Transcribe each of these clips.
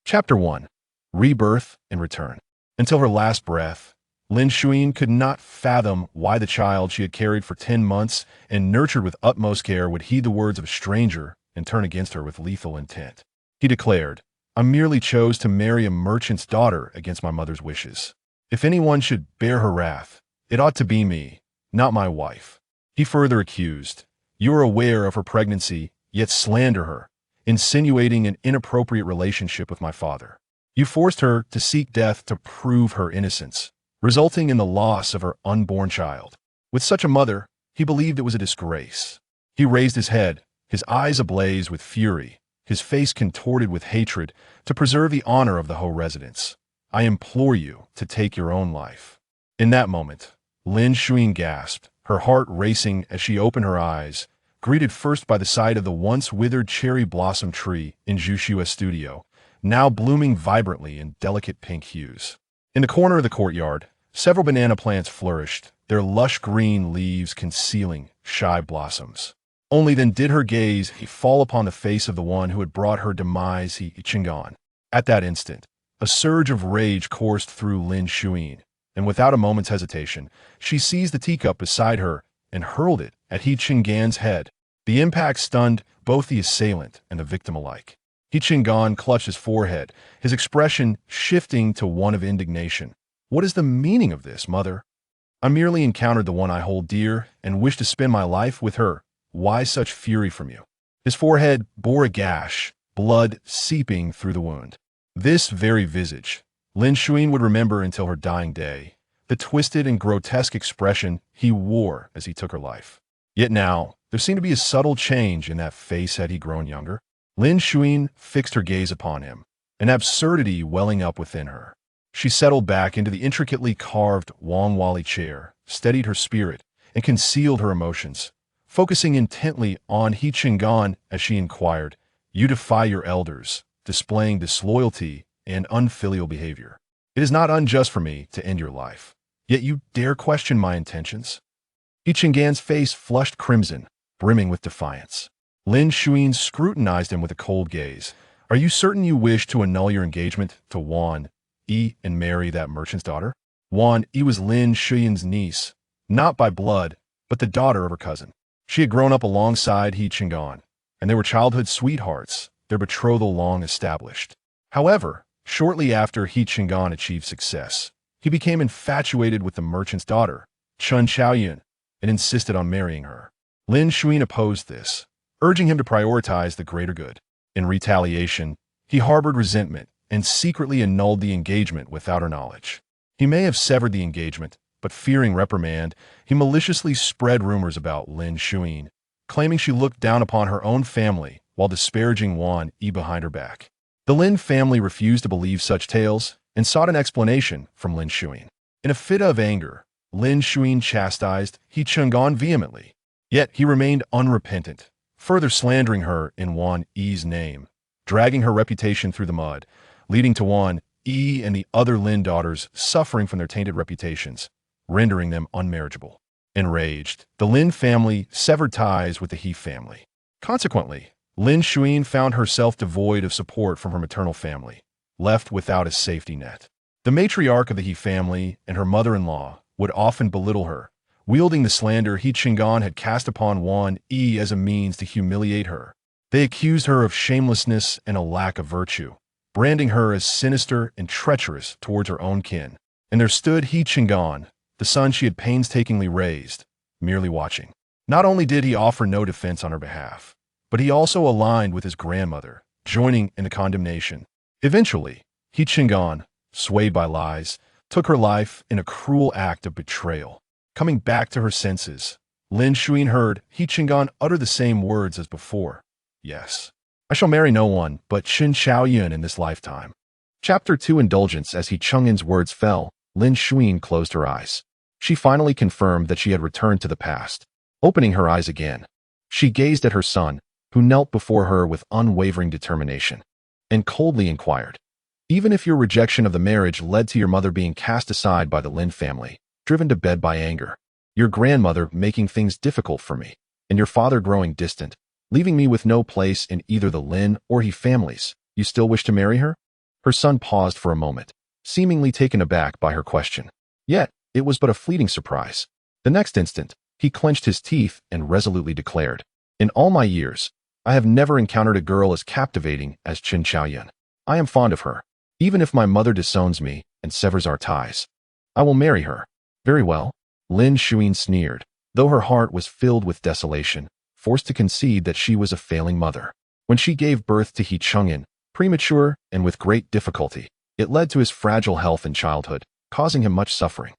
Chapter 1. Rebirth and Return. Until her last breath, Lin Zhaoxue could not fathom why the child she had carried for 10 months and nurtured with utmost care would heed the words of a stranger and turn against her with lethal intent. He declared, "I merely chose to marry a merchant's daughter against my mother's wishes. If anyone should bear her wrath, it ought to be me, not my wife." He further accused, "You are aware of her pregnancy, yet slander her, insinuating an inappropriate relationship with my father. You forced her to seek death to prove her innocence, resulting in the loss of her unborn child. With such a mother, he believed it was a disgrace." He raised his head, his eyes ablaze with fury, his face contorted with hatred, to preserve the honor of the Ho residence. "I implore you to take your own life." In that moment, Lin Zhaoxue gasped, her heart racing as she opened her eyes, greeted first by the sight of the once withered cherry blossom tree in Zhaoxue's studio, now blooming vibrantly in delicate pink hues. In the corner of the courtyard, several banana plants flourished, their lush green leaves concealing shy blossoms. Only then did her gaze fall upon the face of the one who had brought her demise, Qinggan. At that instant, a surge of rage coursed through Lin Zhaoxue, and without a moment's hesitation, she seized the teacup beside her and hurled it at Qinggan's head. The impact stunned both the assailant and the victim alike. Qinggan clutched his forehead, his expression shifting to one of indignation. "What is the meaning of this, mother? I merely encountered the one I hold dear and wish to spend my life with her. Why such fury from you?" His forehead bore a gash, blood seeping through the wound. This very visage Lin Zhaoxue would remember until her dying day, the twisted and grotesque expression he wore as he took her life. Yet now, there seemed to be a subtle change in that face had he grown younger. Lin Zhaoxue fixed her gaze upon him, an absurdity welling up within her. She settled back into the intricately carved Wangwali chair, steadied her spirit, and concealed her emotions, focusing intently on Qinggan as she inquired, "You defy your elders, displaying disloyalty and unfilial behavior. It is not unjust for me to end your life, yet you dare question my intentions?" Qinggan's face flushed crimson, brimming with defiance. Lin Zhaoxue scrutinized him with a cold gaze. "Are you certain you wish to annul your engagement to Wan Yi and marry that merchant's daughter?" Wan Yi was Lin Zhaoxue's niece, not by blood, but the daughter of her cousin. She had grown up alongside Qinggan, and they were childhood sweethearts, their betrothal long established. However, shortly after Qinggan achieved success, he became infatuated with the merchant's daughter, Chun Xiaoyun, and insisted on marrying her. Lin Zhaoxue opposed this, urging him to prioritize the greater good. In retaliation, he harbored resentment and secretly annulled the engagement without her knowledge. He may have severed the engagement, but fearing reprimand, he maliciously spread rumors about Lin Zhaoxue, claiming she looked down upon her own family while disparaging Wan Yi behind her back. The Lin family refused to believe such tales and sought an explanation from Lin Zhaoxue. In a fit of anger, Lin Zhaoxue chastised Qinggan vehemently, yet he remained unrepentant, further slandering her in Wan Yi's name, dragging her reputation through the mud, leading to Wan Yi and the other Lin daughters suffering from their tainted reputations, rendering them unmarriageable. Enraged, the Lin family severed ties with the He family. Consequently, Lin Zhaoxue found herself devoid of support from her maternal family, left without a safety net. The matriarch of the He family and her mother-in-law would often belittle her, wielding the slander Qinggan had cast upon Wan Yi as a means to humiliate her. They accused her of shamelessness and a lack of virtue, branding her as sinister and treacherous towards her own kin. And there stood Qinggan, the son she had painstakingly raised, merely watching. Not only did he offer no defense on her behalf, but he also aligned with his grandmother, joining in the condemnation. Eventually, Qinggan, swayed by lies, took her life in a cruel act of betrayal. Coming back to her senses, Lin Zhaoxue heard Qinggan utter the same words as before. "Yes, I shall marry no one but Chun Xiaoyun in this lifetime." Chapter 2 Indulgence. As Qinggan's words fell, Lin Zhaoxue closed her eyes. She finally confirmed that she had returned to the past. Opening her eyes again, she gazed at her son, who knelt before her with unwavering determination, and coldly inquired, "Even if your rejection of the marriage led to your mother being cast aside by the Lin family, driven to bed by anger, your grandmother making things difficult for me, and your father growing distant, leaving me with no place in either the Lin or He families, you still wish to marry her?" Her son paused for a moment, seemingly taken aback by her question. Yet, it was but a fleeting surprise. The next instant, he clenched his teeth and resolutely declared, "In all my years, I have never encountered a girl as captivating as Qin Xiaoyan. I am fond of her. Even if my mother disowns me and severs our ties, I will marry her." "Very well," Lin Zhaoxue sneered, though her heart was filled with desolation, forced to concede that she was a failing mother. When she gave birth to He Chang'an, premature and with great difficulty, it led to his fragile health in childhood, causing him much suffering.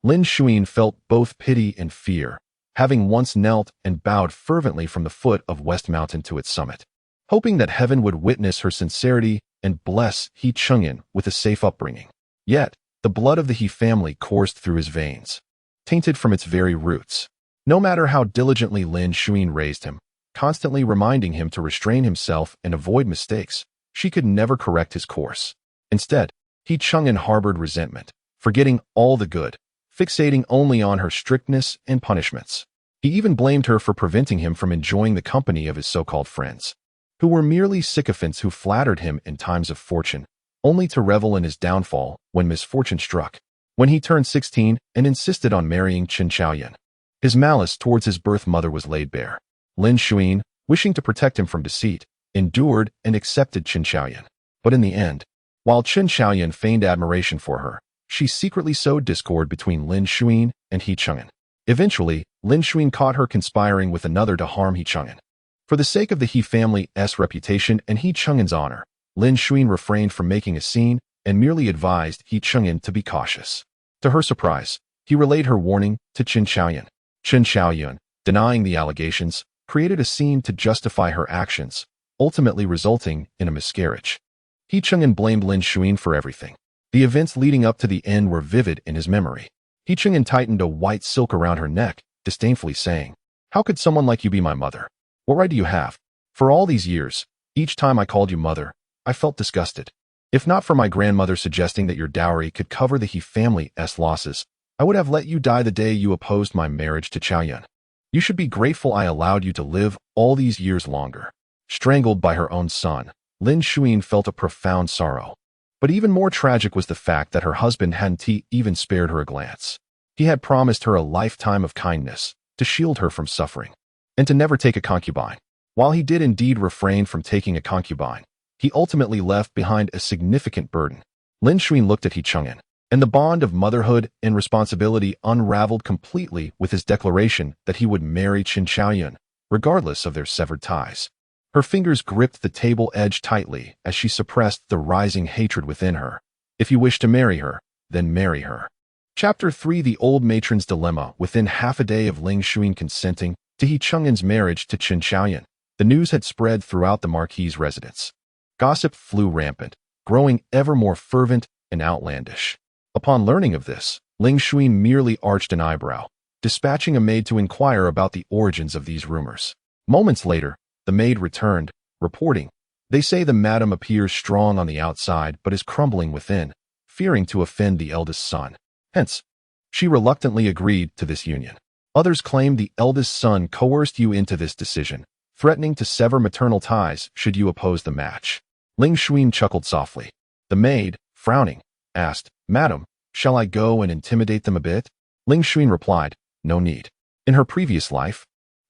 Lin Zhaoxue felt both pity and fear, having once knelt and bowed fervently from the foot of West Mountain to its summit, hoping that heaven would witness her sincerity and bless He Chang'an with a safe upbringing. Yet, the blood of the He family coursed through his veins, tainted from its very roots. No matter how diligently Lin Zhaoxue raised him, constantly reminding him to restrain himself and avoid mistakes, she could never correct his course. Instead, He Chang'an harbored resentment, forgetting all the good, fixating only on her strictness and punishments. He even blamed her for preventing him from enjoying the company of his so-called friends, who were merely sycophants who flattered him in times of fortune, only to revel in his downfall when misfortune struck. When he turned 16 and insisted on marrying Qin Xiaoyan, his malice towards his birth mother was laid bare. Lin Zhaoxue, wishing to protect him from deceit, endured and accepted Qin Xiaoyan. But in the end, while Qin Xiaoyan feigned admiration for her, she secretly sowed discord between Lin Zhaoxue and He Chang'an. Eventually, Lin Zhaoxue caught her conspiring with another to harm He Chang'an. For the sake of the He family's reputation and He Chang'an's honor, Lin Zhaoxue refrained from making a scene and merely advised He Chang'an to be cautious. To her surprise, he relayed her warning to Qin Xiaoyan. Qin Xiaoyan, denying the allegations, created a scene to justify her actions, ultimately resulting in a miscarriage. He Chang'an blamed Lin Zhaoxue for everything. The events leading up to the end were vivid in his memory. He Chang'an tightened a white silk around her neck, disdainfully saying, "How could someone like you be my mother? What right do you have? For all these years, each time I called you mother, I felt disgusted. If not for my grandmother suggesting that your dowry could cover the He family's losses, I would have let you die the day you opposed my marriage to Xiaoyan. You should be grateful I allowed you to live all these years longer." Strangled by her own son, Lin Zhaoxue felt a profound sorrow. But even more tragic was the fact that her husband hadn't even spared her a glance. He had promised her a lifetime of kindness, to shield her from suffering, and to never take a concubine. While he did indeed refrain from taking a concubine, he ultimately left behind a significant burden. Lin Zhaoxue looked at He Chang'an, and the bond of motherhood and responsibility unraveled completely with his declaration that he would marry Qin Xiaoyan, regardless of their severed ties. Her fingers gripped the table edge tightly as she suppressed the rising hatred within her. If you wish to marry her, then marry her. Chapter 3: The Old Matron's Dilemma. Within half a day of Lin Zhaoxue consenting to He Chang'an's marriage to Qin Xiaoyan, the news had spread throughout the Marquis' residence. Gossip flew rampant, growing ever more fervent and outlandish. Upon learning of this, Lin Zhaoxue merely arched an eyebrow, dispatching a maid to inquire about the origins of these rumors. Moments later, the maid returned, reporting, "They say the madam appears strong on the outside but is crumbling within, fearing to offend the eldest son. Hence, she reluctantly agreed to this union." Others claimed the eldest son coerced you into this decision, threatening to sever maternal ties should you oppose the match. Lin Zhaoxue chuckled softly. The maid, frowning, asked, "Madam, shall I go and intimidate them a bit?" Lin Zhaoxue replied, "No need." In her previous life,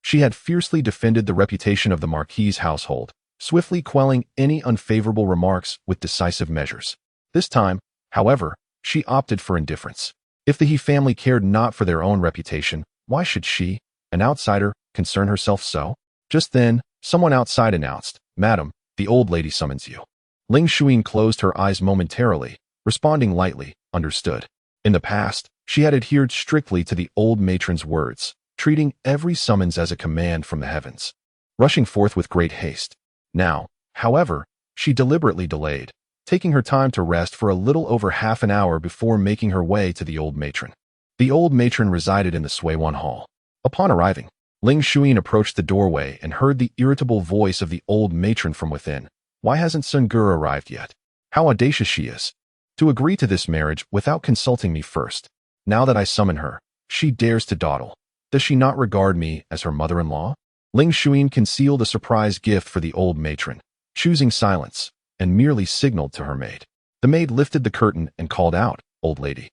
she had fiercely defended the reputation of the Marquis' household, swiftly quelling any unfavorable remarks with decisive measures. This time, however, she opted for indifference. If the He family cared not for their own reputation, why should she, an outsider, concern herself so? Just then, someone outside announced, "Madam, the old lady summons you." Lin Zhaoxue closed her eyes momentarily, responding lightly, "Understood." In the past, she had adhered strictly to the old matron's words, treating every summons as a command from the heavens, rushing forth with great haste. Now, however, she deliberately delayed, taking her time to rest for a little over half an hour before making her way to the old matron. The old matron resided in the Suiwan Hall. Upon arriving, Lin Zhaoxue approached the doorway and heard the irritable voice of the old matron from within. "Why hasn't Sun Ge arrived yet? How audacious she is! To agree to this marriage without consulting me first. Now that I summon her, she dares to dawdle. Does she not regard me as her mother-in-law?" Lin Zhaoxue concealed a surprise gift for the old matron, choosing silence, and merely signaled to her maid, The maid lifted the curtain and called out, "Old lady,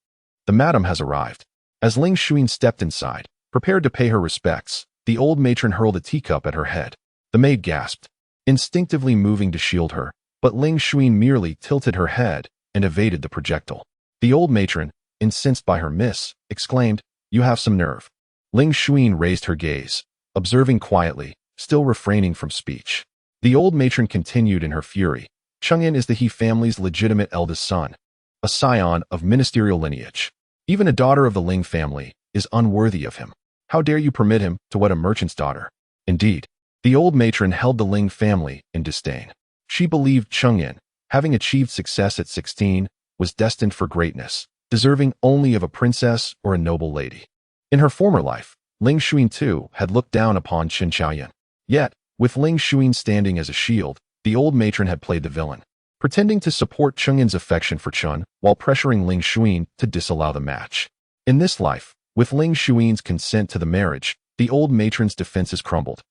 the madam has arrived." As Ling Xuan stepped inside, prepared to pay her respects, the old matron hurled a teacup at her head. The maid gasped, instinctively moving to shield her, but Ling Xuan merely tilted her head and evaded the projectile. The old matron, incensed by her miss, exclaimed, "You have some nerve." Ling Xuan raised her gaze, observing quietly, still refraining from speech. The old matron continued in her fury. Chengyan is the He family's legitimate eldest son, a scion of ministerial lineage. Even a daughter of the Ling family is unworthy of him. How dare you permit him to wed a merchant's daughter? Indeed, the old matron held the Ling family in disdain. She believed Chengyan, having achieved success at 16, was destined for greatness, deserving only of a princess or a noble lady. In her former life, Ling Xuan too had looked down upon Qin Xiaoyan. Yet, with Ling Xuan standing as a shield, the old matron had played the villain, pretending to support Chengyan's affection for Chun while pressuring Ling Xuan to disallow the match. In this life, with Ling Xuan's consent to the marriage, the old matron's defenses crumbled.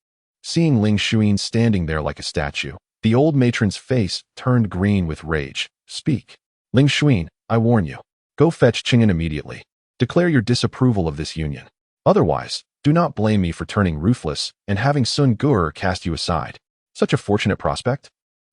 Seeing Ling Xuan standing there like a statue, the old matron's face turned green with rage. "Speak. Ling Xuan, I warn you. Go fetch Chengyan immediately. Declare your disapproval of this union. Otherwise, do not blame me for turning ruthless and having Sun Gur cast you aside. Such a fortunate prospect?"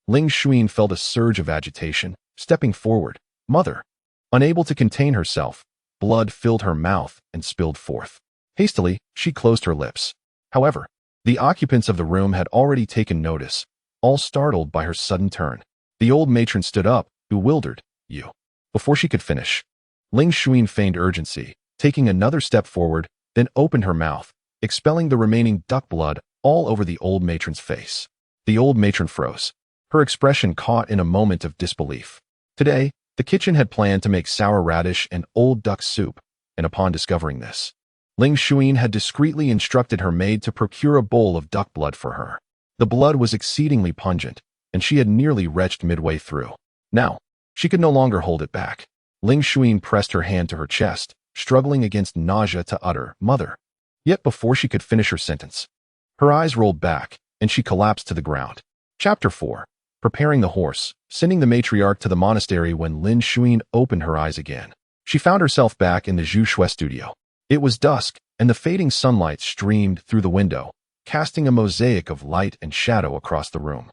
Ling Xuan felt a surge of agitation, stepping forward. "Mother." Unable to contain herself, blood filled her mouth and spilled forth. Hastily, she closed her lips. However, the occupants of the room had already taken notice, all startled by her sudden turn. The old matron stood up, bewildered. "You." Before she could finish, Ling Xuan feigned urgency, taking another step forward, then opened her mouth, expelling the remaining duck blood all over the old matron's face. The old matron froze, her expression caught in a moment of disbelief. Today, the kitchen had planned to make sour radish and old duck soup, and upon discovering this, Ling Xuan had discreetly instructed her maid to procure a bowl of duck blood for her. The blood was exceedingly pungent, and she had nearly retched midway through. Now, she could no longer hold it back. Ling Xuan pressed her hand to her chest, struggling against nausea to utter, "Mother." Yet before she could finish her sentence, her eyes rolled back, and she collapsed to the ground. Chapter 4. Preparing the horse, sending the matriarch to the monastery. When Lin Xuan opened her eyes again, she found herself back in the Zhaoxue studio. It was dusk, and the fading sunlight streamed through the window, casting a mosaic of light and shadow across the room,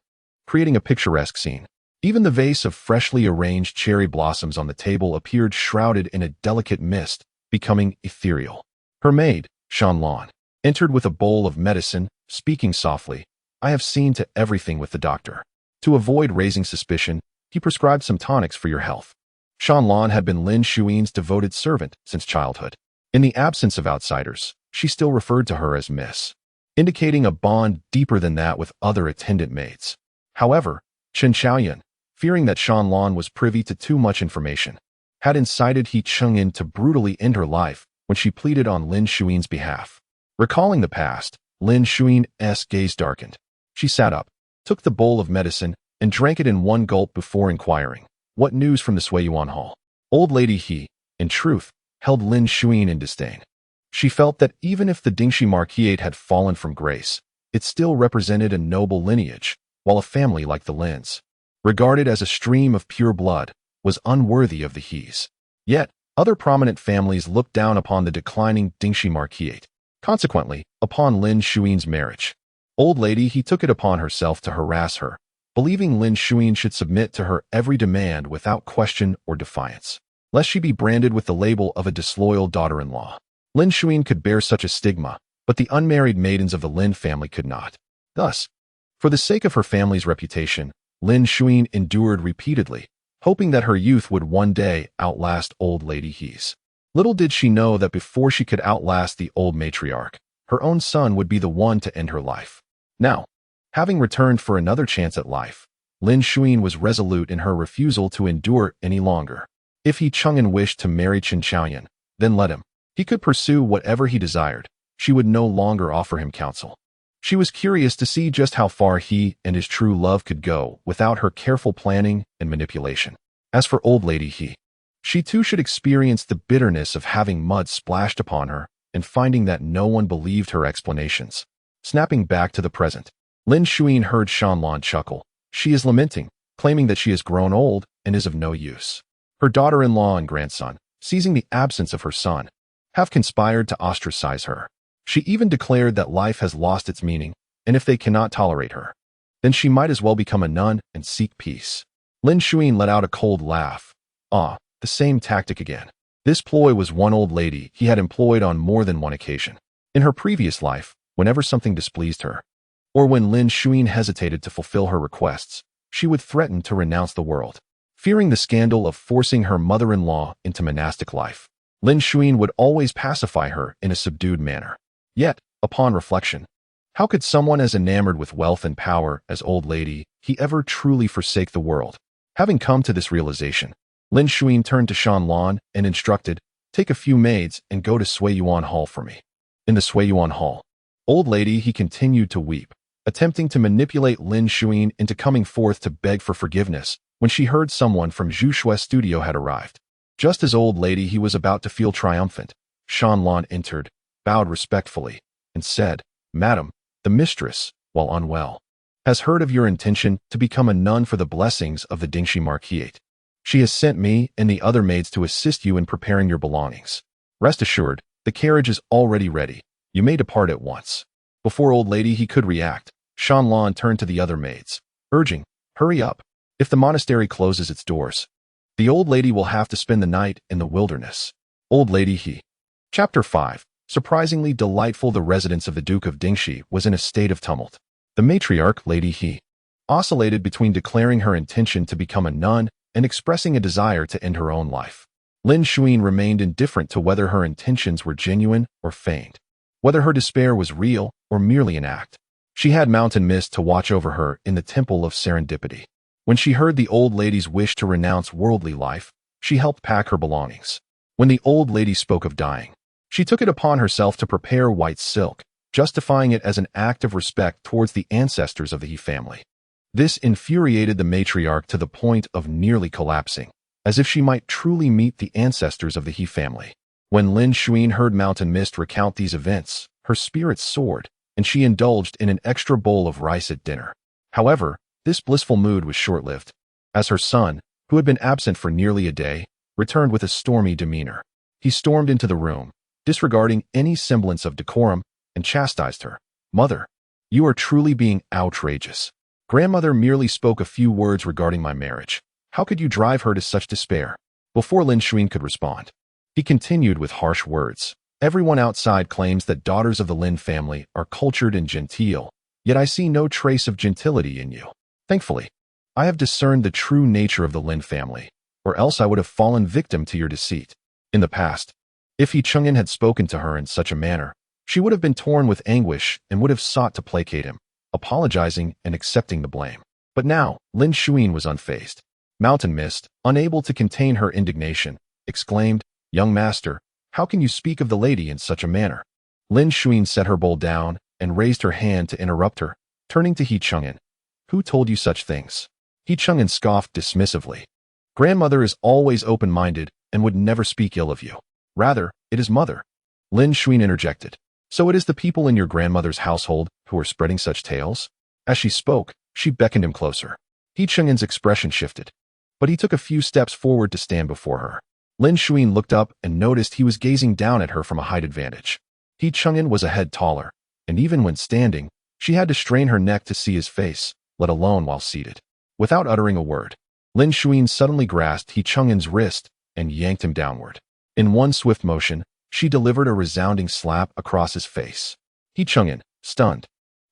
creating a picturesque scene. Even the vase of freshly arranged cherry blossoms on the table appeared shrouded in a delicate mist, becoming ethereal. Her maid, Shanlan, entered with a bowl of medicine, speaking softly, "I have seen to everything with the doctor. To avoid raising suspicion, he prescribed some tonics for your health." Shanlan had been Lin Xuan's devoted servant since childhood. In the absence of outsiders, she still referred to her as Miss, indicating a bond deeper than that with other attendant maids. However, Qin Xiaoyan, fearing that Shanlan was privy to too much information, had incited He Chengyan to brutally end her life when she pleaded on Lin Xuan's behalf. Recalling the past, Lin Xuan's gaze darkened. She sat up, took the bowl of medicine, and drank it in one gulp before inquiring, "What news from the Suiyuan Hall?" Old lady He, in truth, held Lin Xuan in disdain. She felt that even if the Dingxi Marquis had fallen from grace, it still represented a noble lineage, while a family like the Lins, regarded as a stream of pure blood, was unworthy of the He's. Yet, other prominent families looked down upon the declining Dingxi Marquis. Consequently, upon Lin Xuan's marriage, old lady He took it upon herself to harass her, believing Lin Xuan should submit to her every demand without question or defiance, lest she be branded with the label of a disloyal daughter-in-law. Lin Xuan could bear such a stigma, but the unmarried maidens of the Lin family could not. Thus, for the sake of her family's reputation, Lin Xuan endured repeatedly, hoping that her youth would one day outlast old lady He's. Little did she know that before she could outlast the old matriarch, her own son would be the one to end her life. Now, having returned for another chance at life, Lin Xuan was resolute in her refusal to endure any longer. If He Chengyan wished to marry Qin Xiaoyan, then let him. He could pursue whatever he desired. She would no longer offer him counsel. She was curious to see just how far he and his true love could go without her careful planning and manipulation. As for old lady He, she too should experience the bitterness of having mud splashed upon her and finding that no one believed her explanations. Snapping back to the present, Lin Xuan heard Shanlan chuckle. She is lamenting, claiming that she has grown old and is of no use. Her daughter-in-law and grandson, seizing the absence of her son, have conspired to ostracize her. She even declared that life has lost its meaning, and if they cannot tolerate her, then she might as well become a nun and seek peace. Lin Zhaoxue let out a cold laugh. Ah, the same tactic again. This ploy was one old lady he had employed on more than one occasion. In her previous life, whenever something displeased her, or when Lin Zhaoxue hesitated to fulfill her requests, she would threaten to renounce the world. Fearing the scandal of forcing her mother-in-law into monastic life, Lin Zhaoxue would always pacify her in a subdued manner. Yet, upon reflection, how could someone as enamored with wealth and power as old lady he ever truly forsake the world? Having come to this realization, Lin Zhaoxue turned to Shan Lan and instructed, "Take a few maids and go to Sui Yuan Hall for me." In the Sui Yuan Hall, old lady he continued to weep, attempting to manipulate Lin Zhaoxue into coming forth to beg for forgiveness when she heard someone from Zhu Shue's studio had arrived. Just as old lady he was about to feel triumphant, Shan Lan entered, bowed respectfully, and said, "Madam, the mistress, while unwell, has heard of your intention to become a nun for the blessings of the Dingxi Marquis. She has sent me and the other maids to assist you in preparing your belongings. Rest assured, the carriage is already ready. You may depart at once." Before old lady he could react, Shan Lan turned to the other maids, urging, "Hurry up. If the monastery closes its doors, the old lady will have to spend the night in the wilderness." Old lady he. Chapter 5. Surprisingly delightful. The residence of the Duke of Dingxi was in a state of tumult. The matriarch, Lady He, oscillated between declaring her intention to become a nun and expressing a desire to end her own life. Lin Zhaoxue remained indifferent to whether her intentions were genuine or feigned, whether her despair was real or merely an act. She had Mountain Mist to watch over her in the Temple of Serendipity. When she heard the old lady's wish to renounce worldly life, she helped pack her belongings. When the old lady spoke of dying, she took it upon herself to prepare white silk, justifying it as an act of respect towards the ancestors of the He family. This infuriated the matriarch to the point of nearly collapsing, as if she might truly meet the ancestors of the He family. When Lin Zhaoxue heard Mountain Mist recount these events, her spirits soared, and she indulged in an extra bowl of rice at dinner. However, this blissful mood was short-lived, as her son, who had been absent for nearly a day, returned with a stormy demeanor. He stormed into the room, disregarding any semblance of decorum, and chastised her. "Mother, you are truly being outrageous. Grandmother merely spoke a few words regarding my marriage. How could you drive her to such despair?" Before Lin Zhaoxue could respond, he continued with harsh words. "Everyone outside claims that daughters of the Lin family are cultured and genteel, yet I see no trace of gentility in you. Thankfully, I have discerned the true nature of the Lin family, or else I would have fallen victim to your deceit." In the past, if He Chang'an had spoken to her in such a manner, she would have been torn with anguish and would have sought to placate him, apologizing and accepting the blame. But now, Lin Zhaoxue was unfazed. Mountain Mist, unable to contain her indignation, exclaimed, "Young master, how can you speak of the lady in such a manner?" Lin Zhaoxue set her bowl down and raised her hand to interrupt her, turning to He Chang'an. "Who told you such things?" He Chang'an scoffed dismissively. "Grandmother is always open-minded and would never speak ill of you. Rather, it is mother." Lin Zhaoxue interjected. "So it is the people in your grandmother's household who are spreading such tales?" As she spoke, she beckoned him closer. He Chang'an's expression shifted, but he took a few steps forward to stand before her. Lin Zhaoxue looked up and noticed he was gazing down at her from a height advantage. He Chang'an was a head taller, and even when standing, she had to strain her neck to see his face, let alone while seated. Without uttering a word, Lin Zhaoxue suddenly grasped He Chang'an's wrist and yanked him downward. In one swift motion, she delivered a resounding slap across his face. He Chang'an, stunned,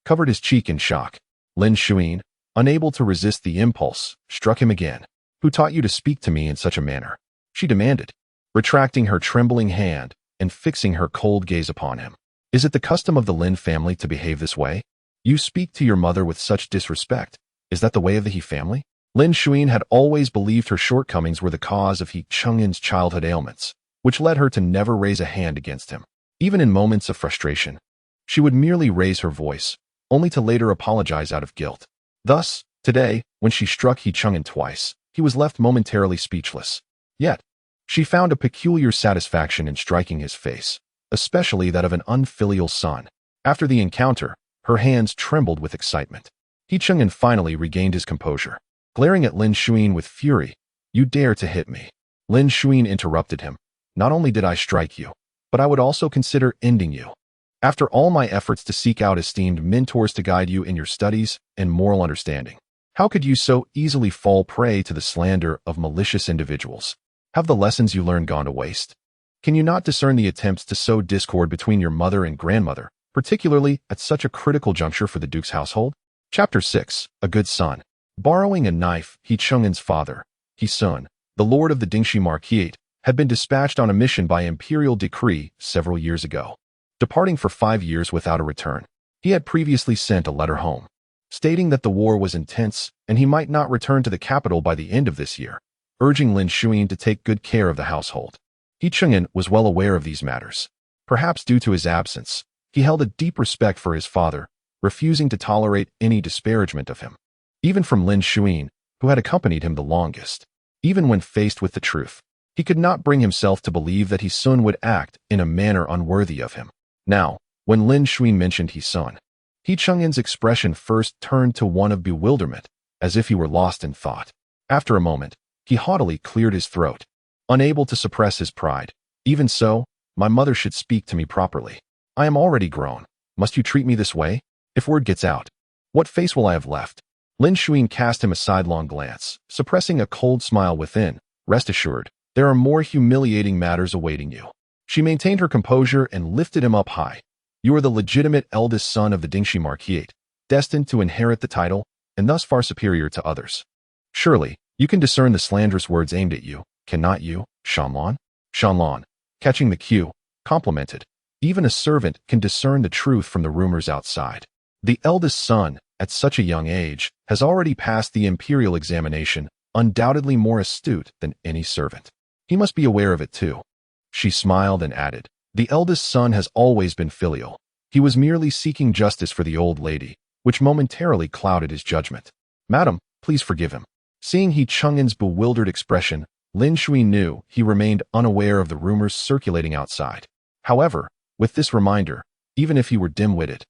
covered his cheek in shock. Lin Zhaoxue, unable to resist the impulse, struck him again. "Who taught you to speak to me in such a manner?" she demanded, retracting her trembling hand and fixing her cold gaze upon him. "Is it the custom of the Lin family to behave this way? You speak to your mother with such disrespect. Is that the way of the He family?" Lin Zhaoxue had always believed her shortcomings were the cause of He Chang'an's childhood ailments, which led her to never raise a hand against him. Even in moments of frustration, she would merely raise her voice, only to later apologize out of guilt. Thus, today, when she struck He Chang'an twice, he was left momentarily speechless. Yet, she found a peculiar satisfaction in striking his face, especially that of an unfilial son. After the encounter, her hands trembled with excitement. He Chang'an finally regained his composure. glaring at Lin Zhaoxue with fury. "You dare to hit me." Lin Zhaoxue interrupted him. "Not only did I strike you, but I would also consider ending you. After all my efforts to seek out esteemed mentors to guide you in your studies and moral understanding, how could you so easily fall prey to the slander of malicious individuals? Have the lessons you learned gone to waste? Can you not discern the attempts to sow discord between your mother and grandmother, particularly at such a critical juncture for the Duke's household?" Chapter 6. A Good Son. Borrowing a knife, He Chang'an's father, He Sun, the lord of the Dingxi Marquis, had been dispatched on a mission by imperial decree several years ago. Departing for 5 years without a return, he had previously sent a letter home, stating that the war was intense and he might not return to the capital by the end of this year, urging Lin Zhaoxue to take good care of the household. He Chang'an was well aware of these matters. Perhaps due to his absence, he held a deep respect for his father, refusing to tolerate any disparagement of him, even from Lin Zhaoxue, who had accompanied him the longest. Even when faced with the truth, he could not bring himself to believe that his son would act in a manner unworthy of him. Now, when Lin Zhaoxue mentioned his son, He Chang'an's expression first turned to one of bewilderment, as if he were lost in thought. After a moment, he haughtily cleared his throat, unable to suppress his pride. "Even so, my mother should speak to me properly. I am already grown. Must you treat me this way? If word gets out, what face will I have left?" Lin Zhaoxue cast him a sidelong glance, suppressing a cold smile within. "Rest assured, there are more humiliating matters awaiting you." She maintained her composure and lifted him up high. "You are the legitimate eldest son of the Dingxi Marquis, destined to inherit the title, and thus far superior to others. Surely, you can discern the slanderous words aimed at you, cannot you, Shanlan?" Shanlan, catching the cue, complimented. "Even a servant can discern the truth from the rumors outside. The eldest son, at such a young age, has already passed the imperial examination, undoubtedly more astute than any servant. He must be aware of it too." She smiled and added, "The eldest son has always been filial. He was merely seeking justice for the old lady, which momentarily clouded his judgment. Madam, please forgive him." Seeing He Chang'an's bewildered expression, Lin Zhaoxue knew he remained unaware of the rumors circulating outside. However, with this reminder, even if he were dim-witted,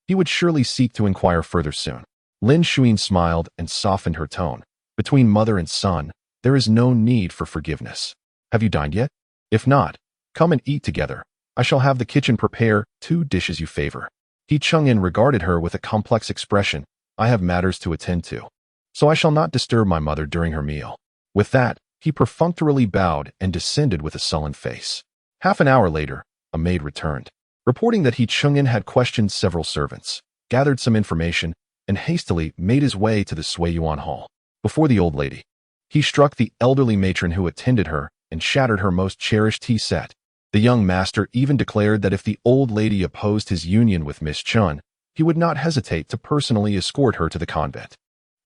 he would surely seek to inquire further soon. Lin Zhaoxue smiled and softened her tone. "Between mother and son, there is no need for forgiveness. Have you dined yet? If not, come and eat together. I shall have the kitchen prepare 2 dishes you favor." He Chang'an regarded her with a complex expression. "I have matters to attend to, so I shall not disturb my mother during her meal." With that, he perfunctorily bowed and descended with a sullen face. Half an hour later, a maid returned, reporting that He Chang'an had questioned several servants, gathered some information, and hastily made his way to the Sui Yuan Hall. Before the old lady, he struck the elderly matron who attended her and shattered her most cherished tea set. The young master even declared that if the old lady opposed his union with Miss Chun, he would not hesitate to personally escort her to the convent.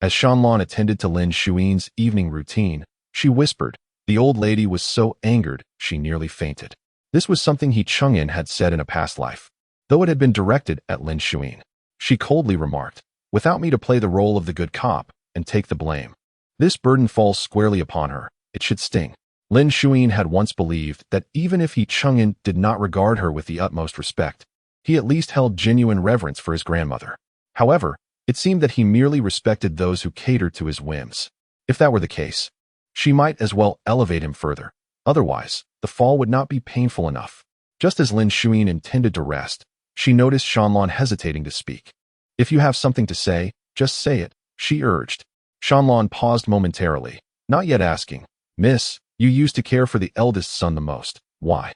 As Shanlan attended to Lin Zhaoxue's evening routine, she whispered. The old lady was so angered, she nearly fainted. This was something He Chang'an had said in a past life, though it had been directed at Lin Zhaoxue. She coldly remarked, "Without me to play the role of the good cop and take the blame. This burden falls squarely upon her. It should sting." Lin Zhaoxue had once believed that even if He Chang'an did not regard her with the utmost respect, he at least held genuine reverence for his grandmother. However, it seemed that he merely respected those who catered to his whims. If that were the case, she might as well elevate him further. Otherwise, the fall would not be painful enough. Just as Lin Zhaoxue intended to rest, she noticed Shanlan hesitating to speak. "If you have something to say, just say it," she urged. Shanlan paused momentarily, not yet asking, "Miss, you used to care for the eldest son the most. Why?"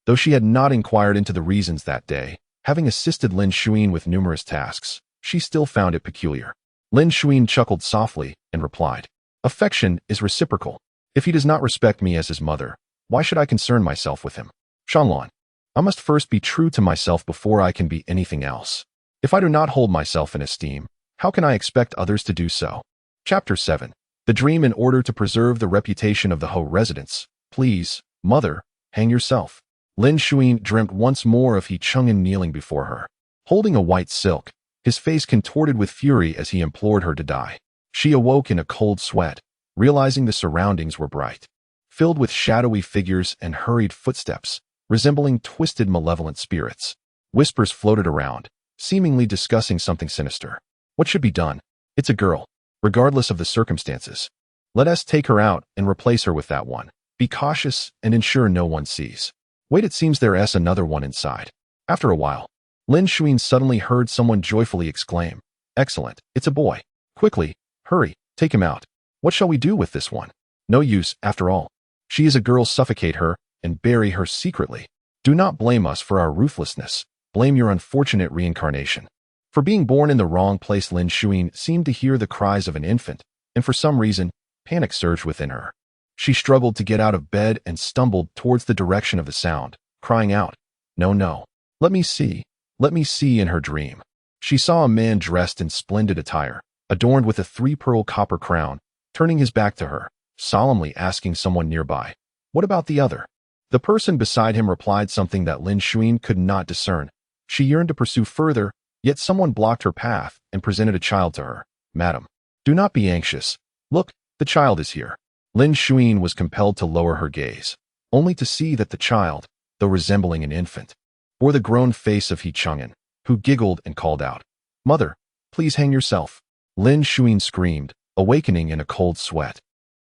Though she had not inquired into the reasons that day, having assisted Lin Zhaoxue with numerous tasks, she still found it peculiar. Lin Zhaoxue chuckled softly and replied, "Affection is reciprocal. If he does not respect me as his mother, why should I concern myself with him? Shanlan, I must first be true to myself before I can be anything else. If I do not hold myself in esteem, how can I expect others to do so?" Chapter 7. The Dream. In order to preserve the reputation of the Ho residence, please, mother, hang yourself. Lin Zhaoxue dreamt once more of He Chang'an kneeling before her, holding a white silk, his face contorted with fury as he implored her to die. She awoke in a cold sweat, realizing the surroundings were bright, filled with shadowy figures and hurried footsteps, resembling twisted malevolent spirits. Whispers floated around, seemingly discussing something sinister. "What should be done? It's a girl. regardless of the circumstances. Let us take her out and replace her with that one. Be cautious and ensure no one sees. Wait, it seems there's another one inside. After a while, Lin Zhaoxue suddenly heard someone joyfully exclaim, "Excellent, it's a boy. Quickly, hurry, take him out. What shall we do with this one? No use, after all. She is a girl, suffocate her and bury her secretly. Do not blame us for our ruthlessness. Blame your unfortunate reincarnation." For being born in the wrong place, Lin Zhaoxue seemed to hear the cries of an infant, and for some reason, panic surged within her. She struggled to get out of bed and stumbled towards the direction of the sound, crying out, "No, no. Let me see. Let me see." In her dream, she saw a man dressed in splendid attire, adorned with a 3-pearl copper crown, turning his back to her, solemnly asking someone nearby, "What about the other?" The person beside him replied something that Lin Zhaoxue could not discern. She yearned to pursue further, yet someone blocked her path and presented a child to her. "Madam, do not be anxious. Look, the child is here." Lin Zhaoxue was compelled to lower her gaze, only to see that the child, though resembling an infant, bore the grown face of He Chang'an, who giggled and called out, "Mother, please hang yourself." Lin Zhaoxue screamed, awakening in a cold sweat,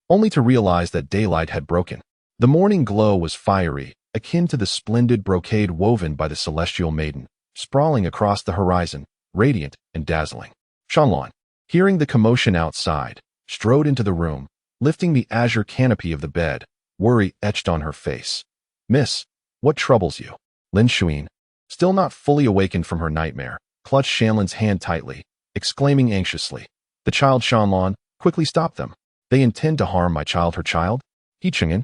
only to realize that daylight had broken. The morning glow was fiery, akin to the splendid brocade woven by the celestial maiden, sprawling across the horizon, radiant and dazzling. Shanlan, hearing the commotion outside, strode into the room, lifting the azure canopy of the bed, worry etched on her face. "Miss, what troubles you?" Lin Zhaoxue, still not fully awakened from her nightmare, clutched Shanlan's hand tightly, exclaiming anxiously, "The child, Shanlan, quickly stop them. They intend to harm my child." Her child? He Chang'an?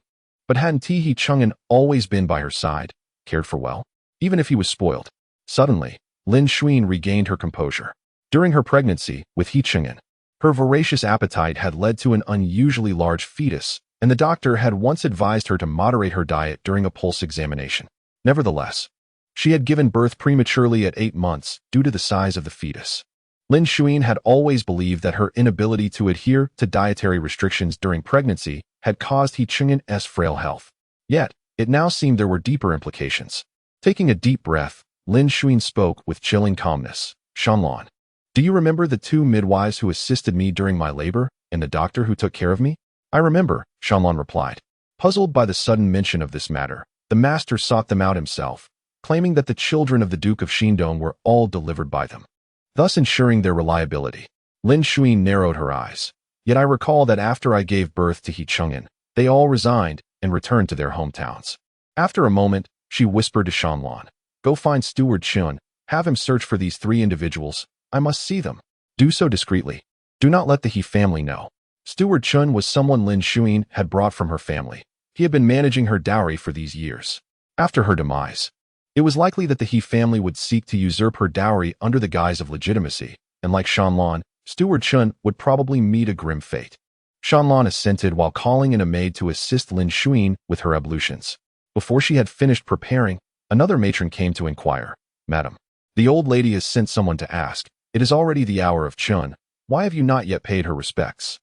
But hadn't He Chang'an always been by her side, cared for well, even if he was spoiled? Suddenly, Lin Zhaoxue regained her composure. During her pregnancy with He Chang'an, her voracious appetite had led to an unusually large fetus, and the doctor had once advised her to moderate her diet during a pulse examination. Nevertheless, she had given birth prematurely at 8 months due to the size of the fetus. Lin Zhaoxue had always believed that her inability to adhere to dietary restrictions during pregnancy had caused He Chang'an's frail health. Yet, it now seemed there were deeper implications. Taking a deep breath, Lin Zhaoxue spoke with chilling calmness, "Shanlan, do you remember the 2 midwives who assisted me during my labor, and the doctor who took care of me?" "I remember," Shanlan replied. Puzzled by the sudden mention of this matter, the master sought them out himself, claiming that the children of the Duke of Shindong were all delivered by them, thus ensuring their reliability. Lin Zhaoxue narrowed her eyes. "Yet I recall that after I gave birth to He Chang'an, they all resigned and returned to their hometowns." After a moment, she whispered to Shanlan, "Go find Steward Chun, have him search for these 3 individuals. I must see them. Do so discreetly. Do not let the He family know." Steward Chun was someone Lin Zhaoxue had brought from her family. He had been managing her dowry for these years. After her demise, it was likely that the He family would seek to usurp her dowry under the guise of legitimacy, and like Shanlan, Steward Chun would probably meet a grim fate. Shanlan assented while calling in a maid to assist Lin Zhaoxue with her ablutions. Before she had finished preparing, another matron came to inquire, "Madam, the old lady has sent someone to ask. It is already the hour of Chun. Why have you not yet paid her respects?"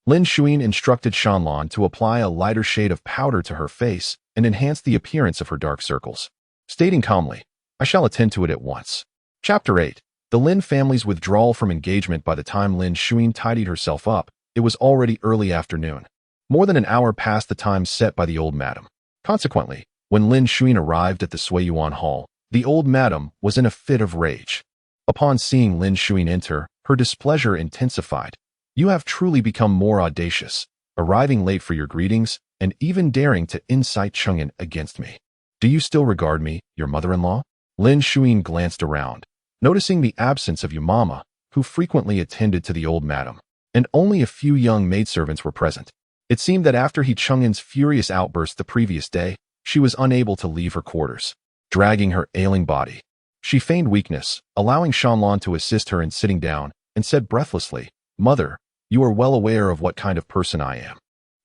Lin Zhaoxue instructed Shanlan to apply a lighter shade of powder to her face and enhance the appearance of her dark circles, stating calmly, "I shall attend to it at once." Chapter 8. The Lin family's withdrawal from engagement. By the time Lin Zhaoxue tidied herself up, it was already early afternoon. More than an hour past the time set by the old madam. Consequently, when Lin Zhaoxue arrived at the Suiyuan Hall, the old madam was in a fit of rage. Upon seeing Lin Zhaoxue enter, her displeasure intensified. "You have truly become more audacious, arriving late for your greetings, and even daring to incite Chang'an against me. Do you still regard me, your mother-in-law?" Lin Zhaoxue glanced around, noticing the absence of Yumama, who frequently attended to the old madam, and only a few young maidservants were present. It seemed that after He Chang'an's furious outburst the previous day, she was unable to leave her quarters. Dragging her ailing body, she feigned weakness, allowing Shanlan to assist her in sitting down, and said breathlessly, "Mother, you are well aware of what kind of person I am.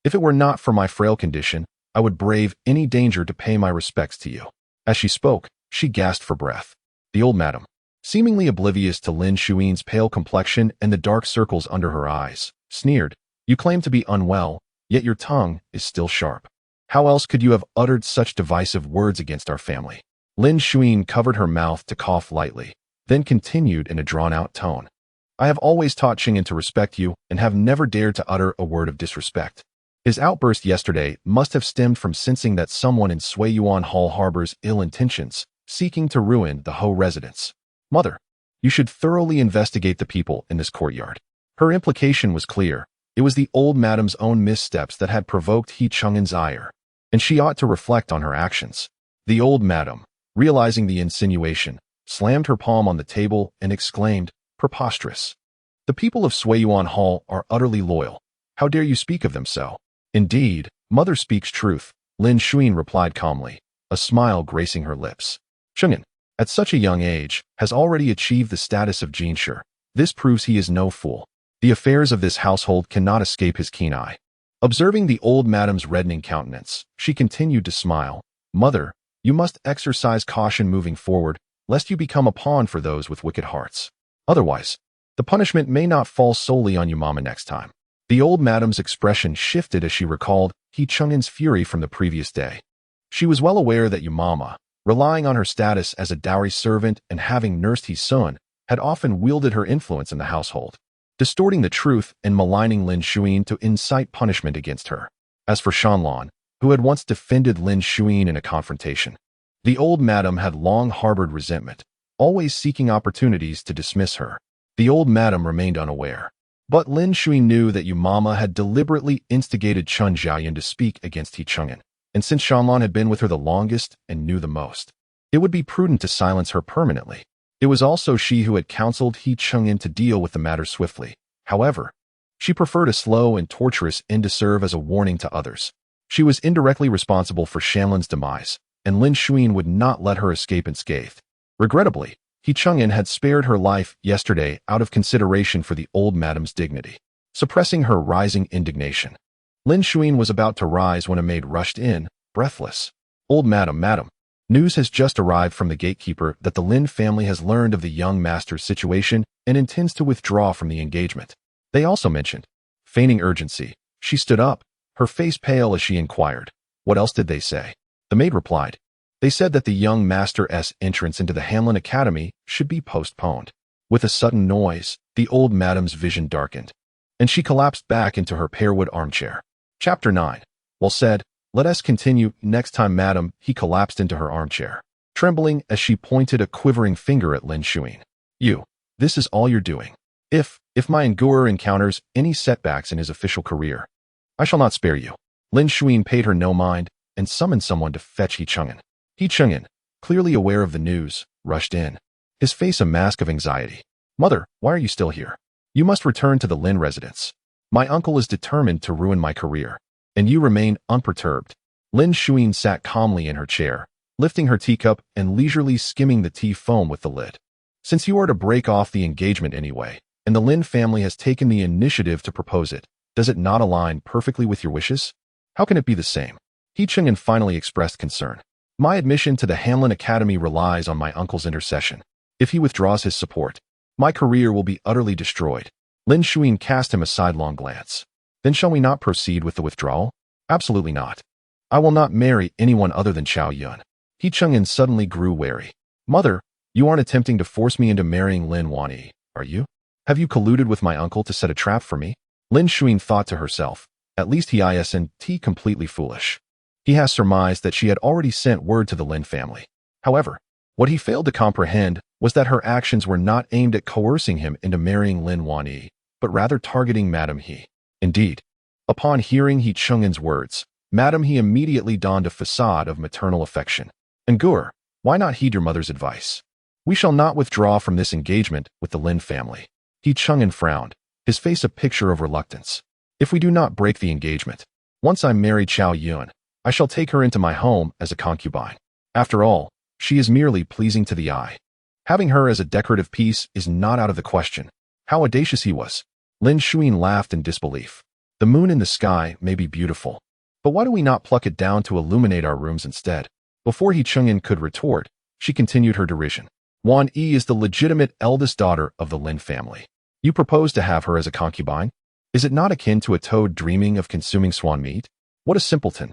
If it were not for my frail condition, I would brave any danger to pay my respects to you." As she spoke, she gasped for breath. The old madam, seemingly oblivious to Lin Zhaoxue's pale complexion and the dark circles under her eyes, sneered, "You claim to be unwell, yet your tongue is still sharp. How else could you have uttered such divisive words against our family?" Lin Zhaoxue covered her mouth to cough lightly, then continued in a drawn-out tone, I have always taught Qingyan to respect you and have never dared to utter a word of disrespect. His outburst yesterday must have stemmed from sensing that someone in Suiyuan Hall harbors ill intentions, seeking to ruin the Ho residence. Mother, you should thoroughly investigate the people in this courtyard. Her implication was clear. It was the old madam's own missteps that had provoked He Cheng'en's ire, and she ought to reflect on her actions. The old madam, realizing the insinuation, slammed her palm on the table and exclaimed, "Preposterous! The people of Suiyuan Hall are utterly loyal. How dare you speak of them so?" "Indeed, mother speaks truth," Lin Zhaoxue replied calmly, a smile gracing her lips. "Cheng'en, at such a young age, has already achieved the status of Jinshi. This proves he is no fool. The affairs of this household cannot escape his keen eye." Observing the old madam's reddening countenance, she continued to smile. "Mother, you must exercise caution moving forward, lest you become a pawn for those with wicked hearts. Otherwise, the punishment may not fall solely on you, Mama, next time." The old madam's expression shifted as she recalled He Cheng'en's fury from the previous day. She was well aware that Yumama, relying on her status as a dowry servant and having nursed He Sun, had often wielded her influence in the household, distorting the truth and maligning Lin Zhaoxue to incite punishment against her. As for Shanlan, who had once defended Lin Zhaoxue in a confrontation, the old madam had long harbored resentment, always seeking opportunities to dismiss her. The old madam remained unaware. But Lin Zhaoxue knew that Yumama had deliberately instigated Chun Xiaoyan to speak against He Cheng'en, and since Shanlan had been with her the longest and knew the most, it would be prudent to silence her permanently. It was also she who had counseled He Cheng'en to deal with the matter swiftly. However, she preferred a slow and torturous end to serve as a warning to others. She was indirectly responsible for Shanlan's demise, and Lin Zhaoxue would not let her escape unscathed. Regrettably, He Cheng'en had spared her life yesterday out of consideration for the old madam's dignity. Suppressing her rising indignation, Lin Zhaoxue was about to rise when a maid rushed in, breathless. "Old madam, madam, news has just arrived from the gatekeeper that the Lin family has learned of the young master's situation and intends to withdraw from the engagement. They also mentioned." Feigning urgency, she stood up, her face pale as she inquired, "What else did they say?" The maid replied, "They said that the young master's entrance into the Hanlin Academy should be postponed." With a sudden noise, the old madam's vision darkened, and she collapsed back into her pearwood armchair. Chapter 9. Well said. Let us continue next time, madam. He collapsed into her armchair, trembling as she pointed a quivering finger at Lin Zhaoxue. This is all you're doing. If my engurer encounters any setbacks in his official career, I shall not spare you." Lin Zhaoxue paid her no mind and summoned someone to fetch He Cheng'en. He Cheng'en, clearly aware of the news, rushed in, his face a mask of anxiety. "Mother, why are you still here? You must return to the Lin residence. My uncle is determined to ruin my career, and you remain unperturbed." Lin Zhaoxue sat calmly in her chair, lifting her teacup and leisurely skimming the tea foam with the lid. "Since you are to break off the engagement anyway, and the Lin family has taken the initiative to propose it, does it not align perfectly with your wishes? How can it be the same?" He Cheng'en finally expressed concern. "My admission to the Hanlin Academy relies on my uncle's intercession. If he withdraws his support, my career will be utterly destroyed." Lin Zhaoxue cast him a sidelong glance. "Then shall we not proceed with the withdrawal?" "Absolutely not. I will not marry anyone other than Chao Yun." He Cheng'en suddenly grew wary. "Mother, you aren't attempting to force me into marrying Lin Wanyi, are you? Have you colluded with my uncle to set a trap for me?" Lin Zhaoxue thought to herself, "At least he isn't completely foolish. He has surmised that she had already sent word to the Lin family." However, what he failed to comprehend was that her actions were not aimed at coercing him into marrying Lin Wanyi, but rather targeting Madame He. Indeed, upon hearing He Cheng'en's words, Madame He immediately donned a facade of maternal affection. "Engur, why not heed your mother's advice? We shall not withdraw from this engagement with the Lin family." He Cheng'en frowned, his face a picture of reluctance. "If we do not break the engagement, once I marry Chao Yun, I shall take her into my home as a concubine. After all, she is merely pleasing to the eye. Having her as a decorative piece is not out of the question." How audacious he was. Lin Zhaoxue laughed in disbelief. "The moon in the sky may be beautiful, but why do we not pluck it down to illuminate our rooms instead?" Before He Cheng'en could retort, she continued her derision. "Wan Yi is the legitimate eldest daughter of the Lin family. You propose to have her as a concubine? Is it not akin to a toad dreaming of consuming swan meat? What a simpleton.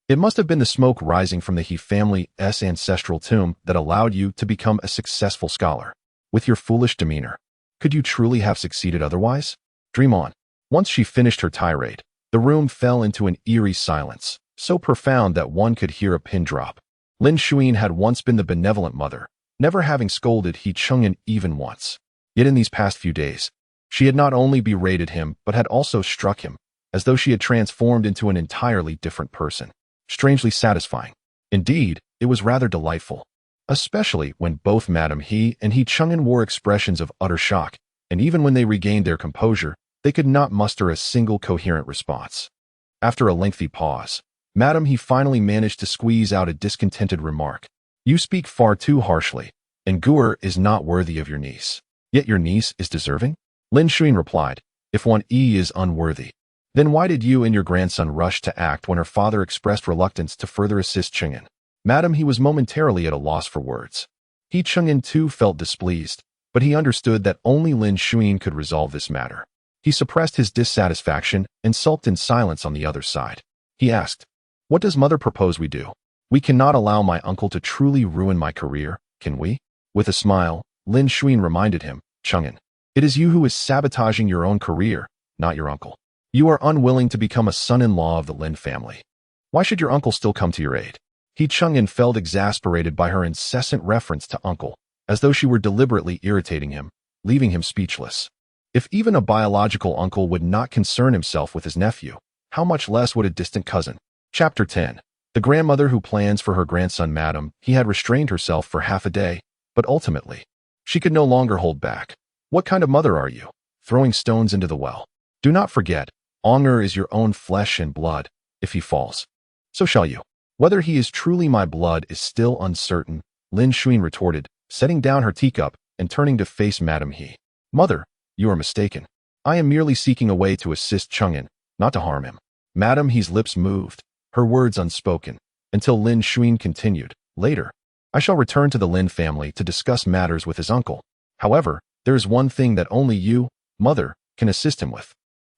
It must have been the smoke rising from the He family's ancestral tomb that allowed you to become a successful scholar. With your foolish demeanor, Could you truly have succeeded otherwise? Dream on. Once she finished her tirade, the room fell into an eerie silence, so profound that one could hear a pin drop. Lin Zhaoxue had once been the benevolent mother, never having scolded He Chang'an even once. Yet in these past few days, she had not only berated him but had also struck him, as though she had transformed into an entirely different person. Strangely satisfying. Indeed, it was rather delightful. Especially when both Madame He and He Chang'an wore expressions of utter shock, and even when they regained their composure, they could not muster a single coherent response. After a lengthy pause, Madame He finally managed to squeeze out a discontented remark. You speak far too harshly, and Guer is not worthy of your niece. Yet your niece is deserving? Lin Zhaoxue replied, if one is unworthy, then why did you and your grandson rush to act when her father expressed reluctance to further assist Chang'an? Madame He was momentarily at a loss for words. He Chang'an too felt displeased, but he understood that only Lin Zhaoxue could resolve this matter. He suppressed his dissatisfaction and sulked in silence on the other side. He asked, what does mother propose we do? We cannot allow my uncle to truly ruin my career, can we? With a smile, Lin Zhaoxue reminded him, Chang'an, it is you who is sabotaging your own career, not your uncle. You are unwilling to become a son-in-law of the Lin family. Why should your uncle still come to your aid? He Chang'an felt exasperated by her incessant reference to uncle, as though she were deliberately irritating him, leaving him speechless. If even a biological uncle would not concern himself with his nephew, how much less would a distant cousin? Chapter 10. The grandmother who plans for her grandson Madame He had restrained herself for half a day, but ultimately, she could no longer hold back. What kind of mother are you? Throwing stones into the well. Do not forget, honor is your own flesh and blood. If he falls, so shall you. Whether he is truly my blood is still uncertain, Lin Zhaoxue retorted, setting down her teacup and turning to face Madame He. Mother, you are mistaken. I am merely seeking a way to assist Chang'an, not to harm him. Madame He's lips moved, her words unspoken, until Lin Zhaoxue continued, later, I shall return to the Lin family to discuss matters with his uncle. However, there is one thing that only you, mother, can assist him with.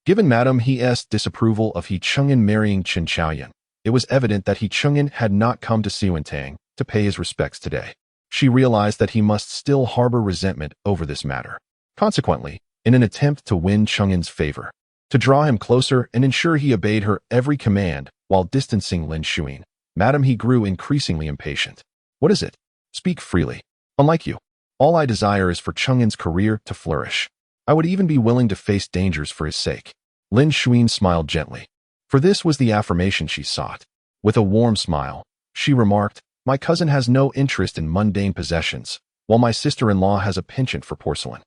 Given Madame He's disapproval of He Chang'an marrying Qin Chaoyan, it was evident that He Chang'an had not come to Siwantang to pay his respects today. She realized that he must still harbor resentment over this matter. Consequently, in an attempt to win Chang'an's favor, to draw him closer and ensure he obeyed her every command while distancing Lin Zhaoxue, Madame He grew increasingly impatient. What is it? Speak freely. Unlike you, all I desire is for Chang'an's career to flourish. I would even be willing to face dangers for his sake. Lin Zhaoxue smiled gently, for this was the affirmation she sought. With a warm smile, she remarked, my cousin has no interest in mundane possessions, while my sister-in-law has a penchant for porcelain.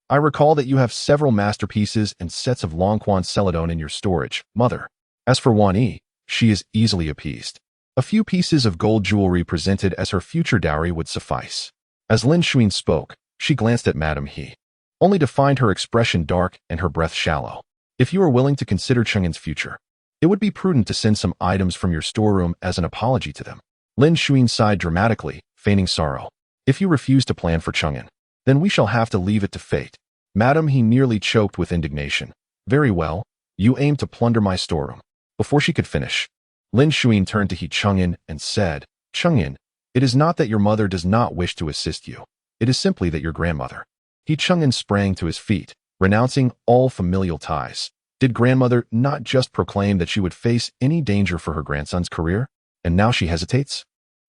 I recall that you have several masterpieces and sets of Longquan celadon in your storage, mother. As for Wan Yi, she is easily appeased. A few pieces of gold jewelry presented as her future dowry would suffice. As Lin Zhaoxue spoke, she glanced at Madame He, only to find her expression dark and her breath shallow. If you are willing to consider Chang'an's future, it would be prudent to send some items from your storeroom as an apology to them. Lin Zhaoxue sighed dramatically, feigning sorrow. If you refuse to plan for Chang'an, then we shall have to leave it to fate. Madame He nearly choked with indignation. Very well, you aim to plunder my storeroom. Before she could finish, Lin Zhaoxue turned to He Chang'an and said, Chang'an, it is not that your mother does not wish to assist you. It is simply that your grandmother. He Chang'an sprang to his feet, renouncing all familial ties. Did grandmother not just proclaim that she would face any danger for her grandson's career? And now she hesitates?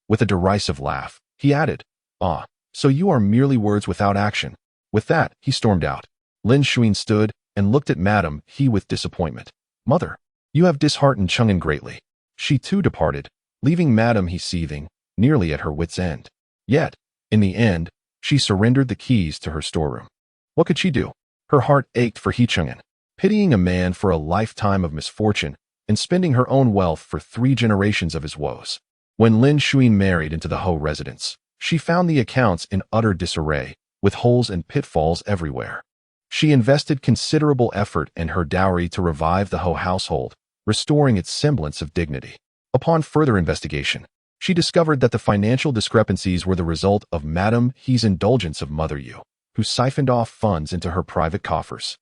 With a derisive laugh, he added, ah, so you are merely words without action. With that, he stormed out. Lin Zhaoxue stood and looked at Madame He with disappointment. Mother, you have disheartened Chang'an greatly. She too departed, leaving Madame He seething, nearly at her wit's end. Yet, in the end, she surrendered the keys to her storeroom. What could she do? Her heart ached for He Chang'an, pitying a man for a lifetime of misfortune and spending her own wealth for 3 generations of his woes. When Lin Zhaoxue married into the Ho residence, she found the accounts in utter disarray, with holes and pitfalls everywhere. She invested considerable effort in her dowry to revive the Ho household, restoring its semblance of dignity. Upon further investigation, she discovered that the financial discrepancies were the result of Madame He's indulgence of Mother Yu, who siphoned off funds into her private coffers.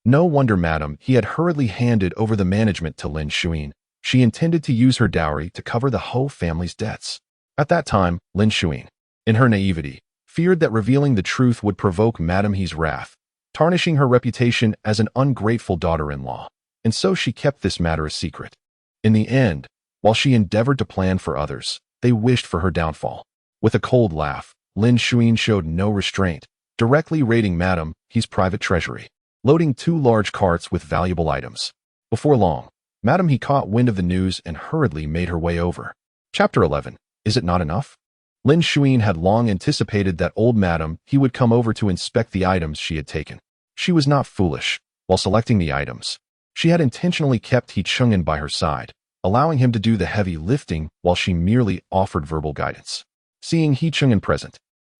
No wonder Madame He had hurriedly handed over the management to Lin Zhaoxue. She intended to use her dowry to cover the Ho family's debts. At that time, Lin Zhaoxue, in her naivety, feared that revealing the truth would provoke Madame He's wrath, tarnishing her reputation as an ungrateful daughter-in-law, and so she kept this matter a secret. In the end, while she endeavored to plan for others, they wished for her downfall. With a cold laugh, Lin Zhaoxue showed no restraint, directly raiding Madame He's private treasury, loading 2 large carts with valuable items. Before long, Madame He caught wind of the news and hurriedly made her way over. Chapter 11. Is it not enough? Lin Zhaoxue had long anticipated that old Madame He would come over to inspect the items she had taken. She was not foolish. While selecting the items, she had intentionally kept He Chang'an by her side, allowing him to do the heavy lifting while she merely offered verbal guidance. Seeing He Chang'an present,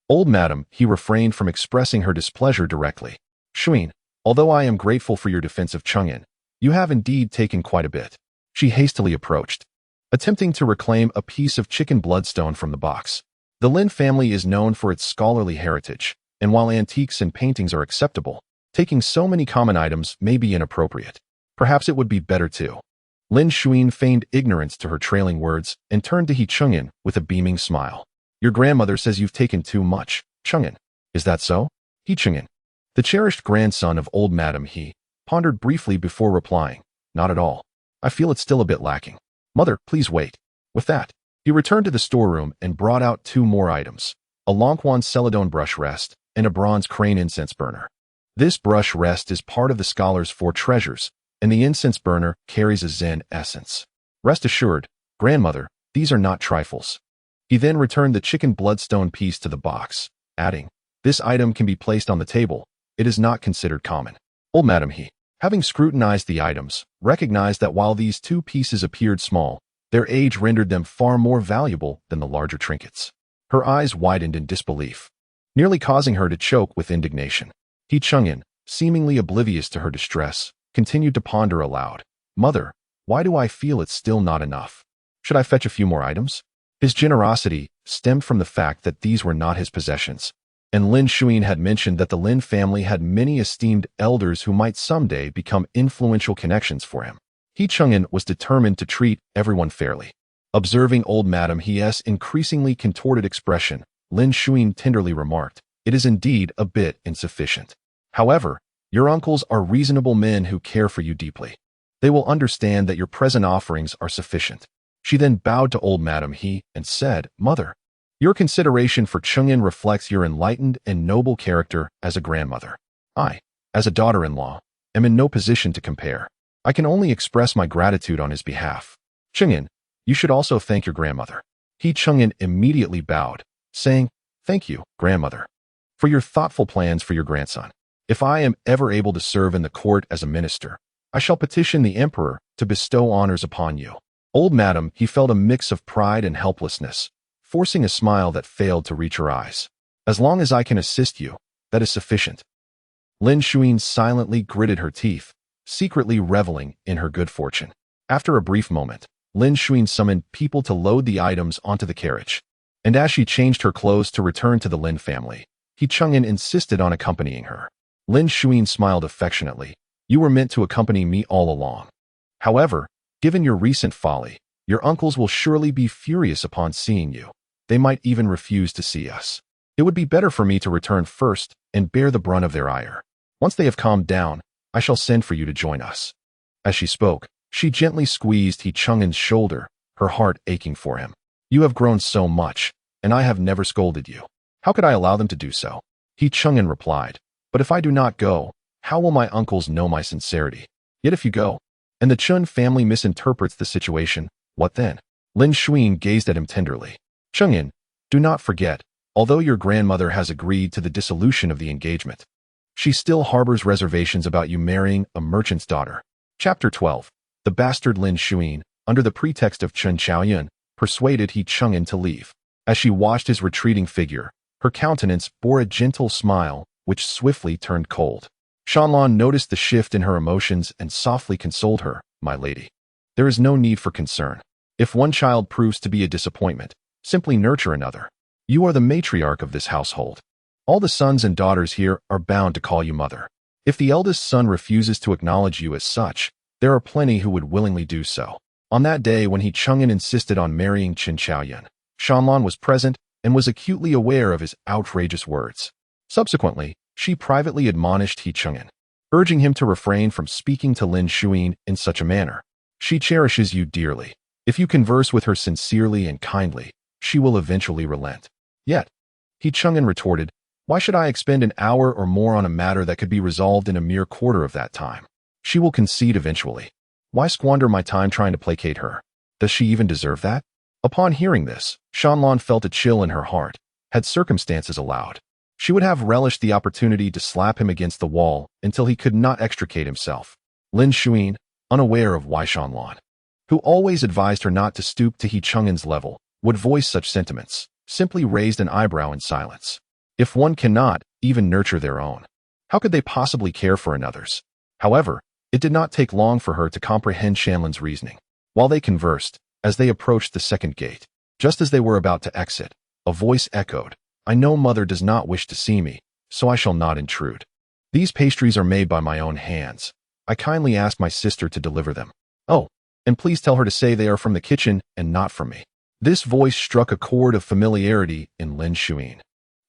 old Madame He refrained from expressing her displeasure directly. Zhaoxue, although I am grateful for your defense of Chang'an, you have indeed taken quite a bit. She hastily approached, attempting to reclaim a piece of chicken bloodstone from the box. The Lin family is known for its scholarly heritage, and while antiques and paintings are acceptable, taking so many common items may be inappropriate. Perhaps it would be better to. Lin Zhaoxue feigned ignorance to her trailing words and turned to He Chang'an with a beaming smile. Your grandmother says you've taken too much, Chang'an. Is that so? He Chang'an, the cherished grandson of old Madame He, pondered briefly before replying. Not at all. I feel it's still a bit lacking. Mother, please wait. With that, he returned to the storeroom and brought out 2 more items, a Longquan Celadon brush rest and a bronze crane incense burner. This brush rest is part of the scholar's 4 treasures, and the incense burner carries a Zen essence. Rest assured, grandmother, these are not trifles. He then returned the chicken bloodstone piece to the box, adding, this item can be placed on the table. It is not considered common. Old Madame He, having scrutinized the items, recognized that while these 2 pieces appeared small, their age rendered them far more valuable than the larger trinkets. Her eyes widened in disbelief, nearly causing her to choke with indignation. He Chang'an, seemingly oblivious to her distress, continued to ponder aloud. Mother, why do I feel it's still not enough? Should I fetch a few more items? His generosity stemmed from the fact that these were not his possessions, and Lin Zhaoxue had mentioned that the Lin family had many esteemed elders who might someday become influential connections for him. He Chang'an was determined to treat everyone fairly. Observing old Madame He's increasingly contorted expression, Lin Zhaoxue tenderly remarked, it is indeed a bit insufficient. However, your uncles are reasonable men who care for you deeply. They will understand that your present offerings are sufficient. She then bowed to old Madame He and said, Mother, your consideration for Chang'an reflects your enlightened and noble character as a grandmother. I, as a daughter-in-law, am in no position to compare. I can only express my gratitude on his behalf. Chang'an, you should also thank your grandmother. He Chang'an immediately bowed, saying, Thank you, grandmother, for your thoughtful plans for your grandson. If I am ever able to serve in the court as a minister, I shall petition the emperor to bestow honors upon you. Old Madame He felt a mix of pride and helplessness, forcing a smile that failed to reach her eyes. As long as I can assist you, that is sufficient. Lin Zhaoxue silently gritted her teeth, secretly reveling in her good fortune. After a brief moment, Lin Zhaoxue summoned people to load the items onto the carriage, and as she changed her clothes to return to the Lin family, He Chang'an insisted on accompanying her. Lin Zhaoxue smiled affectionately. You were meant to accompany me all along. However, given your recent folly, your uncles will surely be furious upon seeing you. They might even refuse to see us. It would be better for me to return first and bear the brunt of their ire. Once they have calmed down, I shall send for you to join us. As she spoke, she gently squeezed He Chang'an's shoulder, her heart aching for him. You have grown so much, and I have never scolded you. How could I allow them to do so? He Chang'an replied, but if I do not go, how will my uncles know my sincerity? Yet if you go, and the Chun family misinterprets the situation, what then? Lin Zhaoxue gazed at him tenderly. Chang'an, do not forget, although your grandmother has agreed to the dissolution of the engagement, she still harbors reservations about you marrying a merchant's daughter. Chapter 12. The bastard Lin Zhaoxue, under the pretext of Chen Chaoyun, persuaded He Chang'an to leave. As she watched his retreating figure, her countenance bore a gentle smile, which swiftly turned cold. Shanlan noticed the shift in her emotions and softly consoled her, My lady, there is no need for concern. If one child proves to be a disappointment, simply nurture another. You are the matriarch of this household. All the sons and daughters here are bound to call you mother. If the eldest son refuses to acknowledge you as such, there are plenty who would willingly do so. On that day when He Chang'an insisted on marrying Qin Chaoyun, Shanlan was present and was acutely aware of his outrageous words. Subsequently, She privately admonished He Chang'an, urging him to refrain from speaking to Lin Zhaoxue in such a manner. She cherishes you dearly. If you converse with her sincerely and kindly, she will eventually relent. Yet, He Chang'an retorted, why should I expend an hour or more on a matter that could be resolved in a mere quarter of that time? She will concede eventually. Why squander my time trying to placate her? Does she even deserve that? Upon hearing this, Shanlan felt a chill in her heart. Had circumstances allowed, she would have relished the opportunity to slap him against the wall until he could not extricate himself. Lin Zhaoxue, unaware of why Shanlan, who always advised her not to stoop to He Chang'an's level, would voice such sentiments, simply raised an eyebrow in silence. If one cannot even nurture their own, how could they possibly care for another's? However, it did not take long for her to comprehend Shanlan's reasoning. While they conversed, as they approached the second gate, just as they were about to exit, a voice echoed, I know Mother does not wish to see me, so I shall not intrude. These pastries are made by my own hands. I kindly ask my sister to deliver them. Oh, and please tell her to say they are from the kitchen and not from me. This voice struck a chord of familiarity in Lin Zhaoxue,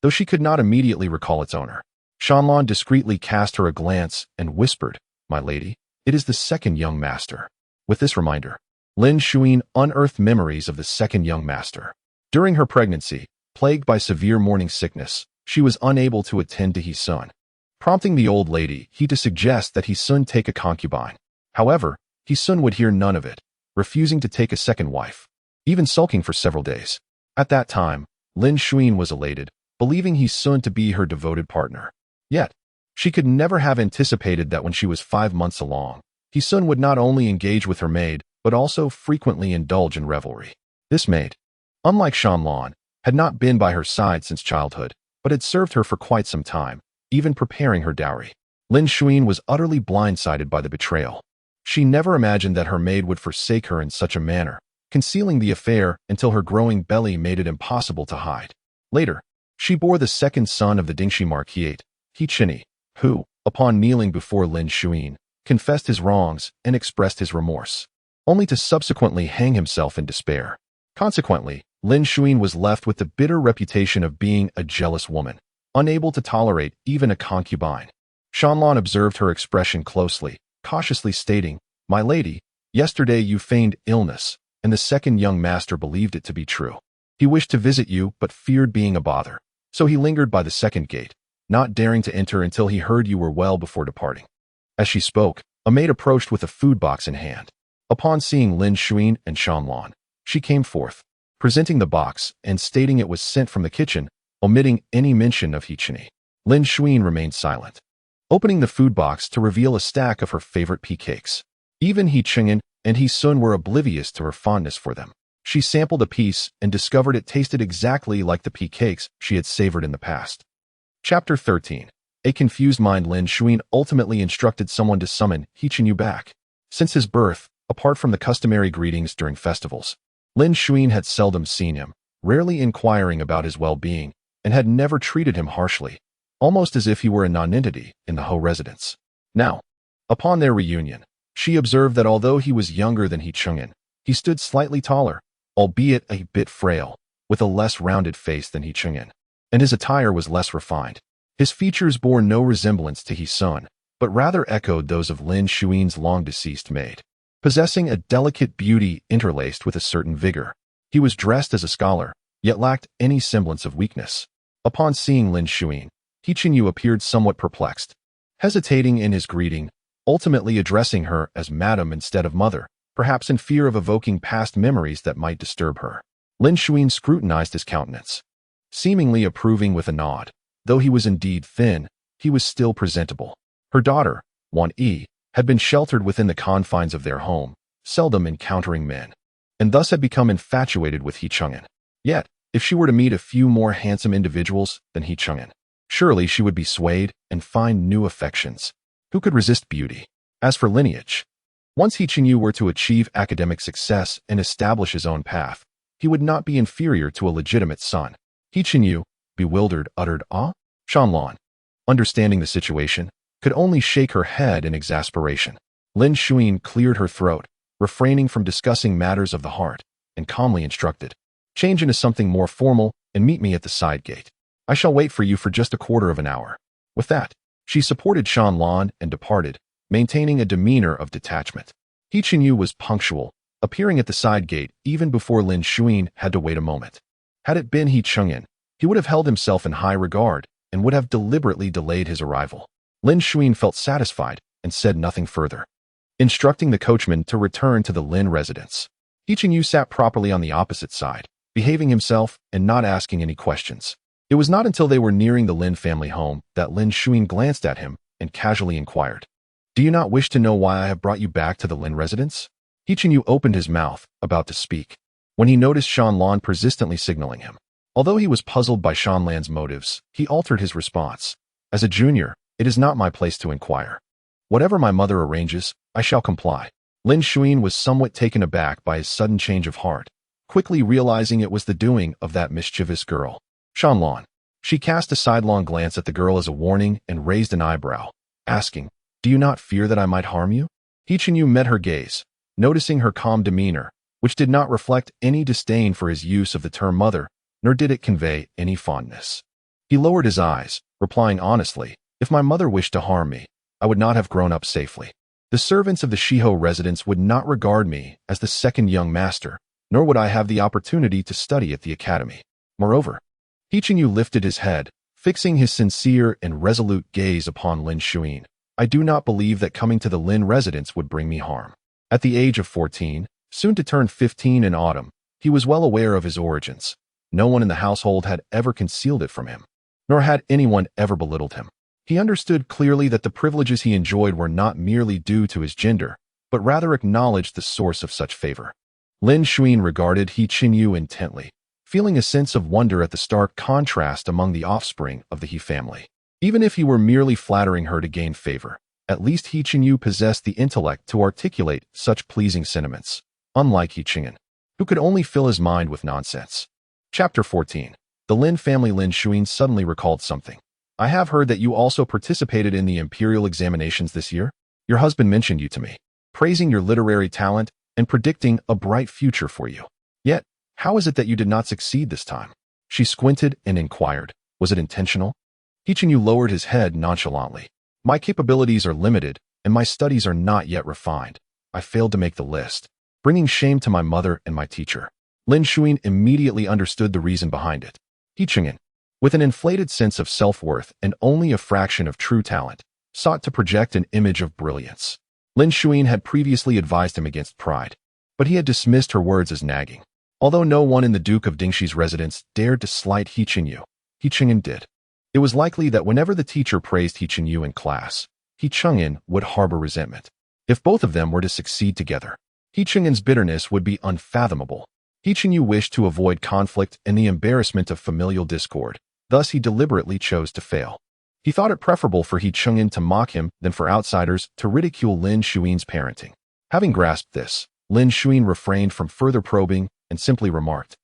though she could not immediately recall its owner. Shanlan discreetly cast her a glance and whispered, my lady, it is the second young master. With this reminder, Lin Zhaoxue unearthed memories of the second young master. During her pregnancy, plagued by severe morning sickness, she was unable to attend to He Sun, prompting the old lady to suggest that He Sun take a concubine. However, He Sun would hear none of it, refusing to take a second wife, even sulking for several days. At that time, Lin Zhaoxue was elated, believing He Sun to be her devoted partner. Yet, she could never have anticipated that when she was 5 months along, He Sun would not only engage with her maid, but also frequently indulge in revelry. This maid, unlike Shanlan, had not been by her side since childhood, but had served her for quite some time, even preparing her dowry. Lin Zhaoxue was utterly blindsided by the betrayal. She never imagined that her maid would forsake her in such a manner, concealing the affair until her growing belly made it impossible to hide. Later, she bore the second son of the Dingxi Marquis, He Chang'an, who, upon kneeling before Lin Zhaoxue, confessed his wrongs and expressed his remorse, only to subsequently hang himself in despair. Consequently, Lin Zhaoxue was left with the bitter reputation of being a jealous woman, unable to tolerate even a concubine. Shanlan observed her expression closely, cautiously stating, my lady, yesterday you feigned illness, and the second young master believed it to be true. He wished to visit you but feared being a bother, so he lingered by the second gate, not daring to enter until he heard you were well before departing. As she spoke, a maid approached with a food box in hand. Upon seeing Lin Zhaoxue and Shanlan, she came forth, presenting the box and stating it was sent from the kitchen, omitting any mention of He Chang'an. Lin Zhaoxue remained silent, opening the food box to reveal a stack of her favorite pea cakes. Even He Chang'an and He Sun were oblivious to her fondness for them. She sampled a piece and discovered it tasted exactly like the pea cakes she had savored in the past. Chapter 13. A confused mind. Lin Zhaoxue ultimately instructed someone to summon He Chang'an back. Since his birth, apart from the customary greetings during festivals, Lin Zhaoxue had seldom seen him, rarely inquiring about his well-being, and had never treated him harshly, almost as if he were a nonentity in the Ho residence. Now, upon their reunion, she observed that although he was younger than He Chang'an, he stood slightly taller, albeit a bit frail, with a less rounded face than He Chang'an, and his attire was less refined. His features bore no resemblance to He Sun, but rather echoed those of Lin Zhaoxue's long-deceased maid. Possessing a delicate beauty interlaced with a certain vigor, he was dressed as a scholar, yet lacked any semblance of weakness. Upon seeing Lin Zhaoxue, He Chang'an appeared somewhat perplexed, hesitating in his greeting, ultimately addressing her as madam instead of mother, perhaps in fear of evoking past memories that might disturb her. Lin Zhaoxue scrutinized his countenance, seemingly approving with a nod. Though he was indeed thin, he was still presentable. Her daughter, Wan Yi, had been sheltered within the confines of their home, seldom encountering men, and thus had become infatuated with He Chang'an. Yet, if she were to meet a few more handsome individuals than He Chang'an, surely she would be swayed and find new affections. Who could resist beauty? As for lineage, once He Chang'an were to achieve academic success and establish his own path, he would not be inferior to a legitimate son. He Chang'an, bewildered, uttered, "Ah?" Shanlan, understanding the situation, could only shake her head in exasperation. Lin Zhaoxue cleared her throat, refraining from discussing matters of the heart, and calmly instructed, change into something more formal and meet me at the side gate. I shall wait for you for just a quarter of an hour. With that, she supported Shanlan and departed, maintaining a demeanor of detachment. He Qingyu was punctual, appearing at the side gate even before Lin Zhaoxue had to wait a moment. Had it been He Chengyan, he would have held himself in high regard and would have deliberately delayed his arrival. Lin Zhaoxue felt satisfied and said nothing further, instructing the coachman to return to the Lin residence. He Qingyu sat properly on the opposite side, behaving himself and not asking any questions. It was not until they were nearing the Lin family home that Lin Zhaoxue glanced at him and casually inquired, "Do you not wish to know why I have brought you back to the Lin residence?" He Qingyu opened his mouth, about to speak, when he noticed Shanlan persistently signaling him. Although he was puzzled by Shanlan's motives, he altered his response. "As a junior, it is not my place to inquire. Whatever my mother arranges, I shall comply." Lin Zhaoxue was somewhat taken aback by his sudden change of heart, quickly realizing it was the doing of that mischievous girl, Shanlan. She cast a sidelong glance at the girl as a warning and raised an eyebrow, asking, "Do you not fear that I might harm you?" He Qingyu met her gaze, noticing her calm demeanor, which did not reflect any disdain for his use of the term mother, nor did it convey any fondness. He lowered his eyes, replying honestly, "If my mother wished to harm me, I would not have grown up safely. The servants of the Shiho residence would not regard me as the second young master, nor would I have the opportunity to study at the academy. Moreover," He Qingyu lifted his head, fixing his sincere and resolute gaze upon Lin Zhaoxue, "I do not believe that coming to the Lin residence would bring me harm." At the age of 14, soon to turn 15 in autumn, he was well aware of his origins. No one in the household had ever concealed it from him, nor had anyone ever belittled him. He understood clearly that the privileges he enjoyed were not merely due to his gender, but rather acknowledged the source of such favor. Lin Zhaoxue regarded He Qingyu intently, feeling a sense of wonder at the stark contrast among the offspring of the He family. Even if he were merely flattering her to gain favor, at least He Qingyu possessed the intellect to articulate such pleasing sentiments, unlike He Chengyan, who could only fill his mind with nonsense. Chapter 14. The Lin family. Lin Zhaoxue suddenly recalled something. "I have heard that you also participated in the imperial examinations this year. Your husband mentioned you to me, praising your literary talent and predicting a bright future for you. Yet, how is it that you did not succeed this time?" She squinted and inquired, "Was it intentional?" He Qingyu lowered his head nonchalantly. "My capabilities are limited, and my studies are not yet refined. I failed to make the list, bringing shame to my mother and my teacher." Lin Zhaoxue immediately understood the reason behind it. He Chengyan, with an inflated sense of self-worth and only a fraction of true talent, sought to project an image of brilliance. Lin Zhaoxue had previously advised him against pride, but he had dismissed her words as nagging. Although no one in the Duke of Dingxi's residence dared to slight He Chengyan did. It was likely that whenever the teacher praised He Qingyu in class, He Chengyan would harbor resentment. If both of them were to succeed together, He Chengyan's bitterness would be unfathomable. He Qingyu wished to avoid conflict and the embarrassment of familial discord, thus he deliberately chose to fail. He thought it preferable for He Chengyan to mock him than for outsiders to ridicule Lin Zhaoxue's parenting. Having grasped this, Lin Zhaoxue refrained from further probing and simply remarked,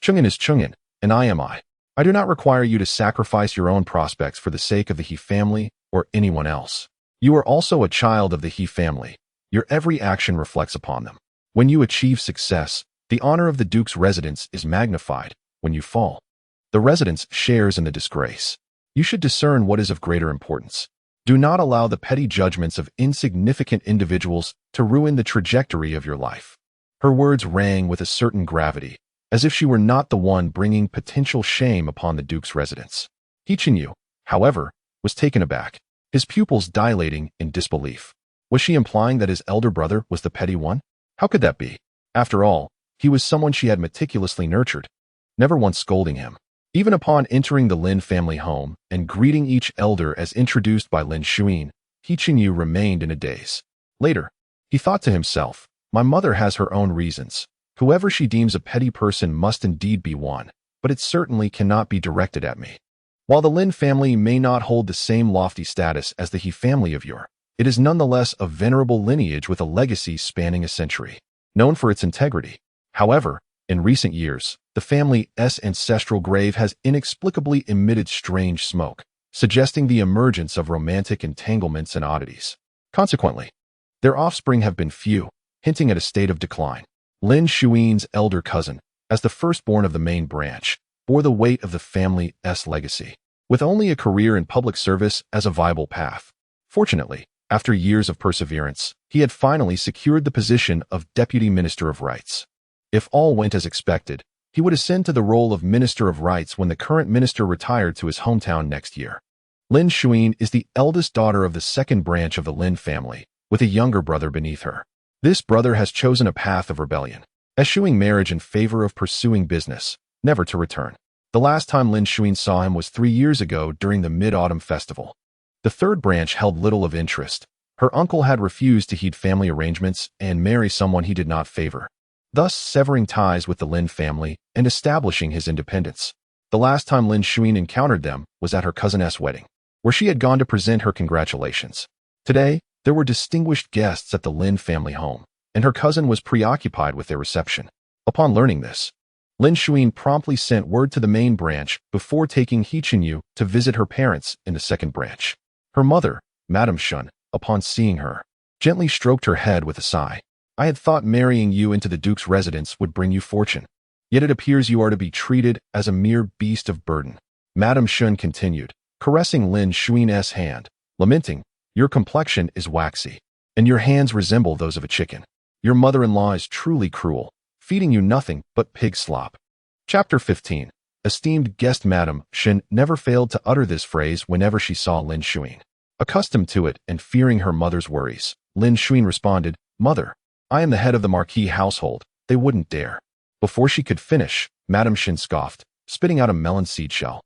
"Chengyan is Chengyan, and I am I. I do not require you to sacrifice your own prospects for the sake of the He family or anyone else. You are also a child of the He family. Your every action reflects upon them. When you achieve success, the honor of the Duke's residence is magnified. When you fall, the residence shares in the disgrace. You should discern what is of greater importance. Do not allow the petty judgments of insignificant individuals to ruin the trajectory of your life." Her words rang with a certain gravity, as if she were not the one bringing potential shame upon the Duke's residence. He Qingyu, however, was taken aback, his pupils dilating in disbelief. Was she implying that his elder brother was the petty one? How could that be? After all, he was someone she had meticulously nurtured, never once scolding him. Even upon entering the Lin family home and greeting each elder as introduced by Lin Zhaoxue, He Qingyu remained in a daze. Later, he thought to himself, "My mother has her own reasons. Whoever she deems a petty person must indeed be one, but it certainly cannot be directed at me." While the Lin family may not hold the same lofty status as the He family of yore, it is nonetheless a venerable lineage with a legacy spanning a century, known for its integrity. However, in recent years, the family's ancestral grave has inexplicably emitted strange smoke, suggesting the emergence of romantic entanglements and oddities. Consequently, their offspring have been few, hinting at a state of decline. Lin Zhaoxue's elder cousin, as the firstborn of the main branch, bore the weight of the family's legacy. with only a career in public service as a viable path. Fortunately, after years of perseverance, he had finally secured the position of Deputy Minister of Rights. If all went as expected, he would ascend to the role of Minister of Rights when the current minister retired to his hometown next year. Lin Zhaoxue is the eldest daughter of the second branch of the Lin family, with a younger brother beneath her. This brother has chosen a path of rebellion, eschewing marriage in favor of pursuing business, never to return. The last time Lin Zhaoxue saw him was 3 years ago during the Mid-Autumn Festival. The third branch held little of interest. Her uncle had refused to heed family arrangements and marry someone he did not favor, thus severing ties with the Lin family and establishing his independence. The last time Lin Zhaoxue encountered them was at her cousin's wedding, where she had gone to present her congratulations. Today, there were distinguished guests at the Lin family home, and her cousin was preoccupied with their reception. Upon learning this, Lin Zhaoxue promptly sent word to the main branch before taking He Qingyu to visit her parents in the second branch. Her mother, Madame Shun, upon seeing her, gently stroked her head with a sigh. I had thought marrying you into the Duke's residence would bring you fortune. Yet it appears you are to be treated as a mere beast of burden. Madame Shun continued, caressing Lin Zhaoxue's hand, lamenting, your complexion is waxy, and your hands resemble those of a chicken. Your mother-in-law is truly cruel, feeding you nothing but pig slop. Chapter 15. Esteemed guest Madame Shun never failed to utter this phrase whenever she saw Lin Zhaoxue. Accustomed to it and fearing her mother's worries, Lin Zhaoxue responded, Mother, I am the head of the Marquis household. They wouldn't dare. Before she could finish, Madame Shun scoffed, spitting out a melon seed shell,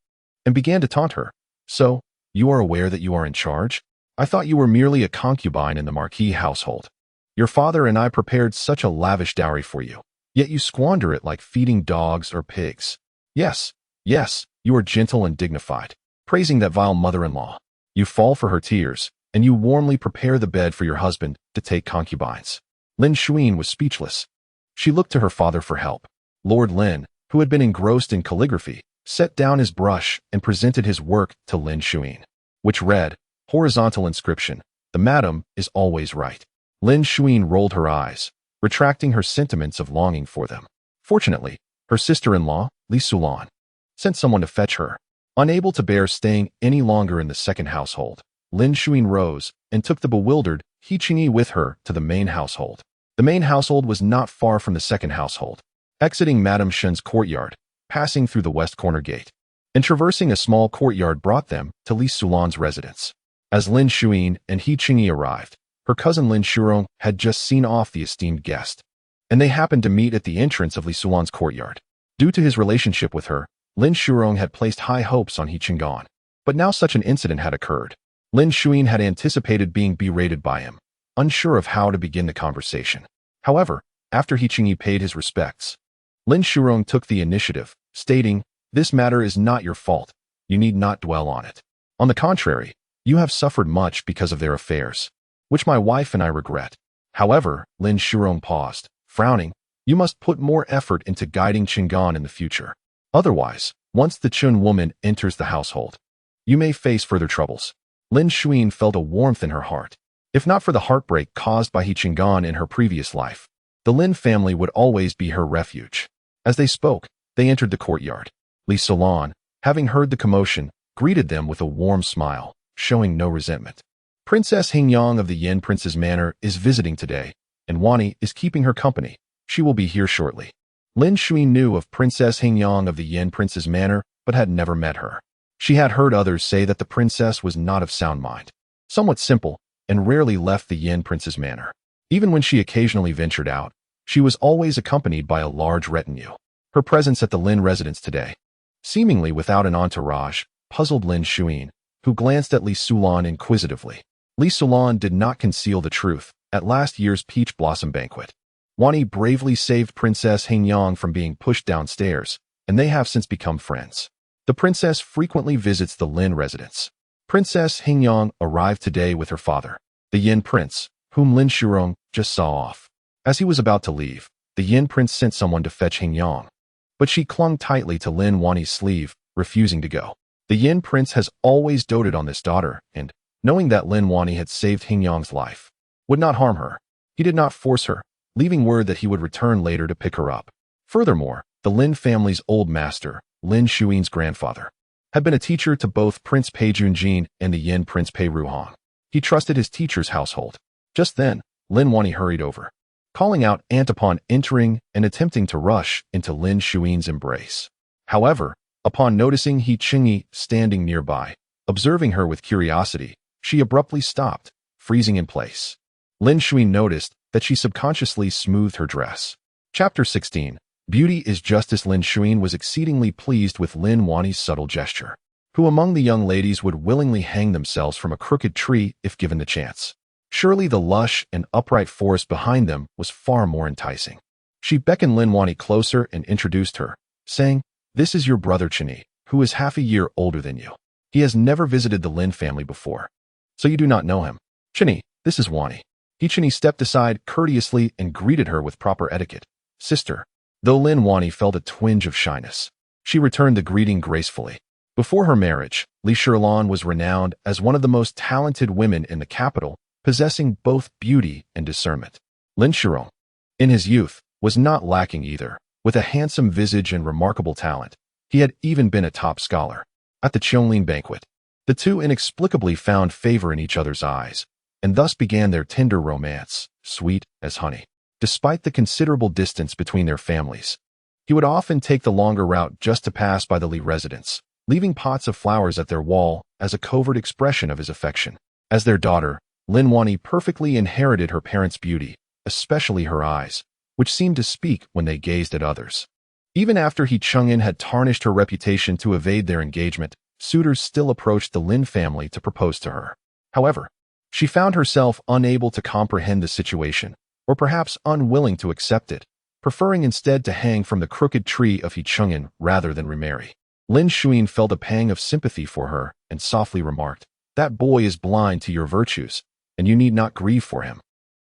and began to taunt her. So, you are aware that you are in charge? I thought you were merely a concubine in the Marquis household. Your father and I prepared such a lavish dowry for you, yet you squander it like feeding dogs or pigs. Yes, you are gentle and dignified, praising that vile mother-in-law. You fall for her tears, and you warmly prepare the bed for your husband to take concubines. Lin Zhaoxue was speechless. She looked to her father for help. Lord Lin, who had been engrossed in calligraphy, set down his brush and presented his work to Lin Zhaoxue, which read, horizontal inscription, the madam is always right. Lin Zhaoxue rolled her eyes, retracting her sentiments of longing for them. Fortunately, her sister-in-law, Li Sulan, sent someone to fetch her. Unable to bear staying any longer in the second household, Lin Zhaoxue rose and took the bewildered He Qingyu with her to the main household. The main household was not far from the second household. Exiting Madame Shun's courtyard, passing through the west corner gate, and traversing a small courtyard brought them to Li Sulan's residence. As Lin Zhaoxue and He Qingyu arrived, her cousin Lin Zhaoxue had just seen off the esteemed guest, and they happened to meet at the entrance of Li Sulan's courtyard. Due to his relationship with her, Lin Zhaoxue had placed high hopes on He Qingyu, but now such an incident had occurred. Lin Zhaoxue had anticipated being berated by him, unsure of how to begin the conversation. However, after He Qingyu paid his respects, Lin Zhaoxue took the initiative, stating, this matter is not your fault. You need not dwell on it. On the contrary, you have suffered much because of their affairs, which my wife and I regret. However, Lin Zhaoxue paused, frowning, you must put more effort into guiding Qinggan in the future. Otherwise, once the Chun woman enters the household, you may face further troubles. Lin Zhaoxue felt a warmth in her heart. If not for the heartbreak caused by He Qinggan in her previous life, the Lin family would always be her refuge. As they spoke, they entered the courtyard. Li Sulan, having heard the commotion, greeted them with a warm smile, showing no resentment. Princess Hingyang of the Yin Prince's manor is visiting today, and Wani is keeping her company. She will be here shortly. Lin Zhaoxue knew of Princess Hingyang of the Yin Prince's manor, but had never met her. She had heard others say that the princess was not of sound mind, somewhat simple, and rarely left the Yin Prince's manor. Even when she occasionally ventured out, she was always accompanied by a large retinue. Her presence at the Lin residence today, seemingly without an entourage, puzzled Lin Zhaoxue, who glanced at Li Sulan inquisitively. Li Sulan did not conceal the truth. At last year's Peach Blossom Banquet, Wani bravely saved Princess Hingyang from being pushed downstairs, and they have since become friends. The princess frequently visits the Lin residence. Princess Hingyang arrived today with her father, the Yin Prince, whom Lin Zhaoxue just saw off. As he was about to leave, the Yin Prince sent someone to fetch Hingyang, but she clung tightly to Lin Wani's sleeve, refusing to go. The Yin Prince has always doted on this daughter, and, knowing that Lin Wani had saved Hingyang's life, would not harm her. He did not force her, leaving word that he would return later to pick her up. Furthermore, the Lin family's old master, Lin Zhaoxue's grandfather, had been a teacher to both Prince Pei Junjin and the Yin Prince Pei Ruhong. He trusted his teacher's household. Just then, Lin Wani hurried over, calling out aunt upon entering and attempting to rush into Lin Shuin's embrace. However, upon noticing He Qingyi standing nearby, observing her with curiosity, she abruptly stopped, freezing in place. Lin Shuin noticed that she subconsciously smoothed her dress. Chapter 16. Beauty is Justice. Lin Shuin was exceedingly pleased with Lin Wani's subtle gesture. Who among the young ladies would willingly hang themselves from a crooked tree if given the chance? Surely the lush and upright forest behind them was far more enticing. She beckoned Lin Wani closer and introduced her, saying, "This is your brother Qingyi, who is half a year older than you. He has never visited the Lin family before, so you do not know him. Qingyi, this is Wani." He Qingyi stepped aside courteously and greeted her with proper etiquette. "Sister." Though Lin Wani felt a twinge of shyness, she returned the greeting gracefully. Before her marriage, Li Shirlan was renowned as one of the most talented women in the capital, possessing both beauty and discernment. Lin Shirong, in his youth, was not lacking either. With a handsome visage and remarkable talent, he had even been a top scholar. At the Qianglin banquet, the two inexplicably found favor in each other's eyes, and thus began their tender romance, sweet as honey. Despite the considerable distance between their families, he would often take the longer route just to pass by the Li residence, leaving pots of flowers at their wall as a covert expression of his affection. As their daughter, Lin Wani perfectly inherited her parents' beauty, especially her eyes, which seemed to speak when they gazed at others. Even after He Chengyin had tarnished her reputation to evade their engagement, suitors still approached the Lin family to propose to her. However, she found herself unable to comprehend the situation, or perhaps unwilling to accept it, preferring instead to hang from the crooked tree of He Chengyin rather than remarry. Lin Shuin felt a pang of sympathy for her and softly remarked, "That boy is blind to your virtues, and you need not grieve for him.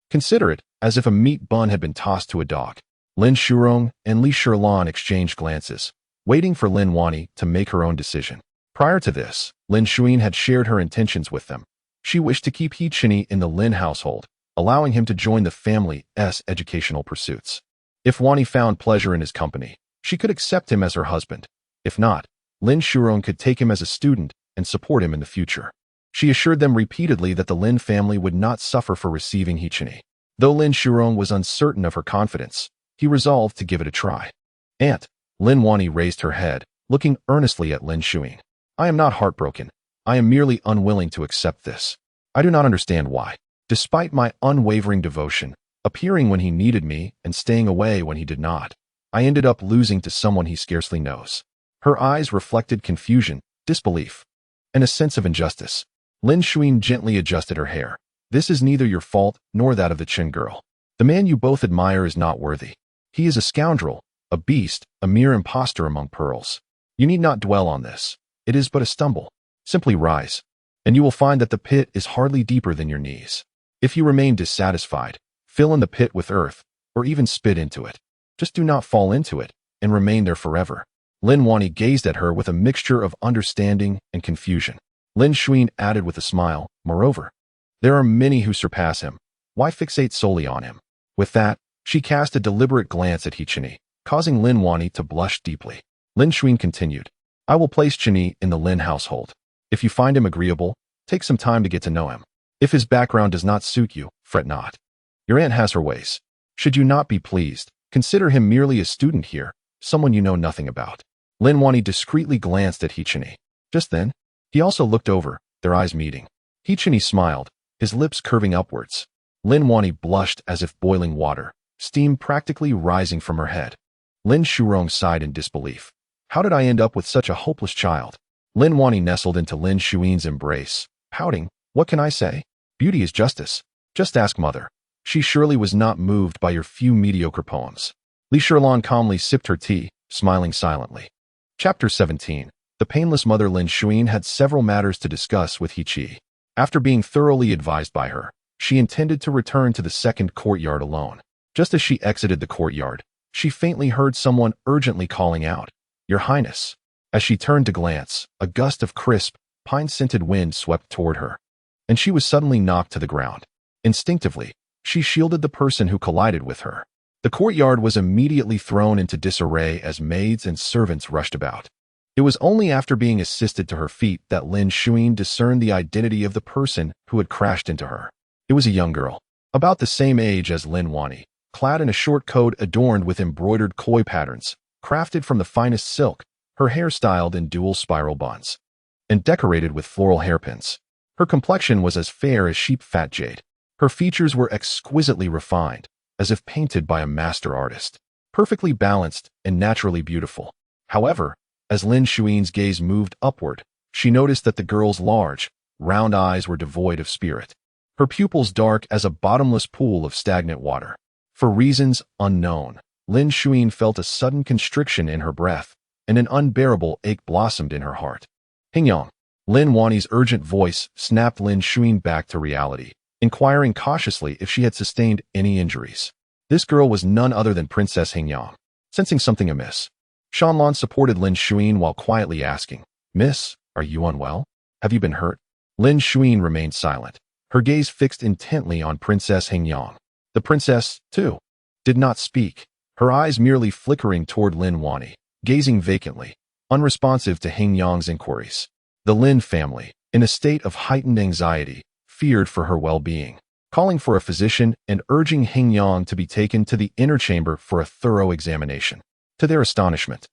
Consider it as if a meat bun had been tossed to a dog." Lin Shurong and Li Shirlan exchanged glances, waiting for Lin Wani to make her own decision. Prior to this, Lin Shuin had shared her intentions with them. She wished to keep He Qingyi in the Lin household, allowing him to join the family's educational pursuits. If Wani found pleasure in his company, she could accept him as her husband. If not, Lin Shurong could take him as a student and support him in the future. She assured them repeatedly that the Lin family would not suffer for receiving He Qingyi. Though Lin Shurong was uncertain of her confidence, he resolved to give it a try. "Aunt," Lin Wani raised her head, looking earnestly at Lin Shuin. "I am not heartbroken. I am merely unwilling to accept this. I do not understand why. Despite my unwavering devotion, appearing when he needed me and staying away when he did not, I ended up losing to someone he scarcely knows." Her eyes reflected confusion, disbelief, and a sense of injustice. Lin Shuin gently adjusted her hair. "This is neither your fault nor that of the Qin girl. The man you both admire is not worthy. He is a scoundrel, a beast, a mere impostor among pearls. You need not dwell on this. It is but a stumble. Simply rise, and you will find that the pit is hardly deeper than your knees. If you remain dissatisfied, fill in the pit with earth, or even spit into it. Just do not fall into it, and remain there forever." Lin Wani gazed at her with a mixture of understanding and confusion. Lin Shuin added with a smile, "Moreover, there are many who surpass him. Why fixate solely on him?" With that, she cast a deliberate glance at He Qingyi, causing Lin Wani to blush deeply. Lin Shuin continued, "I will place Qingyi in the Lin household. If you find him agreeable, take some time to get to know him. If his background does not suit you, fret not. Your aunt has her ways. Should you not be pleased, consider him merely a student here, someone you know nothing about." Lin Wani discreetly glanced at He Qingyi. Just then, he also looked over, their eyes meeting. He Qingyi smiled, his lips curving upwards. Lin Wani blushed as if boiling water, steam practically rising from her head. Lin Shurong sighed in disbelief. "How did I end up with such a hopeless child?" Lin Wani nestled into Lin Shuin's embrace, pouting, "What can I say? Beauty is justice. Just ask mother. She surely was not moved by your few mediocre poems." Li Shirlan calmly sipped her tea, smiling silently. Chapter 17. The painless mother. Lin Shuin had several matters to discuss with He Qi. After being thoroughly advised by her, she intended to return to the second courtyard alone. Just as she exited the courtyard, she faintly heard someone urgently calling out, "Your Highness." As she turned to glance, a gust of crisp, pine-scented wind swept toward her, and she was suddenly knocked to the ground. Instinctively, she shielded the person who collided with her. The courtyard was immediately thrown into disarray as maids and servants rushed about. It It was only after being assisted to her feet that Lin Zhaoxue discerned the identity of the person who had crashed into her. It was a young girl, about the same age as Lin Zhaoxue, clad in a short coat adorned with embroidered koi patterns, crafted from the finest silk, her hair styled in dual spiral buns, and decorated with floral hairpins. Her complexion was as fair as sheep fat jade. Her features were exquisitely refined, as if painted by a master artist, perfectly balanced and naturally beautiful. However, as Lin Zhaoxue's gaze moved upward, she noticed that the girl's large, round eyes were devoid of spirit, her pupils dark as a bottomless pool of stagnant water. For reasons unknown, Lin Zhaoxue felt a sudden constriction in her breath, and an unbearable ache blossomed in her heart. Hingyang. Lin Zhaoxue's urgent voice snapped Lin Zhaoxue back to reality, inquiring cautiously if she had sustained any injuries. This girl was none other than Princess Hingyang. Sensing something amiss, Shanlan supported Lin Zhaoxue while quietly asking, "Miss, are you unwell? Have you been hurt?" Lin Zhaoxue remained silent, her gaze fixed intently on Princess Hingyang. The princess, too, did not speak, her eyes merely flickering toward Lin Zhaoxue, gazing vacantly, unresponsive to Hingyang's inquiries. The Lin family, in a state of heightened anxiety, feared for her well-being, calling for a physician and urging Hingyang to be taken to the inner chamber for a thorough examination. To their astonishment,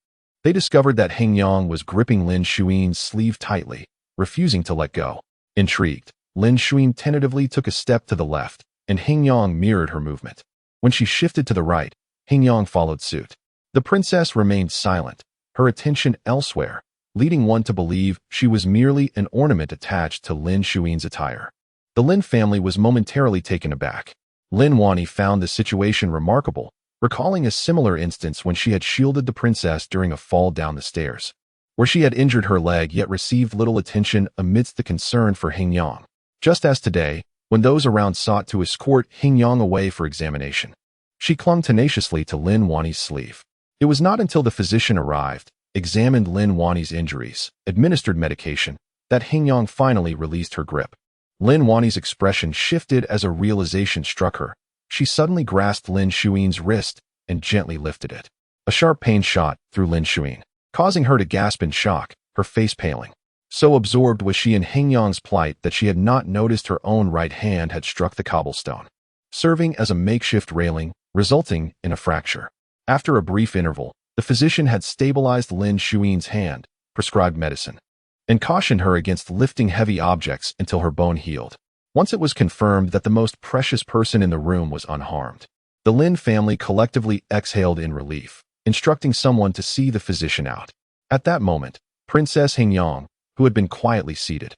they discovered that Hingyang was gripping Lin Zhaoxue's sleeve tightly, refusing to let go. Intrigued, Lin Zhaoxue tentatively took a step to the left, and Hingyang mirrored her movement. When she shifted to the right, Hingyang followed suit. The princess remained silent, her attention elsewhere, leading one to believe she was merely an ornament attached to Lin Zhaoxue's attire. The Lin family was momentarily taken aback. Lin Zhaoxue found the situation remarkable, recalling a similar instance when she had shielded the princess during a fall down the stairs, where she had injured her leg yet received little attention amidst the concern for Hingyang. Just as today, when those around sought to escort Hingyang away for examination, she clung tenaciously to Lin Zhaoxue's sleeve. It was not until the physician arrived, examined Lin Zhaoxue's injuries, administered medication, that Hingyang finally released her grip. Lin Zhaoxue's expression shifted as a realization struck her. She suddenly grasped Lin Zhaoxue's wrist and gently lifted it. A sharp pain shot through Lin Zhaoxue, causing her to gasp in shock, her face paling. So absorbed was she in Hingyang's plight that she had not noticed her own right hand had struck the cobblestone, serving as a makeshift railing, resulting in a fracture. After a brief interval, the physician had stabilized Lin Zhaoxue's hand, prescribed medicine, and cautioned her against lifting heavy objects until her bone healed. Once it was confirmed that the most precious person in the room was unharmed, the Lin family collectively exhaled in relief, instructing someone to see the physician out. At that moment, Princess Hingyang, who had been quietly seated,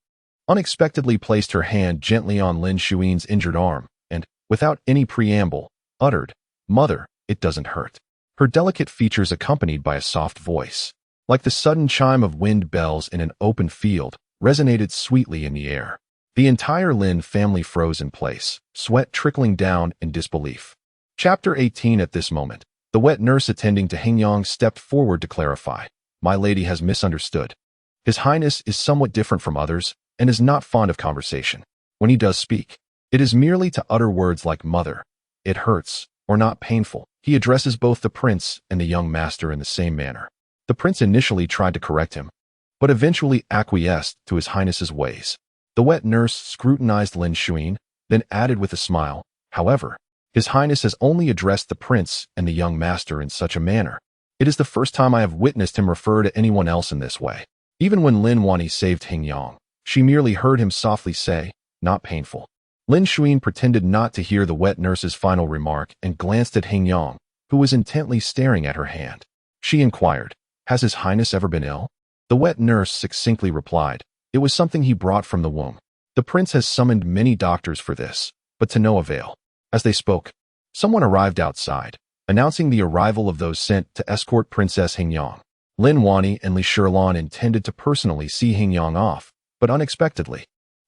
unexpectedly placed her hand gently on Lin Zhaoxue's injured arm and, without any preamble, uttered, "Mother, it doesn't hurt." Her delicate features accompanied by a soft voice, like the sudden chime of wind bells in an open field, resonated sweetly in the air. The entire Lin family froze in place, sweat trickling down in disbelief. Chapter 18. At this moment, the wet nurse attending to Hingyang stepped forward to clarify. "My lady has misunderstood. His Highness is somewhat different from others and is not fond of conversation. When he does speak, it is merely to utter words like mother, it hurts, or not painful." He addresses both the prince and the young master in the same manner. The prince initially tried to correct him, but eventually acquiesced to his Highness's ways. The wet nurse scrutinized Lin Zhaoxue, then added with a smile, "However, His Highness has only addressed the prince and the young master in such a manner. It is the first time I have witnessed him refer to anyone else in this way." Even when Lin Zhaoxue saved Hingyang, she merely heard him softly say, "Not painful." Lin Zhaoxue pretended not to hear the wet nurse's final remark and glanced at Hingyang, who was intently staring at her hand. She inquired, "Has His Highness ever been ill?" The wet nurse succinctly replied, "It was something he brought from the womb. The prince has summoned many doctors for this, but to no avail." As they spoke, someone arrived outside, announcing the arrival of those sent to escort Princess Hingyang. Lin Zhaoxue and Li Shirlan intended to personally see Hingyang off, but unexpectedly,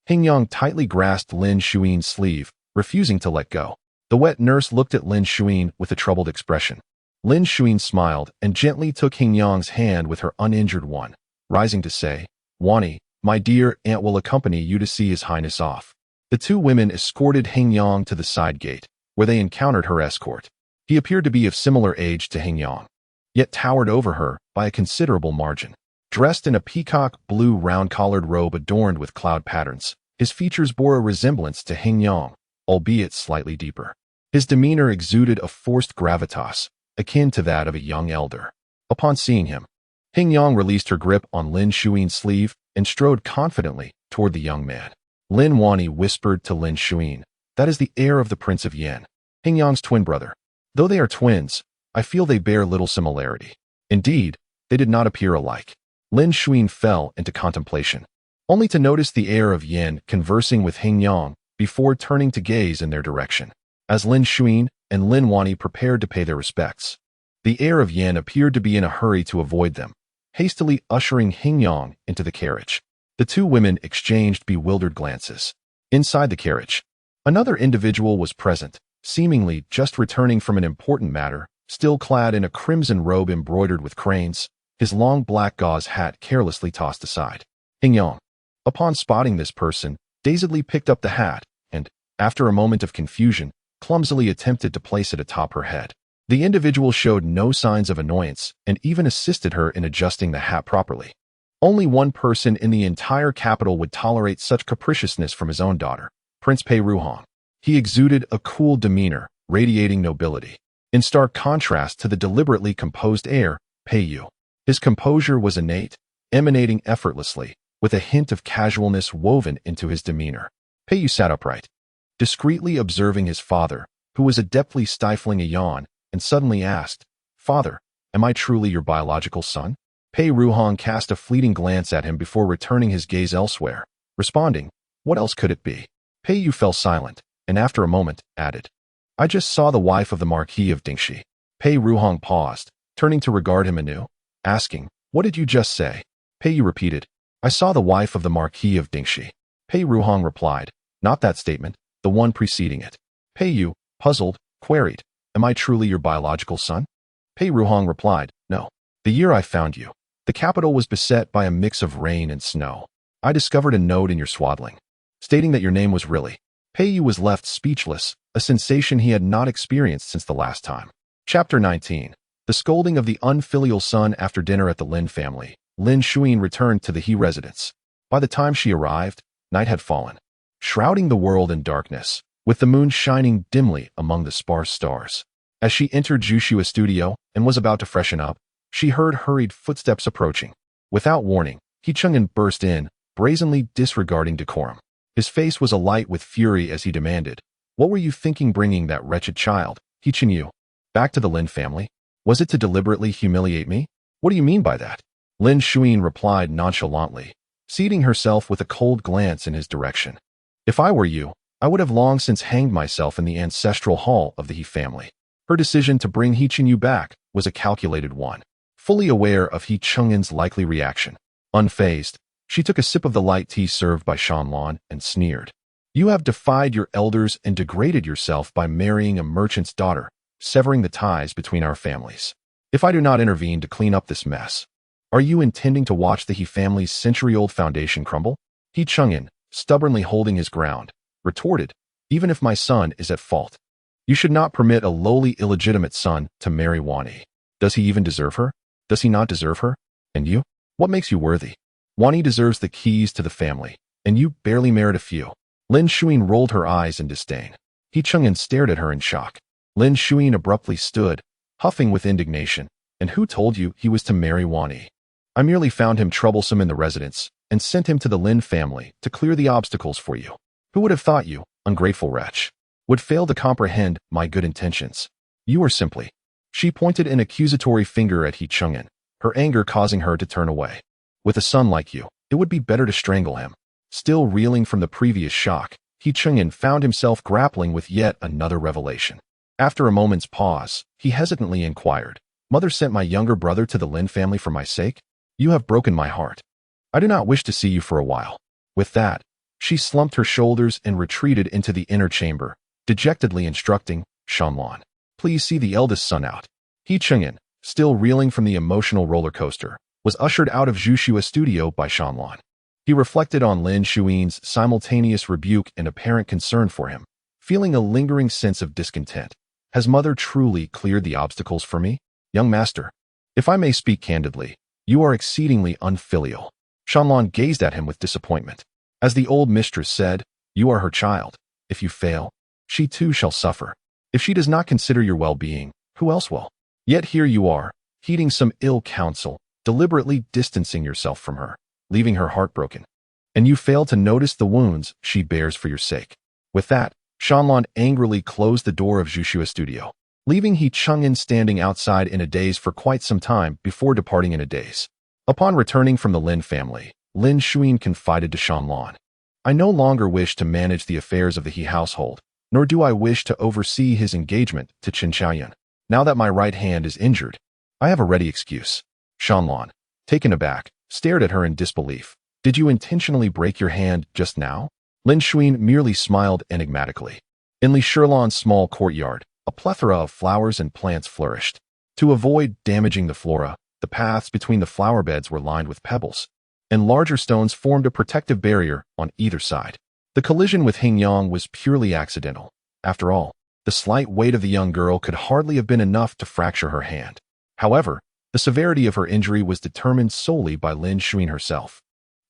Hingyang tightly grasped Lin Zhaoxue's sleeve, refusing to let go. The wet nurse looked at Lin Zhaoxue with a troubled expression. Lin Zhaoxue smiled and gently took Hingyang's hand with her uninjured one, rising to say, "Zhaoxue, my dear aunt will accompany you to see His Highness off." The two women escorted Hingyang to the side gate, where they encountered her escort. He appeared to be of similar age to Hingyang, yet towered over her by a considerable margin. Dressed in a peacock blue round-collared robe adorned with cloud patterns, his features bore a resemblance to Hing Yang, albeit slightly deeper. His demeanor exuded a forced gravitas, akin to that of a young elder. Upon seeing him, Hing Yang released her grip on Lin Zhaoxue's sleeve and strode confidently toward the young man. Lin Wani whispered to Lin Zhaoxue, "That is the heir of the Prince of Yan, Hing Yang's twin brother. Though they are twins, I feel they bear little similarity." Indeed, they did not appear alike. Lin Zhaoxue fell into contemplation, only to notice the heir of Yan conversing with Hing Yang before turning to gaze in their direction. As Lin Zhaoxue and Lin Wani prepared to pay their respects, the heir of Yan appeared to be in a hurry to avoid them, hastily ushering Hing Yang into the carriage. The two women exchanged bewildered glances. Inside the carriage, another individual was present, seemingly just returning from an important matter, still clad in a crimson robe embroidered with cranes, his long black gauze hat carelessly tossed aside. Hing Yang, upon spotting this person, dazedly picked up the hat and, after a moment of confusion, clumsily attempted to place it atop her head. The individual showed no signs of annoyance and even assisted her in adjusting the hat properly. Only one person in the entire capital would tolerate such capriciousness from his own daughter, Prince Pei Ruhong. He exuded a cool demeanor, radiating nobility, in stark contrast to the deliberately composed heir, Pei Yu. His composure was innate, emanating effortlessly, with a hint of casualness woven into his demeanor. Pei Yu sat upright, discreetly observing his father, who was adeptly stifling a yawn, and suddenly asked, "Father, am I truly your biological son?" Pei Ruhong cast a fleeting glance at him before returning his gaze elsewhere, responding, "What else could it be?" Pei Yu fell silent, and after a moment, added, "I just saw the wife of the Marquis of Dingxi." Pei Ruhong paused, turning to regard him anew, asking, "What did you just say?" Pei Yu repeated, "I saw the wife of the Marquis of Dingxi." Pei Ruhong replied, "Not that statement, the one preceding it." Pei Yu, puzzled, queried, "Am I truly your biological son?" Pei Ruhong replied, "No. The year I found you, the capital was beset by a mix of rain and snow. I discovered a note in your swaddling, stating that your name was Riley." Pei Yu was left speechless, a sensation he had not experienced since the last time. Chapter 19. The scolding of the unfilial son. After dinner at the Lin family, Lin Zhaoxue returned to the He residence. By the time she arrived, night had fallen, shrouding the world in darkness, with the moon shining dimly among the sparse stars. As she entered Zhaoxue's studio and was about to freshen up, she heard hurried footsteps approaching. Without warning, He Chang'an burst in, brazenly disregarding decorum. His face was alight with fury as he demanded, "What were you thinking bringing that wretched child, He Chang'an, back to the Lin family? Was it to deliberately humiliate me? What do you mean by that?" Lin Zhaoxue replied nonchalantly, seating herself with a cold glance in his direction. "If I were you, I would have long since hanged myself in the ancestral hall of the He family." Her decision to bring He Chang'an back was a calculated one. Fully aware of He Chang'an's likely reaction, unfazed, she took a sip of the light tea served by Shanlan and sneered. "You have defied your elders and degraded yourself by marrying a merchant's daughter, severing the ties between our families. If I do not intervene to clean up this mess, are you intending to watch the He family's century-old foundation crumble?" He Chang'an, stubbornly holding his ground, retorted, "Even if my son is at fault, you should not permit a lowly illegitimate son to marry Wani. Does he even deserve her? Does he not deserve her? And you? What makes you worthy? Wani deserves the keys to the family, and you barely merit a few." Lin Zhaoxue rolled her eyes in disdain. He Chang'an stared at her in shock. Lin Zhaoxue abruptly stood, huffing with indignation. "And who told you he was to marry Wani? I merely found him troublesome in the residence, and sent him to the Lin family to clear the obstacles for you. Who would have thought you, ungrateful wretch, would fail to comprehend my good intentions? You are simply—" She pointed an accusatory finger at He Chang'an, her anger causing her to turn away. "With a son like you, it would be better to strangle him." Still reeling from the previous shock, He Chang'an found himself grappling with yet another revelation. After a moment's pause, he hesitantly inquired, "Mother sent my younger brother to the Lin family for my sake? You have broken my heart. I do not wish to see you for a while." With that, she slumped her shoulders and retreated into the inner chamber, dejectedly instructing, "Shanlan, please see the eldest son out." He Chang'an, still reeling from the emotional roller coaster, was ushered out of Zhaoxue's studio by Shanlan. He reflected on Lin Zhaoxue's simultaneous rebuke and apparent concern for him, feeling a lingering sense of discontent. Has mother truly cleared the obstacles for me? "Young master, if I may speak candidly, You are exceedingly unfilial. Shanlan gazed at him with disappointment. As the old mistress said, you are her child. If you fail, she too shall suffer. If she does not consider your well-being, who else will? Yet here you are, heeding some ill counsel, deliberately distancing yourself from her, leaving her heartbroken. And you fail to notice the wounds she bears for your sake. With that, Shanlan angrily closed the door of Zhaoxue's studio, leaving He Chang'an standing outside in a daze for quite some time before departing in a daze. Upon returning from the Lin family, Lin Zhaoxue confided to Shanlan, I no longer wish to manage the affairs of the He household, nor do I wish to oversee his engagement to Qin Xiaoyan. Now that my right hand is injured, I have a ready excuse. Shanlan, taken aback, stared at her in disbelief. Did you intentionally break your hand just now? Lin Zhaoxue merely smiled enigmatically. In Li Shirlan's small courtyard, a plethora of flowers and plants flourished. To avoid damaging the flora, the paths between the flower beds were lined with pebbles, and larger stones formed a protective barrier on either side. The collision with Hingyang was purely accidental. After all, the slight weight of the young girl could hardly have been enough to fracture her hand. However, the severity of her injury was determined solely by Lin Zhaoxue herself.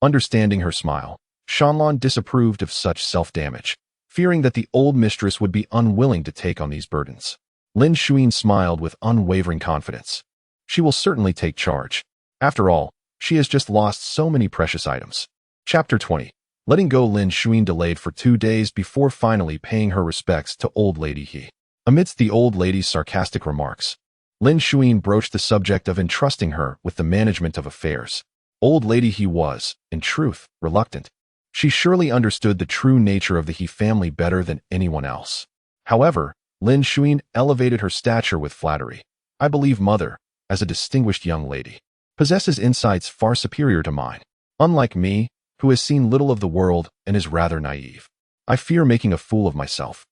Understanding her smile, Shanlan disapproved of such self-damage, fearing that the old mistress would be unwilling to take on these burdens. Lin Zhaoxue smiled with unwavering confidence. She will certainly take charge. After all, she has just lost so many precious items. Chapter 20. Letting go. Lin Zhaoxue delayed for 2 days before finally paying her respects to old lady He. Amidst the old lady's sarcastic remarks, Lin Zhaoxue broached the subject of entrusting her with the management of affairs. Old lady He was, in truth, reluctant. She surely understood the true nature of the He family better than anyone else. However, Lin Zhaoxue elevated her stature with flattery. I believe mother, as a distinguished young lady, possesses insights far superior to mine. Unlike me, who has seen little of the world and is rather naive, I fear making a fool of myself.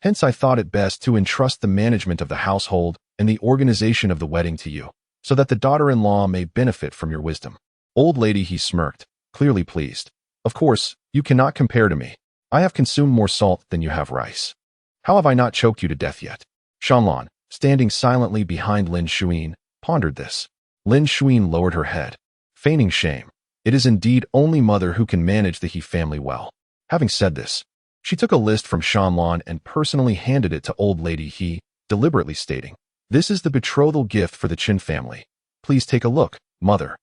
Hence I thought it best to entrust the management of the household and the organization of the wedding to you, so that the daughter-in-law may benefit from your wisdom. Old lady He smirked, clearly pleased. Of course, you cannot compare to me. I have consumed more salt than you have rice. How have I not choked you to death yet? Shanlan, standing silently behind Lin Zhaoxue, pondered this. Lin Zhaoxue lowered her head, feigning shame. It is indeed only mother who can manage the He family well. Having said this, she took a list from Shanlan and personally handed it to old lady He, deliberately stating, this is the betrothal gift for the Qin family. Please take a look, mother.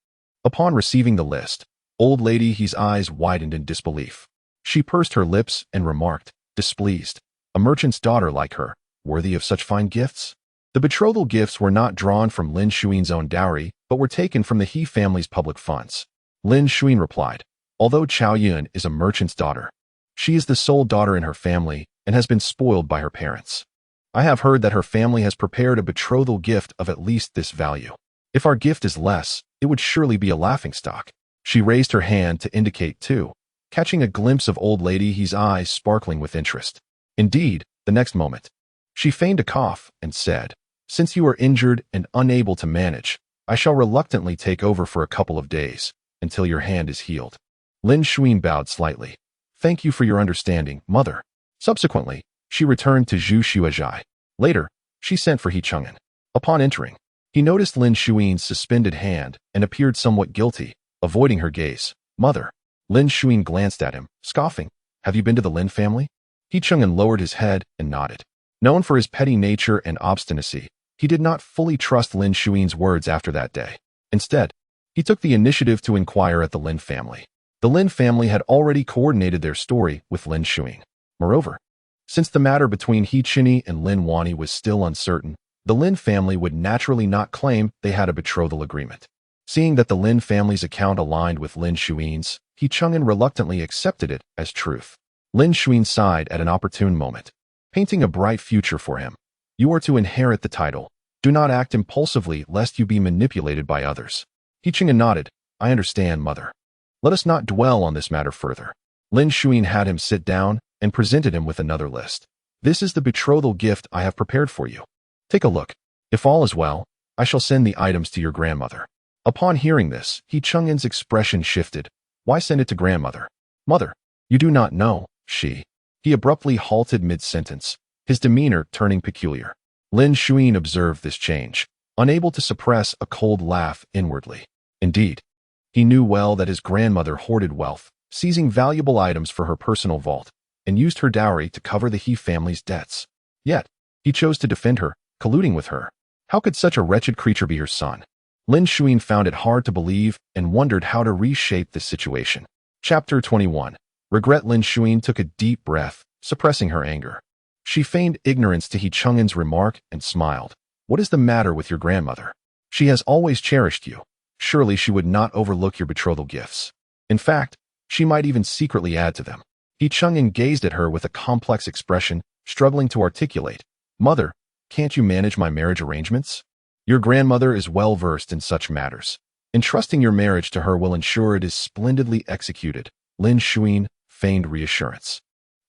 Upon receiving the list, old lady He's eyes widened in disbelief. She pursed her lips and remarked, displeased, a merchant's daughter like her, worthy of such fine gifts? The betrothal gifts were not drawn from Lin Zhaoxue's own dowry, but were taken from the He family's public funds. Lin Zhaoxue replied, although Qiaoyun is a merchant's daughter, she is the sole daughter in her family and has been spoiled by her parents. I have heard that her family has prepared a betrothal gift of at least this value. If our gift is less, it would surely be a laughingstock. She raised her hand to indicate too, catching a glimpse of old lady He's eyes sparkling with interest. Indeed, the next moment, she feigned a cough and said, since you are injured and unable to manage, I shall reluctantly take over for a couple of days, until your hand is healed. Lin Zhaoxue bowed slightly. Thank you for your understanding, mother. Subsequently, she returned to Zhu Xuezhai. Later, she sent for He Chang'an. Upon entering, he noticed Lin Zhaoxue's suspended hand and appeared somewhat guilty, avoiding her gaze. Mother. Lin Zhaoxue glanced at him, scoffing. Have you been to the Lin family? He Chang'an lowered his head and nodded. Known for his petty nature and obstinacy, he did not fully trust Lin Zhaoxue's words after that day. Instead, he took the initiative to inquire at the Lin family. The Lin family had already coordinated their story with Lin Zhaoxue. Moreover, since the matter between He Qinyi and Lin Wani was still uncertain, the Lin family would naturally not claim they had a betrothal agreement. Seeing that the Lin family's account aligned with Lin Zhaoxue's, He Chang'an reluctantly accepted it as truth. Lin Zhaoxue sighed at an opportune moment, painting a bright future for him. You are to inherit the title. Do not act impulsively lest you be manipulated by others. He Chang'an nodded. I understand, mother. Let us not dwell on this matter further. Lin Zhaoxue had him sit down and presented him with another list. This is the betrothal gift I have prepared for you. Take a look. If all is well, I shall send the items to your grandmother. Upon hearing this, He Chang'an's expression shifted. Why send it to grandmother? Mother, you do not know, she. He abruptly halted mid-sentence, his demeanor turning peculiar. Lin Zhaoxue observed this change, unable to suppress a cold laugh inwardly. Indeed, he knew well that his grandmother hoarded wealth, seizing valuable items for her personal vault, and used her dowry to cover the He family's debts. Yet, he chose to defend her, colluding with her. How could such a wretched creature be her son? Lin Zhaoxue found it hard to believe and wondered how to reshape this situation. Chapter 21. Regret. Lin Zhaoxue took a deep breath, suppressing her anger. She feigned ignorance to He Chang'an's remark and smiled. What is the matter with your grandmother? She has always cherished you. Surely she would not overlook your betrothal gifts. In fact, she might even secretly add to them. He Chang'an gazed at her with a complex expression, struggling to articulate. Mother, can't you manage my marriage arrangements? Your grandmother is well versed in such matters. Entrusting your marriage to her will ensure it is splendidly executed. Lin Zhaoxue feigned reassurance.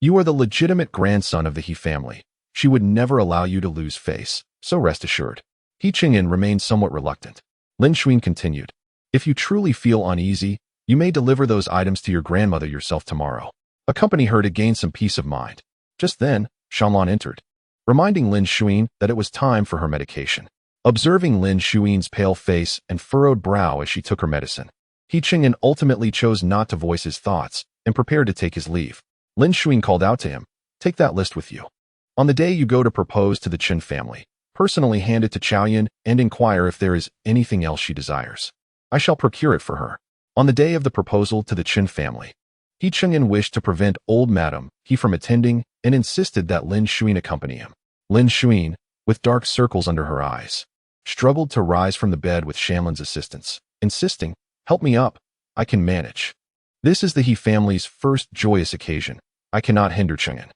You are the legitimate grandson of the He family. She would never allow you to lose face, so rest assured. He Chang'an remained somewhat reluctant. Lin Zhaoxue continued. If you truly feel uneasy, you may deliver those items to your grandmother yourself tomorrow. Accompany her to gain some peace of mind. Just then, Shanlan entered, reminding Lin Zhaoxue that it was time for her medication. Observing Lin Zhaoxue's pale face and furrowed brow as she took her medicine, He Chang'an ultimately chose not to voice his thoughts and prepared to take his leave. Lin Zhaoxue called out to him, take that list with you. On the day you go to propose to the Chen family, personally hand it to Chaoyan and inquire if there is anything else she desires. I shall procure it for her. On the day of the proposal to the Chen family, He Chang'an wished to prevent old Madame He from attending and insisted that Lin Zhaoxue accompany him. Lin Zhaoxue, with dark circles under her eyes, struggled to rise from the bed with Shanlan's assistance, insisting, help me up, I can manage. This is the He family's first joyous occasion. I cannot hinder Chang'an.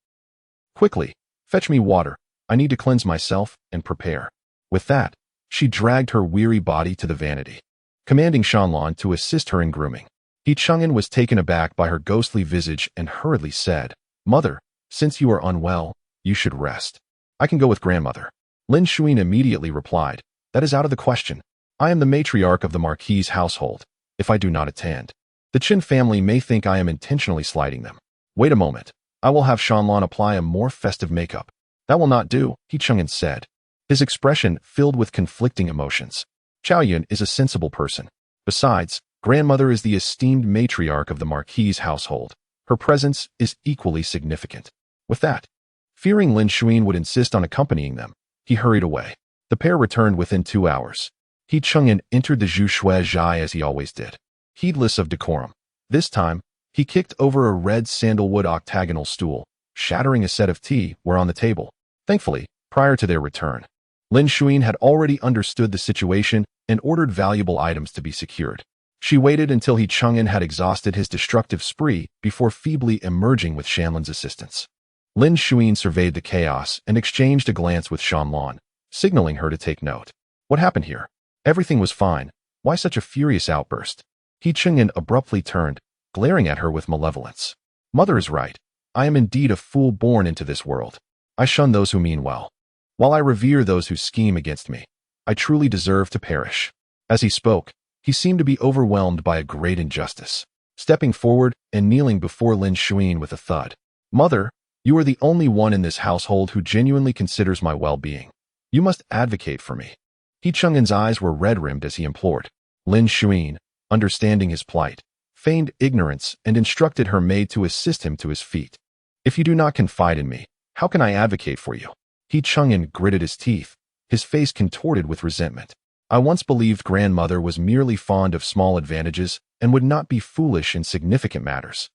Quickly, fetch me water. I need to cleanse myself and prepare. With that, she dragged her weary body to the vanity, commanding Shanlan to assist her in grooming. He Chang'an was taken aback by her ghostly visage and hurriedly said, Mother, since you are unwell, you should rest. I can go with grandmother. Lin Zhaoxue immediately replied, that is out of the question. I am the matriarch of the Marquis' household. If I do not attend, the Chen family may think I am intentionally slighting them. Wait a moment. I will have Shanlan apply a more festive makeup. That will not do, He Chang'an said, his expression filled with conflicting emotions. Chaoyan is a sensible person. Besides, grandmother is the esteemed matriarch of the Marquis' household. Her presence is equally significant. With that, fearing Lin Zhaoxue would insist on accompanying them, he hurried away. The pair returned within 2 hours. He Chang'an entered the Zhu Shui Zhai as he always did, heedless of decorum. This time, he kicked over a red sandalwood octagonal stool, shattering a set of tea were on the table. Thankfully, prior to their return, Lin Zhaoxue had already understood the situation and ordered valuable items to be secured. She waited until He Chang'an had exhausted his destructive spree before feebly emerging with Shanlan's assistance. Lin Zhaoxue surveyed the chaos and exchanged a glance with Shanlan, signaling her to take note. What happened here? Everything was fine. Why such a furious outburst? He Chang'an abruptly turned, glaring at her with malevolence. Mother is right. I am indeed a fool born into this world. I shun those who mean well, while I revere those who scheme against me. I truly deserve to perish. As he spoke, he seemed to be overwhelmed by a great injustice, stepping forward and kneeling before Lin Zhaoxue with a thud. Mother, you are the only one in this household who genuinely considers my well-being. You must advocate for me. He Chang'an's eyes were red-rimmed as he implored. Lin Zhaoxue, understanding his plight, feigned ignorance and instructed her maid to assist him to his feet. If you do not confide in me, how can I advocate for you? He Chang'an gritted his teeth, his face contorted with resentment. I once believed grandmother was merely fond of small advantages and would not be foolish in significant matters.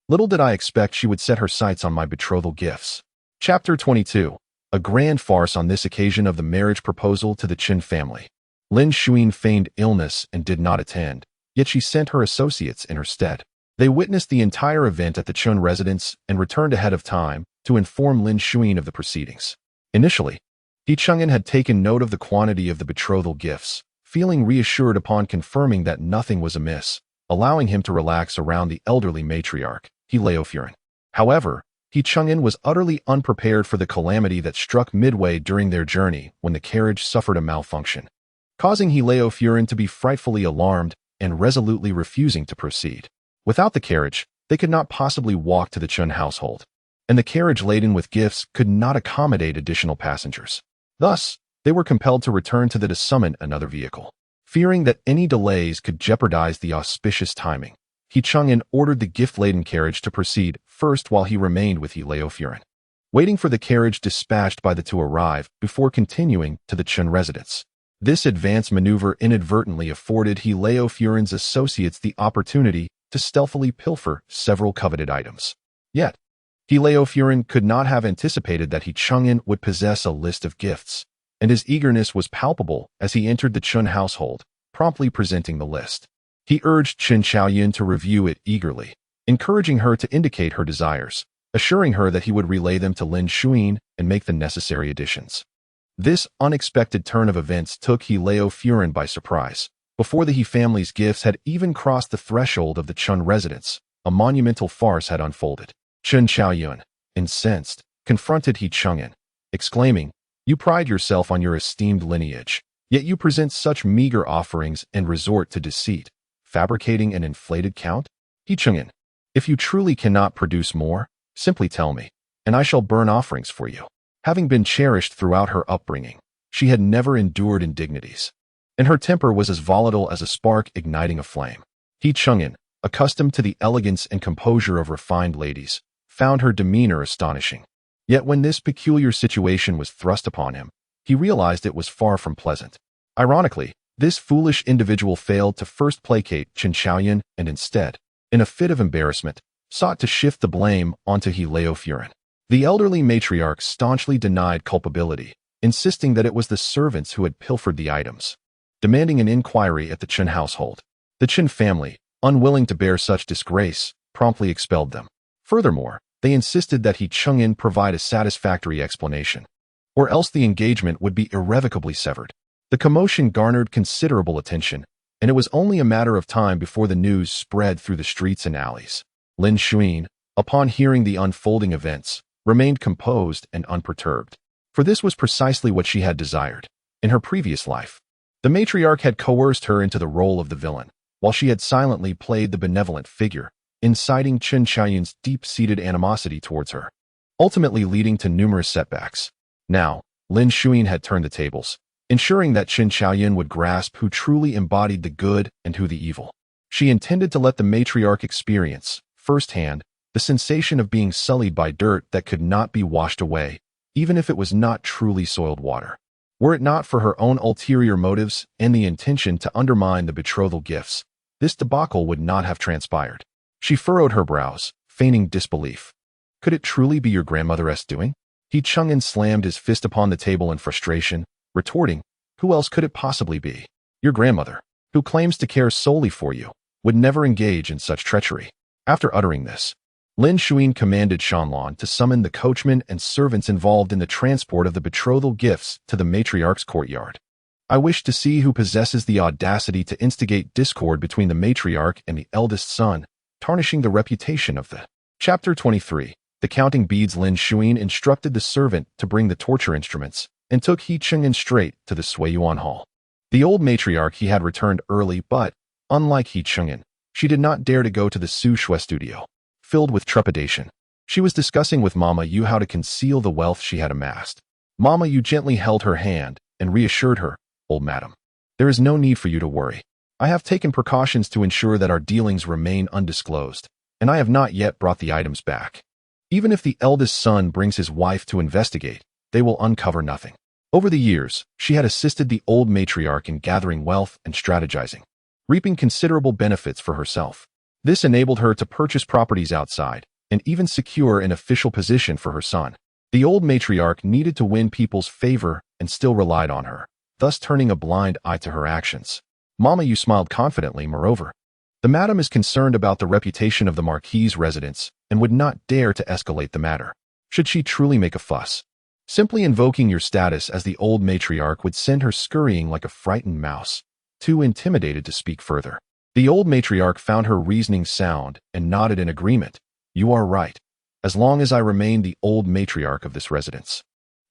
Little did I expect she would set her sights on my betrothal gifts. Chapter 22. A grand farce on this occasion of the marriage proposal to the Chen family. Lin Zhaoxue feigned illness and did not attend, yet she sent her associates in her stead. They witnessed the entire event at the Chen residence and returned ahead of time to inform Lin Zhaoxue of the proceedings. Initially, He Chang'an had taken note of the quantity of the betrothal gifts, feeling reassured upon confirming that nothing was amiss, allowing him to relax around the elderly matriarch, He Zhaoxue. However, He Chang'an was utterly unprepared for the calamity that struck midway during their journey when the carriage suffered a malfunction, causing He Zhaoxue to be frightfully alarmed and resolutely refusing to proceed. Without the carriage, they could not possibly walk to the Chen household, and the carriage laden with gifts could not accommodate additional passengers. Thus, they were compelled to return to summon another vehicle. Fearing that any delays could jeopardize the auspicious timing, He Chang'an ordered the gift-laden carriage to proceed first while he remained with He Laofuran, waiting for the carriage dispatched by the two arrive before continuing to the Chen residence. This advance maneuver inadvertently afforded He Laofuran's associates the opportunity to stealthily pilfer several coveted items. Yet, He Laofuran could not have anticipated that He Chang'an would possess a list of gifts, and his eagerness was palpable as he entered the Chen household, promptly presenting the list. He urged Chen Xiaoyun to review it eagerly, encouraging her to indicate her desires, assuring her that he would relay them to Lin Zhaoxue and make the necessary additions. This unexpected turn of events took He Laofuran by surprise. Before the He family's gifts had even crossed the threshold of the Chen residence, a monumental farce had unfolded. Chen Xiaoyun, incensed, confronted He Chang'an, exclaiming, "You pride yourself on your esteemed lineage, yet you present such meager offerings and resort to deceit, fabricating an inflated count? He Chang'an, if you truly cannot produce more, simply tell me, and I shall burn offerings for you." Having been cherished throughout her upbringing, she had never endured indignities, and her temper was as volatile as a spark igniting a flame. He Chang'an, accustomed to the elegance and composure of refined ladies, found her demeanor astonishing. Yet when this peculiar situation was thrust upon him, he realized it was far from pleasant. Ironically, this foolish individual failed to first placate Chen Xiaoyun and instead, in a fit of embarrassment, sought to shift the blame onto He Laofuran. The elderly matriarch staunchly denied culpability, insisting that it was the servants who had pilfered the items, demanding an inquiry at the Chen household. The Chen family, unwilling to bear such disgrace, promptly expelled them. Furthermore, they insisted that He Chang'an provide a satisfactory explanation, or else the engagement would be irrevocably severed. The commotion garnered considerable attention, and it was only a matter of time before the news spread through the streets and alleys. Lin Zhaoxue, upon hearing the unfolding events, remained composed and unperturbed, for this was precisely what she had desired. In her previous life, the matriarch had coerced her into the role of the villain, while she had silently played the benevolent figure, inciting Chen Xiaoyun's deep-seated animosity towards her, ultimately leading to numerous setbacks. Now, Lin Zhaoxue had turned the tables, ensuring that Chen Xiaoyun would grasp who truly embodied the good and who the evil. She intended to let the matriarch experience, firsthand, the sensation of being sullied by dirt that could not be washed away, even if it was not truly soiled water. Were it not for her own ulterior motives and the intention to undermine the betrothal gifts, this debacle would not have transpired. She furrowed her brows, feigning disbelief. Could it truly be your grandmother's doing? He Chang'an slammed his fist upon the table in frustration, retorting, "Who else could it possibly be? Your grandmother, who claims to care solely for you, would never engage in such treachery." After uttering this, Lin Zhaoxue commanded Shanlan to summon the coachman and servants involved in the transport of the betrothal gifts to the matriarch's courtyard. "I wish to see who possesses the audacity to instigate discord between the matriarch and the eldest son, tarnishing the reputation of the..." Chapter 23. The counting beads. Lin Zhaoxue instructed the servant to bring the torture instruments and took He Chang'an straight to the Suiyuan Hall. The old matriarch he had returned early, but, unlike He Chang'an, she did not dare to go to the Su Shui studio. Filled with trepidation, she was discussing with Mama Yu how to conceal the wealth she had amassed. Mama Yu gently held her hand and reassured her, "Old madam, there is no need for you to worry. I have taken precautions to ensure that our dealings remain undisclosed, and I have not yet brought the items back. Even if the eldest son brings his wife to investigate, they will uncover nothing." Over the years, she had assisted the old matriarch in gathering wealth and strategizing, reaping considerable benefits for herself. This enabled her to purchase properties outside and even secure an official position for her son. The old matriarch needed to win people's favor and still relied on her, thus turning a blind eye to her actions. Mama Yu smiled confidently. Moreover, the madam is concerned about the reputation of the Marquis' residence and would not dare to escalate the matter, should she truly make a fuss. Simply invoking your status as the old matriarch would send her scurrying like a frightened mouse, too intimidated to speak further. The old matriarch found her reasoning sound and nodded in agreement. "You are right. As long as I remain the old matriarch of this residence,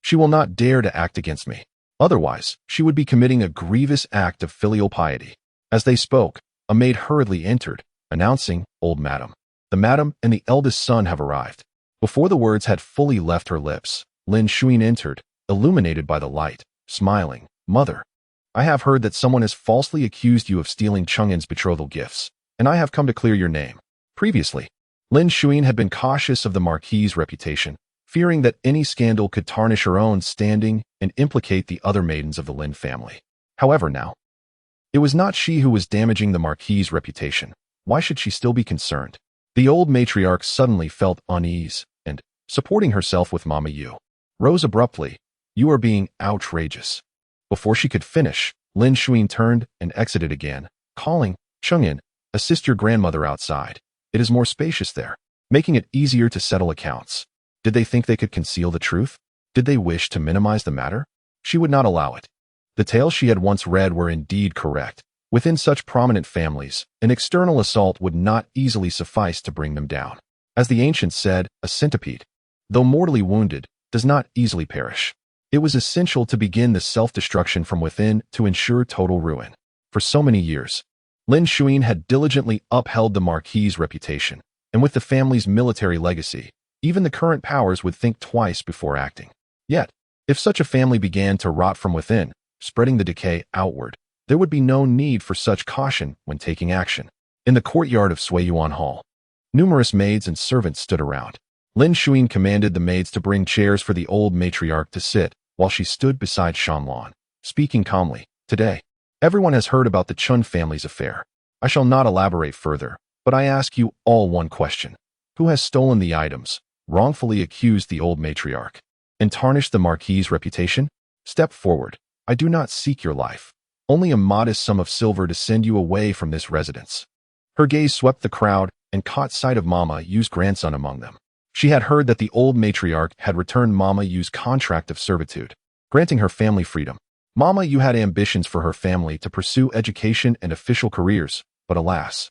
she will not dare to act against me. Otherwise, she would be committing a grievous act of filial piety." As they spoke, a maid hurriedly entered, announcing, "Old madam, the madam and the eldest son have arrived." Before the words had fully left her lips, Lin Zhaoxue entered, illuminated by the light, smiling, "Mother, I have heard that someone has falsely accused you of stealing Chungin's betrothal gifts, and I have come to clear your name. Previously, Lin Zhaoxue had been cautious of the Marquis' reputation, fearing that any scandal could tarnish her own standing and implicate the other maidens of the Lin family. However, now, it was not she who was damaging the Marquis' reputation. Why should she still be concerned? The old matriarch suddenly felt unease and, supporting herself with Mama Yu, rose abruptly. You are being outrageous. Before she could finish, Lin Zhaoxue turned and exited again, calling, Chungin, assist your grandmother outside. It is more spacious there, making it easier to settle accounts. Did they think they could conceal the truth? Did they wish to minimize the matter? She would not allow it. The tales she had once read were indeed correct. Within such prominent families, an external assault would not easily suffice to bring them down. As the ancients said, a centipede, though mortally wounded, does not easily perish. It was essential to begin the self-destruction from within to ensure total ruin. For so many years, Lin Zhaoxue had diligently upheld the Marquis' reputation, and with the family's military legacy, even the current powers would think twice before acting. Yet, if such a family began to rot from within, spreading the decay outward, there would be no need for such caution when taking action. In the courtyard of Suiyuan Hall, numerous maids and servants stood around. Lin Zhaoxue commanded the maids to bring chairs for the old matriarch to sit, while she stood beside Shanlan, speaking calmly. Today, everyone has heard about the Chun family's affair. I shall not elaborate further, but I ask you all one question. Who has stolen the items, wrongfully accused the old matriarch, and tarnished the Marquis' reputation? Step forward. I do not seek your life. Only a modest sum of silver to send you away from this residence. Her gaze swept the crowd and caught sight of Mama Yu's grandson among them. She had heard that the old matriarch had returned Mama Yu's contract of servitude, granting her family freedom. Mama Yu had ambitions for her family to pursue education and official careers, but alas,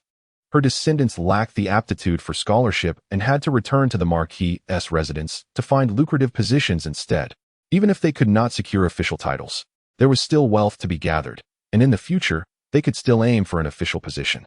her descendants lacked the aptitude for scholarship and had to return to the Marquis' residence to find lucrative positions instead. Even if they could not secure official titles, there was still wealth to be gathered, and in the future, they could still aim for an official position.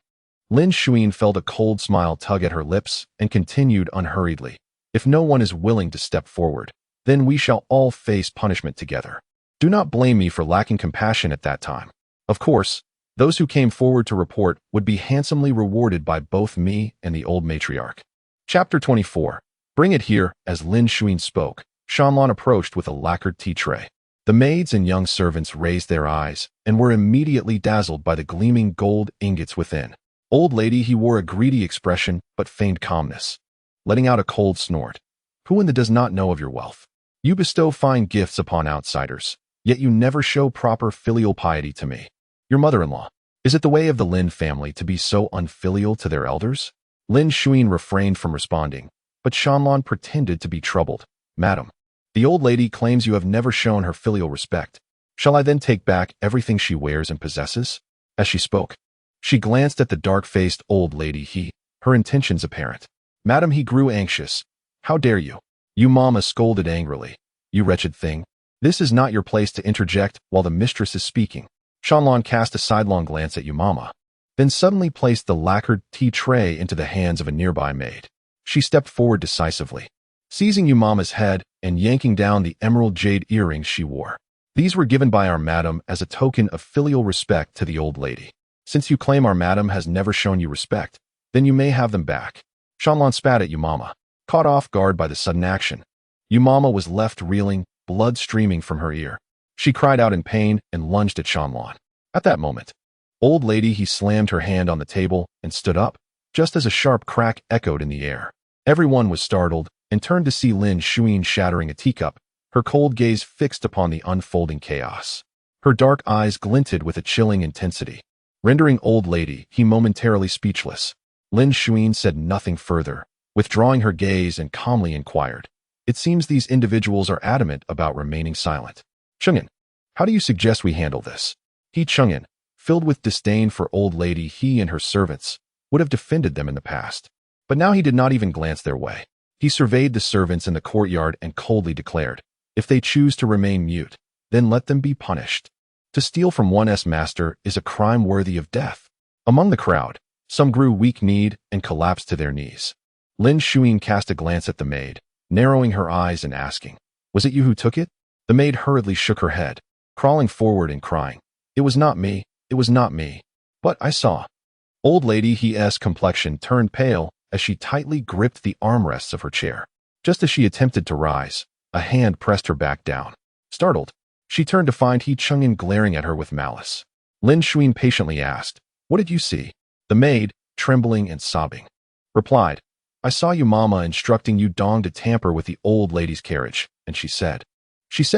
Lin Zhaoxue felt a cold smile tug at her lips and continued unhurriedly. If no one is willing to step forward, then we shall all face punishment together. Do not blame me for lacking compassion at that time. Of course, those who came forward to report would be handsomely rewarded by both me and the old matriarch. Chapter 24. Bring it here. As Lin Zhaoxue spoke, Shanlan approached with a lacquered tea tray. The maids and young servants raised their eyes and were immediately dazzled by the gleaming gold ingots within. Old lady, he wore a greedy expression but feigned calmness, letting out a cold snort. Who in the does not know of your wealth? You bestow fine gifts upon outsiders, yet you never show proper filial piety to me. Your mother-in-law. Is it the way of the Lin family to be so unfilial to their elders? Lin Zhaoxue refrained from responding, but Shanlan pretended to be troubled. Madam, the old lady claims you have never shown her filial respect. Shall I then take back everything she wears and possesses? As she spoke, she glanced at the dark-faced old lady, her intentions apparent. Madam, he grew anxious. How dare you? You Mama scolded angrily. You wretched thing. This is not your place to interject while the mistress is speaking. Shanlan cast a sidelong glance at Mama, then suddenly placed the lacquered tea tray into the hands of a nearby maid. She stepped forward decisively, seizing Mama's head and yanking down the emerald jade earrings she wore. These were given by our madam as a token of filial respect to the old lady. Since you claim our madam has never shown you respect, then you may have them back. Shanlan spat at Mama, caught off guard by the sudden action. Mama was left reeling, blood streaming from her ear. She cried out in pain and lunged at Shanlan. At that moment, old lady, he slammed her hand on the table and stood up, just as a sharp crack echoed in the air. Everyone was startled and turned to see Lin Zhaoxue shattering a teacup, her cold gaze fixed upon the unfolding chaos. Her dark eyes glinted with a chilling intensity, rendering old lady, he momentarily speechless. Lin Zhaoxue said nothing further, withdrawing her gaze and calmly inquired. It seems these individuals are adamant about remaining silent. Chungin, how do you suggest we handle this? Chungin, filled with disdain for old lady, he and her servants, would have defended them in the past. But now he did not even glance their way. He surveyed the servants in the courtyard and coldly declared, if they choose to remain mute, then let them be punished. To steal from one's master is a crime worthy of death. Among the crowd, some grew weak-kneed and collapsed to their knees. Lin Zhaoxue cast a glance at the maid, narrowing her eyes and asking, was it you who took it? The maid hurriedly shook her head, crawling forward and crying, It was not me. It was not me. But I saw. Old lady He's complexion turned pale as she tightly gripped the armrests of her chair. Just as she attempted to rise, a hand pressed her back down. Startled, she turned to find He Chang'an glaring at her with malice. Lin Zhaoxue patiently asked, "What did you see?" The maid, trembling and sobbing, replied, "I saw you mama instructing you Dong to tamper with the old lady's carriage, and she said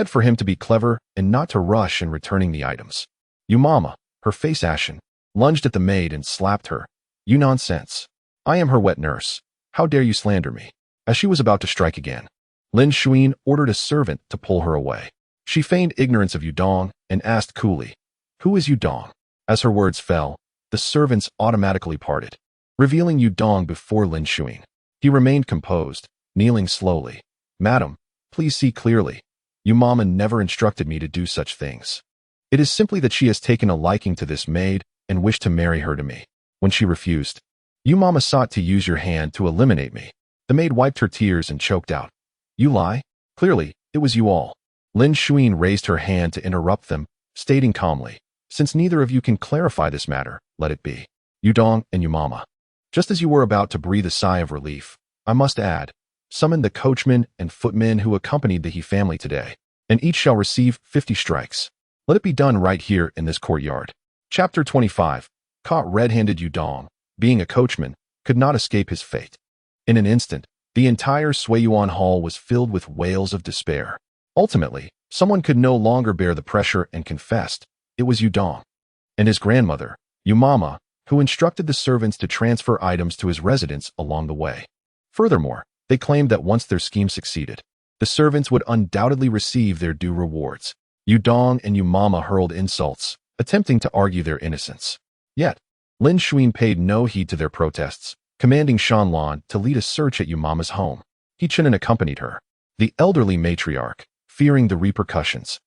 for him to be clever and not to rush in returning the items. You mama," her face ashen, lunged at the maid and slapped her. "You nonsense. I am her wet nurse. How dare you slander me?" As she was about to strike again, Lin Zhaoxue ordered a servant to pull her away. She feigned ignorance of Yudong and asked coolly, "Who is Yudong?" As her words fell, the servants automatically parted, revealing Yudong before Lin Zhaoxue. He remained composed, kneeling slowly. "Madam, please see clearly. You mama never instructed me to do such things. It is simply that she has taken a liking to this maid and wished to marry her to me. When she refused, you mama sought to use your hand to eliminate me." The maid wiped her tears and choked out, "You lie? Clearly, it was you all." Lin Zhaoxue raised her hand to interrupt them, stating calmly, "Since neither of you can clarify this matter, let it be. Yudong and Yumama." Just as you were about to breathe a sigh of relief, I must add, summon the coachman and footmen who accompanied the He family today, and each shall receive 50 strikes. Let it be done right here in this courtyard. Chapter 25. Caught red-handed. Yudong, being a coachman, could not escape his fate. In an instant, the entire Suiyuan hall was filled with wails of despair. Ultimately, someone could no longer bear the pressure and confessed. It was Yudong and his grandmother, Yumama, who instructed the servants to transfer items to his residence along the way. Furthermore, they claimed that once their scheme succeeded, the servants would undoubtedly receive their due rewards. Yudong and Yumama hurled insults, attempting to argue their innocence. Yet, Lin Zhaoxue paid no heed to their protests, commanding Shanlan to lead a search at Yumama's home. He Chang'an accompanied her. The elderly matriarch, fearing the repercussions,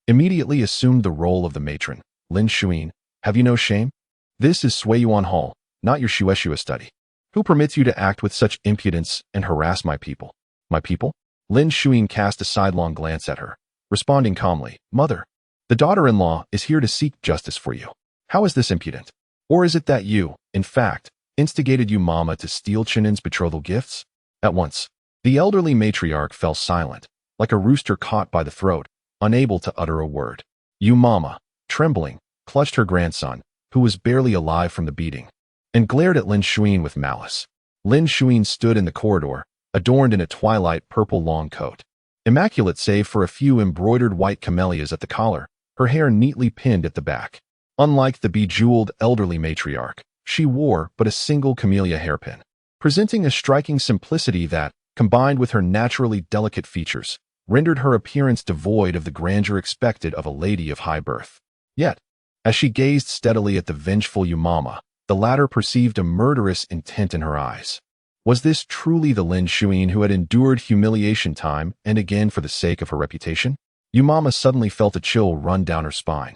immediately assumed the role of the matron. Lin Zhaoxue, have you no shame? This is Suiyuan Hall, not your Shueshua study. Who permits you to act with such impudence and harass my people? My people? Lin Zhaoxue cast a sidelong glance at her, responding calmly, "Mother, the daughter-in-law is here to seek justice for you. How is this impudent? Or is it that you, in fact, instigated you mama to steal Chang'an's betrothal gifts?" At once, the elderly matriarch fell silent, like a rooster caught by the throat, unable to utter a word. You mama, trembling, clutched her grandson, who was barely alive from the beating, and glared at Lin Zhaoxue with malice. Lin Zhaoxue stood in the corridor, adorned in a twilight purple long coat. Immaculate save for a few embroidered white camellias at the collar, her hair neatly pinned at the back. Unlike the bejeweled elderly matriarch, she wore but a single camellia hairpin, presenting a striking simplicity that, combined with her naturally delicate features, rendered her appearance devoid of the grandeur expected of a lady of high birth. Yet, as she gazed steadily at the vengeful Yumama, the latter perceived a murderous intent in her eyes. Was this truly the Lin Zhaoxue who had endured humiliation time and again for the sake of her reputation? Yumama suddenly felt a chill run down her spine,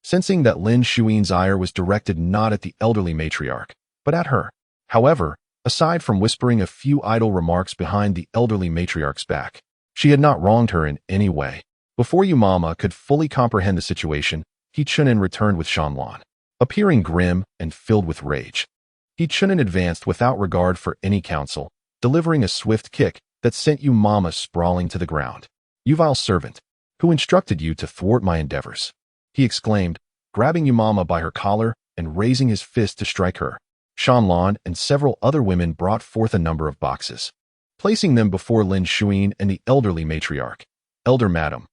sensing that Lin Zhaoxue's ire was directed not at the elderly matriarch, but at her. However, aside from whispering a few idle remarks behind the elderly matriarch's back, she had not wronged her in any way. Before Yumama could fully comprehend the situation, He Chang'an returned with Shanlan, appearing grim and filled with rage. He Chang'an advanced without regard for any counsel, delivering a swift kick that sent Yumama sprawling to the ground. "You vile servant, who instructed you to thwart my endeavors?" he exclaimed, grabbing Yumama by her collar and raising his fist to strike her. Shanlan and several other women brought forth a number of boxes, placing them before Lin Zhaoxue and the elderly matriarch. "Elder madam,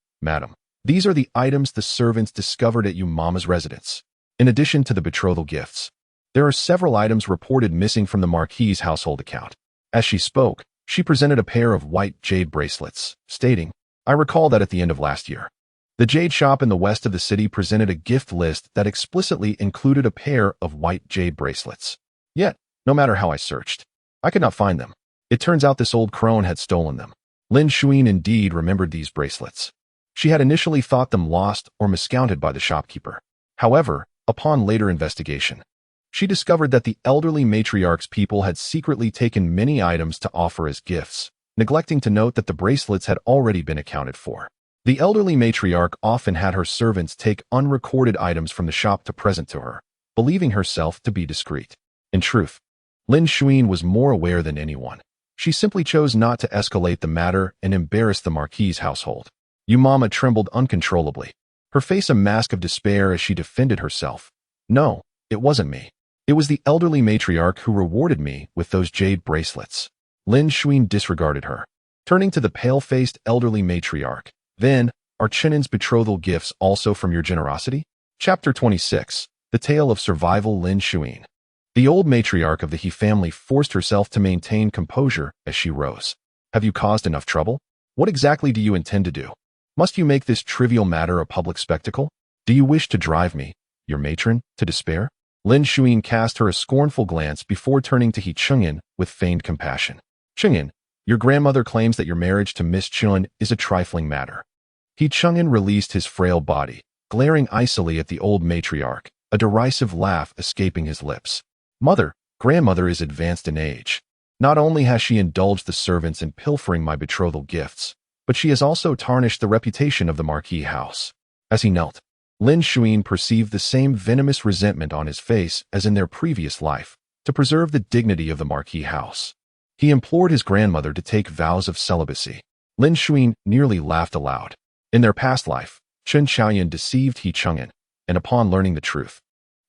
these are the items the servants discovered at Yumama's residence. In addition to the betrothal gifts, there are several items reported missing from the Marquis' household account." As she spoke, she presented a pair of white jade bracelets, stating, "I recall that at the end of last year, the jade shop in the west of the city presented a gift list that explicitly included a pair of white jade bracelets. Yet, no matter how I searched, I could not find them. It turns out this old crone had stolen them." Lin Zhaoxue indeed remembered these bracelets. She had initially thought them lost or miscounted by the shopkeeper. However, upon later investigation, she discovered that the elderly matriarch's people had secretly taken many items to offer as gifts, neglecting to note that the bracelets had already been accounted for. The elderly matriarch often had her servants take unrecorded items from the shop to present to her, believing herself to be discreet. In truth, Lin Zhaoxue was more aware than anyone. She simply chose not to escalate the matter and embarrass the Marquis' household. Mama trembled uncontrollably, her face a mask of despair as she defended herself. No, it wasn't me. It was the elderly matriarch who rewarded me with those jade bracelets. Lin Zhaoxue disregarded her, turning to the pale-faced elderly matriarch. Then, are Chenen's betrothal gifts also from your generosity? Chapter 26. The Tale of Survival. Lin Zhaoxue. The old matriarch of the He family forced herself to maintain composure as she rose. Have you caused enough trouble? What exactly do you intend to do? Must you make this trivial matter a public spectacle? Do you wish to drive me, your matron, to despair? Lin Zhaoxue cast her a scornful glance before turning to He Chang'an with feigned compassion. Chang'an, your grandmother claims that your marriage to Miss Chun is a trifling matter. He Chang'an released his frail body, glaring icily at the old matriarch, a derisive laugh escaping his lips. Mother, grandmother is advanced in age. Not only has she indulged the servants in pilfering my betrothal gifts, but she has also tarnished the reputation of the Marquis house. As he knelt, Lin Zhaoxue perceived the same venomous resentment on his face as in their previous life, to preserve the dignity of the Marquis house. He implored his grandmother to take vows of celibacy. Lin Zhaoxue nearly laughed aloud. In their past life, Chen Xiaoyan deceived He Chang'an, and upon learning the truth,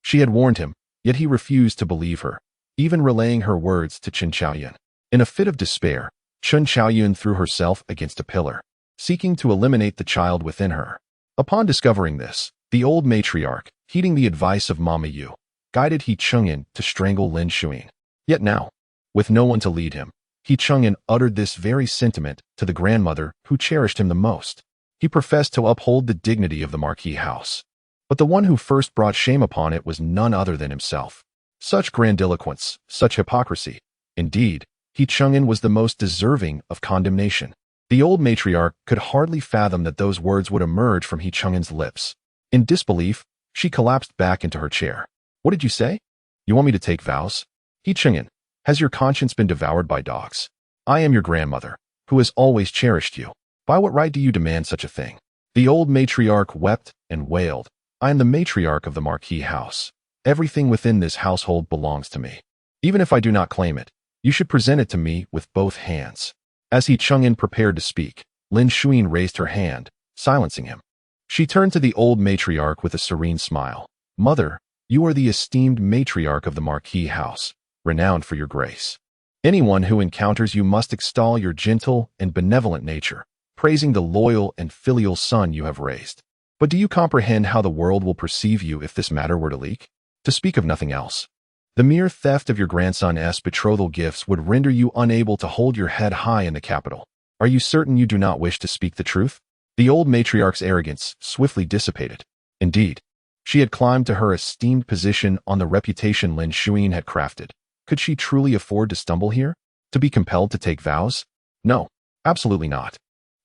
she had warned him, yet he refused to believe her, even relaying her words to Chen Xiaoyan. In a fit of despair, Chen Xiaoyan threw herself against a pillar, seeking to eliminate the child within her. Upon discovering this, the old matriarch, heeding the advice of Mama Yu, guided He Chang'an to strangle Lin Zhaoxue. Yet now, with no one to lead him, He Chang'an uttered this very sentiment to the grandmother who cherished him the most. He professed to uphold the dignity of the Marquis house, but the one who first brought shame upon it was none other than himself. Such grandiloquence, such hypocrisy. Indeed, He Chang'an was the most deserving of condemnation. The old matriarch could hardly fathom that those words would emerge from He Chang'an's lips. In disbelief, she collapsed back into her chair. What did you say? You want me to take vows? He Chang'an, has your conscience been devoured by dogs? I am your grandmother, who has always cherished you. By what right do you demand such a thing? The old matriarch wept and wailed. I am the matriarch of the Marquis house. Everything within this household belongs to me. Even if I do not claim it, you should present it to me with both hands. As He Chang'an prepared to speak, Lin Zhaoxue raised her hand, silencing him. She turned to the old matriarch with a serene smile. Mother, you are the esteemed matriarch of the Marquis house, renowned for your grace. Anyone who encounters you must extol your gentle and benevolent nature, praising the loyal and filial son you have raised. But do you comprehend how the world will perceive you if this matter were to leak? To speak of nothing else, the mere theft of your grandson's betrothal gifts would render you unable to hold your head high in the capital. Are you certain you do not wish to speak the truth? The old matriarch's arrogance swiftly dissipated. Indeed, she had climbed to her esteemed position on the reputation Lin Zhaoxue had crafted. Could she truly afford to stumble here? To be compelled to take vows? No, absolutely not.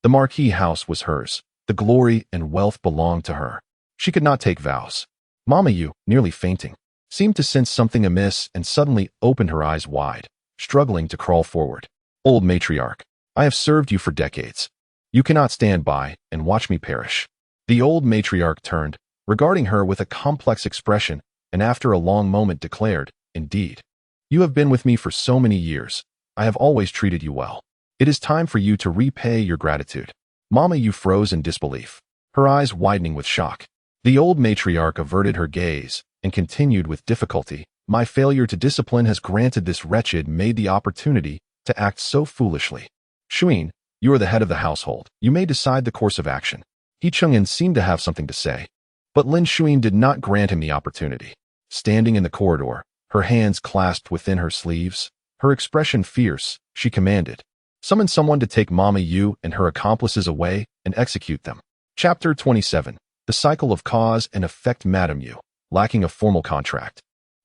The Marquis house was hers. The glory and wealth belonged to her. She could not take vows. Mama Yu, nearly fainting, seemed to sense something amiss and suddenly opened her eyes wide, struggling to crawl forward. Old matriarch, I have served you for decades. You cannot stand by and watch me perish. The old matriarch turned, regarding her with a complex expression, and after a long moment declared, Indeed, you have been with me for so many years. I have always treated you well. It is time for you to repay your gratitude. Mama Yu froze in disbelief, her eyes widening with shock. The old matriarch averted her gaze and continued with difficulty. My failure to discipline has granted this wretched maid the opportunity to act so foolishly. Zhaoxue, you are the head of the household. You may decide the course of action. He Chang'an seemed to have something to say, but Lin Zhaoxue did not grant him the opportunity. Standing in the corridor, her hands clasped within her sleeves, her expression fierce, she commanded, Summon someone to take Mama Yu and her accomplices away and execute them. Chapter 27. The cycle of cause and effect. Madame Yu, lacking a formal contract,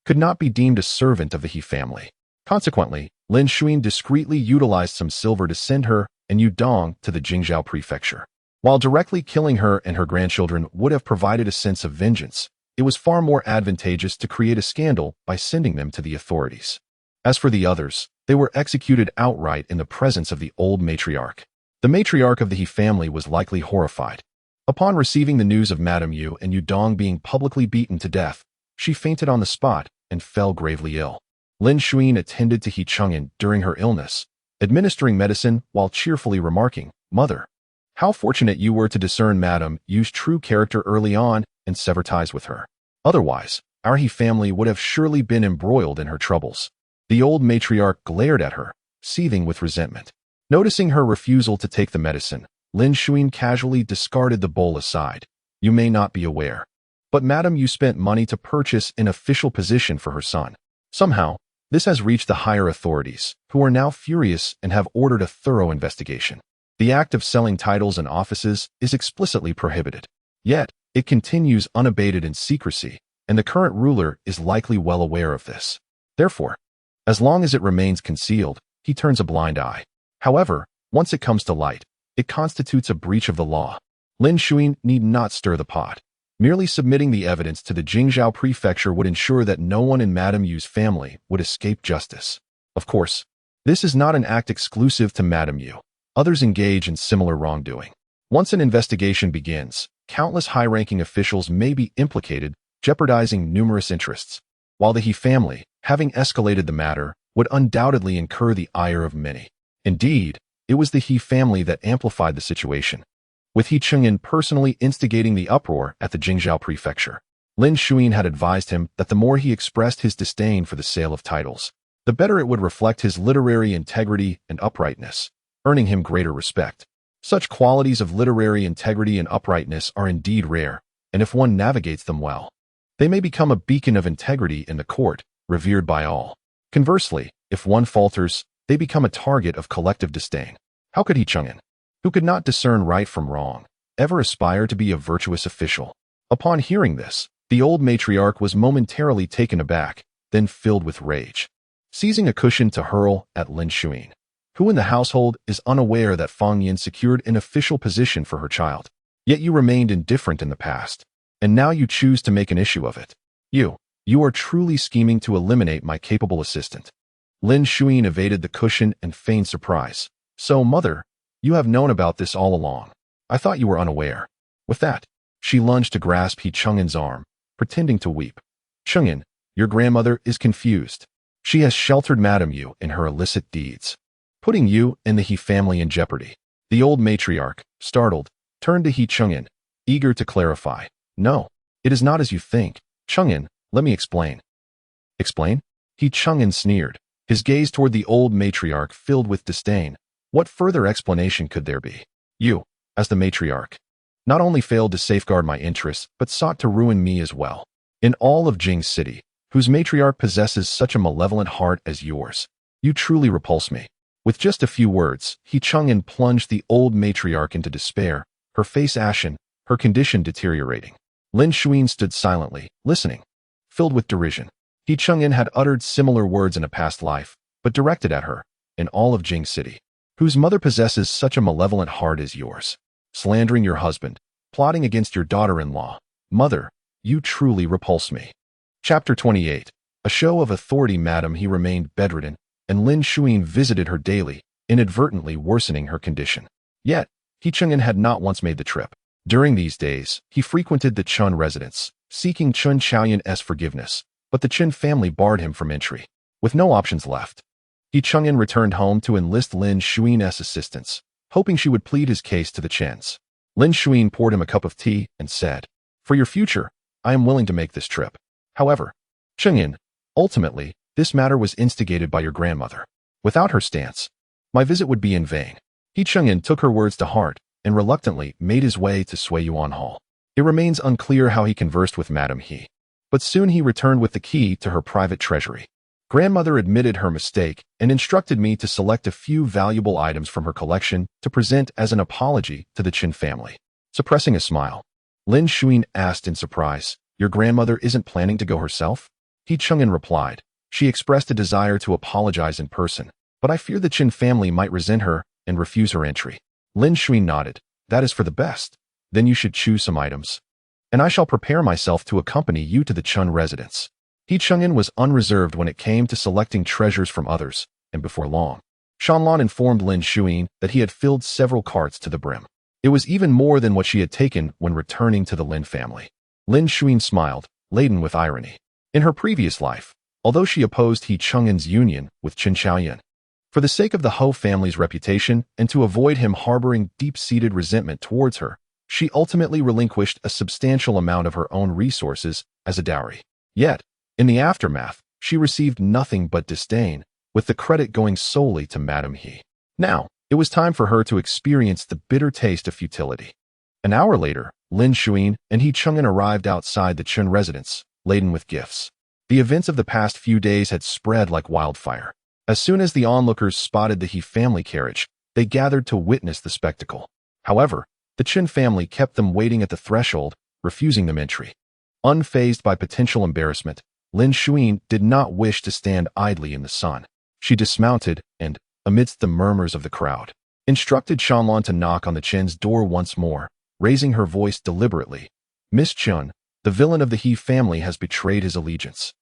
could not be deemed a servant of the He family. Consequently, Lin Zhaoxue discreetly utilized some silver to send her and Yu Dong to the Jingzhou prefecture. While directly killing her and her grandchildren would have provided a sense of vengeance, it was far more advantageous to create a scandal by sending them to the authorities. As for the others, they were executed outright in the presence of the old matriarch. The matriarch of the He family was likely horrified. Upon receiving the news of Madame Yu and Yudong being publicly beaten to death, she fainted on the spot and fell gravely ill. Lin Zhaoxue attended to He Chang'an during her illness, administering medicine while cheerfully remarking, "Mother, how fortunate you were to discern Madame Yu's true character early on and sever ties with her. Otherwise, our He family would have surely been embroiled in her troubles." The old matriarch glared at her, seething with resentment. Noticing her refusal to take the medicine, Lin Zhaoxue casually discarded the bowl aside. "You may not be aware, but Madame Yu spent money to purchase an official position for her son. Somehow, this has reached the higher authorities, who are now furious and have ordered a thorough investigation. The act of selling titles and offices is explicitly prohibited. Yet, it continues unabated in secrecy, and the current ruler is likely well aware of this. Therefore, as long as it remains concealed, he turns a blind eye. However, once it comes to light, it constitutes a breach of the law. Lin Zhaoxue need not stir the pot. Merely submitting the evidence to the Jingzhou prefecture would ensure that no one in Madame Yu's family would escape justice. Of course, this is not an act exclusive to Madame Yu. Others engage in similar wrongdoing. Once an investigation begins, countless high-ranking officials may be implicated, jeopardizing numerous interests. While the He family, having escalated the matter, would undoubtedly incur the ire of many. Indeed, it was the He family that amplified the situation, with He Chang'an personally instigating the uproar at the Jingzhou prefecture. Lin Zhaoxue had advised him that the more he expressed his disdain for the sale of titles, the better it would reflect his literary integrity and uprightness, earning him greater respect. Such qualities of literary integrity and uprightness are indeed rare, and if one navigates them well, they may become a beacon of integrity in the court, revered by all. Conversely, if one falters, they become a target of collective disdain. How could He Chang'an, who could not discern right from wrong, ever aspire to be a virtuous official? Upon hearing this, the old matriarch was momentarily taken aback, then filled with rage. Seizing a cushion to hurl at Lin Zhaoxue, who in the household is unaware that Fang Yin secured an official position for her child. Yet you remained indifferent in the past, and now you choose to make an issue of it. You are truly scheming to eliminate my capable assistant. Lin Zhaoxue evaded the cushion and feigned surprise. So, mother, you have known about this all along. I thought you were unaware. With that, she lunged to grasp He Chang'an's arm, pretending to weep. Chang'an, your grandmother is confused. She has sheltered Madame Yu in her illicit deeds, putting you and the He family in jeopardy. The old matriarch, startled, turned to He Chang'an, eager to clarify. No, it is not as you think. Chang'an, let me explain. Explain? He Chang'an sneered, his gaze toward the old matriarch filled with disdain. What further explanation could there be? You, as the matriarch, not only failed to safeguard my interests, but sought to ruin me as well. In all of Jing City, whose matriarch possesses such a malevolent heart as yours, you truly repulse me. With just a few words, He Chang'an plunged the old matriarch into despair, her face ashen, her condition deteriorating. Lin Zhaoxue stood silently, listening, filled with derision. He Chang'an had uttered similar words in a past life, but directed at her, in all of Jing City, whose mother possesses such a malevolent heart as yours. Slandering your husband, plotting against your daughter-in-law. Mother, you truly repulse me. Chapter 28. A show of authority. Madame He remained bedridden, and Lin Zhaoxue visited her daily, inadvertently worsening her condition. Yet, He Chang'an had not once made the trip. During these days, he frequented the Chun residence, seeking Chun Chaoyun's forgiveness, but the Chen family barred him from entry. With no options left, He Chang'an returned home to enlist Lin Zhaoxue's assistance, hoping she would plead his case to the Chens. Lin Zhaoxue poured him a cup of tea and said, "For your future, I am willing to make this trip. However, Chang'an, ultimately, this matter was instigated by your grandmother. Without her stance, my visit would be in vain." He Chang'an took her words to heart and reluctantly made his way to Sui Yuan Hall. It remains unclear how he conversed with Madame He, but soon he returned with the key to her private treasury. Grandmother admitted her mistake and instructed me to select a few valuable items from her collection to present as an apology to the Qin family. Suppressing a smile, Lin Zhaoxue asked in surprise, "Your grandmother isn't planning to go herself?" He Chang'an replied, "She expressed a desire to apologize in person, but I fear the Qin family might resent her and refuse her entry." Lin Zhaoxue nodded. "That is for the best. Then you should choose some items, and I shall prepare myself to accompany you to the Chun residence." He Chang'an was unreserved when it came to selecting treasures from others, and before long, Shanlan informed Lin Zhaoxue that he had filled several carts to the brim. It was even more than what she had taken when returning to the Lin family. Lin Zhaoxue smiled, laden with irony. In her previous life, although she opposed He Chang'an's union with Qin Xiaoyan, for the sake of the Hou family's reputation and to avoid him harboring deep-seated resentment towards her, she ultimately relinquished a substantial amount of her own resources as a dowry. Yet, in the aftermath, she received nothing but disdain, with the credit going solely to Madame He. Now, it was time for her to experience the bitter taste of futility. An hour later, Lin Zhaoxue and He Chang'an arrived outside the Qin residence, laden with gifts. The events of the past few days had spread like wildfire. As soon as the onlookers spotted the He family carriage, they gathered to witness the spectacle. However, the Qin family kept them waiting at the threshold, refusing them entry. Unfazed by potential embarrassment, Lin Zhaoxue did not wish to stand idly in the sun. She dismounted and, amidst the murmurs of the crowd, instructed Shanlan to knock on the Qin's door once more, raising her voice deliberately. "Miss Chun, the villain of the He family has betrayed his allegiance,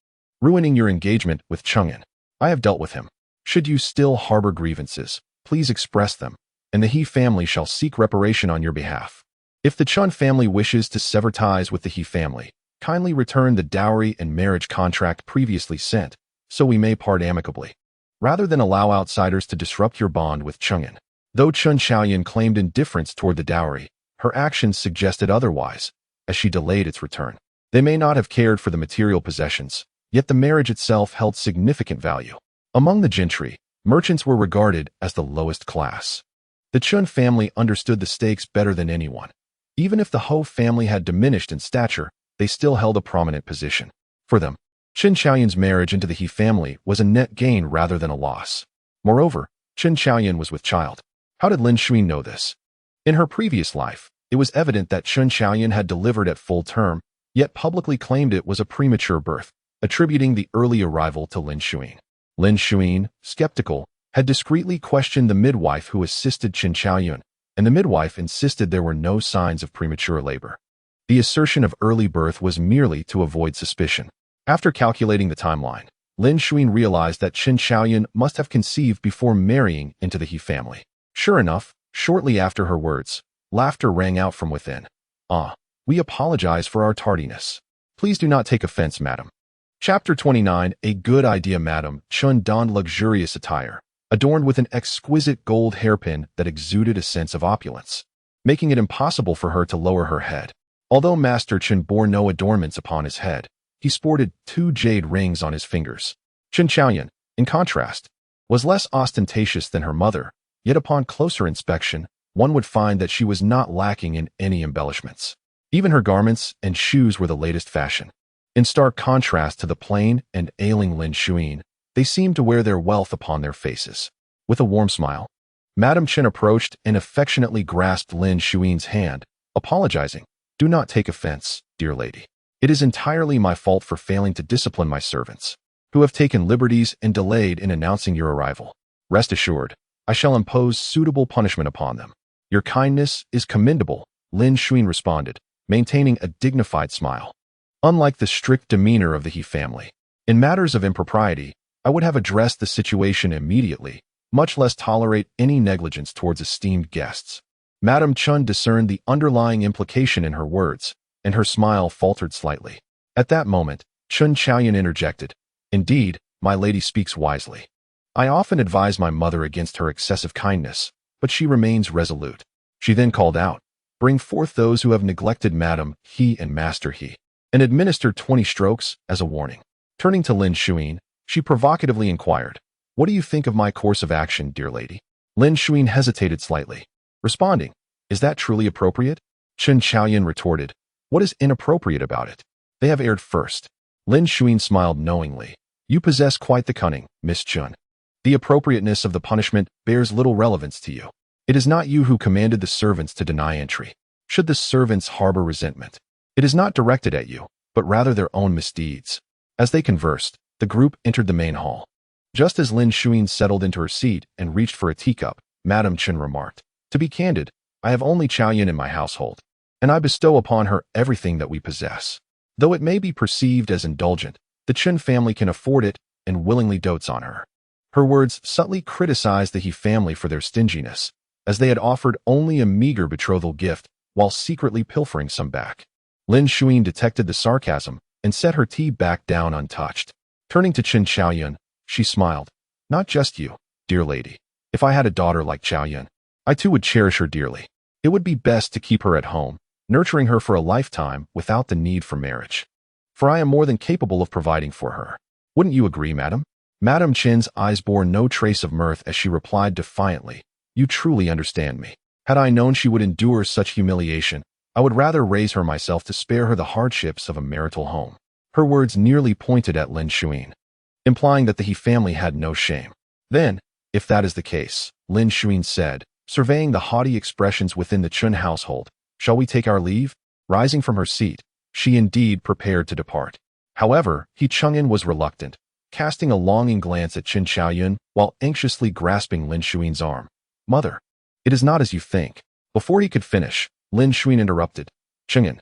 ruining your engagement with Chang'an. I have dealt with him. Should you still harbor grievances, please express them, and the He family shall seek reparation on your behalf. If the Chun family wishes to sever ties with the He family, kindly return the dowry and marriage contract previously sent, so we may part amicably, rather than allow outsiders to disrupt your bond with Chang'an." Though Qin Xiaoyan claimed indifference toward the dowry, her actions suggested otherwise, as she delayed its return. They may not have cared for the material possessions, yet the marriage itself held significant value. Among the gentry, merchants were regarded as the lowest class. The Qin family understood the stakes better than anyone. Even if the Hou family had diminished in stature, they still held a prominent position. For them, Qin Xiaoyan's marriage into the He family was a net gain rather than a loss. Moreover, Qin Xiaoyan was with child. How did Lin Zhaoxue know this? In her previous life, it was evident that Qin Xiaoyan had delivered at full term, yet publicly claimed it was a premature birth, attributing the early arrival to Lin Zhaoxue. Lin Zhaoxue, skeptical, had discreetly questioned the midwife who assisted Qin Xiaoyan, and the midwife insisted there were no signs of premature labor. The assertion of early birth was merely to avoid suspicion. After calculating the timeline, Lin Zhaoxue realized that Qin Xiaoyan must have conceived before marrying into the He family. Sure enough, shortly after her words, laughter rang out from within. "Ah, we apologize for our tardiness. Please do not take offense, madam." Chapter 29. A good idea. Madame Chun donned luxurious attire, adorned with an exquisite gold hairpin that exuded a sense of opulence, making it impossible for her to lower her head. Although Master Qin bore no adornments upon his head, he sported 2 jade rings on his fingers. Qin Xiaoyan, in contrast, was less ostentatious than her mother, yet upon closer inspection, one would find that she was not lacking in any embellishments. Even her garments and shoes were the latest fashion. In stark contrast to the plain and ailing Lin Zhaoxue, they seemed to wear their wealth upon their faces. With a warm smile, Madame Qin approached and affectionately grasped Lin Zhaoxue's hand, apologizing. "Do not take offense, dear lady. It is entirely my fault for failing to discipline my servants, who have taken liberties and delayed in announcing your arrival. Rest assured, I shall impose suitable punishment upon them." "Your kindness is commendable," Lin Zhaoxue responded, maintaining a dignified smile. Unlike the strict demeanor of the He family, in matters of impropriety, I would have addressed the situation immediately, much less tolerate any negligence towards esteemed guests. Madame Chun discerned the underlying implication in her words, and her smile faltered slightly. At that moment, Qin Xiaoyan interjected. "Indeed, my lady speaks wisely. I often advise my mother against her excessive kindness, but she remains resolute." She then called out, "Bring forth those who have neglected Madame He and Master He," and administered 20 strokes as a warning. Turning to Lin Zhaoxue, she provocatively inquired, "What do you think of my course of action, dear lady?" Lin Zhaoxue hesitated slightly, responding, "Is that truly appropriate?" Qin Xiaoyan retorted, "What is inappropriate about it? They have erred first." Lin Zhaoxue smiled knowingly. "You possess quite the cunning, Miss Chun. The appropriateness of the punishment bears little relevance to you. It is not you who commanded the servants to deny entry. Should the servants harbor resentment, it is not directed at you, but rather their own misdeeds." As they conversed, the group entered the main hall. Just as Lin Zhaoxue settled into her seat and reached for a teacup, Madame Qin remarked, "To be candid, I have only Xiaoyan in my household, and I bestow upon her everything that we possess. Though it may be perceived as indulgent, the Qin family can afford it and willingly dotes on her. Her words subtly criticized the He family for their stinginess, as they had offered only a meager betrothal gift while secretly pilfering some back. Lin Zhaoxue detected the sarcasm and set her tea back down untouched. Turning to Qin Xiaoyun, she smiled. Not just you, dear lady. If I had a daughter like Xiaoyun, I too would cherish her dearly. It would be best to keep her at home, nurturing her for a lifetime without the need for marriage. For I am more than capable of providing for her. Wouldn't you agree, madam? Madam Qin's eyes bore no trace of mirth as she replied defiantly, You truly understand me. Had I known she would endure such humiliation, I would rather raise her myself to spare her the hardships of a marital home. Her words nearly pointed at Lin Zhaoxue, implying that the He family had no shame. Then, if that is the case, Lin Zhaoxue said, surveying the haughty expressions within the Chun household, shall we take our leave? Rising from her seat, she indeed prepared to depart. However, He Chang'an was reluctant, casting a longing glance at Qin Xiaoyun while anxiously grasping Lin Zhaoxue's arm. Mother, it is not as you think. Before he could finish, Lin Zhaoxue interrupted. Chang'an,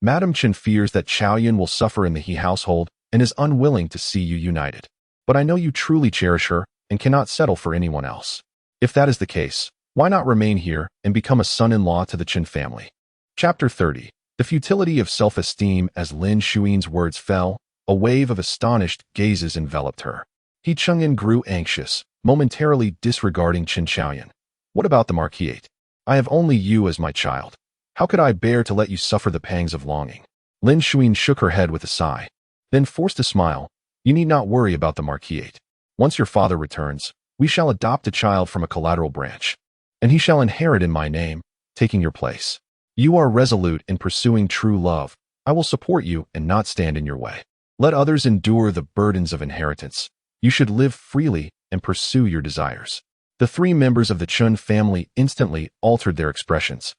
Madam Qin fears that Xiaoyun will suffer in the He household and is unwilling to see you united. But I know you truly cherish her and cannot settle for anyone else. If that is the case, why not remain here and become a son-in-law to the Qin family? Chapter 30. The futility of self-esteem. As Lin Zhaoxue's words fell, a wave of astonished gazes enveloped her. He Chang'an grew anxious, momentarily disregarding Qin Xiaoyun. What about the Marquis? I have only you as my child. How could I bear to let you suffer the pangs of longing? Lin Zhaoxue shook her head with a sigh, then forced a smile. You need not worry about the Marquis. Once your father returns, we shall adopt a child from a collateral branch, and he shall inherit in my name, taking your place. You are resolute in pursuing true love. I will support you and not stand in your way. Let others endure the burdens of inheritance. You should live freely and pursue your desires. The three members of the Chun family instantly altered their expressions,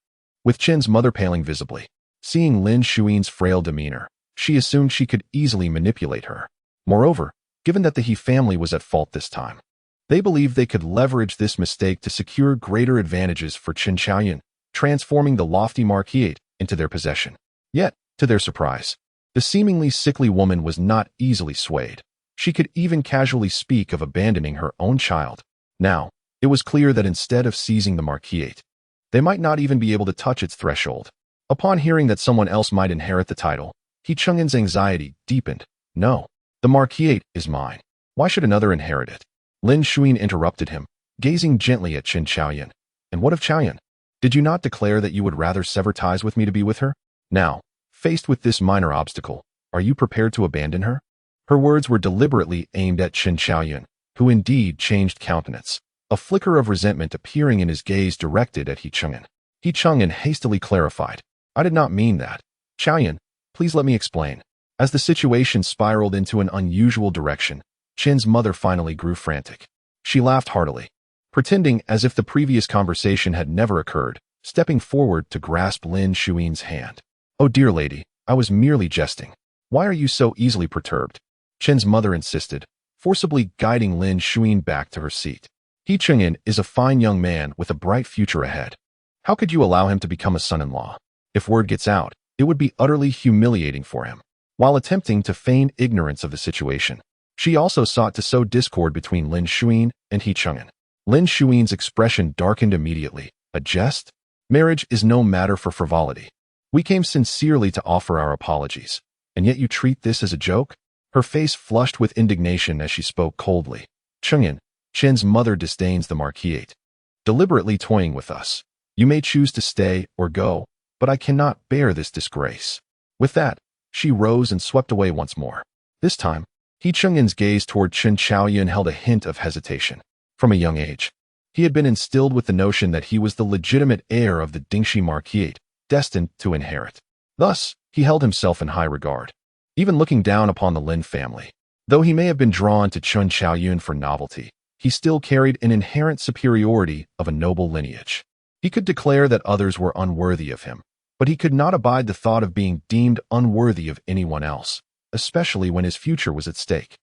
with Qin's mother paling visibly. Seeing Lin Zhaoxue's frail demeanor, she assumed she could easily manipulate her. Moreover, given that the He family was at fault this time, they believed they could leverage this mistake to secure greater advantages for Qin Xiaoyun, transforming the lofty Marquis into their possession. Yet, to their surprise, the seemingly sickly woman was not easily swayed. She could even casually speak of abandoning her own child. Now, it was clear that instead of seizing the Marquis, they might not even be able to touch its threshold. Upon hearing that someone else might inherit the title, He Chang'an's anxiety deepened. No, the Marquis is mine. Why should another inherit it? Lin Zhaoxue interrupted him, gazing gently at Qin Xiaoyun. And what of Xiaoyun? Did you not declare that you would rather sever ties with me to be with her? Now, faced with this minor obstacle, are you prepared to abandon her? Her words were deliberately aimed at Qin Xiaoyun, who indeed changed countenance, a flicker of resentment appearing in his gaze directed at He Chang'an. He Chang'an hastily clarified. I did not mean that. Xiaoyun, please let me explain. As the situation spiraled into an unusual direction, Qin's mother finally grew frantic. She laughed heartily, pretending as if the previous conversation had never occurred, stepping forward to grasp Lin Zhaoxue's hand. Oh dear lady, I was merely jesting. Why are you so easily perturbed? Qin's mother insisted, forcibly guiding Lin Zhaoxue back to her seat. He Chang'an is a fine young man with a bright future ahead. How could you allow him to become a son-in-law? If word gets out, it would be utterly humiliating for him. While attempting to feign ignorance of the situation, she also sought to sow discord between Lin Zhaoxue and He Chang'an. Lin Zhaoxue's expression darkened immediately. A jest? Marriage is no matter for frivolity. We came sincerely to offer our apologies, and yet you treat this as a joke? Her face flushed with indignation as she spoke coldly. Chang'an, Qin's mother disdains the Marquis, deliberately toying with us. You may choose to stay or go, but I cannot bear this disgrace. With that, she rose and swept away once more. This time, He Chang'an's gaze toward Qin Xiaoyun held a hint of hesitation. From a young age, he had been instilled with the notion that he was the legitimate heir of the Dingxi Marquis, destined to inherit. Thus, he held himself in high regard, even looking down upon the Lin family. Though he may have been drawn to Qin Xiaoyun for novelty, he still carried an inherent superiority of a noble lineage. He could declare that others were unworthy of him, but he could not abide the thought of being deemed unworthy of anyone else, especially when his future was at stake.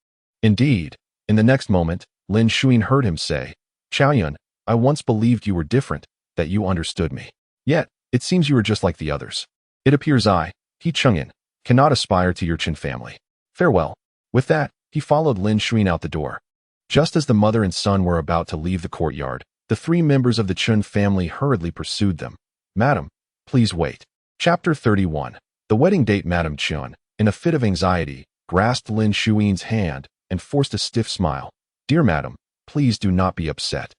Indeed, in the next moment, Lin Zhaoxue heard him say, Xiaoyun, I once believed you were different, that you understood me. Yet, it seems you are just like the others. It appears I, He Chang'an, cannot aspire to your Qin family. Farewell. With that, he followed Lin Zhaoxue out the door. Just as the mother and son were about to leave the courtyard, the three members of the Chun family hurriedly pursued them. "Madam, please wait." Chapter 31. The wedding date. Madame Chun, in a fit of anxiety, grasped Lin Zhaoxue's hand and forced a stiff smile. "Dear madam, please do not be upset.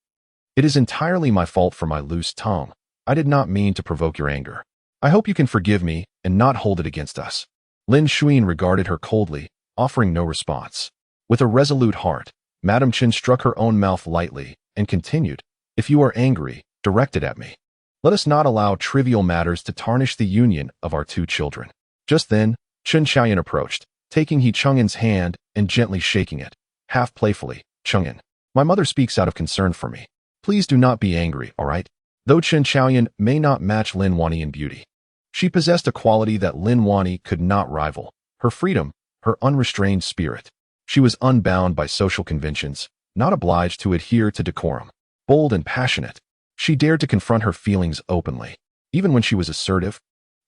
It is entirely my fault for my loose tongue. I did not mean to provoke your anger. I hope you can forgive me and not hold it against us." Lin Zhaoxue regarded her coldly, offering no response. With a resolute heart, Madame Chun struck her own mouth lightly and continued, "If you are angry, direct it at me. Let us not allow trivial matters to tarnish the union of our two children." Just then, Chun Xiaoyan approached, taking He Chang'an's hand and gently shaking it, half playfully. "Chang'an, my mother speaks out of concern for me. Please do not be angry, all right?" Though Chun Xiaoyan may not match Lin Wani in beauty, she possessed a quality that Lin Wani could not rival: her freedom, her unrestrained spirit. She was unbound by social conventions, not obliged to adhere to decorum. Bold and passionate, she dared to confront her feelings openly. Even when she was assertive,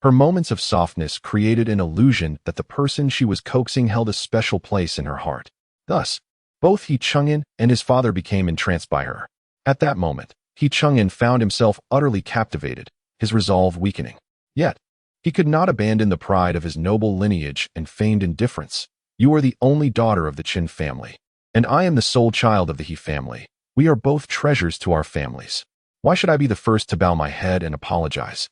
her moments of softness created an illusion that the person she was coaxing held a special place in her heart. Thus, both He Chang'an and his father became entranced by her. At that moment, He Chang'an found himself utterly captivated, his resolve weakening. Yet, he could not abandon the pride of his noble lineage and feigned indifference. "You are the only daughter of the Qin family, and I am the sole child of the He family. We are both treasures to our families. Why should I be the first to bow my head and apologize,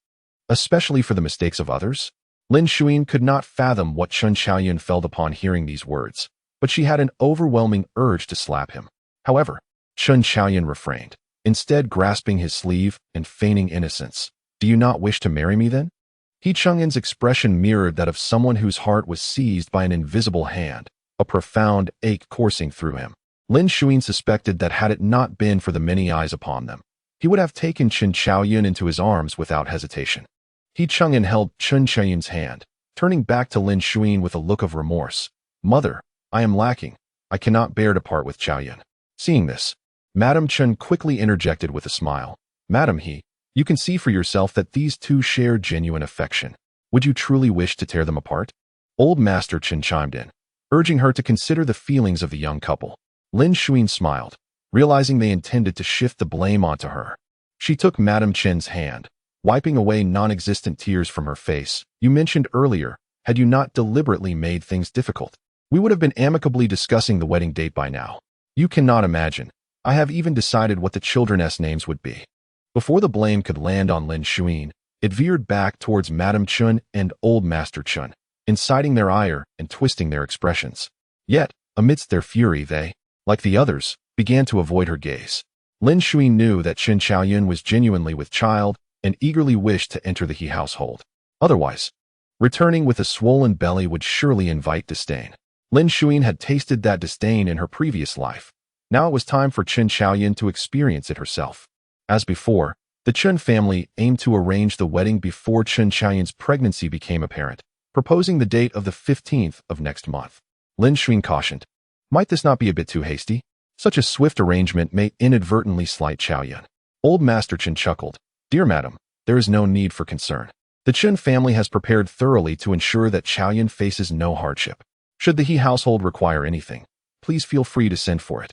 especially for the mistakes of others?" Lin Zhaoxue could not fathom what Chun Xiaoyan felt upon hearing these words, but she had an overwhelming urge to slap him. However, Chun Xiaoyan refrained, instead grasping his sleeve and feigning innocence. "Do you not wish to marry me then?" He Chang'an's expression mirrored that of someone whose heart was seized by an invisible hand, a profound ache coursing through him. Lin Zhaoxue suspected that had it not been for the many eyes upon them, he would have taken Chun Xiaoyan into his arms without hesitation. He Chang'an held Chun Xiaoyan's hand, turning back to Lin Zhaoxue with a look of remorse. "Mother, I am lacking. I cannot bear to part with Xiaoyan." Seeing this, Madame Chun quickly interjected with a smile. "Madam He, you can see for yourself that these two share genuine affection. Would you truly wish to tear them apart?" Old Master Chun chimed in, urging her to consider the feelings of the young couple. Lin Zhaoxue smiled, realizing they intended to shift the blame onto her. She took Madame Chun's hand, wiping away non-existent tears from her face. "You mentioned earlier, had you not deliberately made things difficult, we would have been amicably discussing the wedding date by now. You cannot imagine. I have even decided what the children's names would be." Before the blame could land on Lin Zhaoxue, it veered back towards Madame Chun and Old Master Chun, inciting their ire and twisting their expressions. Yet, amidst their fury they, like the others, began to avoid her gaze. Lin Zhaoxue knew that Chun Xiaoyan was genuinely with child and eagerly wished to enter the He household. Otherwise, returning with a swollen belly would surely invite disdain. Lin Zhaoxue had tasted that disdain in her previous life. Now it was time for Chun Xiaoyan to experience it herself. As before, the Chun family aimed to arrange the wedding before Chun Xiaoyan's pregnancy became apparent, proposing the date of the 15th of next month. Lin Zhaoxue cautioned, "Might this not be a bit too hasty? Such a swift arrangement may inadvertently slight Xiaoyan." Old Master Chun chuckled, "Dear madam, there is no need for concern. The Chun family has prepared thoroughly to ensure that Xiaoyan faces no hardship. Should the He household require anything, please feel free to send for it."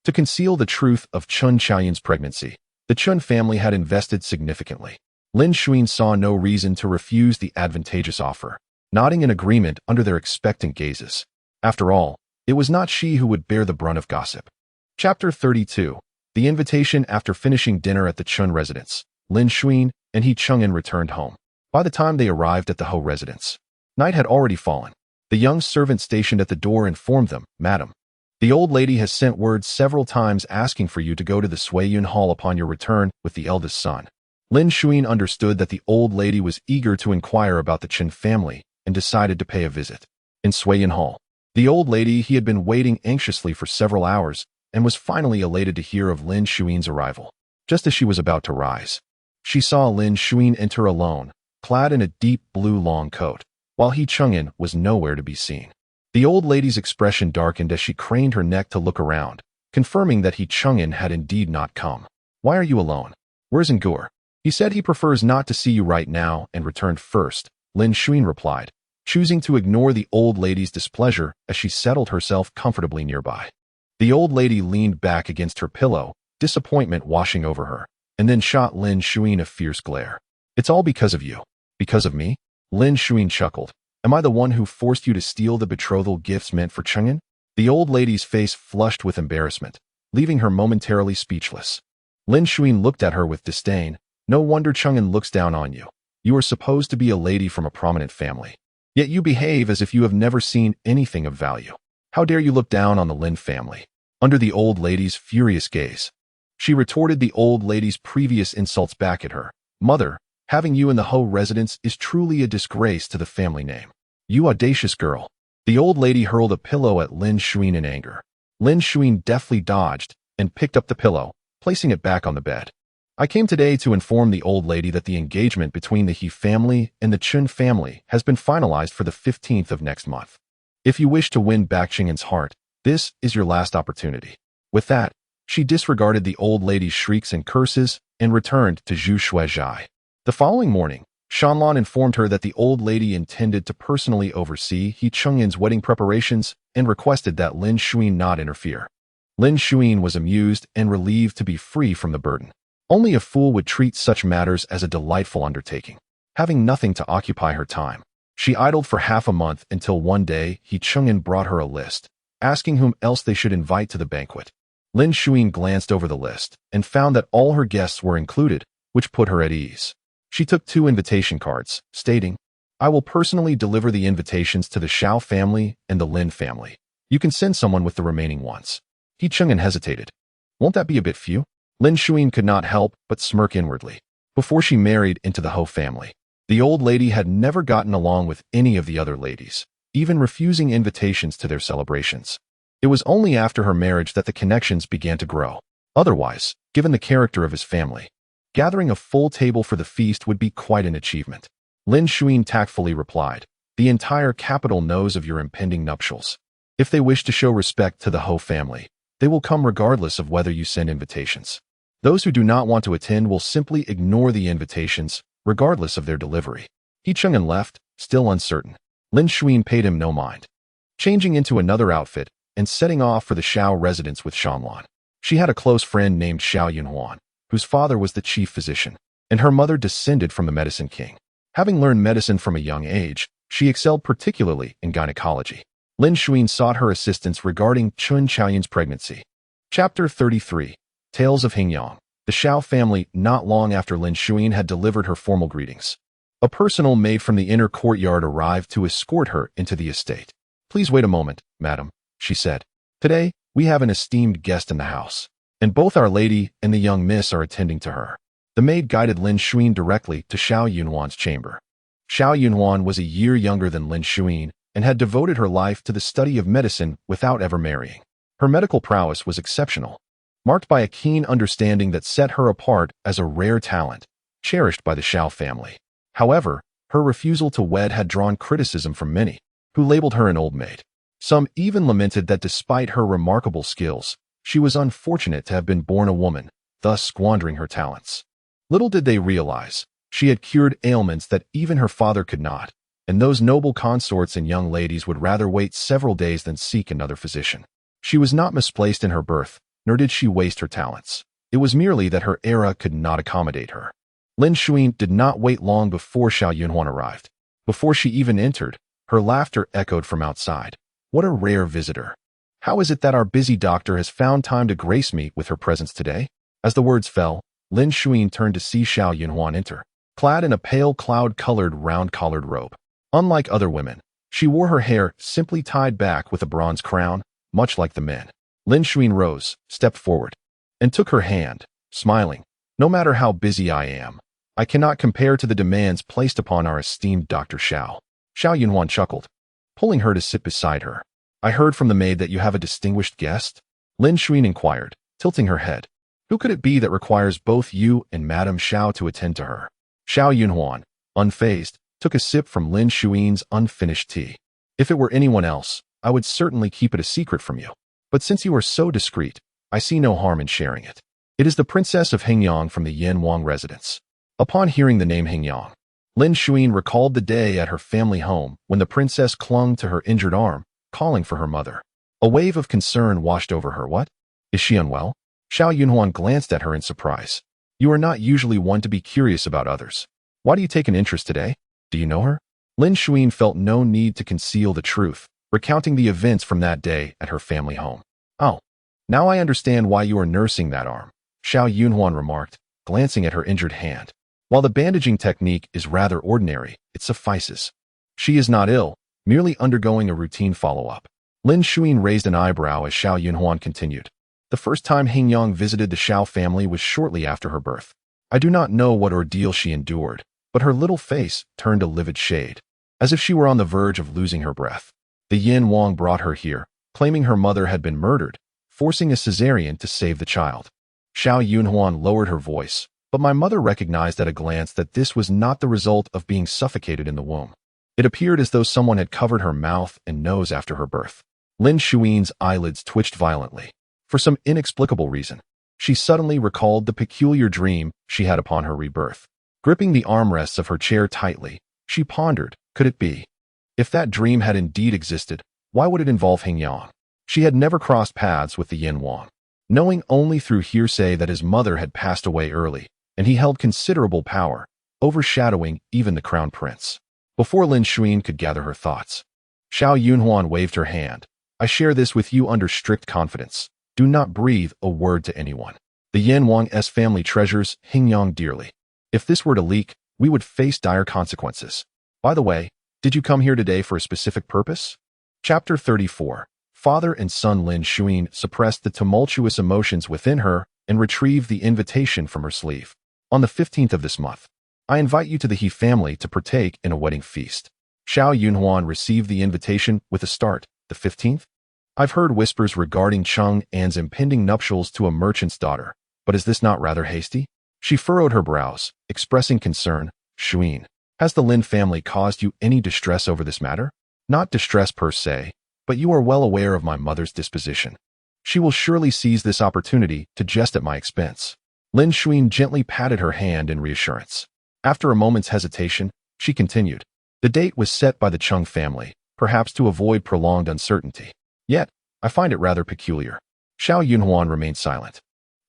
To conceal the truth of Chun Xiaoyan's pregnancy, the Chun family had invested significantly. Lin Zhaoxue saw no reason to refuse the advantageous offer, nodding in agreement under their expectant gazes. After all, it was not she who would bear the brunt of gossip. Chapter 32. The invitation. After finishing dinner at the Chun residence, Lin Zhaoxue and He Chang'an returned home. By the time they arrived at the Ho residence, night had already fallen. The young servant stationed at the door informed them, "Madam, the old lady has sent word several times asking for you to go to the Suiyun Hall upon your return with the eldest son." Lin Zhaoxue understood that the old lady was eager to inquire about the Chun family and decided to pay a visit. In Suiyun Hall, the old lady he had been waiting anxiously for several hours and was finally elated to hear of Lin Zhaoxue's arrival. Just as she was about to rise, she saw Lin Zhaoxue enter alone, clad in a deep blue long coat, while He Chang'an was nowhere to be seen. The old lady's expression darkened as she craned her neck to look around, confirming that He Chang'an had indeed not come. "Why are you alone? Where's Ngur? He said he prefers not to see you right now and returned first," Lin Zhaoxue replied, choosing to ignore the old lady's displeasure as she settled herself comfortably nearby. The old lady leaned back against her pillow, disappointment washing over her, and then shot Lin Zhaoxue a fierce glare. It's all because of you. Because of me? Lin Zhaoxue chuckled. Am I the one who forced you to steal the betrothal gifts meant for Cheng'an? The old lady's face flushed with embarrassment, leaving her momentarily speechless. Lin Zhaoxue looked at her with disdain. No wonder Cheng'an looks down on you. You are supposed to be a lady from a prominent family. Yet you behave as if you have never seen anything of value. How dare you look down on the Lin family? Under the old lady's furious gaze, she retorted the old lady's previous insults back at her. Mother, having you in the Ho residence is truly a disgrace to the family name. You audacious girl. The old lady hurled a pillow at Lin Zhaoxue in anger. Lin Zhaoxue deftly dodged and picked up the pillow, placing it back on the bed. I came today to inform the old lady that the engagement between the He family and the Chun family has been finalized for the 15th of next month. If you wish to win back Cheng'an's heart, this is your last opportunity. With that, she disregarded the old lady's shrieks and curses and returned to Zhu Shuizhai. The following morning, Shanlan informed her that the old lady intended to personally oversee He Cheng'an's wedding preparations and requested that Lin Zhaoxue not interfere. Lin Zhaoxue was amused and relieved to be free from the burden. Only a fool would treat such matters as a delightful undertaking. Having nothing to occupy her time, she idled for half a month until one day He Cheng'an brought her a list, asking whom else they should invite to the banquet. Lin Zhaoxue glanced over the list and found that all her guests were included, which put her at ease. She took 2 invitation cards, stating, I will personally deliver the invitations to the Xiao family and the Lin family. You can send someone with the remaining ones. He Cheng'an hesitated. Won't that be a bit few? Lin Zhaoxue could not help but smirk inwardly. Before she married into the Ho family, the old lady had never gotten along with any of the other ladies, even refusing invitations to their celebrations. It was only after her marriage that the connections began to grow. Otherwise, given the character of his family, gathering a full table for the feast would be quite an achievement. Lin Zhaoxue tactfully replied, the entire capital knows of your impending nuptials. If they wish to show respect to the Ho family, they will come regardless of whether you send invitations. Those who do not want to attend will simply ignore the invitations, regardless of their delivery. He Cheng'an left, still uncertain. Lin Zhaoxue paid him no mind. Changing into another outfit and setting off for the Xiao residence with Shanlan. She had a close friend named Xiao Yunhuan, whose father was the chief physician, and her mother descended from the medicine king. Having learned medicine from a young age, she excelled particularly in gynecology. Lin Zhaoxue sought her assistance regarding Chun Chaoyun's pregnancy. Chapter 33. Tales of Hingyang. The Xiao family, not long after Lin Zhaoxue had delivered her formal greetings. A personal maid from the inner courtyard arrived to escort her into the estate. Please wait a moment, madam, she said. Today, we have an esteemed guest in the house, and both our lady and the young miss are attending to her. The maid guided Lin Zhaoxue directly to Xiao Yunhuan's chamber. Xiao Yunhuan was a year younger than Lin Zhaoxue and had devoted her life to the study of medicine without ever marrying. Her medical prowess was exceptional, marked by a keen understanding that set her apart as a rare talent, cherished by the Xiao family. However, her refusal to wed had drawn criticism from many, who labeled her an old maid. Some even lamented that despite her remarkable skills, she was unfortunate to have been born a woman, thus squandering her talents. Little did they realize, she had cured ailments that even her father could not, and those noble consorts and young ladies would rather wait several days than seek another physician. She was not misplaced in her birth, nor did she waste her talents. It was merely that her era could not accommodate her. Lin Zhaoxue did not wait long before Xiao Yunhuan arrived. Before she even entered, her laughter echoed from outside. What a rare visitor. How is it that our busy doctor has found time to grace me with her presence today? As the words fell, Lin Zhaoxue turned to see Xiao Yunhuan enter, clad in a pale cloud-colored round-collared robe. Unlike other women, she wore her hair simply tied back with a bronze crown, much like the men. Lin Zhaoxue rose, stepped forward, and took her hand, smiling. No matter how busy I am, I cannot compare to the demands placed upon our esteemed Dr. Xiao. Xiao Yunhuan chuckled, pulling her to sit beside her. I heard from the maid that you have a distinguished guest? Lin Zhaoxue inquired, tilting her head. Who could it be that requires both you and Madame Xiao to attend to her? Xiao Yunhuan, unfazed, took a sip from Lin Zhaoxue's unfinished tea. If it were anyone else, I would certainly keep it a secret from you. But since you are so discreet, I see no harm in sharing it. It is the Princess of Hingyang from the Yin Wang residence. Upon hearing the name Hingyang, Lin Zhaoxue recalled the day at her family home when the princess clung to her injured arm, calling for her mother. A wave of concern washed over her. What? Is she unwell? Xiao Yunhuan glanced at her in surprise. You are not usually one to be curious about others. Why do you take an interest today? Do you know her? Lin Zhaoxue felt no need to conceal the truth, recounting the events from that day at her family home. Oh, now I understand why you are nursing that arm, Xiao Yunhuan remarked, glancing at her injured hand. While the bandaging technique is rather ordinary, it suffices. She is not ill, merely undergoing a routine follow-up. Lin Zhaoxue raised an eyebrow as Xiao Yunhuan continued. The first time Hingyang visited the Xiao family was shortly after her birth. I do not know what ordeal she endured, but her little face turned a livid shade, as if she were on the verge of losing her breath. The Yin Wang brought her here, claiming her mother had been murdered, forcing a cesarean to save the child. Xiao Yunhuan lowered her voice, but my mother recognized at a glance that this was not the result of being suffocated in the womb. It appeared as though someone had covered her mouth and nose after her birth. Lin Zhaoxue's eyelids twitched violently. For some inexplicable reason, she suddenly recalled the peculiar dream she had upon her rebirth. Gripping the armrests of her chair tightly, she pondered, could it be? If that dream had indeed existed, why would it involve Hingyang? She had never crossed paths with the Yin Wang, knowing only through hearsay that his mother had passed away early, and he held considerable power, overshadowing even the crown prince. Before Lin Zhaoxue could gather her thoughts, Xiao Yunhuan waved her hand. I share this with you under strict confidence. Do not breathe a word to anyone. The Yin Wang's family treasures Hingyang dearly. If this were to leak, we would face dire consequences. By the way, did you come here today for a specific purpose? Chapter 34. Father and son. Lin Zhaoxue suppressed the tumultuous emotions within her and retrieved the invitation from her sleeve. On the 15th of this month, I invite you to the He family to partake in a wedding feast. Xiao Yunhuan received the invitation with a start. The 15th? I've heard whispers regarding Cheng An's impending nuptials to a merchant's daughter, but is this not rather hasty? She furrowed her brows, expressing concern. Zhaoxue, has the Lin family caused you any distress over this matter? Not distress per se, but you are well aware of my mother's disposition. She will surely seize this opportunity to jest at my expense. Lin Zhaoxue gently patted her hand in reassurance. After a moment's hesitation, she continued. The date was set by the Cheng family, perhaps to avoid prolonged uncertainty. Yet, I find it rather peculiar. Xiao Yunhuan remained silent,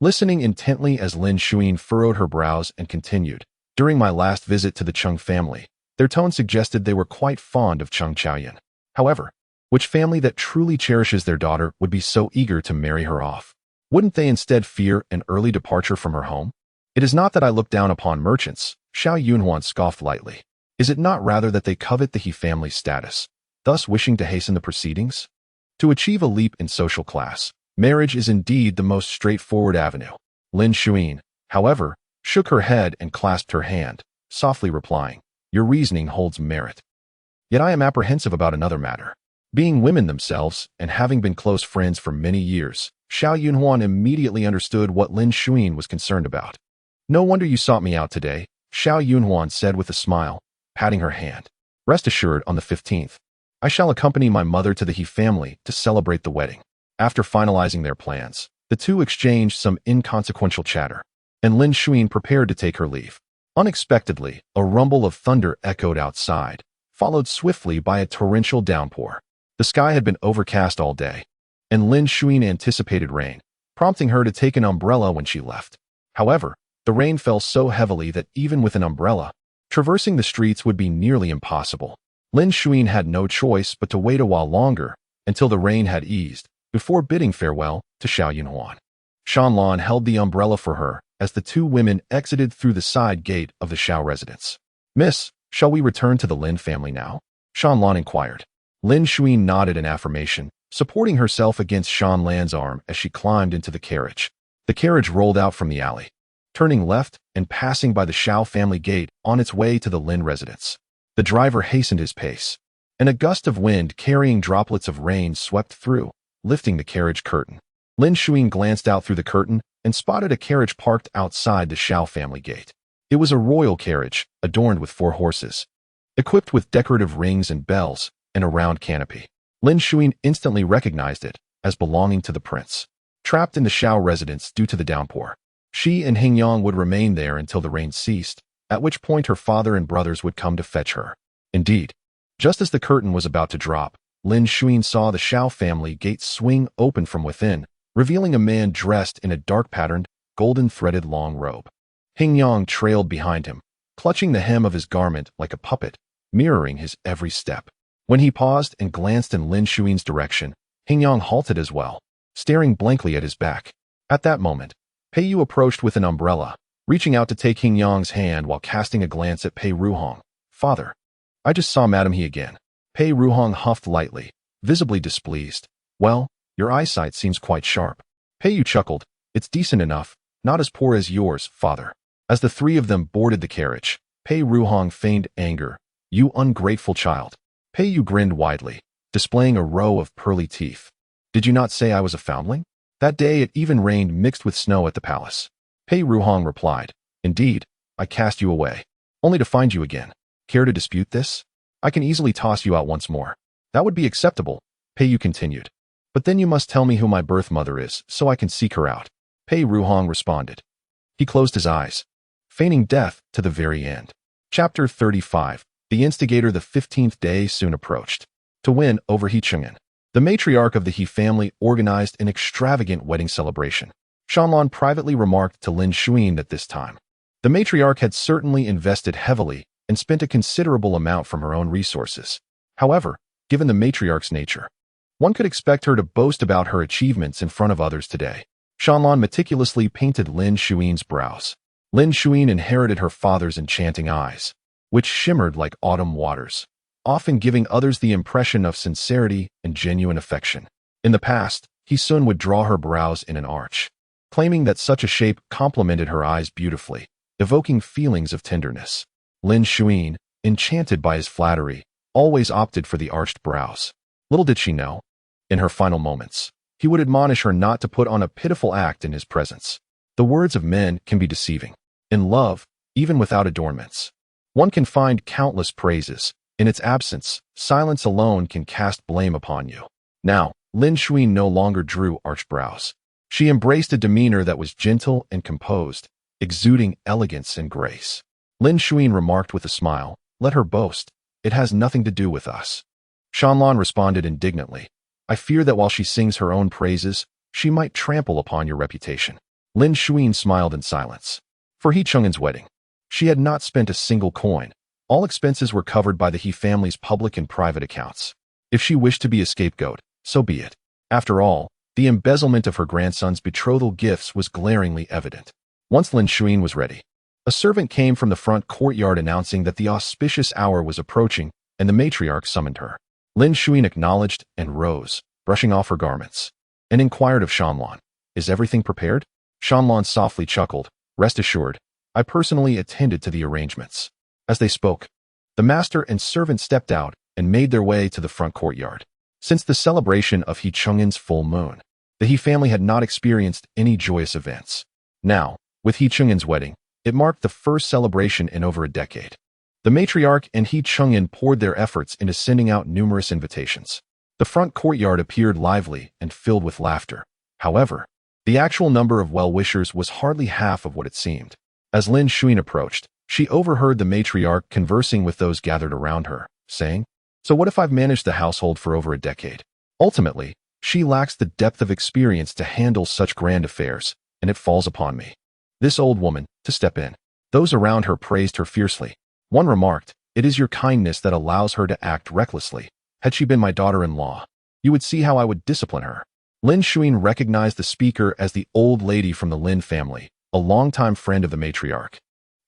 listening intently as Lin Zhaoxue furrowed her brows and continued. During my last visit to the Cheng family, their tone suggested they were quite fond of Cheng Chaoyan. However, which family that truly cherishes their daughter would be so eager to marry her off? Wouldn't they instead fear an early departure from her home? It is not that I look down upon merchants, Xiao Yunhuan scoffed lightly. Is it not rather that they covet the He family's status, thus wishing to hasten the proceedings? To achieve a leap in social class, marriage is indeed the most straightforward avenue. Lin Zhaoxue, however, shook her head and clasped her hand, softly replying, your reasoning holds merit. Yet I am apprehensive about another matter. Being women themselves, and having been close friends for many years, Xiao Yunhuan immediately understood what Lin Zhaoxue was concerned about. No wonder you sought me out today, Xiao Yunhuan said with a smile, patting her hand. Rest assured, on the 15th, I shall accompany my mother to the He family to celebrate the wedding. After finalizing their plans, the two exchanged some inconsequential chatter, and Lin Zhaoxue prepared to take her leave. Unexpectedly, a rumble of thunder echoed outside, followed swiftly by a torrential downpour. The sky had been overcast all day, and Lin Zhaoxue anticipated rain, prompting her to take an umbrella when she left. However, the rain fell so heavily that even with an umbrella, traversing the streets would be nearly impossible. Lin Zhaoxue had no choice but to wait a while longer, until the rain had eased, before bidding farewell to Xiao Yunhuan. Shanlan held the umbrella for her as the two women exited through the side gate of the Xiao residence. Miss, shall we return to the Lin family now? Shanlan inquired. Lin Zhaoxue nodded in affirmation, supporting herself against Shanlan's arm as she climbed into the carriage. The carriage rolled out from the alley, turning left and passing by the Xiao family gate on its way to the Lin residence. The driver hastened his pace, and a gust of wind carrying droplets of rain swept through, lifting the carriage curtain. Lin Zhaoxue glanced out through the curtain and spotted a carriage parked outside the Xiao family gate. It was a royal carriage, adorned with 4 horses, equipped with decorative rings and bells, and a round canopy. Lin Zhaoxue instantly recognized it as belonging to the prince. Trapped in the Xiao residence due to the downpour, she and Hingyang would remain there until the rain ceased, at which point her father and brothers would come to fetch her. Indeed, just as the curtain was about to drop, Lin Zhaoxue saw the Xiao family gate swing open from within, revealing a man dressed in a dark-patterned, golden-threaded long robe. Hingyang trailed behind him, clutching the hem of his garment like a puppet, mirroring his every step. When he paused and glanced in Lin Zhaoxue's direction, Hingyang halted as well, staring blankly at his back. At that moment, Pei Yu approached with an umbrella, reaching out to take Hingyang's hand while casting a glance at Pei Ruhong. "Father, I just saw Madame He again." Pei Ruhong huffed lightly, visibly displeased. "Well, your eyesight seems quite sharp." Pei Yu chuckled. "It's decent enough, not as poor as yours, father." As the three of them boarded the carriage, Pei Ruhong feigned anger. "You ungrateful child." Pei Yu grinned widely, displaying a row of pearly teeth. "Did you not say I was a foundling?" That day it even rained mixed with snow at the palace. Pei Ruhong replied, "Indeed, I cast you away, only to find you again. Care to dispute this? I can easily toss you out once more." "That would be acceptable," Pei Yu continued. "But then you must tell me who my birth mother is, so I can seek her out." Pei Ruhong responded. He closed his eyes, feigning death to the very end. Chapter 35. The Instigator. The 15th day soon approached. To win over He Chang'an, the matriarch of the He family organized an extravagant wedding celebration. Shanlan privately remarked to Lin Zhaoxue that this time, the matriarch had certainly invested heavily and spent a considerable amount from her own resources. However, given the matriarch's nature, one could expect her to boast about her achievements in front of others today. Shanlan meticulously painted Lin Zhaoxue's brows. Lin Zhaoxue inherited her father's enchanting eyes, which shimmered like autumn waters, often giving others the impression of sincerity and genuine affection. In the past, He Sun would draw her brows in an arch, claiming that such a shape complemented her eyes beautifully, evoking feelings of tenderness. Lin Zhaoxue, enchanted by his flattery, always opted for the arched brows. Little did she know, in her final moments, he would admonish her not to put on a pitiful act in his presence. The words of men can be deceiving. In love, even without adornments, one can find countless praises. In its absence, silence alone can cast blame upon you. Now, Lin Zhaoxue no longer drew arched brows. She embraced a demeanor that was gentle and composed, exuding elegance and grace. Lin Zhaoxue remarked with a smile, "Let her boast. It has nothing to do with us." Shanlan responded indignantly, "I fear that while she sings her own praises, she might trample upon your reputation." Lin Zhaoxue smiled in silence. For He Chang'an's wedding, she had not spent a single coin. All expenses were covered by the He family's public and private accounts. If she wished to be a scapegoat, so be it. After all, the embezzlement of her grandson's betrothal gifts was glaringly evident. Once Lin Zhaoxue was ready, a servant came from the front courtyard announcing that the auspicious hour was approaching, and the matriarch summoned her. Lin Zhaoxue acknowledged and rose, brushing off her garments, and inquired of Shanlan, "Is everything prepared?" Shanlan softly chuckled, "Rest assured, I personally attended to the arrangements." As they spoke, the master and servant stepped out and made their way to the front courtyard. Since the celebration of He Chang'an's full moon, the He family had not experienced any joyous events. Now, with He Chang'an's wedding, it marked the first celebration in over a decade. The matriarch and He Chang'an poured their efforts into sending out numerous invitations. The front courtyard appeared lively and filled with laughter. However, the actual number of well-wishers was hardly half of what it seemed. As Lin Zhaoxue approached, she overheard the matriarch conversing with those gathered around her, saying, "So what if I've managed the household for over a decade? Ultimately, she lacks the depth of experience to handle such grand affairs, and it falls upon me, this old woman, to step in." Those around her praised her fiercely. One remarked, "It is your kindness that allows her to act recklessly. Had she been my daughter-in-law, you would see how I would discipline her." Lin Zhaoxue recognized the speaker as the old lady from the Lin family, a longtime friend of the matriarch,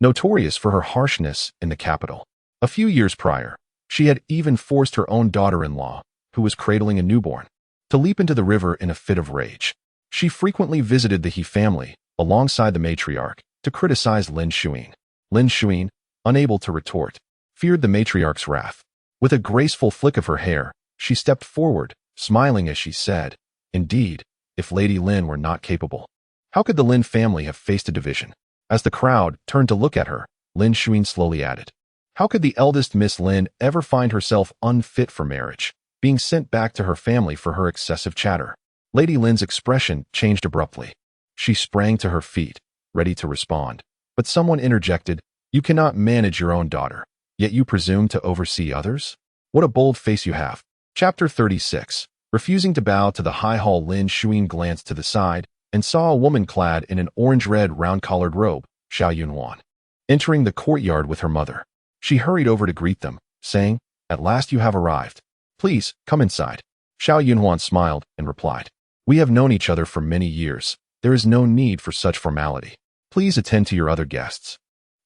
notorious for her harshness in the capital. A few years prior, she had even forced her own daughter-in-law, who was cradling a newborn, to leap into the river in a fit of rage. She frequently visited the He family, alongside the matriarch, to criticize Lin Zhaoxue. Lin Zhaoxue, unable to retort, feared the matriarch's wrath. With a graceful flick of her hair, she stepped forward, smiling as she said, "Indeed, if Lady Lin were not capable, how could the Lin family have faced a division?" As the crowd turned to look at her, Lin Zhaoxue slowly added, "How could the eldest Miss Lin ever find herself unfit for marriage, being sent back to her family for her excessive chatter?" Lady Lin's expression changed abruptly. She sprang to her feet, ready to respond, but someone interjected, "You cannot manage your own daughter, yet you presume to oversee others? What a bold face you have." Chapter 36. Refusing to bow to the high hall, Lin Zhaoxue glanced to the side and saw a woman clad in an orange-red round-collared robe, Xiao Yunhuan, entering the courtyard with her mother. She hurried over to greet them, saying, "At last you have arrived. Please, come inside." Xiao Yunhuan smiled and replied, "We have known each other for many years. There is no need for such formality. Please attend to your other guests.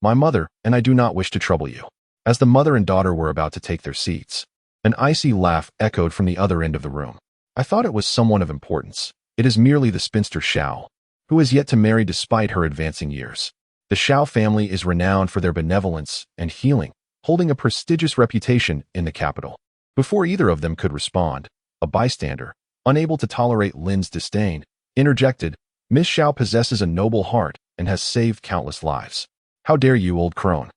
My mother and I do not wish to trouble you." As the mother and daughter were about to take their seats, an icy laugh echoed from the other end of the room. "I thought it was someone of importance. It is merely the spinster Xiao, who has yet to marry despite her advancing years. The Xiao family is renowned for their benevolence and healing, holding a prestigious reputation in the capital." Before either of them could respond, a bystander, unable to tolerate Lin's disdain, interjected, "Miss Xiao possesses a noble heart and has saved countless lives. How dare you, old crone,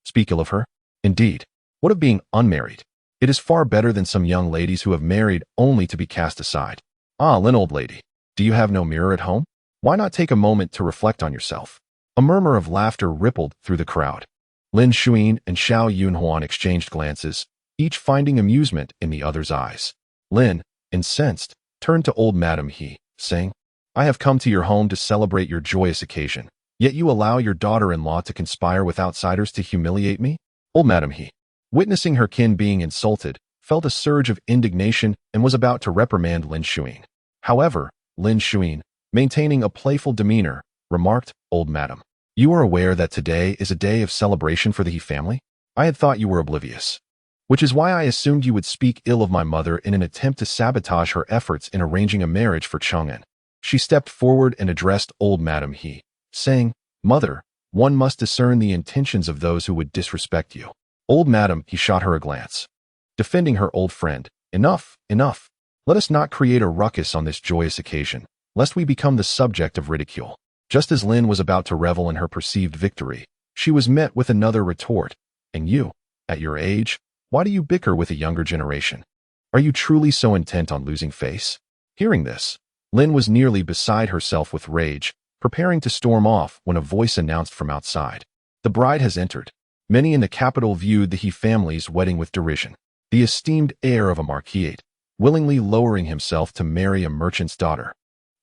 speak ill of her? Indeed, what of being unmarried? It is far better than some young ladies who have married only to be cast aside. Ah, Lin, old lady, do you have no mirror at home? Why not take a moment to reflect on yourself?" A murmur of laughter rippled through the crowd. Lin Zhaoxue and Xiao Yunhuan exchanged glances, each finding amusement in the other's eyes. Lin, incensed, turned to old Madam He, saying, "I have come to your home to celebrate your joyous occasion, yet you allow your daughter-in-law to conspire with outsiders to humiliate me?" Old Madam He, witnessing her kin being insulted, felt a surge of indignation and was about to reprimand Lin Zhaoxue. However, Lin Zhaoxue, maintaining a playful demeanor, remarked, "Old Madam, you are aware that today is a day of celebration for the He family? I had thought you were oblivious, which is why I assumed you would speak ill of my mother in an attempt to sabotage her efforts in arranging a marriage for Chang'an." She stepped forward and addressed old Madam He, saying, "Mother, one must discern the intentions of those who would disrespect you." Old Madam He shot her a glance, defending her old friend. "Enough, enough. Let us not create a ruckus on this joyous occasion, lest we become the subject of ridicule." Just as Lin was about to revel in her perceived victory, she was met with another retort. "And you, at your age, why do you bicker with a younger generation? Are you truly so intent on losing face?" Hearing this, Lin was nearly beside herself with rage, preparing to storm off when a voice announced from outside, "The bride has entered." Many in the capital viewed the He family's wedding with derision. The esteemed heir of a marquis, willingly lowering himself to marry a merchant's daughter,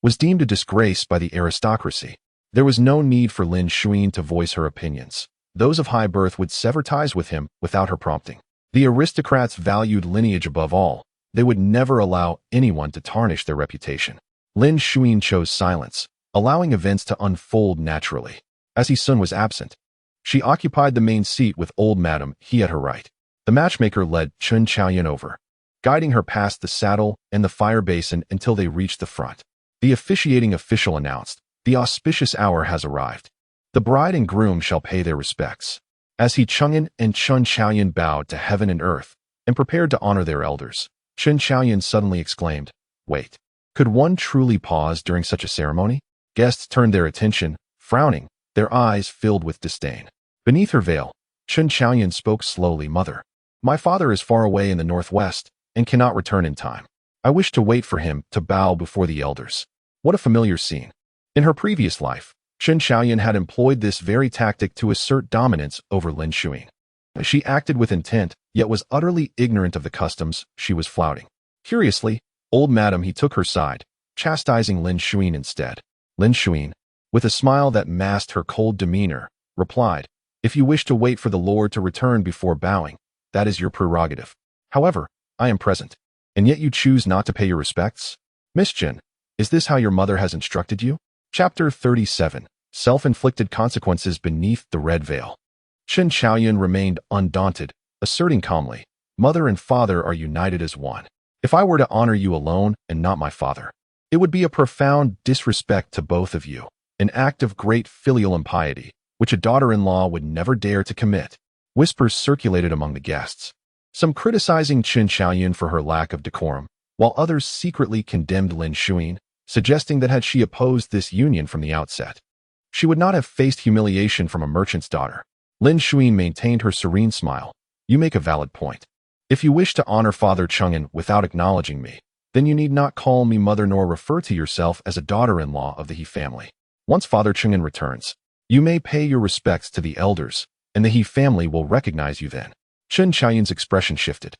was deemed a disgrace by the aristocracy. There was no need for Lin Zhaoxue to voice her opinions. Those of high birth would sever ties with him without her prompting. The aristocrats valued lineage above all. They would never allow anyone to tarnish their reputation. Lin Zhaoxue chose silence, allowing events to unfold naturally. As his son was absent, she occupied the main seat with old Madam He at her right. The matchmaker led Chun Chaoyan over, guiding her past the saddle and the fire basin until they reached the front. The officiating official announced, "The auspicious hour has arrived. The bride and groom shall pay their respects." As He Chang'an and Chun Chaoyan bowed to heaven and earth and prepared to honor their elders, Chun Chaoyan suddenly exclaimed, "Wait, could one truly pause during such a ceremony?" Guests turned their attention, frowning, their eyes filled with disdain. Beneath her veil, Chun Chaoyan spoke slowly, "Mother, my father is far away in the northwest and cannot return in time. I wish to wait for him to bow before the elders." What a familiar scene. In her previous life, Chun Chaoyan had employed this very tactic to assert dominance over Lin Zhaoxue. She acted with intent, yet was utterly ignorant of the customs she was flouting. Curiously, old Madam He took her side, chastising Lin Zhaoxue instead. Lin Zhaoxue, with a smile that masked her cold demeanor, replied, "If you wish to wait for the Lord to return before bowing, that is your prerogative. However, I am present, and yet you choose not to pay your respects? Miss Jin, is this how your mother has instructed you?" Chapter 37. Self-inflicted consequences beneath the red veil. Chun Chaoyan remained undaunted, asserting calmly, "Mother and father are united as one. If I were to honor you alone and not my father, it would be a profound disrespect to both of you, an act of great filial impiety, which a daughter-in-law would never dare to commit." Whispers circulated among the guests, some criticizing Chun Chaoyan for her lack of decorum, while others secretly condemned Lin Zhaoxue, suggesting that had she opposed this union from the outset, she would not have faced humiliation from a merchant's daughter. Lin Zhaoxue maintained her serene smile. "You make a valid point. If you wish to honor Father Chang'an without acknowledging me, then you need not call me mother nor refer to yourself as a daughter-in-law of the He family. Once Father Chang'an returns, you may pay your respects to the elders, and the He family will recognize you then." Chun Chaoyan's expression shifted.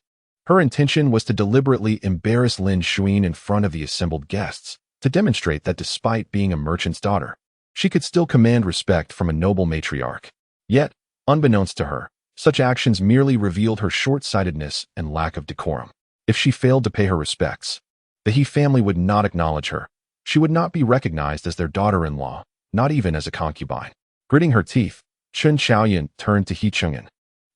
Her intention was to deliberately embarrass Lin Zhaoxue in front of the assembled guests, to demonstrate that despite being a merchant's daughter, she could still command respect from a noble matriarch. Yet, unbeknownst to her, such actions merely revealed her short-sightedness and lack of decorum. If she failed to pay her respects, the He family would not acknowledge her. She would not be recognized as their daughter-in-law, not even as a concubine. Gritting her teeth, Chen Xiaoyan turned to He Chang'an,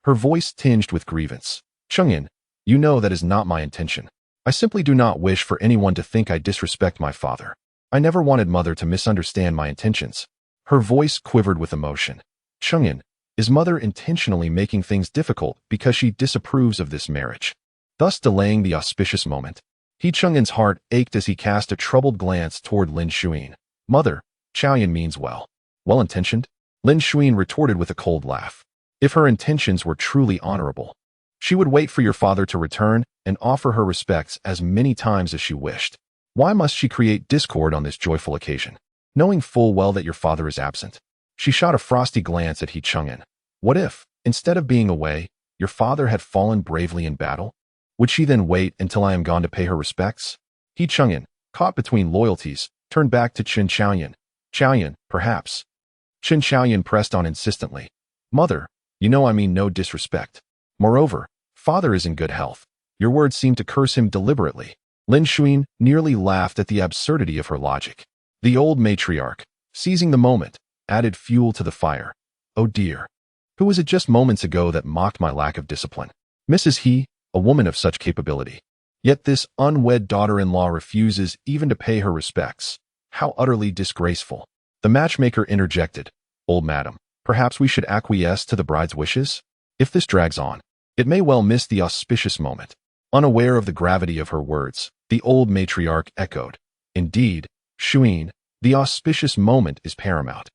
her voice tinged with grievance. Chang'an, you know that is not my intention. I simply do not wish for anyone to think I disrespect my father. I never wanted mother to misunderstand my intentions. Her voice quivered with emotion. Chang'an, is mother intentionally making things difficult because she disapproves of this marriage, thus delaying the auspicious moment? He Chang'an's heart ached as he cast a troubled glance toward Lin Zhaoxue. Mother, Xiaoyan means well. Well-intentioned? Lin Zhaoxue retorted with a cold laugh. If her intentions were truly honorable, she would wait for your father to return and offer her respects as many times as she wished. Why must she create discord on this joyful occasion, knowing full well that your father is absent? She shot a frosty glance at He Chang'an. What if, instead of being away, your father had fallen bravely in battle? Would she then wait until I am gone to pay her respects? He Chang'an, caught between loyalties, turned back to Chen Xiaoyan. Xiaoyan, perhaps. Chen Xiaoyan pressed on insistently. Mother, you know I mean no disrespect. Moreover, father is in good health. Your words seem to curse him deliberately. Lin Zhaoxue nearly laughed at the absurdity of her logic. The old matriarch, seizing the moment, added fuel to the fire. Oh dear. Who was it just moments ago that mocked my lack of discipline? Mrs. He, a woman of such capability. Yet this unwed daughter-in-law refuses even to pay her respects. How utterly disgraceful. The matchmaker interjected. Old madam, perhaps we should acquiesce to the bride's wishes? If this drags on, it may well miss the auspicious moment. Unaware of the gravity of her words, the old matriarch echoed. Indeed, Zhaoxue, the auspicious moment is paramount.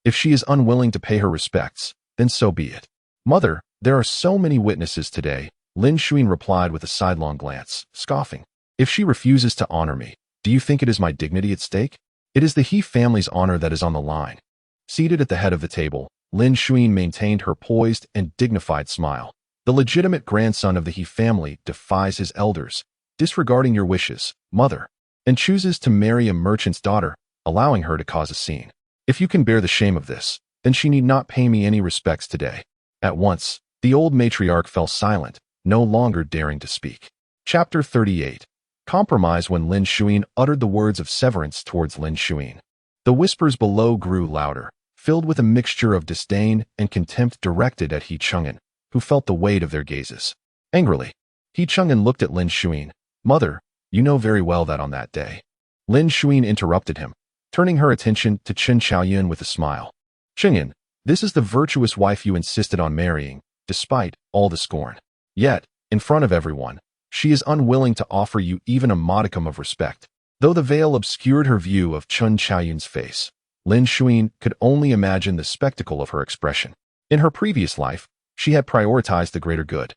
If she is unwilling to pay her respects, then so be it. Mother, there are so many witnesses today, Lin Zhaoxue replied with a sidelong glance, scoffing. If she refuses to honor me, do you think it is my dignity at stake? It is the He family's honor that is on the line. Seated at the head of the table, Lin Zhaoxue maintained her poised and dignified smile. The legitimate grandson of the He family defies his elders, disregarding your wishes, mother, and chooses to marry a merchant's daughter, allowing her to cause a scene. If you can bear the shame of this, then she need not pay me any respects today. At once, the old matriarch fell silent, no longer daring to speak. Chapter 38. Compromise. When Lin Zhaoxue uttered the words of severance towards Lin Zhaoxue, the whispers below grew louder, filled with a mixture of disdain and contempt directed at He Chang'an, who felt the weight of their gazes. Angrily, He Chang'an looked at Lin Zhaoxue. Mother, you know very well that on that day. Lin Zhaoxue interrupted him, turning her attention to Chen Xiaoyan with a smile. Chang'an, this is the virtuous wife you insisted on marrying, despite all the scorn. Yet, in front of everyone, she is unwilling to offer you even a modicum of respect. Though the veil obscured her view of Chen Xiaoyan's face, Lin Zhaoxue could only imagine the spectacle of her expression. In her previous life, she had prioritized the greater good,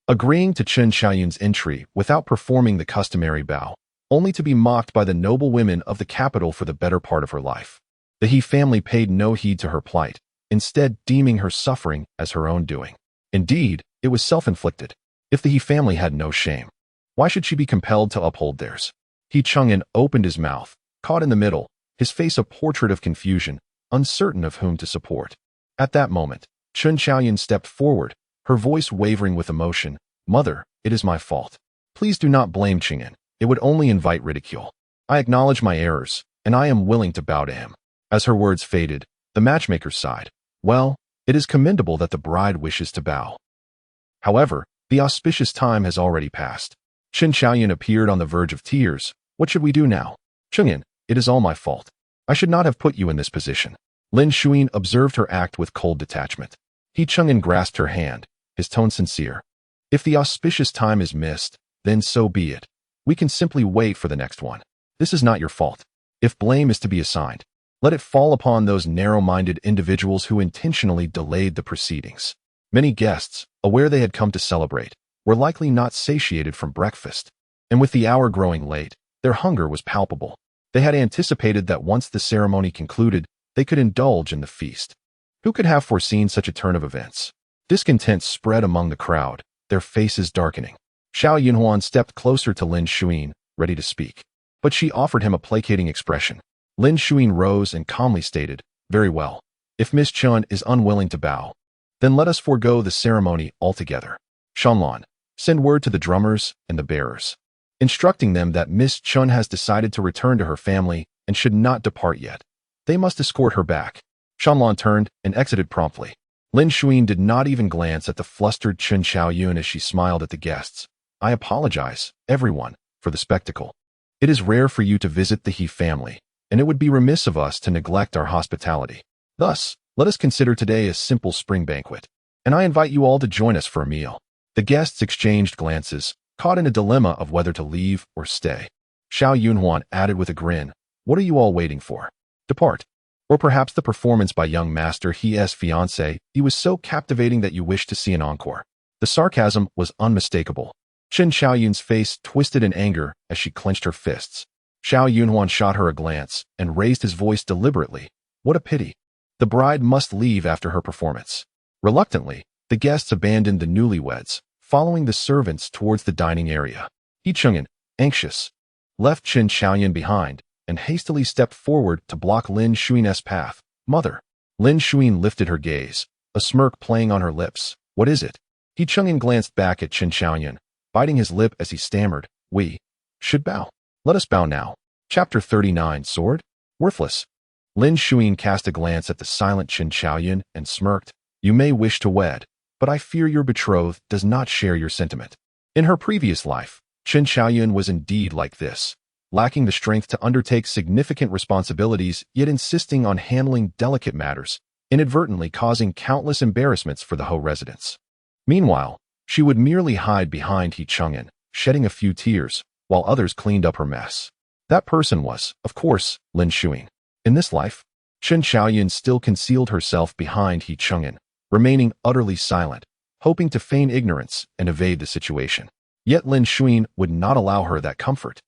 agreeing to Chen Xiaoyan's entry without performing the customary bow, only to be mocked by the noble women of the capital for the better part of her life. The He family paid no heed to her plight, instead deeming her suffering as her own doing. Indeed, it was self-inflicted. If the He family had no shame, why should she be compelled to uphold theirs? He Chang'an opened his mouth, caught in the middle, his face a portrait of confusion, uncertain of whom to support. At that moment, Chen Xiaoyan stepped forward, her voice wavering with emotion. Mother, it is my fault. Please do not blame Chang'an. It would only invite ridicule. I acknowledge my errors, and I am willing to bow to him. As her words faded, the matchmaker sighed. Well, it is commendable that the bride wishes to bow. However, the auspicious time has already passed. Chen Xiaoyan appeared on the verge of tears. What should we do now? Chang'an, it is all my fault. I should not have put you in this position. Lin Zhaoxue observed her act with cold detachment. He Chang'an grasped her hand, his tone sincere. If the auspicious time is missed, then so be it. We can simply wait for the next one. This is not your fault. If blame is to be assigned, let it fall upon those narrow-minded individuals who intentionally delayed the proceedings. Many guests, aware they had come to celebrate, were likely not satiated from breakfast, and with the hour growing late, their hunger was palpable. They had anticipated that once the ceremony concluded, they could indulge in the feast. Who could have foreseen such a turn of events? Discontent spread among the crowd, their faces darkening. Xiao Yunhuan stepped closer to Lin Zhaoxue, ready to speak. But she offered him a placating expression. Lin Zhaoxue rose and calmly stated, "Very well. If Miss Chun is unwilling to bow, then let us forego the ceremony altogether. Shanlan, send word to the drummers and the bearers, instructing them that Miss Chun has decided to return to her family and should not depart yet. They must escort her back." Shanlan turned and exited promptly. Lin Zhaoxue did not even glance at the flustered Chen Xiaoyun as she smiled at the guests. "I apologize, everyone, for the spectacle. It is rare for you to visit the He family, and it would be remiss of us to neglect our hospitality. Thus, let us consider today a simple spring banquet, and I invite you all to join us for a meal." The guests exchanged glances, caught in a dilemma of whether to leave or stay. Xiao Yunhuan added with a grin, "What are you all waiting for? Depart. Or perhaps the performance by young master He's fiancé, he was so captivating that you wish to see an encore." The sarcasm was unmistakable. Chen Xiaoyun's face twisted in anger as she clenched her fists. Xiao Yunhuan shot her a glance and raised his voice deliberately. "What a pity. The bride must leave after her performance." Reluctantly, the guests abandoned the newlyweds, following the servants towards the dining area. He Chung'an, anxious, left Chen Xiaoyun behind and hastily stepped forward to block Lin Zhaoxue's path. "Mother." Lin Zhaoxue lifted her gaze, a smirk playing on her lips. "What is it?" He Chung'an glanced back at Chen Xiaoyun, biting his lip as he stammered, "We should bow. Let us bow now." Chapter 39 Sword? Worthless. Lin Zhaoxue cast a glance at the silent Chen Xiaoyun and smirked. "You may wish to wed, but I fear your betrothed does not share your sentiment." In her previous life, Chen Xiaoyun was indeed like this, lacking the strength to undertake significant responsibilities yet insisting on handling delicate matters, inadvertently causing countless embarrassments for the Ho residents. Meanwhile, she would merely hide behind He Chung'an, shedding a few tears, while others cleaned up her mess. That person was, of course, Lin Zhaoxue. In this life, Chen Xiaoyun still concealed herself behind He Chung'an, remaining utterly silent, hoping to feign ignorance and evade the situation. Yet Lin Zhaoxue would not allow her that comfort.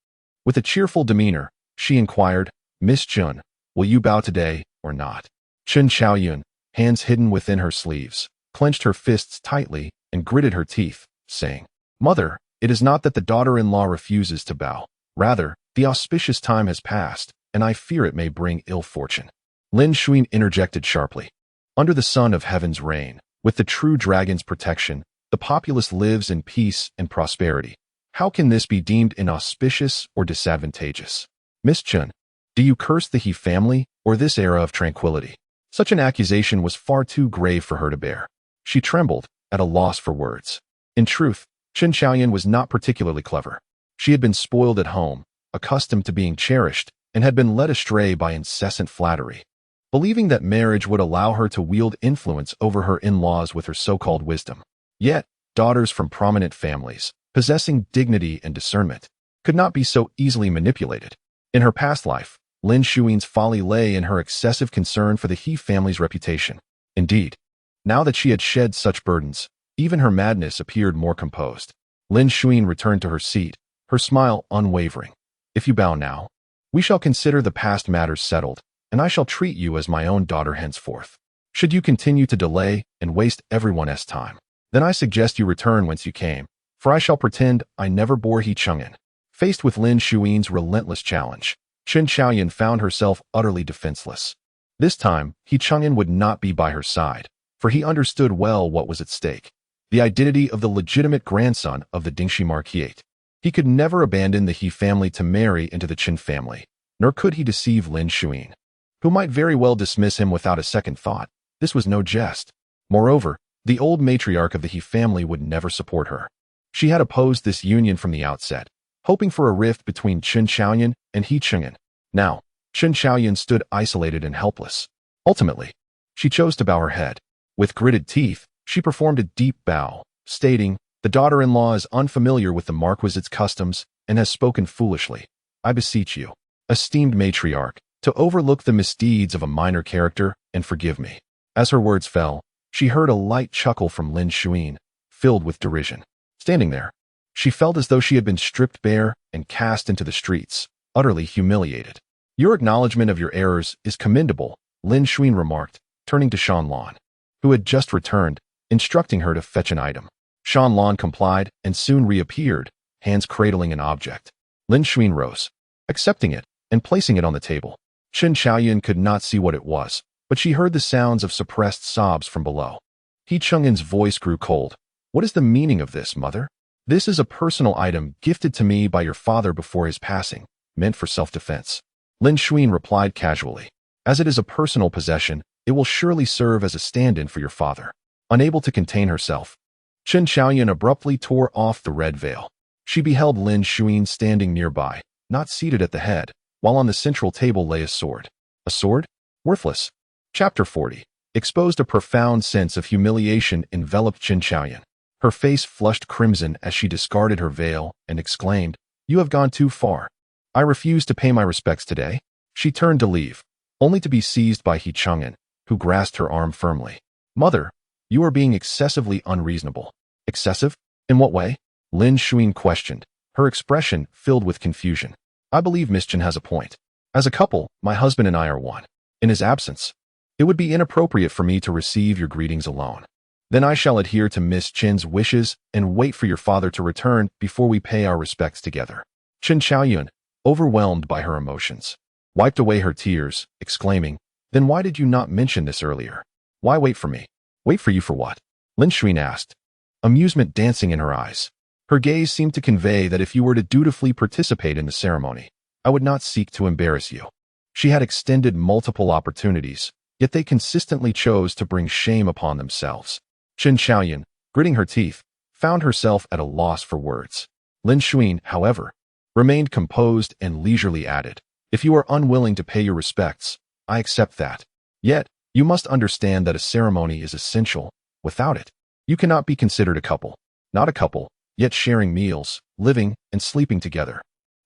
With a cheerful demeanor, she inquired, "Miss Chun, will you bow today or not?" Chen Xiaoyun, hands hidden within her sleeves, clenched her fists tightly and gritted her teeth, saying, "Mother, it is not that the daughter-in-law refuses to bow. Rather, the auspicious time has passed, and I fear it may bring ill fortune." Lin Zhaoxue interjected sharply. "Under the sun of heaven's reign, with the true dragon's protection, the populace lives in peace and prosperity. How can this be deemed inauspicious or disadvantageous? Miss Chun, do you curse the He family or this era of tranquility?" Such an accusation was far too grave for her to bear. She trembled, at a loss for words. In truth, Chen Xiaoyun was not particularly clever. She had been spoiled at home, accustomed to being cherished, and had been led astray by incessant flattery. Believing that marriage would allow her to wield influence over her in-laws with her so-called wisdom. Yet, daughters from prominent families, possessing dignity and discernment, could not be so easily manipulated. In her past life, Lin Zhaoxue's folly lay in her excessive concern for the He family's reputation. Indeed, now that she had shed such burdens, even her madness appeared more composed. Lin Zhaoxue returned to her seat, her smile unwavering. "If you bow now, we shall consider the past matters settled, and I shall treat you as my own daughter henceforth. Should you continue to delay and waste everyone's time, then I suggest you return whence you came, for I shall pretend I never bore He Chung'an." Faced with Lin Zhaoxue's relentless challenge, Chen Xiaoyun found herself utterly defenseless. This time, He Chung'an would not be by her side, for he understood well what was at stake: the identity of the legitimate grandson of the Dingxi Marquis. He could never abandon the He family to marry into the Qin family, nor could he deceive Lin Zhaoxue, who might very well dismiss him without a second thought. This was no jest. Moreover, the old matriarch of the He family would never support her. She had opposed this union from the outset, hoping for a rift between Chen Xiaoyun and He Chung'an. Now, Chen Xiaoyun stood isolated and helpless. Ultimately, she chose to bow her head. With gritted teeth, she performed a deep bow, stating, "The daughter-in-law is unfamiliar with the Marquis's customs and has spoken foolishly. I beseech you, esteemed matriarch, to overlook the misdeeds of a minor character and forgive me." As her words fell, she heard a light chuckle from Lin Zhaoxue, filled with derision. Standing there, she felt as though she had been stripped bare and cast into the streets, utterly humiliated. "Your acknowledgement of your errors is commendable," Lin Zhaoxue remarked, turning to Shanlan, who had just returned, instructing her to fetch an item. Shanlan complied and soon reappeared, hands cradling an object. Lin Zhaoxue rose, accepting it and placing it on the table. Chen Xiaoyun could not see what it was, but she heard the sounds of suppressed sobs from below. He Cheng'en's voice grew cold. What is the meaning of this, mother? This is a personal item gifted to me by your father before his passing, meant for self-defense. Lin Zhaoxue replied casually. As it is a personal possession, it will surely serve as a stand-in for your father. Unable to contain herself, Chen Xiaoyun abruptly tore off the red veil. She beheld Lin Zhaoxue standing nearby, not seated at the head, while on the central table lay a sword. A sword? Worthless. Chapter 40. Exposed. A profound sense of humiliation enveloped Chen Xiaoyun. Her face flushed crimson as she discarded her veil and exclaimed, "You have gone too far. I refuse to pay my respects today." She turned to leave, only to be seized by He Cheng'en, who grasped her arm firmly. "Mother, you are being excessively unreasonable." "Excessive? In what way?" Lin Zhaoxue questioned, her expression filled with confusion. "I believe Miss Chen has a point. As a couple, my husband and I are one. In his absence, it would be inappropriate for me to receive your greetings alone. Then I shall adhere to Miss Chen's wishes and wait for your father to return before we pay our respects together." Chen Xiaoyun, overwhelmed by her emotions, wiped away her tears, exclaiming, "Then why did you not mention this earlier? Why wait for me?" "Wait for you for what?" Lin Zhaoxue asked, amusement dancing in her eyes. Her gaze seemed to convey that if you were to dutifully participate in the ceremony, I would not seek to embarrass you. She had extended multiple opportunities, yet they consistently chose to bring shame upon themselves. Chen Xiaoyun, gritting her teeth, found herself at a loss for words. Lin Zhaoxue, however, remained composed and leisurely added, "If you are unwilling to pay your respects, I accept that. Yet, you must understand that a ceremony is essential. Without it, you cannot be considered a couple. Not a couple, yet sharing meals, living, and sleeping together."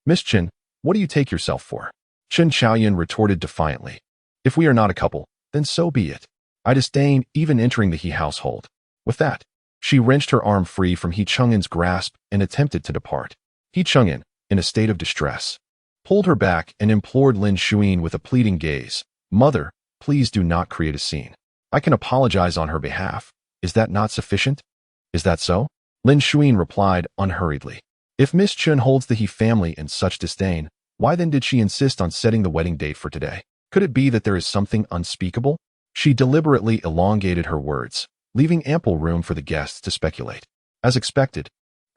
"Miss Chen, what do you take yourself for?" Chen Xiaoyun retorted defiantly. "If we are not a couple, then so be it. I disdain even entering the He household." With that, she wrenched her arm free from He Cheng'en's grasp and attempted to depart. He Cheng'en, in a state of distress, pulled her back and implored Lin Zhaoxue with a pleading gaze, "Mother, please do not create a scene. I can apologize on her behalf. Is that not sufficient?" "Is that so?" Lin Zhaoxue replied unhurriedly. "If Miss Chen holds the He family in such disdain, why then did she insist on setting the wedding date for today? Could it be that there is something unspeakable?" She deliberately elongated her words, leaving ample room for the guests to speculate. As expected,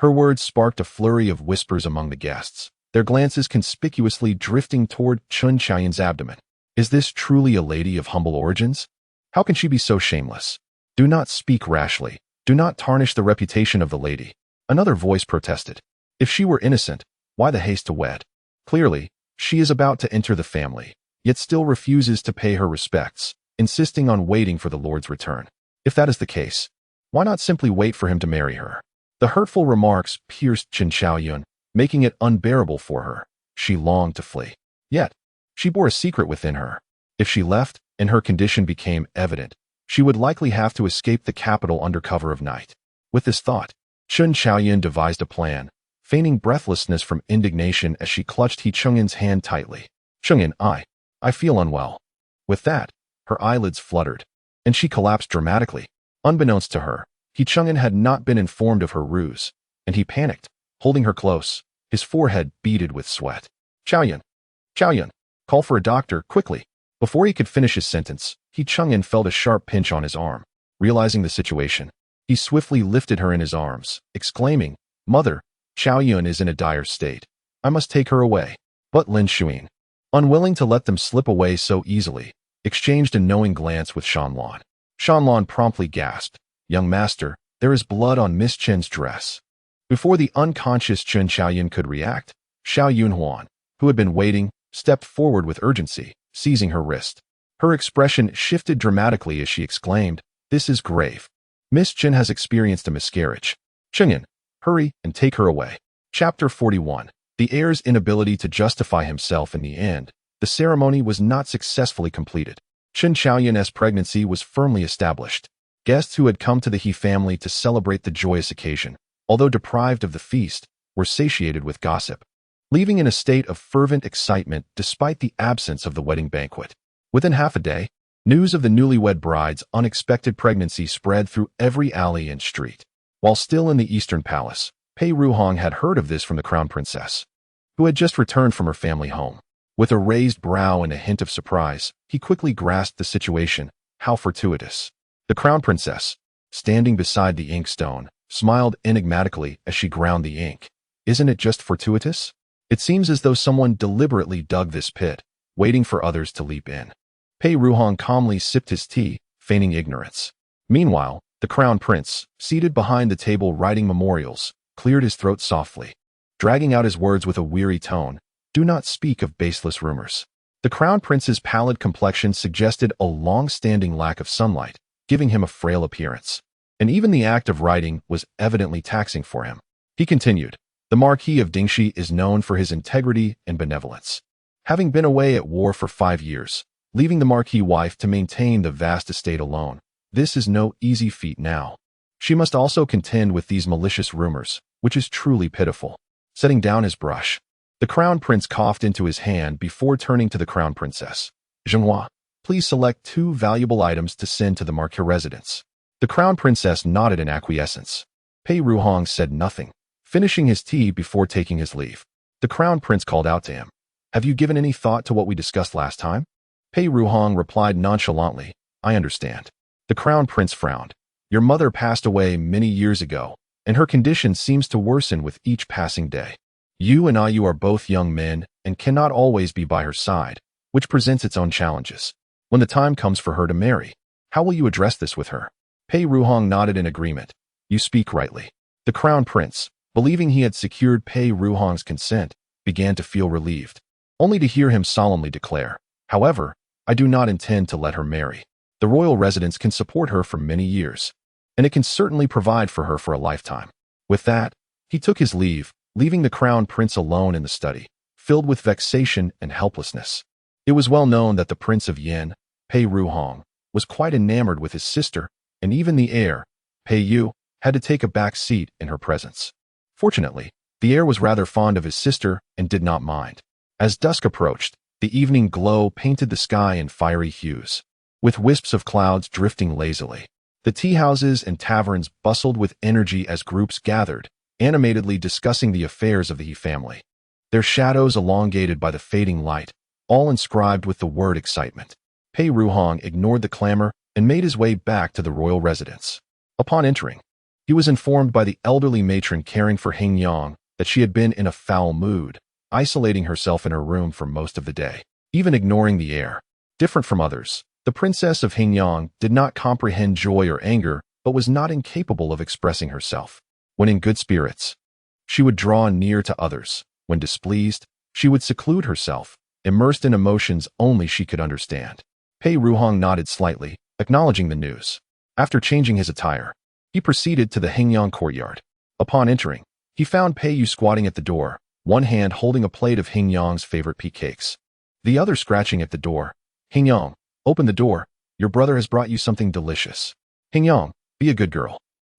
her words sparked a flurry of whispers among the guests, their glances conspicuously drifting toward Chen Xiaoyun's abdomen. Is this truly a lady of humble origins? How can she be so shameless? "Do not speak rashly. Do not tarnish the reputation of the lady," another voice protested. "If she were innocent, why the haste to wed? Clearly, she is about to enter the family, yet still refuses to pay her respects, insisting on waiting for the Lord's return. If that is the case, why not simply wait for him to marry her?" The hurtful remarks pierced Chen Xiaoyun, making it unbearable for her. She longed to flee. Yet, she bore a secret within her. If she left, and her condition became evident, she would likely have to escape the capital under cover of night. With this thought, Chen Xiaoyun devised a plan, feigning breathlessness from indignation as she clutched He Cheng'en's hand tightly. "Cheng'en, I feel unwell." With that, her eyelids fluttered, and she collapsed dramatically. Unbeknownst to her, He Cheng'en had not been informed of her ruse, and he panicked, holding her close, his forehead beaded with sweat. Xiaoyun! Xiaoyun! Call for a doctor, quickly!" Before he could finish his sentence, He Cheng'en felt a sharp pinch on his arm. Realizing the situation, he swiftly lifted her in his arms, exclaiming, "Mother, Xiaoyun is in a dire state. I must take her away." But Lin Zhaoxue, unwilling to let them slip away so easily, exchanged a knowing glance with Shanlan. Shanlan promptly gasped, "Young master, there is blood on Miss Chen's dress." Before the unconscious Chen Xiaoyun could react, Xiao Yunhuan, who had been waiting, stepped forward with urgency, seizing her wrist. Her expression shifted dramatically as she exclaimed, "This is grave. Miss Chen has experienced a miscarriage. Cheng'en, hurry and take her away." Chapter 41. The heir's inability to justify himself in the end. The ceremony was not successfully completed. Chen Xiaoyun's pregnancy was firmly established. Guests who had come to the He family to celebrate the joyous occasion, although deprived of the feast, were satiated with gossip, leaving in a state of fervent excitement despite the absence of the wedding banquet. Within half a day, news of the newlywed bride's unexpected pregnancy spread through every alley and street. While still in the Eastern Palace, Pei Ruhong had heard of this from the Crown Princess, who had just returned from her family home. With a raised brow and a hint of surprise, he quickly grasped the situation. How fortuitous. The Crown Princess, standing beside the inkstone, smiled enigmatically as she ground the ink. Isn't it just fortuitous? It seems as though someone deliberately dug this pit, waiting for others to leap in. Pei Ruhong calmly sipped his tea, feigning ignorance. Meanwhile, the Crown Prince, seated behind the table writing memorials, cleared his throat softly, dragging out his words with a weary tone. Do not speak of baseless rumors. The Crown Prince's pallid complexion suggested a long-standing lack of sunlight, giving him a frail appearance. And even the act of writing was evidently taxing for him. He continued, the Marquis of Dingxi is known for his integrity and benevolence. Having been away at war for 5 years, leaving the Marquis wife to maintain the vast estate alone, this is no easy feat now. She must also contend with these malicious rumors, which is truly pitiful. Setting down his brush, the Crown Prince coughed into his hand before turning to the Crown Princess. Zhenghua, please select 2 valuable items to send to the Marquis residence. The Crown Princess nodded in acquiescence. Pei Ruhong said nothing, finishing his tea before taking his leave. The Crown Prince called out to him. Have you given any thought to what we discussed last time? Pei Ruhong replied nonchalantly, I understand. The Crown Prince frowned. Your mother passed away many years ago, and her condition seems to worsen with each passing day. You are both young men and cannot always be by her side, which presents its own challenges. When the time comes for her to marry, how will you address this with her? Pei Ruhong nodded in agreement. You speak rightly. The Crown Prince, believing he had secured Pei Ruhong's consent, began to feel relieved, only to hear him solemnly declare, however, I do not intend to let her marry. The royal residence can support her for many years, and it can certainly provide for her for a lifetime. With that, he took his leave, leaving the Crown Prince alone in the study, filled with vexation and helplessness. It was well known that the Prince of Yin, Pei Ruhong, was quite enamored with his sister, and even the heir, Pei Yu, had to take a back seat in her presence. Fortunately, the heir was rather fond of his sister and did not mind. As dusk approached, the evening glow painted the sky in fiery hues, with wisps of clouds drifting lazily. The tea-houses and taverns bustled with energy as groups gathered, animatedly discussing the affairs of the He family, their shadows elongated by the fading light, all inscribed with the word excitement. Pei Ruhong ignored the clamor and made his way back to the royal residence. Upon entering, he was informed by the elderly matron caring for Heng Yang that she had been in a foul mood, isolating herself in her room for most of the day, even ignoring the heir. Different from others, the Princess of Heng Yang did not comprehend joy or anger, but was not incapable of expressing herself. When in good spirits, she would draw near to others. When displeased, she would seclude herself, immersed in emotions only she could understand. Pei Ruhong nodded slightly, acknowledging the news. After changing his attire, he proceeded to the Heng Yang courtyard. Upon entering, he found Pei Yu squatting at the door, one hand holding a plate of Heng Yang's favorite pea cakes, the other scratching at the door. Heng Yang, open the door. Your brother has brought you something delicious. Heng Yang, be a good girl.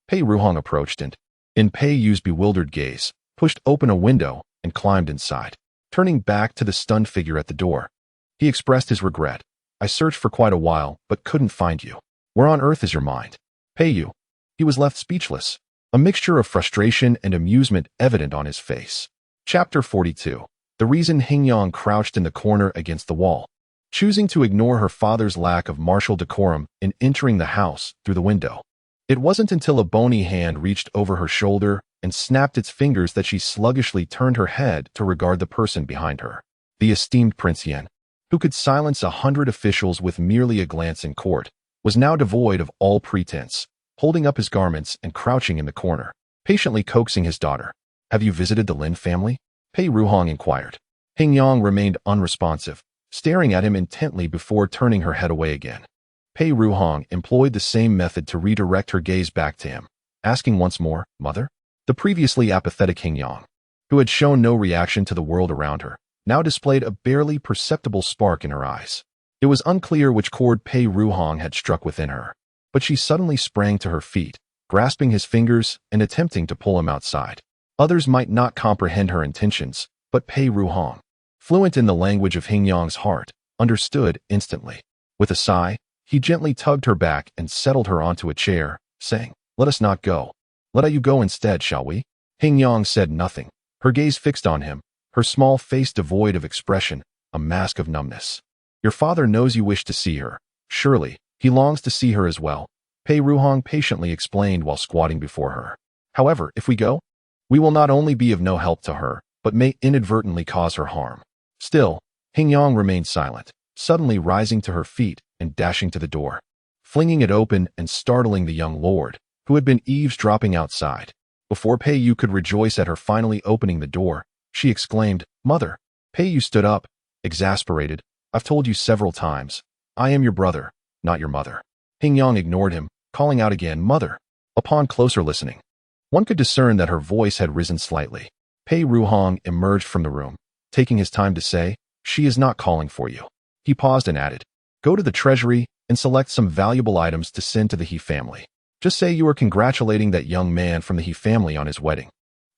Pei Ruhong approached and, in Pei Yu's bewildered gaze, pushed open a window and climbed inside. Turning back to the stunned figure at the door, he expressed his regret. I searched for quite a while, but couldn't find you. Where on earth is your mind? Pei Yu. He was left speechless, a mixture of frustration and amusement evident on his face. Chapter 42. The reason Heng Yang crouched in the corner against the wall, choosing to ignore her father's lack of martial decorum in entering the house through the window. It wasn't until a bony hand reached over her shoulder and snapped its fingers that she sluggishly turned her head to regard the person behind her. The esteemed Prince Yin, who could silence 100 officials with merely a glance in court, was now devoid of all pretense, holding up his garments and crouching in the corner, patiently coaxing his daughter. Have you visited the Lin family? Pei Ruhong inquired. Heng Yang remained unresponsive, staring at him intently before turning her head away again. Pei Ruhong employed the same method to redirect her gaze back to him, asking once more, Mother? The previously apathetic Heng Yang, who had shown no reaction to the world around her, now displayed a barely perceptible spark in her eyes. It was unclear which chord Pei Ruhong had struck within her, but she suddenly sprang to her feet, grasping his fingers and attempting to pull him outside. Others might not comprehend her intentions, but Pei Ruhong, fluent in the language of Heng Yang's heart, understood instantly. With a sigh, he gently tugged her back and settled her onto a chair, saying, Let us not go. Let you go instead, shall we? Hing Yang said nothing, her gaze fixed on him, her small face devoid of expression, a mask of numbness. Your father knows you wish to see her. Surely, he longs to see her as well, Pei Ruhong patiently explained while squatting before her. However, if we go, we will not only be of no help to her, but may inadvertently cause her harm. Still, Hing Yang remained silent, suddenly rising to her feet and dashing to the door, flinging it open and startling the young lord, who had been eavesdropping outside. Before Pei Yu could rejoice at her finally opening the door, she exclaimed, "Mother!" Pei Yu stood up, exasperated. "I've told you several times. I am your brother, not your mother." Hing Yang ignored him, calling out again, "Mother!" Upon closer listening, one could discern that her voice had risen slightly. Pei Ruhong emerged from the room, taking his time to say, "She is not calling for you." He paused and added, "Go to the treasury and select some valuable items to send to the He family. Just say you are congratulating that young man from the He family on his wedding,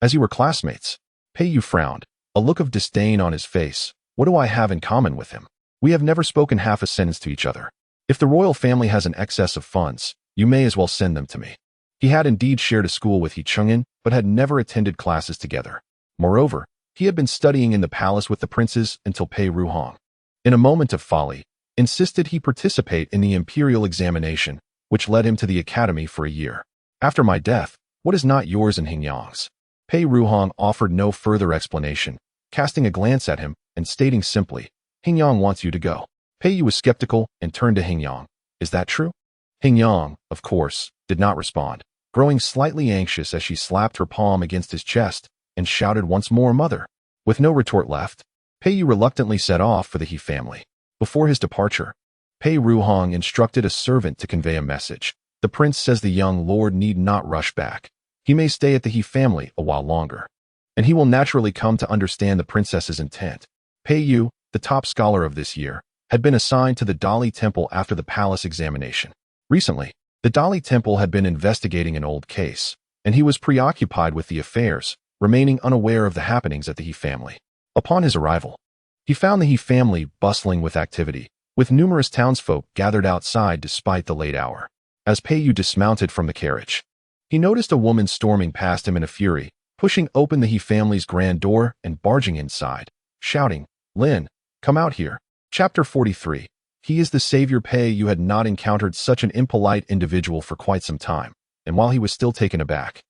as you were classmates." Pei Yu frowned, a look of disdain on his face. "What do I have in common with him? We have never spoken half a sentence to each other. If the royal family has an excess of funds, you may as well send them to me." He had indeed shared a school with He Chung'an, but had never attended classes together. Moreover, he had been studying in the palace with the princes until Pei Ruhong, in a moment of folly, insisted he participate in the imperial examination, which led him to the academy for a year. "After my death, what is not yours and Hing Yang's?" Pei Ruhong offered no further explanation, casting a glance at him and stating simply, "Hing Yang wants you to go." Pei Yu was skeptical and turned to Hing Yang. "Is that true?" Hing Yang, of course, did not respond, growing slightly anxious as she slapped her palm against his chest and shouted once more, "Mother!" With no retort left, Pei Yu reluctantly set off for the He family. Before his departure, Pei Ruhong instructed a servant to convey a message. "The prince says the young lord need not rush back. He may stay at the He family a while longer, and he will naturally come to understand the princess's intent." Pei Yu, the top scholar of this year, had been assigned to the Dali Temple after the palace examination. Recently, the Dali Temple had been investigating an old case, and he was preoccupied with the affairs, remaining unaware of the happenings at the He family. Upon his arrival, he found the He family bustling with activity, with numerous townsfolk gathered outside despite the late hour. As Pei Yu dismounted from the carriage, he noticed a woman storming past him in a fury, pushing open the He family's grand door and barging inside, shouting, "Lin, come out here." Chapter 43. He is the savior. Pei Yu had not encountered such an impolite individual for quite some time, and while he was still taken aback,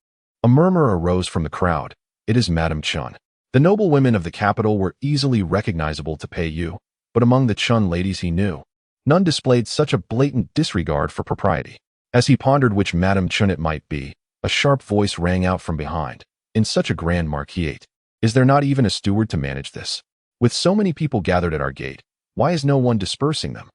a murmur arose from the crowd. "It is Madame Chun." The noble women of the capital were easily recognizable to Pei Yu, but among the Chun ladies he knew, none displayed such a blatant disregard for propriety. As he pondered which Madame Chun it might be, a sharp voice rang out from behind. "In such a grand marquisate, is there not even a steward to manage this? With so many people gathered at our gate, why is no one dispersing them?"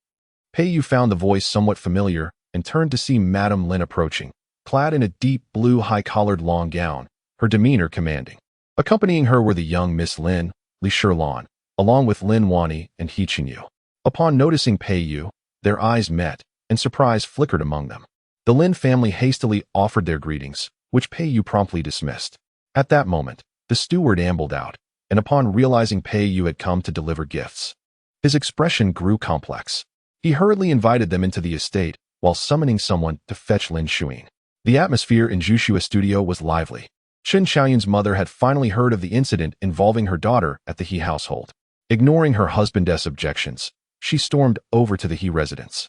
Pei Yu found the voice somewhat familiar and turned to see Madame Lin approaching, clad in a deep blue high-collared long gown, her demeanor commanding. Accompanying her were the young Miss Lin, Li Shilon, along with Lin Wani and He Chenyu. Upon noticing Pei Yu, their eyes met, and surprise flickered among them. The Lin family hastily offered their greetings, which Pei Yu promptly dismissed. At that moment, the steward ambled out, and upon realizing Pei Yu had come to deliver gifts, his expression grew complex. He hurriedly invited them into the estate, while summoning someone to fetch Lin Zhaoxue. The atmosphere in Zhuxua's studio was lively. Chen Xiaoyun's mother had finally heard of the incident involving her daughter at the He household. Ignoring her husband's objections, she stormed over to the He residence,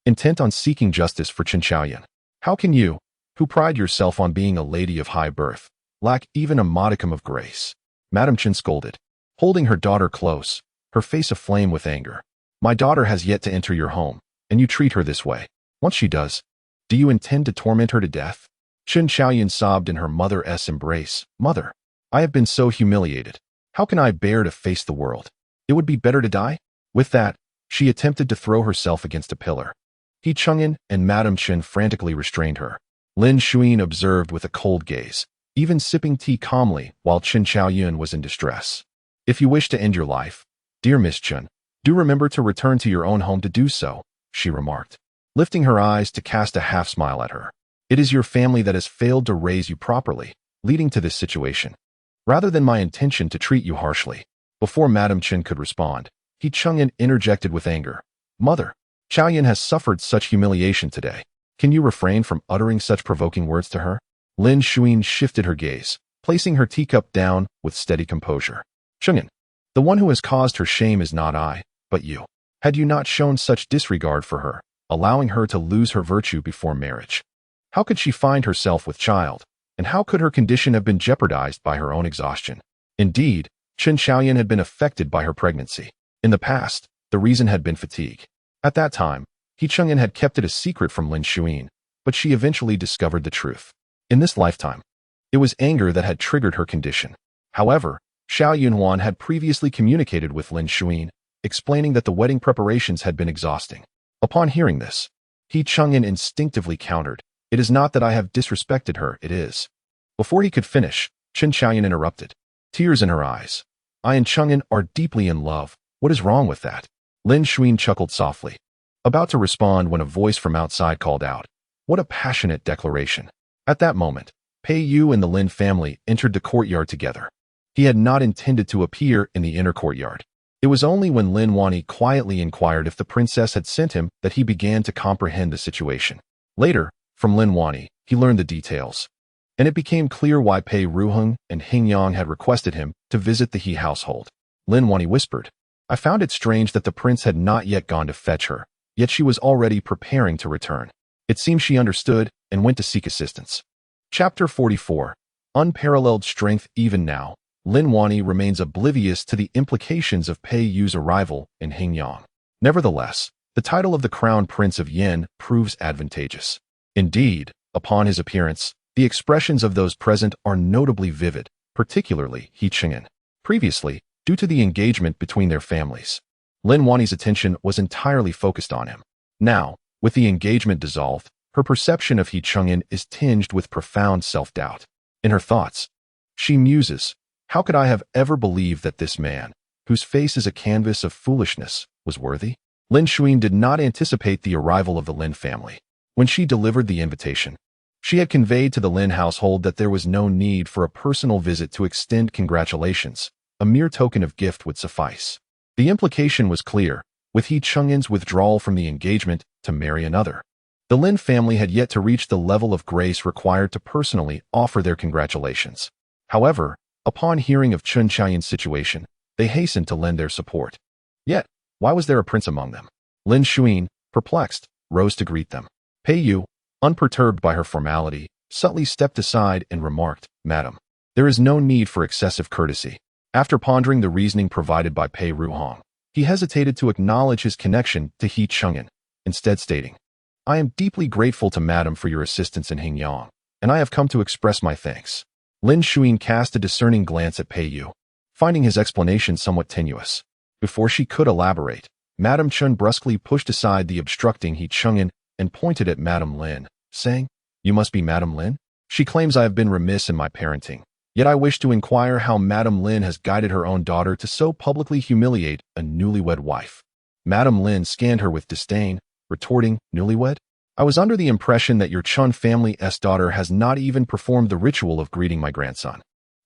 intent on seeking justice for Chen Xiaoyun. "How can you, who pride yourself on being a lady of high birth, lack even a modicum of grace?" Madame Chen scolded, holding her daughter close, her face aflame with anger. "My daughter has yet to enter your home, and you treat her this way. Once she does, do you intend to torment her to death?" Chen Xiaoyun sobbed in her mother's embrace. "Mother, I have been so humiliated. How can I bear to face the world? It would be better to die." With that, she attempted to throw herself against a pillar. He Chung'an and Madame Chen frantically restrained her. Lin Zhaoxue observed with a cold gaze, even sipping tea calmly while Chen Xiaoyun was in distress. "If you wish to end your life, dear Miss Chen, do remember to return to your own home to do so," she remarked, lifting her eyes to cast a half-smile at her. "It is your family that has failed to raise you properly, leading to this situation, rather than my intention to treat you harshly." Before Madame Chen could respond, He Chung'an interjected with anger. "Mother, Xiaoyun has suffered such humiliation today. Can you refrain from uttering such provoking words to her?" Lin Zhaoxue shifted her gaze, placing her teacup down with steady composure. Chung'an, the one who has caused her shame is not I, but you. Had you not shown such disregard for her, allowing her to lose her virtue before marriage? How could she find herself with child, and how could her condition have been jeopardized by her own exhaustion? Indeed, Chen Xiaoyan had been affected by her pregnancy. In the past, the reason had been fatigue. At that time, He Chung'an had kept it a secret from Lin Zhaoxue, but she eventually discovered the truth. In this lifetime, it was anger that had triggered her condition. However, Xiao Yunhuan had previously communicated with Lin Zhaoxue, explaining that the wedding preparations had been exhausting. Upon hearing this, He Chung'an instinctively countered, "It is not that I have disrespected her, it is." Before he could finish, Chen Xiaoyan interrupted, tears in her eyes. "I and Chung'an are deeply in love. What is wrong with that?" Lin Zhaoxue chuckled softly, about to respond when a voice from outside called out, "What a passionate declaration." At that moment, Pei Yu and the Lin family entered the courtyard together. He had not intended to appear in the inner courtyard. It was only when Lin Wani quietly inquired if the princess had sent him that he began to comprehend the situation. Later, from Lin Wani, he learned the details, and it became clear why Pei Ruheng and Hing Yang had requested him to visit the He household. Lin Wani whispered, "I found it strange that the prince had not yet gone to fetch her, yet she was already preparing to return. It seems she understood and went to seek assistance." Chapter 44. Unparalleled strength. Even now, Lin Wani remains oblivious to the implications of Pei Yu's arrival in Hing Yang. Nevertheless, the title of the crown prince of Yin proves advantageous. Indeed, upon his appearance, the expressions of those present are notably vivid, particularly He Chung'an. Previously, due to the engagement between their families, Lin Wani's attention was entirely focused on him. Now, with the engagement dissolved, her perception of He Chung'an is tinged with profound self-doubt. In her thoughts, she muses, "How could I have ever believed that this man, whose face is a canvas of foolishness, was worthy?" Lin Zhaoxue did not anticipate the arrival of the Lin family. When she delivered the invitation, she had conveyed to the Lin household that there was no need for a personal visit to extend congratulations. A mere token of gift would suffice. The implication was clear, with He Chung'an's withdrawal from the engagement to marry another. The Lin family had yet to reach the level of grace required to personally offer their congratulations. However, upon hearing of Chen Xiaoyan's situation, they hastened to lend their support. Yet, why was there a prince among them? Lin Zhaoxue, perplexed, rose to greet them. Pei Yu, unperturbed by her formality, subtly stepped aside and remarked, "Madam, there is no need for excessive courtesy." After pondering the reasoning provided by Pei Ruheng, he hesitated to acknowledge his connection to He Chung'an, instead stating, "I am deeply grateful to Madam for your assistance in Hing Yang, and I have come to express my thanks." Lin Zhaoxue cast a discerning glance at Pei Yu, finding his explanation somewhat tenuous. Before she could elaborate, Madame Chen brusquely pushed aside the obstructing He Chung'an and pointed at Madame Lin, saying, "You must be Madame Lin? She claims I have been remiss in my parenting. Yet I wish to inquire how Madame Lin has guided her own daughter to so publicly humiliate a newlywed wife." Madame Lin scanned her with disdain, retorting, "Newlywed? I was under the impression that your Chun family's daughter has not even performed the ritual of greeting my grandson.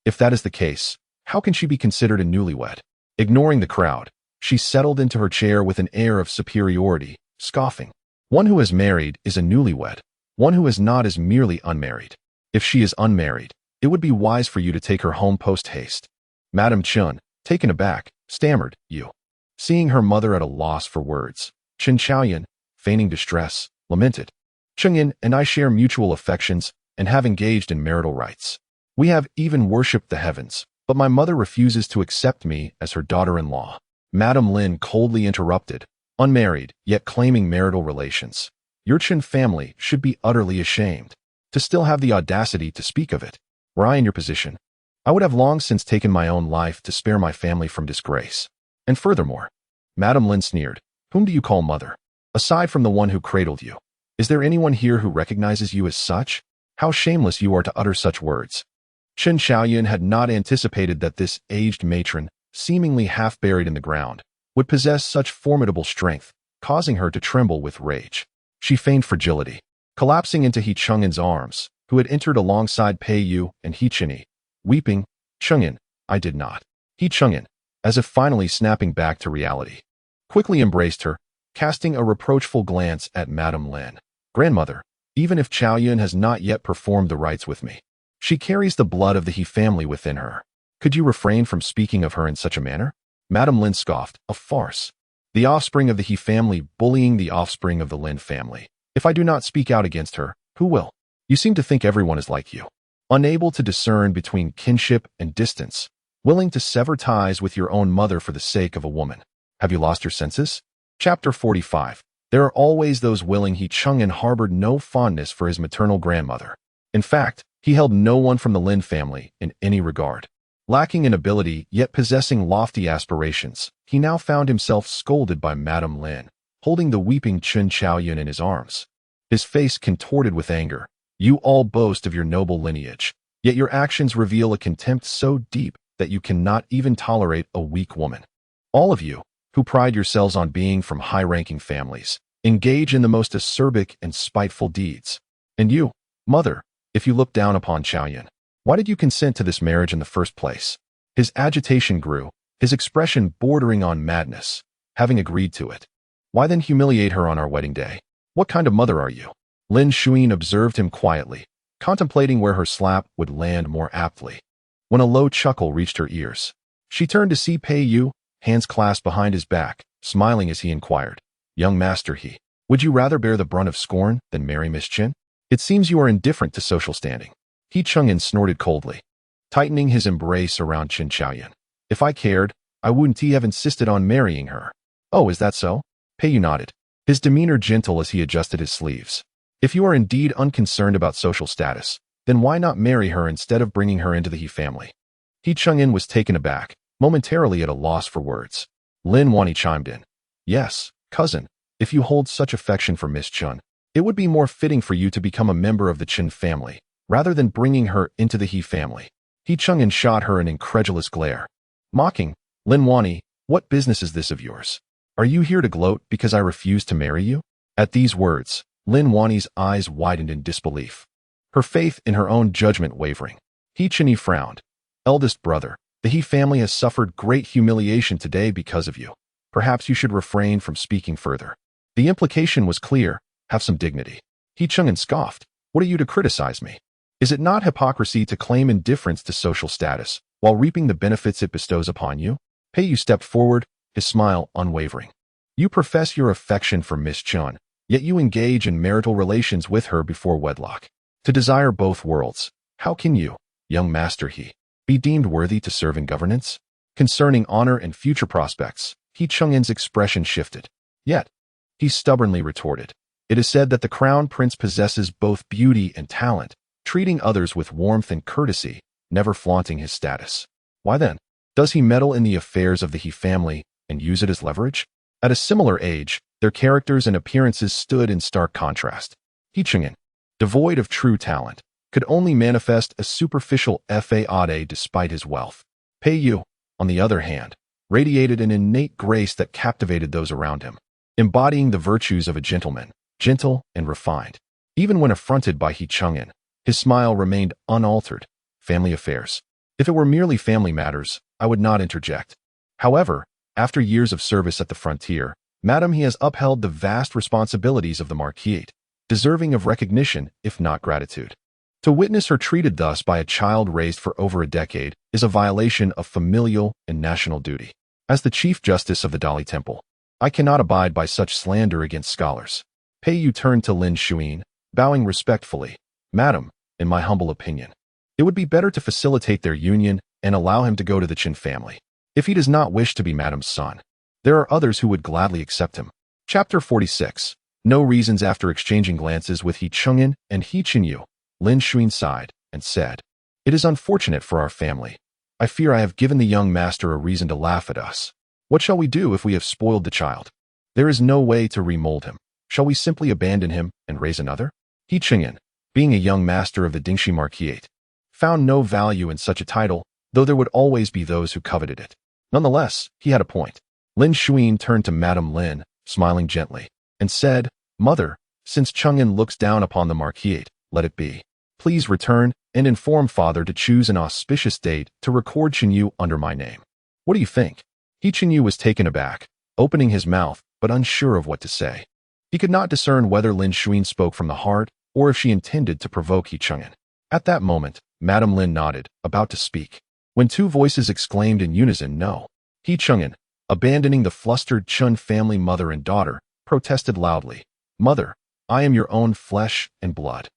If that is the case, how can she be considered a newlywed?" Ignoring the crowd, she settled into her chair with an air of superiority, scoffing. "One who is married is a newlywed. One who is not is merely unmarried. If she is unmarried, it would be wise for you to take her home post-haste." Madame Chen, taken aback, stammered, "You." Seeing her mother at a loss for words, Chen Xiaoyan, feigning distress, lamented, "Chung'an and I share mutual affections and have engaged in marital rites. We have even worshipped the heavens, but my mother refuses to accept me as her daughter-in-law." Madame Lin coldly interrupted, "Unmarried, yet claiming marital relations. Your Chen family should be utterly ashamed to still have the audacity to speak of it. Were I in your position, I would have long since taken my own life to spare my family from disgrace. And furthermore," Madame Lin sneered, "whom do you call mother? Aside from the one who cradled you, is there anyone here who recognizes you as such? How shameless you are to utter such words." Chen Xiaoyan had not anticipated that this aged matron, seemingly half buried in the ground, would possess such formidable strength, causing her to tremble with rage. She feigned fragility, collapsing into He Chung'an's arms, who had entered alongside Pei Yu and He Chini, weeping, "Chung'an, I did not." He Chung'an, as if finally snapping back to reality, quickly embraced her, casting a reproachful glance at Madame Lin. "Grandmother, even if Chao Yun has not yet performed the rites with me. She carries the blood of the He family within her. Could you refrain from speaking of her in such a manner? Madame Lin scoffed. A farce. The offspring of the He family bullying the offspring of the Lin family. If I do not speak out against her, who will? You seem to think everyone is like you. Unable to discern between kinship and distance. Willing to sever ties with your own mother for the sake of a woman. Have you lost your senses? Chapter 45. There are always those willing. He Chang'an harbored no fondness for his maternal grandmother. In fact, he held no one from the Lin family in any regard. Lacking in ability, yet possessing lofty aspirations, he now found himself scolded by Madame Lin, holding the weeping Chun Chaoyun in his arms. His face contorted with anger. You all boast of your noble lineage, yet your actions reveal a contempt so deep that you cannot even tolerate a weak woman. All of you, who pride yourselves on being from high-ranking families, engage in the most acerbic and spiteful deeds. And you, mother, if you look down upon Chaoyun, why did you consent to this marriage in the first place? His agitation grew, his expression bordering on madness. Having agreed to it, why then humiliate her on our wedding day? What kind of mother are you? Lin Zhaoxue observed him quietly, contemplating where her slap would land more aptly. When a low chuckle reached her ears, she turned to see Pei Yu, hands clasped behind his back, smiling as he inquired, Young master he, would you rather bear the brunt of scorn than marry Miss Qin? It seems you are indifferent to social standing. He Chang'an snorted coldly, tightening his embrace around Qin Chaoyun. If I cared, I wouldn't have insisted on marrying her. Oh, is that so? Pei Yu nodded, his demeanor gentle as he adjusted his sleeves. If you are indeed unconcerned about social status, then why not marry her instead of bringing her into the He family? He Chang'an was taken aback, momentarily at a loss for words. Lin Wani chimed in. Yes, cousin, if you hold such affection for Miss Chun, it would be more fitting for you to become a member of the Qin family, rather than bringing her into the He family. He Chang'an shot her an incredulous glare. Mocking, Lin Wani, what business is this of yours? Are you here to gloat because I refuse to marry you? At these words, Lin Wani's eyes widened in disbelief, her faith in her own judgment wavering. He Chini frowned. Eldest brother, the He family has suffered great humiliation today because of you. Perhaps you should refrain from speaking further. The implication was clear. Have some dignity. He Chang'an scoffed. What are you to criticize me? Is it not hypocrisy to claim indifference to social status while reaping the benefits it bestows upon you? Pei Yu stepped forward, his smile unwavering. You profess your affection for Miss Chun, yet you engage in marital relations with her before wedlock. To desire both worlds, how can you, young master he, be deemed worthy to serve in governance? Concerning honor and future prospects, He Chang'an's expression shifted. Yet, he stubbornly retorted. It is said that the crown prince possesses both beauty and talent, treating others with warmth and courtesy, never flaunting his status. Why then, does he meddle in the affairs of the He family and use it as leverage? At a similar age, their characters and appearances stood in stark contrast. He Chang'an, devoid of true talent, could only manifest a superficial faade despite his wealth. Pei Yu, on the other hand, radiated an innate grace that captivated those around him, embodying the virtues of a gentleman, gentle and refined. Even when affronted by He Chang'an, his smile remained unaltered. Family affairs. If it were merely family matters, I would not interject. However, after years of service at the frontier, Madam, he has upheld the vast responsibilities of the Marquis, deserving of recognition, if not gratitude. To witness her treated thus by a child raised for over a decade is a violation of familial and national duty. As the Chief Justice of the Dali Temple, I cannot abide by such slander against scholars. Pei Yu turned to Lin Zhaoxue, bowing respectfully. Madam, in my humble opinion, it would be better to facilitate their union and allow him to go to the Qin family. If he does not wish to be Madam's son, there are others who would gladly accept him. Chapter 46. No reasons. After exchanging glances with He Chang'an and He Qinyu, Lin Zhaoxue sighed and said, It is unfortunate for our family. I fear I have given the young master a reason to laugh at us. What shall we do if we have spoiled the child? There is no way to remold him. Shall we simply abandon him and raise another? He Chang'an, being a young master of the Dingxi Marquis, found no value in such a title, though there would always be those who coveted it. Nonetheless, he had a point. Lin Zhaoxue turned to Madame Lin, smiling gently, and said, Mother, since Chang'an looks down upon the Marquis, let it be. Please return and inform father to choose an auspicious date to record Qinyu under my name. What do you think? He Qinyu was taken aback, opening his mouth, but unsure of what to say. He could not discern whether Lin Zhaoxue spoke from the heart or if she intended to provoke He Chang'an. At that moment, Madame Lin nodded, about to speak, when two voices exclaimed in unison, "No!" He Chang'an, abandoning the flustered Chun family mother and daughter, protested loudly, "Mother, I am your own flesh and blood.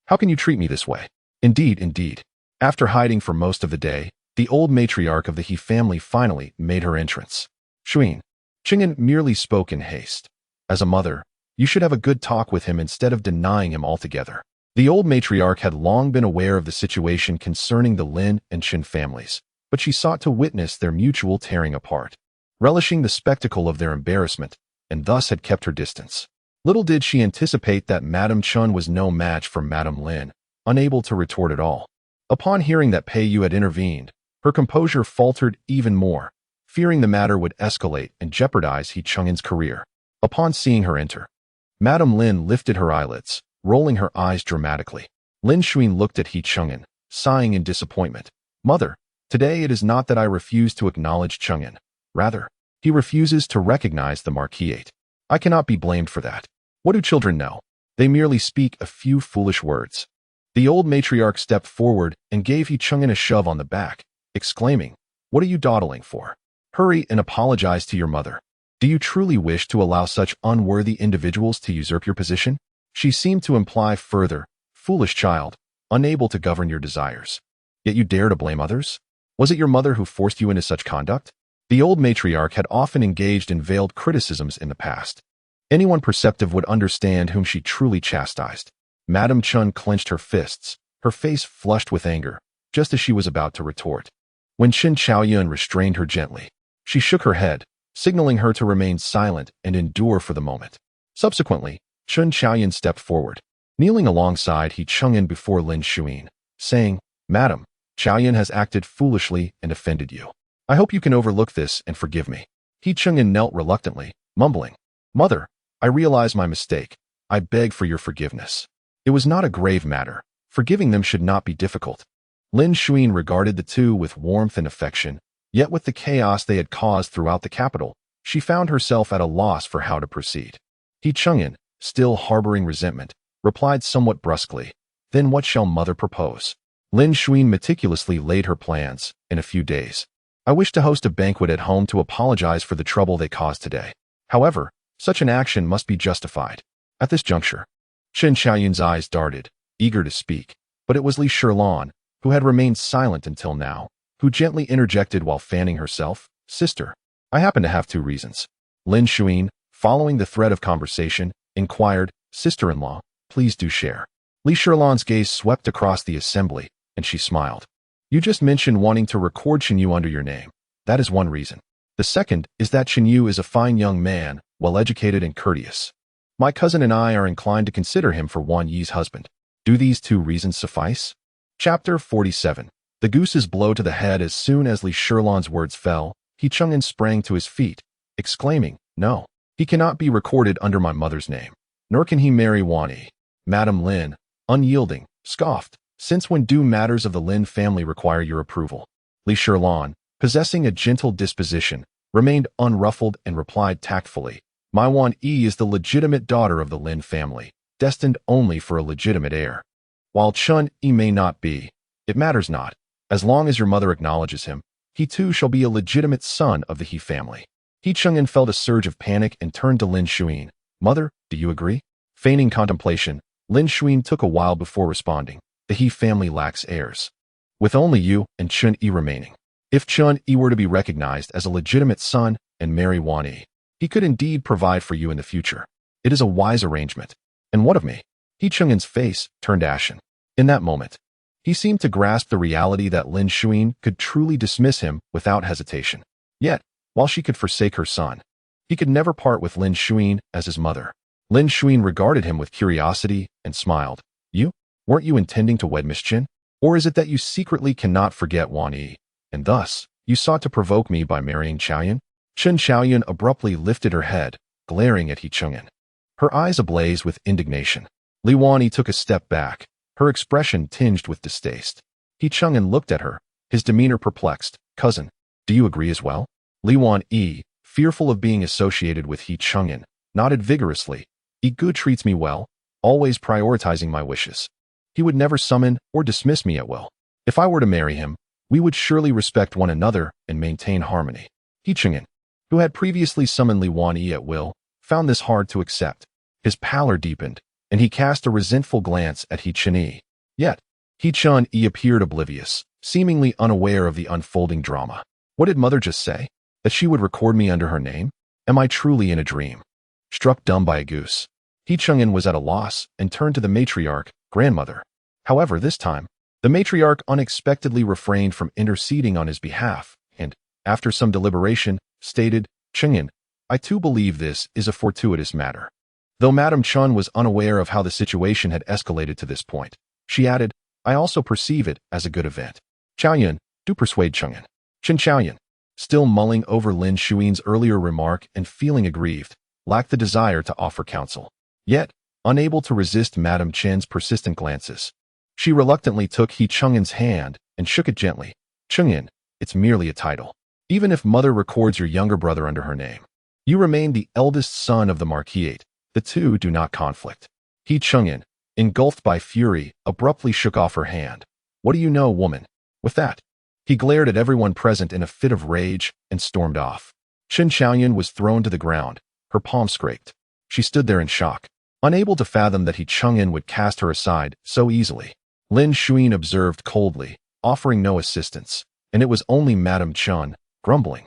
How can you treat me this way?" Indeed. After hiding for most of the day, the old matriarch of the He family finally made her entrance. Shuin. Chang'an merely spoke in haste. As a mother, you should have a good talk with him instead of denying him altogether. The old matriarch had long been aware of the situation concerning the Lin and Chen families, but she sought to witness their mutual tearing apart, relishing the spectacle of their embarrassment, and thus had kept her distance. Little did she anticipate that Madame Chun was no match for Madame Lin, unable to retort at all. Upon hearing that Pei Yu had intervened, her composure faltered even more, fearing the matter would escalate and jeopardize He Chang'an's career. Upon seeing her enter, Madame Lin lifted her eyelids, rolling her eyes dramatically. Lin Zhaoxue looked at He Chang'an, sighing in disappointment. "Mother, today it is not that I refuse to acknowledge Chang'an. Rather, he refuses to recognize the Marquis. I cannot be blamed for that. What do children know? They merely speak a few foolish words." The old matriarch stepped forward and gave He Chang'an a shove on the back, exclaiming, "What are you dawdling for? Hurry and apologize to your mother. Do you truly wish to allow such unworthy individuals to usurp your position?" She seemed to imply further, "Foolish child, unable to govern your desires. Yet you dare to blame others? Was it your mother who forced you into such conduct?" The old matriarch had often engaged in veiled criticisms in the past. Anyone perceptive would understand whom she truly chastised. Madame Chun clenched her fists, her face flushed with anger, just as she was about to retort. When Qin Chaoyun restrained her gently, she shook her head, signaling her to remain silent and endure for the moment. Subsequently, Qin Chaoyun stepped forward, kneeling alongside He Chang'an before Lin Zhaoxue, saying, "Madam, Chaoyun has acted foolishly and offended you. I hope you can overlook this and forgive me." He Chang'an knelt reluctantly, mumbling, "Mother, I realize my mistake. I beg for your forgiveness. It was not a grave matter. Forgiving them should not be difficult." Lin Zhaoxue regarded the two with warmth and affection, yet with the chaos they had caused throughout the capital, she found herself at a loss for how to proceed. He Chang'an, still harboring resentment, replied somewhat brusquely, "Then what shall mother propose?" Lin Zhaoxue meticulously laid her plans. "In a few days, I wish to host a banquet at home to apologize for the trouble they caused today. However, such an action must be justified." At this juncture, Qin Chaoyun's eyes darted, eager to speak, but it was Li Shirlan, who had remained silent until now, who gently interjected while fanning herself, "Sister, I happen to have two reasons." Lin Zhaoxue, following the thread of conversation, inquired, "Sister-in-law, please do share." Li Shirlan's gaze swept across the assembly, and she smiled. "You just mentioned wanting to record Chenyu under your name. That is one reason. The second is that Chenyu is a fine young man, well-educated and courteous. My cousin and I are inclined to consider him for Wan Yi's husband. Do these two reasons suffice?" Chapter 47. The goose's blow to the head. As soon as Li Shirlan's words fell, He Chang'an sprang to his feet, exclaiming, "No, he cannot be recorded under my mother's name, nor can he marry Wan Yi." Madame Lin, unyielding, scoffed, "Since when do matters of the Lin family require your approval?" Li Shirlan, possessing a gentle disposition, remained unruffled and replied tactfully, "My Wan Yi is the legitimate daughter of the Lin family, destined only for a legitimate heir. While Chun Yi may not be, it matters not. As long as your mother acknowledges him, he too shall be a legitimate son of the He family." He Chang'an felt a surge of panic and turned to Lin Zhaoxue. "Mother, do you agree?" Feigning contemplation, Lin Zhaoxue took a while before responding, "The He family lacks heirs, with only you and Chun Yi remaining. If Chun Yi were to be recognized as a legitimate son and marry Wan Yi, he could indeed provide for you in the future. It is a wise arrangement. And what of me?" He Chang'an's face turned ashen. In that moment, he seemed to grasp the reality that Lin Zhaoxue could truly dismiss him without hesitation. Yet, while she could forsake her son, he could never part with Lin Zhaoxue as his mother. Lin Zhaoxue regarded him with curiosity and smiled. "You? Weren't you intending to wed Miss Qin? Or is it that you secretly cannot forget Wan Yi, and thus, you sought to provoke me by marrying Chaoyun?" Qin Chaoyun abruptly lifted her head, glaring at He Chang'an, her eyes ablaze with indignation. Li Wan Yi took a step back, her expression tinged with distaste. He Chang'an looked at her, his demeanor perplexed. "Cousin, do you agree as well?" Li Wan Yi, fearful of being associated with He Chang'an, nodded vigorously. "Yi Gu treats me well, always prioritizing my wishes. He would never summon or dismiss me at will. If I were to marry him, we would surely respect one another and maintain harmony. He Cheng'an, who had previously summoned Li Wanyi at will, found this hard to accept. His pallor deepened, and he cast a resentful glance at He Chen-yi. Yet, He Chen-yi appeared oblivious, seemingly unaware of the unfolding drama. What did mother just say? That she would record me under her name? Am I truly in a dream? Struck dumb by a goose, He Cheng'an was at a loss and turned to the matriarch, grandmother. However, this time, the matriarch unexpectedly refrained from interceding on his behalf and, after some deliberation, stated, Cheng'an, I too believe this is a fortuitous matter. Though Madame Chun was unaware of how the situation had escalated to this point, she added, I also perceive it as a good event. Chaoyun, do persuade Cheng'an. Chen Chaoyun, still mulling over Lin Zhaoxue's earlier remark and feeling aggrieved, lacked the desire to offer counsel. Yet, unable to resist Madame Chen's persistent glances, she reluctantly took He Cheng'an's hand and shook it gently. Cheng'an, it's merely a title. Even if mother records your younger brother under her name, you remain the eldest son of the Marquis. The two do not conflict. He Cheng'an, engulfed by fury, abruptly shook off her hand. What do you know, woman? With that, he glared at everyone present in a fit of rage and stormed off. Chen Chaoyun was thrown to the ground, her palm scraped. She stood there in shock, unable to fathom that He Cheng'an would cast her aside so easily. Lin Zhaoxue observed coldly, offering no assistance, and it was only Madame Chun, grumbling,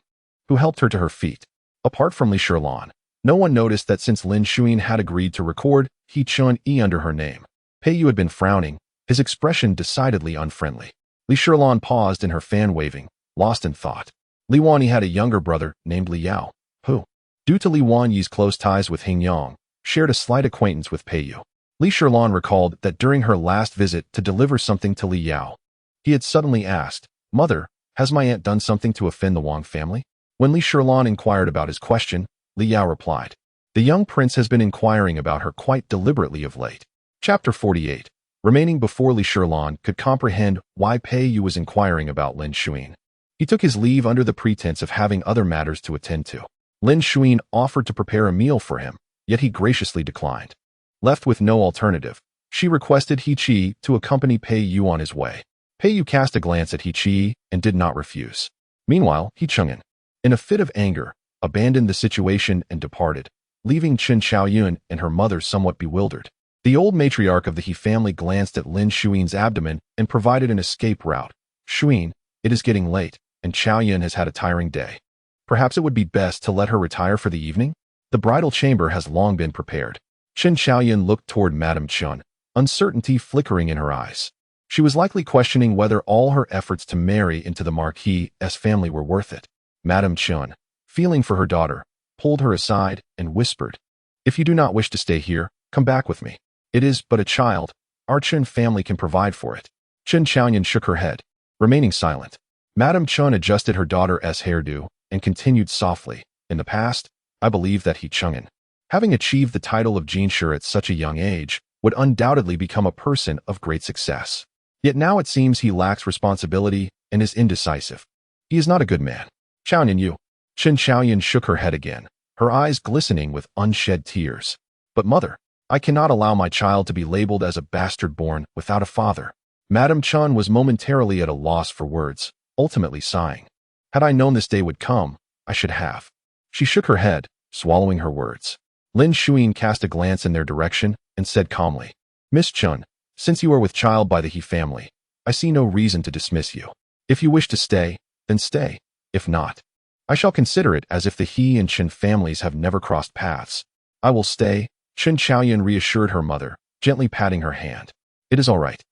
who helped her to her feet. Apart from Li Shirlan, no one noticed that since Lin Zhaoxue had agreed to record He Chen-yi under her name, Peiyu had been frowning, his expression decidedly unfriendly. Li Shirlan paused in her fan waving, lost in thought. Li Wanyi had a younger brother named Li Yao, who, due to Li Wanyi's close ties with Hingyang, shared a slight acquaintance with Peiyu. Li Shirlan recalled that during her last visit to deliver something to Li Yao, he had suddenly asked, Mother, has my aunt done something to offend the Wang family? When Li Shirlan inquired about his question, Li Yao replied, the young prince has been inquiring about her quite deliberately of late. Chapter 48. Remaining before Li Shirlan could comprehend why Peiyu was inquiring about Lin Zhaoxue. He took his leave under the pretense of having other matters to attend to. Lin Zhaoxue offered to prepare a meal for him, yet he graciously declined. Left with no alternative, she requested He Chi to accompany Peiyu on his way. Peiyu cast a glance at He Chi and did not refuse. Meanwhile, He Cheng'an, in a fit of anger, abandoned the situation and departed, leaving Chen Chaoyun and her mother somewhat bewildered. The old matriarch of the He family glanced at Lin Zhaoxue's abdomen and provided an escape route. Zhaoxue, it is getting late, and Chaoyun has had a tiring day. Perhaps it would be best to let her retire for the evening? The bridal chamber has long been prepared. Chen Chaoyun looked toward Madame Chun, uncertainty flickering in her eyes. She was likely questioning whether all her efforts to marry into the Marquis' family were worth it. Madame Chun, feeling for her daughter, pulled her aside and whispered, if you do not wish to stay here, come back with me. It is but a child. Our Chun family can provide for it. Chen Chaoyun shook her head, remaining silent. Madame Chun adjusted her daughter's hairdo and continued softly, in the past, I believe that He Cheng'an, having achieved the title of Jinshi at such a young age, would undoubtedly become a person of great success. Yet now it seems he lacks responsibility and is indecisive. He is not a good man. Chaoyun you. Chen Chaoyun shook her head again, her eyes glistening with unshed tears. But mother, I cannot allow my child to be labeled as a bastard born without a father. Madame Chun was momentarily at a loss for words, ultimately sighing. Had I known this day would come, I should have. She shook her head, swallowing her words. Lin Zhaoxue cast a glance in their direction and said calmly, Miss Chun, since you are with child by the He family, I see no reason to dismiss you. If you wish to stay, then stay. If not, I shall consider it as if the He and Chen families have never crossed paths. I will stay, Chen Chaoyun reassured her mother, gently patting her hand. It is all right.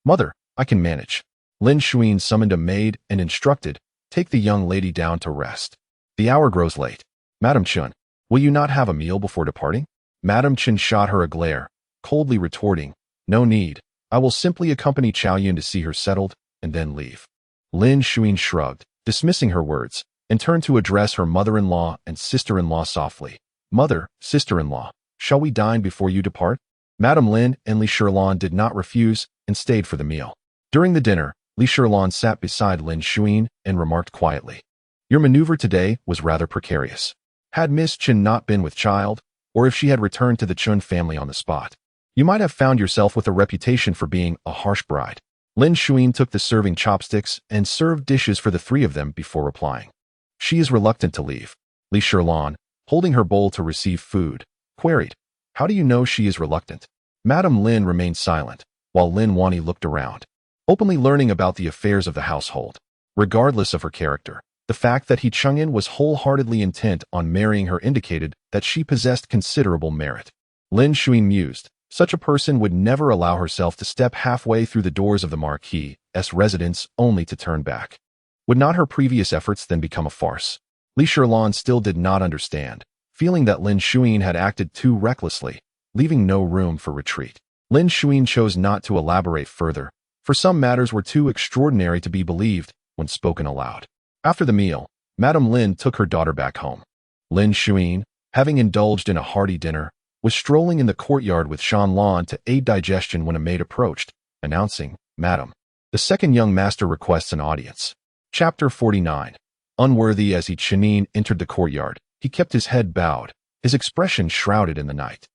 Mother, I can manage. Lin Zhaoxue summoned a maid and instructed, take the young lady down to rest. The hour grows late. Madame Chun, will you not have a meal before departing? Madame Chun shot her a glare, coldly retorting, no need. I will simply accompany Chaoyun to see her settled, and then leave. Lin Zhaoxue shrugged, dismissing her words, and turned to address her mother-in-law and sister-in-law softly. Mother, sister-in-law, shall we dine before you depart? Madame Lin and Li Shirlan did not refuse and stayed for the meal. During the dinner, Li Shirlan sat beside Lin Zhaoxue and remarked quietly, your maneuver today was rather precarious. Had Miss Chun not been with child, or if she had returned to the Chun family on the spot, You might have found yourself with a reputation for being a harsh bride. Lin Zhaoxue took the serving chopsticks and served dishes for the three of them before replying. She is reluctant to leave. Li Shilong, holding her bowl to receive food, queried, "How do you know she is reluctant?" Madame Lin remained silent, while Lin Wani looked around, openly learning about the affairs of the household. Regardless of her character, the fact that He Chang'an was wholeheartedly intent on marrying her indicated that she possessed considerable merit. Lin Zhaoxue mused, such a person would never allow herself to step halfway through the doors of the Marquis' residence only to turn back. Would not her previous efforts then become a farce? Li Shilong still did not understand, feeling that Lin Zhaoxue had acted too recklessly, leaving no room for retreat. Lin Zhaoxue chose not to elaborate further, for some matters were too extraordinary to be believed when spoken aloud. After the meal, Madame Lin took her daughter back home. Lin Zhaoxue, having indulged in a hearty dinner, was strolling in the courtyard with Shan Lan to aid digestion when a maid approached, announcing, "Madam, the second young master requests an audience." Chapter 49. Unworthy. As He Chang'an entered the courtyard, he kept his head bowed, his expression shrouded in the night.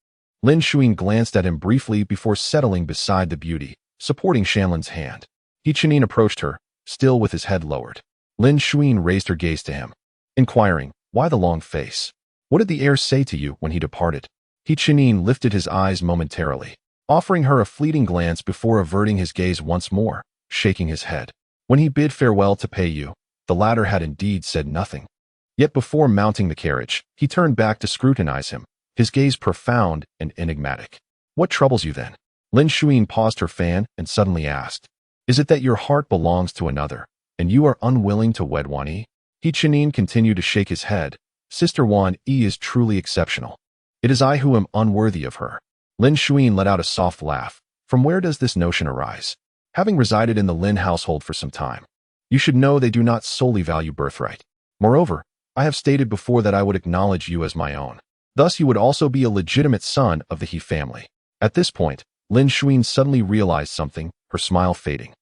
Lin Zhaoxue glanced at him briefly before settling beside the beauty, supporting Shanlan's hand. He Chang'an approached her, still with his head lowered. Lin Zhaoxue raised her gaze to him, inquiring, "Why the long face? What did the heir say to you when he departed?" He Chang'an lifted his eyes momentarily, offering her a fleeting glance before averting his gaze once more, shaking his head. When he bid farewell to Pei Yu, the latter had indeed said nothing. Yet before mounting the carriage, he turned back to scrutinize him, his gaze profound and enigmatic. "What troubles you then?" Lin Zhaoxue paused her fan and suddenly asked, "Is it that your heart belongs to another, and you are unwilling to wed Wan Yi?" He Chang'an continued to shake his head. "Sister Wan Yi is truly exceptional. It is I who am unworthy of her." Lin Zhaoxue let out a soft laugh. "From where does this notion arise?" "Having resided in the Lin household for some time, you should know they do not solely value birthright. Moreover, I have stated before that I would acknowledge you as my own. Thus you would also be a legitimate son of the He family." At this point, Lin Zhaoxue suddenly realized something, her smile fading.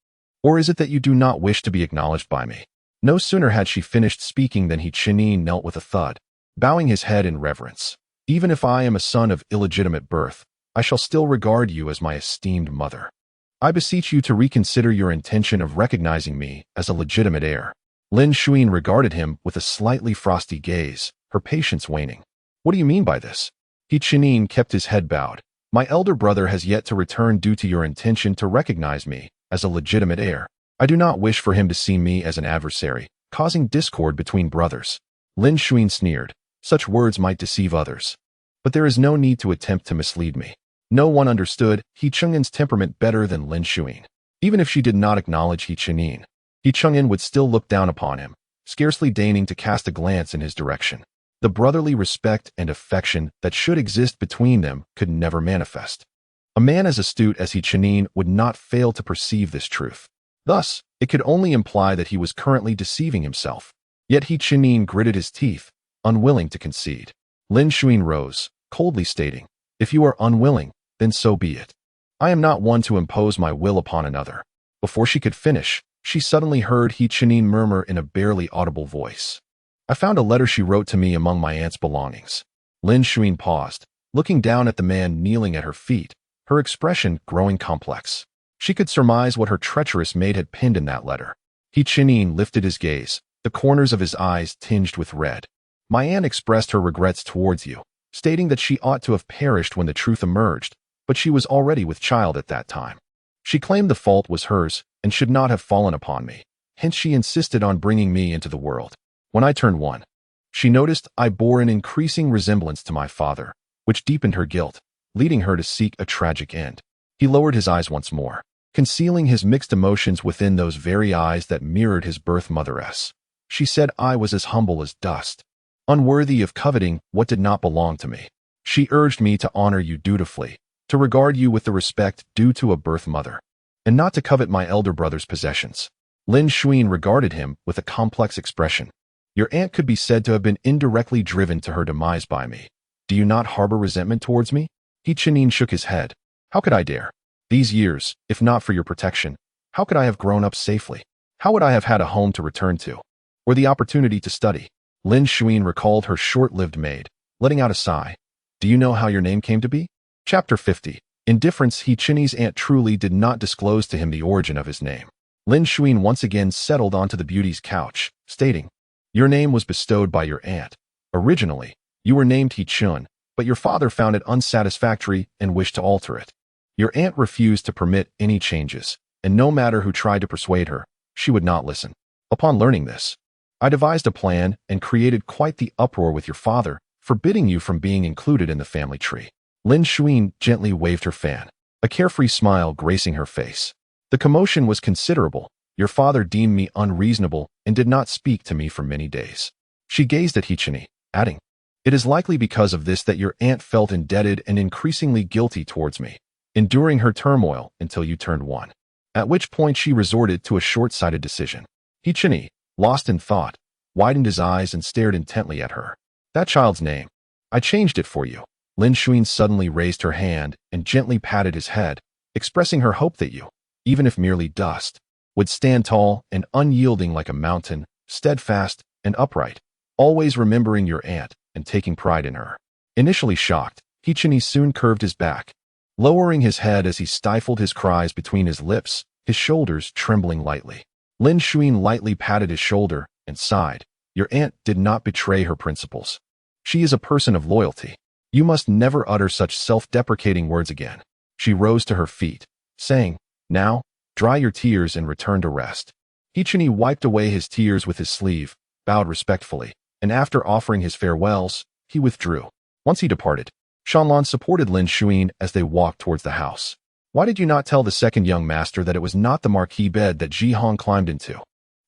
"Or is it that you do not wish to be acknowledged by me?" No sooner had she finished speaking than He Chang'an knelt with a thud, bowing his head in reverence. "Even if I am a son of illegitimate birth, I shall still regard you as my esteemed mother. I beseech you to reconsider your intention of recognizing me as a legitimate heir." Lin Zhaoxue regarded him with a slightly frosty gaze, her patience waning. "What do you mean by this?" He Chang'an kept his head bowed. "My elder brother has yet to return due to your intention to recognize me as a legitimate heir. I do not wish for him to see me as an adversary, causing discord between brothers." Lin Zhaoxue sneered. "Such words might deceive others. But there is no need to attempt to mislead me." No one understood He Chang'an's temperament better than Lin Zhaoxue. Even if she did not acknowledge He Chang'an, He Chang'an would still look down upon him, scarcely deigning to cast a glance in his direction. The brotherly respect and affection that should exist between them could never manifest. A man as astute as He Chang'an would not fail to perceive this truth. Thus, it could only imply that he was currently deceiving himself. Yet He Chang'an gritted his teeth, unwilling to concede. Lin Zhaoxue rose, coldly stating, "If you are unwilling, then so be it. I am not one to impose my will upon another." Before she could finish, she suddenly heard He Chang'an murmur in a barely audible voice, "I found a letter she wrote to me among my aunt's belongings." Lin Zhaoxue paused, looking down at the man kneeling at her feet, her expression growing complex. She could surmise what her treacherous maid had pinned in that letter. He Chang'an lifted his gaze, the corners of his eyes tinged with red. "My aunt expressed her regrets towards you, stating that she ought to have perished when the truth emerged, but she was already with child at that time. She claimed the fault was hers and should not have fallen upon me. Hence she insisted on bringing me into the world. When I turned 1, she noticed I bore an increasing resemblance to my father, which deepened her guilt, leading her to seek a tragic end." He lowered his eyes once more, concealing his mixed emotions within those very eyes that mirrored his birth motheress. "She said I was as humble as dust, unworthy of coveting what did not belong to me. She urged me to honor you dutifully, to regard you with the respect due to a birth mother, and not to covet my elder brother's possessions." Lin Zhaoxue regarded him with a complex expression. "Your aunt could be said to have been indirectly driven to her demise by me. Do you not harbor resentment towards me?" He Chang'an shook his head. "How could I dare? These years, if not for your protection, how could I have grown up safely? How would I have had a home to return to, or the opportunity to study?" Lin Zhaoxue recalled her short-lived maid, letting out a sigh. "Do you know how your name came to be?" Chapter 50. Indifference. He-Chin's aunt truly did not disclose to him the origin of his name. Lin Zhaoxue once again settled onto the beauty's couch, stating, "Your name was bestowed by your aunt. Originally, you were named He-Chun, but your father found it unsatisfactory and wished to alter it. Your aunt refused to permit any changes, and no matter who tried to persuade her, she would not listen. Upon learning this, I devised a plan and created quite the uproar with your father, forbidding you from being included in the family tree." Lin Zhaoxue gently waved her fan, a carefree smile gracing her face. "The commotion was considerable. Your father deemed me unreasonable and did not speak to me for many days." She gazed at He-Chin, adding, "It is likely because of this that your aunt felt indebted and increasingly guilty towards me, enduring her turmoil until you turned one. At which point she resorted to a short-sighted decision." He-Chin, lost in thought, widened his eyes and stared intently at her. "That child's name. I changed it for you." Lin Zhaoxue suddenly raised her hand and gently patted his head, expressing her hope that you, even if merely dust, would stand tall and unyielding like a mountain, steadfast and upright, always remembering your aunt and taking pride in her. Initially shocked, He-Chin soon curved his back, lowering his head as he stifled his cries between his lips, his shoulders trembling lightly. Lin Zhaoxue lightly patted his shoulder and sighed. "Your aunt did not betray her principles. She is a person of loyalty. You must never utter such self-deprecating words again." She rose to her feet, saying, "Now, dry your tears and return to rest." He-Chin wiped away his tears with his sleeve, bowed respectfully, and after offering his farewells, he withdrew. Once he departed, Shanlan supported Lin Zhaoxue as they walked towards the house. "Why did you not tell the second young master that it was not the Marquis bed that Ji Hong climbed into?"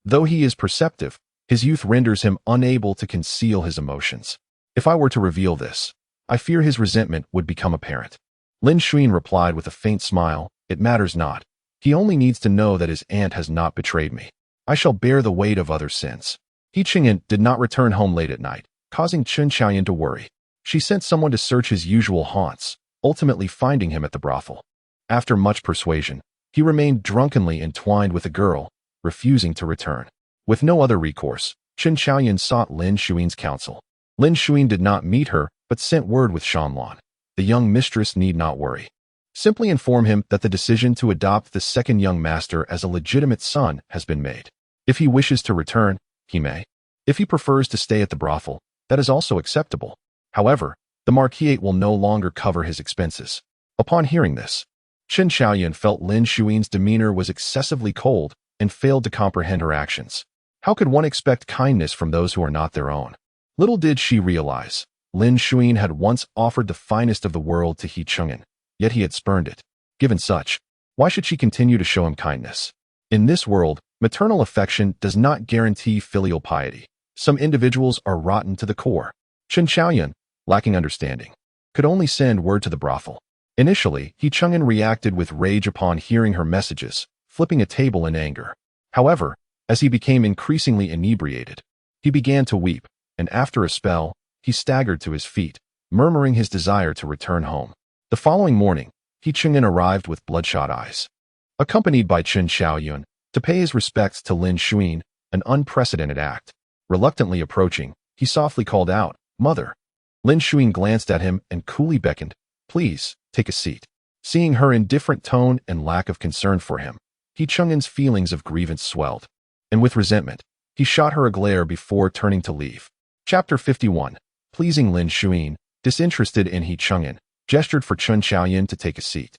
Though he is perceptive, his youth renders him unable to conceal his emotions. "If I were to reveal this, I fear his resentment would become apparent." Lin Zhaoxue replied with a faint smile, "It matters not. He only needs to know that his aunt has not betrayed me. I shall bear the weight of other sins." He-Chin did not return home late at night, causing Chen Xiaoyan to worry. She sent someone to search his usual haunts, ultimately finding him at the brothel. After much persuasion, he remained drunkenly entwined with the girl, refusing to return. With no other recourse, Chen Xiaoyan sought Lin Zhaoxue's counsel. Lin Zhaoxue did not meet her, but sent word with Shanlan. The young mistress need not worry. Simply inform him that the decision to adopt the second young master as a legitimate son has been made. If he wishes to return, he may. If he prefers to stay at the brothel, that is also acceptable. However, the Marquis will no longer cover his expenses. Upon hearing this, Chen Xiaoyan felt Lin Zhaoxue's demeanor was excessively cold and failed to comprehend her actions. How could one expect kindness from those who are not their own? Little did she realize, Lin Zhaoxue had once offered the finest of the world to He-Chun, yet he had spurned it. Given such, why should she continue to show him kindness? In this world, maternal affection does not guarantee filial piety. Some individuals are rotten to the core. Chen Xiaoyan, lacking understanding, could only send word to the brothel. Initially, He-Chun reacted with rage upon hearing her messages, flipping a table in anger. However, as he became increasingly inebriated, he began to weep, and after a spell, he staggered to his feet, murmuring his desire to return home. The following morning, He-Chun arrived with bloodshot eyes. Accompanied by Chen Xiaoyan, to pay his respects to Lin Zhaoxue, an unprecedented act. Reluctantly approaching, he softly called out, "Mother." Lin Zhaoxue glanced at him and coolly beckoned, "Please, take a seat." Seeing her indifferent tone and lack of concern for him, He-Chun's feelings of grievance swelled, and with resentment, he shot her a glare before turning to leave. Chapter 51. Pleasing Lin Zhaoxue, disinterested in He-Chun, gestured for Chen Xiaoyan to take a seat.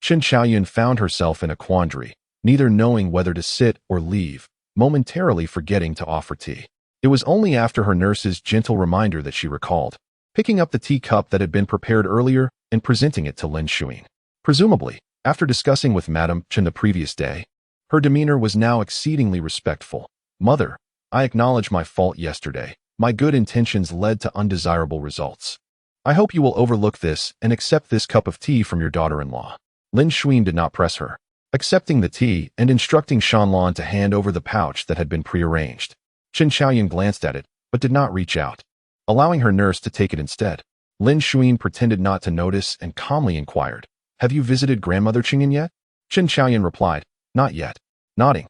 Chen Xiaoyan found herself in a quandary, neither knowing whether to sit or leave, momentarily forgetting to offer tea. It was only after her nurse's gentle reminder that she recalled, picking up the teacup that had been prepared earlier and presenting it to Lin Zhaoxue. Presumably, after discussing with Madame Chen the previous day, her demeanor was now exceedingly respectful. "Mother, I acknowledge my fault yesterday. My good intentions led to undesirable results. I hope you will overlook this and accept this cup of tea from your daughter-in-law." Lin Zhaoxue did not press her, accepting the tea and instructing Shanlan to hand over the pouch that had been prearranged. Chen Xiaoyan glanced at it, but did not reach out, allowing her nurse to take it instead. Lin Zhaoxue pretended not to notice and calmly inquired, "Have you visited Grandmother Qingyan yet?" Chen Xiaoyan replied, "Not yet." Nodding,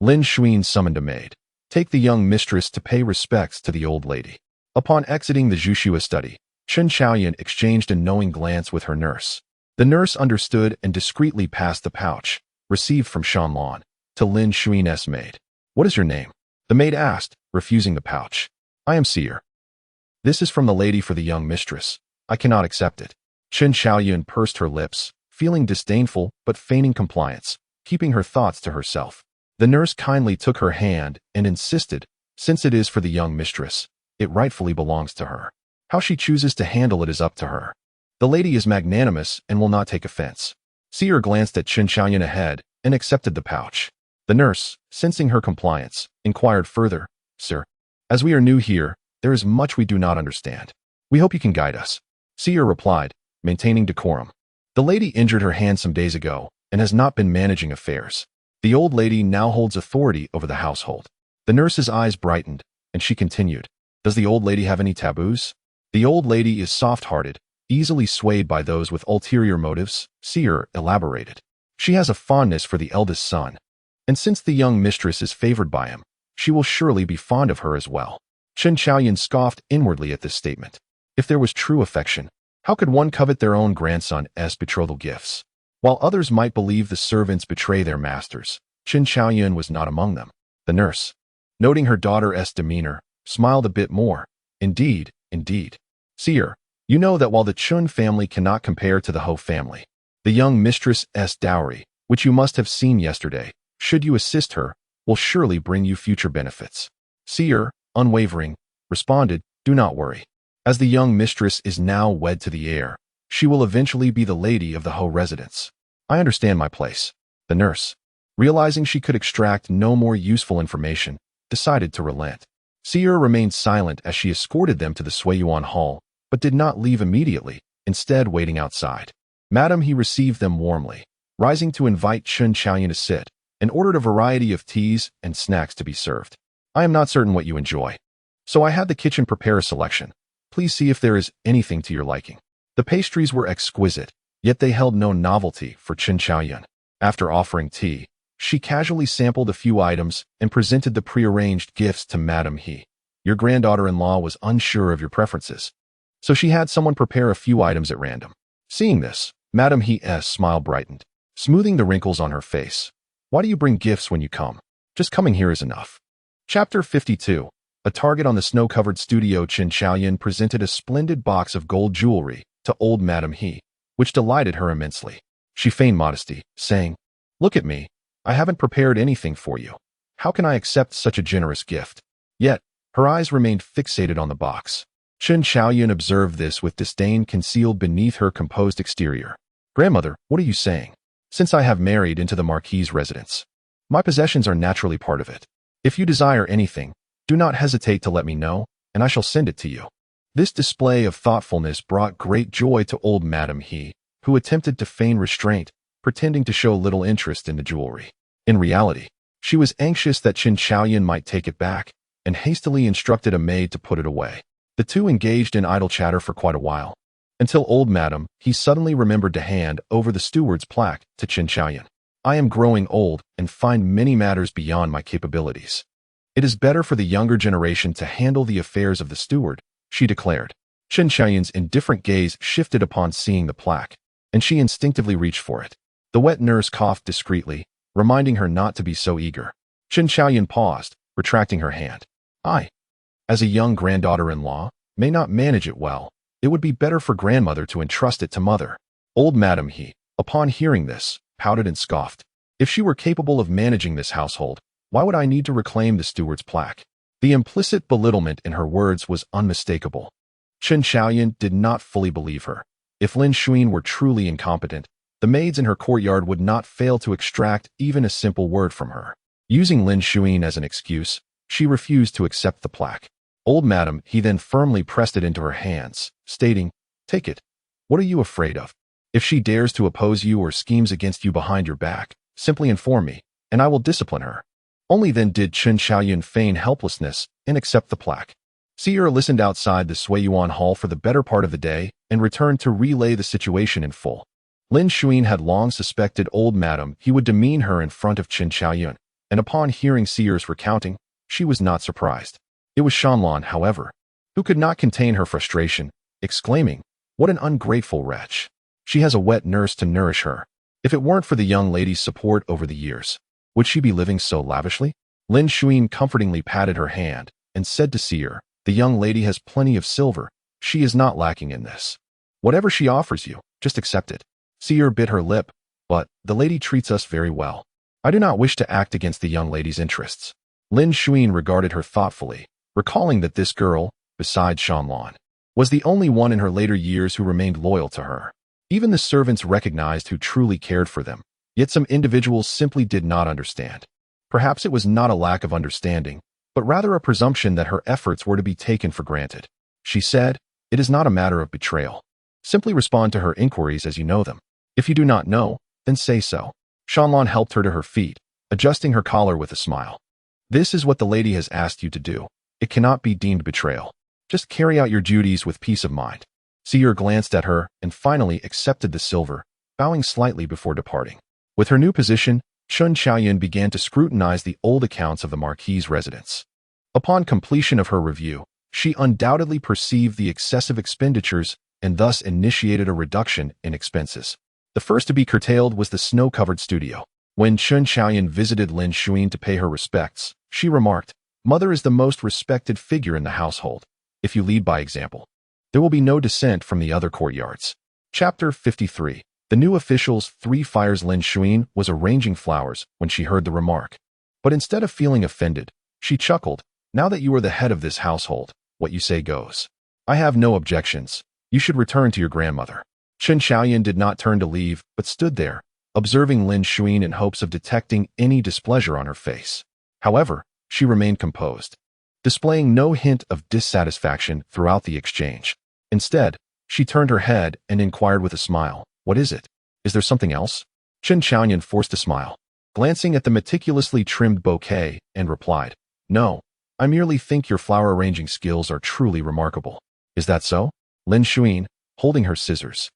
Lin Zhaoxue summoned a maid. "Take the young mistress to pay respects to the old lady." Upon exiting the Zhuxua study, Chen Xiaoyan exchanged a knowing glance with her nurse. The nurse understood and discreetly passed the pouch, received from Shanlan, to Lin Zhaoxue's maid. "What is your name?" the maid asked, refusing the pouch. "I am Seer. This is from the lady for the young mistress. I cannot accept it." Lin Zhaoxue pursed her lips, feeling disdainful but feigning compliance, keeping her thoughts to herself. The nurse kindly took her hand and insisted, since it is for the young mistress, it rightfully belongs to her. How she chooses to handle it is up to her. The lady is magnanimous and will not take offense. Seer glanced at Lin Zhaoxue ahead and accepted the pouch. The nurse, sensing her compliance, inquired further, "Sir, as we are new here, there is much we do not understand. We hope you can guide us." Seer replied, maintaining decorum. "The lady injured her hand some days ago and has not been managing affairs. The old lady now holds authority over the household." The nurse's eyes brightened, and she continued, "Does the old lady have any taboos?" "The old lady is soft-hearted, easily swayed by those with ulterior motives," Seer elaborated. "She has a fondness for the eldest son, and since the young mistress is favored by him, she will surely be fond of her as well." Lin Zhaoxue scoffed inwardly at this statement. If there was true affection, how could one covet their own grandson's betrothal gifts? While others might believe the servants betray their masters, Lin Zhaoxue was not among them. The nurse, noting her daughter's demeanor, smiled a bit more. Indeed. Seer, you know that while the Chun family cannot compare to the Ho family, the young mistress's dowry, which you must have seen yesterday, should you assist her, will surely bring you future benefits." Seer, unwavering, responded, "Do not worry. As the young mistress is now wed to the heir, she will eventually be the lady of the Ho residence. I understand my place." The nurse, realizing she could extract no more useful information, decided to relent. Seer remained silent as she escorted them to the Suiyuan Hall, but did not leave immediately, instead waiting outside. "Madam," he received them warmly, rising to invite Lin Zhaoxue to sit, and ordered a variety of teas and snacks to be served. "I am not certain what you enjoy, so I had the kitchen prepare a selection. Please see if there is anything to your liking." The pastries were exquisite, yet they held no novelty for Lin Zhaoxue. After offering tea, she casually sampled a few items and presented the prearranged gifts to Madame He. "Your granddaughter-in-law was unsure of your preferences, so she had someone prepare a few items at random." Seeing this, Madame He's smile brightened, smoothing the wrinkles on her face. "Why do you bring gifts when you come? Just coming here is enough." Chapter 52. A target on the snow-covered studio. Lin Zhaoxue presented a splendid box of gold jewelry to old Madame He, which delighted her immensely. She feigned modesty, saying, "Look at me. I haven't prepared anything for you. How can I accept such a generous gift?" Yet, her eyes remained fixated on the box. Lin Zhaoxue observed this with disdain concealed beneath her composed exterior. "Grandmother, what are you saying? Since I have married into the Marquis' residence, my possessions are naturally part of it. If you desire anything, do not hesitate to let me know, and I shall send it to you." This display of thoughtfulness brought great joy to old Madame He, who attempted to feign restraint, pretending to show little interest in the jewelry. In reality, she was anxious that Lin Zhaoxue might take it back, and hastily instructed a maid to put it away. The two engaged in idle chatter for quite a while, until old Madame He suddenly remembered to hand over the steward's plaque to Lin Zhaoxue. "I am growing old and find many matters beyond my capabilities. It is better for the younger generation to handle the affairs of the steward," she declared. Lin Zhaoxue's indifferent gaze shifted upon seeing the plaque, and she instinctively reached for it. The wet nurse coughed discreetly, reminding her not to be so eager. Lin Zhaoxue paused, retracting her hand. "I, as a young granddaughter-in-law, may not manage it well. It would be better for grandmother to entrust it to mother." Old Madame He, upon hearing this, pouted and scoffed. "If she were capable of managing this household, why would I need to reclaim the steward's plaque?" The implicit belittlement in her words was unmistakable. Lin Zhaoxue did not fully believe her. If Lin Zhaoxue were truly incompetent, the maids in her courtyard would not fail to extract even a simple word from her. Using Lin Zhaoxue as an excuse, she refused to accept the plaque. Old Madame He then firmly pressed it into her hands, stating, "Take it. What are you afraid of? If she dares to oppose you or schemes against you behind your back, simply inform me, and I will discipline her." Only then did Lin Zhaoxue feign helplessness and accept the plaque. Seer listened outside the Suiyuan Hall for the better part of the day and returned to relay the situation in full. Lin Zhaoxue had long suspected old Madame He would demean her in front of Lin Zhaoxue, and upon hearing Seer's recounting, she was not surprised. It was Shanlan, however, who could not contain her frustration, exclaiming, "What an ungrateful wretch!" She has a wet nurse to nourish her. If it weren't for the young lady's support over the years, would she be living so lavishly? Lin Zhaoxue comfortingly patted her hand and said to Seer, the young lady has plenty of silver. She is not lacking in this. Whatever she offers you, just accept it. Seer bit her lip, but the lady treats us very well. I do not wish to act against the young lady's interests. Lin Zhaoxue regarded her thoughtfully, recalling that this girl, besides Shanlan, was the only one in her later years who remained loyal to her. Even the servants recognized who truly cared for them, yet some individuals simply did not understand. Perhaps it was not a lack of understanding, but rather a presumption that her efforts were to be taken for granted. She said, "It is not a matter of betrayal. Simply respond to her inquiries as you know them. If you do not know, then say so." Shanlan helped her to her feet, adjusting her collar with a smile. "This is what the lady has asked you to do. It cannot be deemed betrayal. Just carry out your duties with peace of mind." Seer glanced at her and finally accepted the silver, bowing slightly before departing. With her new position, Chun Chaoyun began to scrutinize the old accounts of the Marquis' residence. Upon completion of her review, she undoubtedly perceived the excessive expenditures and thus initiated a reduction in expenses. The first to be curtailed was the snow-covered studio. When Chun Chaoyun visited Lin Zhaoxue to pay her respects, she remarked, "Mother is the most respected figure in the household. If you lead by example, there will be no dissent from the other courtyards." Chapter 53. The new official's 3 fires. Lin Zhaoxue was arranging flowers when she heard the remark. But instead of feeling offended, she chuckled, "Now that you are the head of this household, what you say goes. I have no objections. You should return to your grandmother." Chun Chaoyun did not turn to leave, but stood there, observing Lin Zhaoxue in hopes of detecting any displeasure on her face. However, she remained composed, displaying no hint of dissatisfaction throughout the exchange. Instead, she turned her head and inquired with a smile, "What is it? Is there something else?" Chun Chaoyun forced a smile, glancing at the meticulously trimmed bouquet, and replied, "No, I merely think your flower arranging skills are truly remarkable." "Is that so?" Lin Zhaoxue, holding her scissors,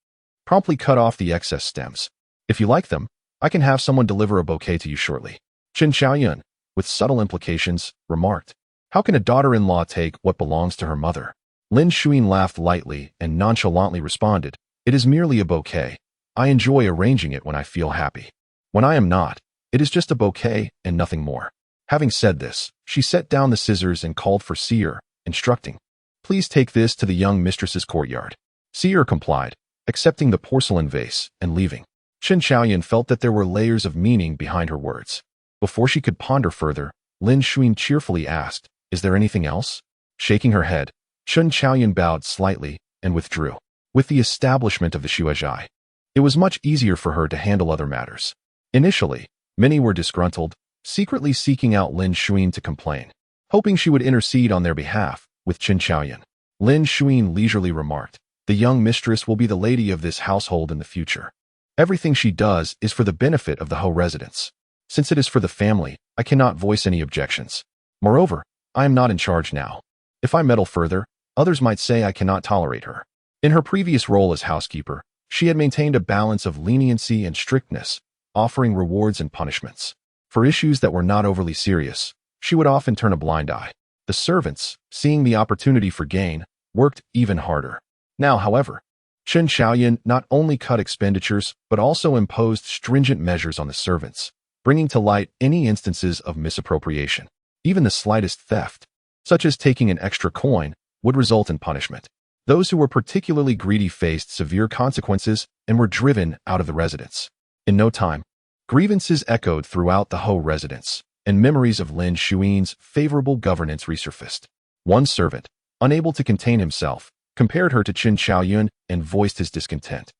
promptly cut off the excess stems. "If you like them, I can have someone deliver a bouquet to you shortly." Chun Chaoyun, with subtle implications, remarked, "How can a daughter-in-law take what belongs to her mother?" Lin Zhaoxue laughed lightly and nonchalantly responded, "It is merely a bouquet. I enjoy arranging it when I feel happy. When I am not, it is just a bouquet and nothing more." Having said this, she set down the scissors and called for Seer, instructing, "Please take this to the young mistress's courtyard." Seer complied, accepting the porcelain vase and leaving. Chun Chaoyun felt that there were layers of meaning behind her words. Before she could ponder further, Lin Zhaoxue cheerfully asked, "Is there anything else?" Shaking her head, Chun Chaoyun bowed slightly and withdrew. With the establishment of the Shuezhai, it was much easier for her to handle other matters. Initially, many were disgruntled, secretly seeking out Lin Zhaoxue to complain, hoping she would intercede on their behalf with Chun Chaoyun. Lin Zhaoxue leisurely remarked, "The young mistress will be the lady of this household in the future. Everything she does is for the benefit of the Ho residents. Since it is for the family, I cannot voice any objections. Moreover, I am not in charge now. If I meddle further, others might say I cannot tolerate her." In her previous role as housekeeper, she had maintained a balance of leniency and strictness, offering rewards and punishments. For issues that were not overly serious, she would often turn a blind eye. The servants, seeing the opportunity for gain, worked even harder. Now, however, Chun Chaoyun not only cut expenditures but also imposed stringent measures on the servants, bringing to light any instances of misappropriation. Even the slightest theft, such as taking an extra coin, would result in punishment. Those who were particularly greedy faced severe consequences and were driven out of the residence. In no time, grievances echoed throughout the Ho residence, and memories of Lin Zhaoxue's favorable governance resurfaced. One servant, unable to contain himself, compared her to Chun Chaoyun and voiced his discontent,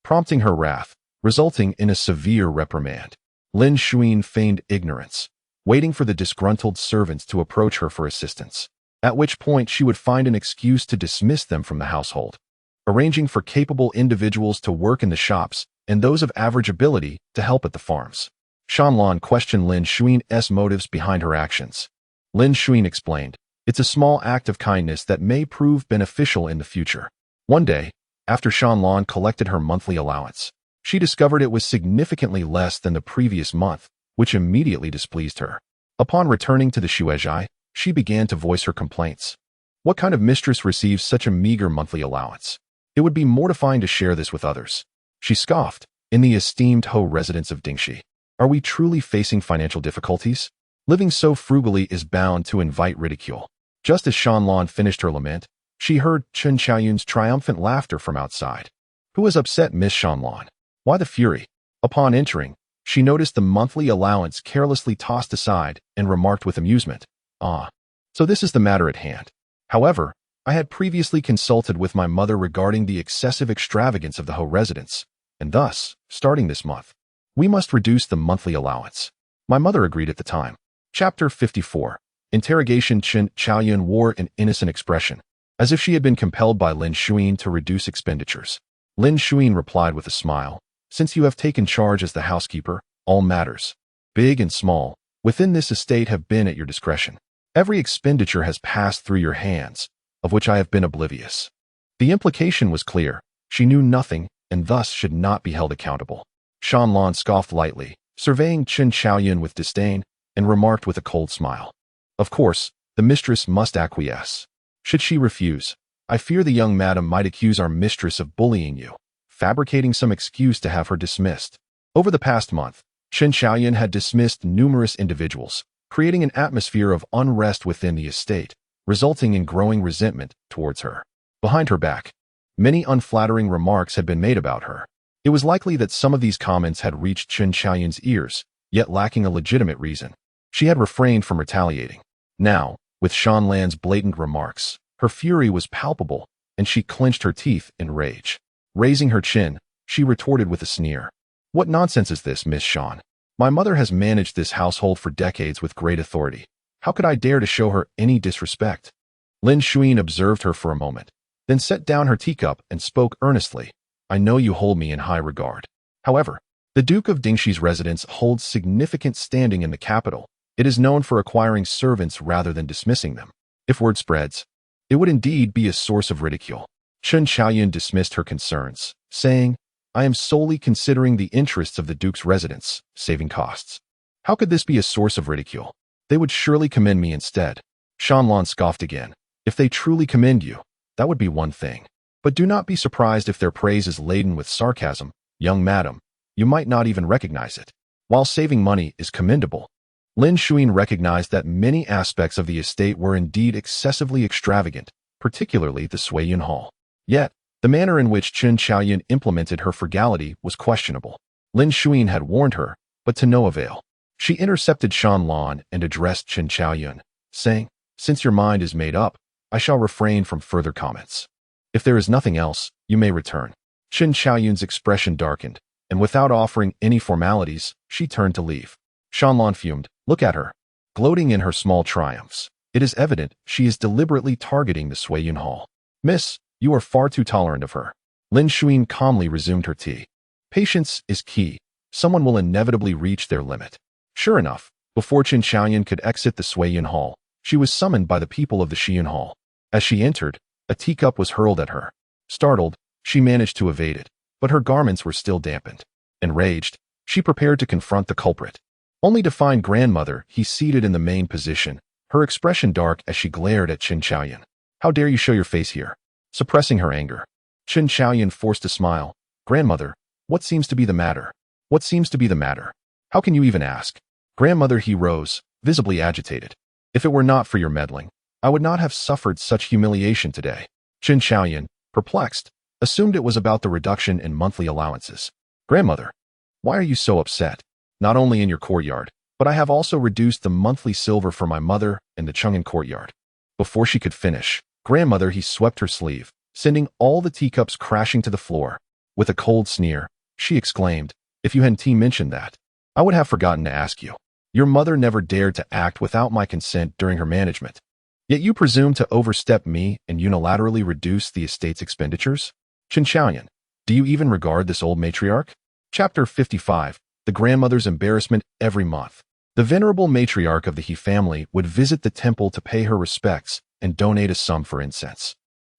prompting her wrath, resulting in a severe reprimand. Lin Zhaoxue feigned ignorance, waiting for the disgruntled servants to approach her for assistance, at which point she would find an excuse to dismiss them from the household, arranging for capable individuals to work in the shops and those of average ability to help at the farms. Shanlan questioned Lin Zhaoxue's motives behind her actions. Lin Zhaoxue explained, "It's a small act of kindness that may prove beneficial in the future." One day, after Shanlan collected her monthly allowance, she discovered it was significantly less than the previous month, which immediately displeased her. Upon returning to the Shuezhai, she began to voice her complaints. What kind of mistress receives such a meager monthly allowance? It would be mortifying to share this with others. She scoffed. In the esteemed Ho residence of Dingxi, are we truly facing financial difficulties? Living so frugally is bound to invite ridicule. Just as Shanlan finished her lament, she heard Chen Xiaoyun's triumphant laughter from outside. Who has upset Miss Shanlan? Why the fury? Upon entering, she noticed the monthly allowance carelessly tossed aside and remarked with amusement, "Ah, so this is the matter at hand. However, I had previously consulted with my mother regarding the excessive extravagance of the Ho residence, and thus, starting this month, we must reduce the monthly allowance." My mother agreed at the time. Chapter 54. Interrogation. Chen Xiaoyun wore an innocent expression, as if she had been compelled by Lin Zhaoxue to reduce expenditures. Lin Zhaoxue replied with a smile, "Since you have taken charge as the housekeeper, all matters, big and small, within this estate have been at your discretion. Every expenditure has passed through your hands, of which I have been oblivious." The implication was clear. She knew nothing, and thus should not be held accountable. Shanlan scoffed lightly, surveying Chen Xiaoyun with disdain, and remarked with a cold smile, "Of course, the mistress must acquiesce. Should she refuse, I fear the young madam might accuse our mistress of bullying you, fabricating some excuse to have her dismissed." Over the past month, Chen Xiaoyun had dismissed numerous individuals, creating an atmosphere of unrest within the estate, resulting in growing resentment towards her. Behind her back, many unflattering remarks had been made about her. It was likely that some of these comments had reached Chen Xiaoyun's ears, yet lacking a legitimate reason. She had refrained from retaliating. Now, with Shanlan's blatant remarks, her fury was palpable, and she clenched her teeth in rage. Raising her chin, she retorted with a sneer, "What nonsense is this, Miss Shan? My mother has managed this household for decades with great authority. How could I dare to show her any disrespect?" Lin Zhaoxue observed her for a moment, then set down her teacup and spoke earnestly, "I know you hold me in high regard. However, the Duke of Dingxi's residence holds significant standing in the capital. It is known for acquiring servants rather than dismissing them. If word spreads, it would indeed be a source of ridicule." Chen Xiaoyun dismissed her concerns, saying, "I am solely considering the interests of the Duke's residence, saving costs. How could this be a source of ridicule? They would surely commend me instead." Shanlan scoffed again. "If they truly commend you, that would be one thing. But do not be surprised if their praise is laden with sarcasm, young madam. You might not even recognize it. While saving money is commendable, Lin Zhaoxue recognized that many aspects of the estate were indeed excessively extravagant, particularly the Suiyun Hall. Yet, the manner in which Chen Xiaoyun implemented her frugality was questionable. Lin Zhaoxue had warned her, but to no avail. She intercepted Shanlan and addressed Chen Xiaoyun, saying, "Since your mind is made up, I shall refrain from further comments. If there is nothing else, you may return." Chen Xiaoyun's expression darkened, and without offering any formalities, she turned to leave. Shanlan fumed. "Look at her, gloating in her small triumphs. It is evident she is deliberately targeting the Suiyun Hall. Miss, you are far too tolerant of her." Lin Zhaoxue calmly resumed her tea. "Patience is key. Someone will inevitably reach their limit." Sure enough, before Chen Xiaoyun could exit the Suiyun Hall, she was summoned by the people of the Xiyun Hall. As she entered, a teacup was hurled at her. Startled, she managed to evade it, but her garments were still dampened. Enraged, she prepared to confront the culprit, only to find grandmother he seated in the main position, her expression dark as she glared at Chen Xiaoyun. "How dare you show your face here?" Suppressing her anger, Chen Xiaoyun forced a smile. "Grandmother, what seems to be the matter? What seems to be the matter? How can you even ask?" "Grandmother," he rose, visibly agitated. "If it were not for your meddling, I would not have suffered such humiliation today." Chen Xiaoyun, perplexed, assumed it was about the reduction in monthly allowances. "Grandmother, why are you so upset? Not only in your courtyard, but I have also reduced the monthly silver for my mother in the Chang'an courtyard." Before she could finish, grandmother he swept her sleeve, sending all the teacups crashing to the floor. With a cold sneer, she exclaimed, "If you hadn't mentioned that, I would have forgotten to ask you. Your mother never dared to act without my consent during her management. Yet you presume to overstep me and unilaterally reduce the estate's expenditures? Chen Xiaoyun, do you even regard this old matriarch?" Chapter 55. The grandmother's embarrassment. Every month, the venerable matriarch of the He family would visit the temple to pay her respects and donate a sum for incense,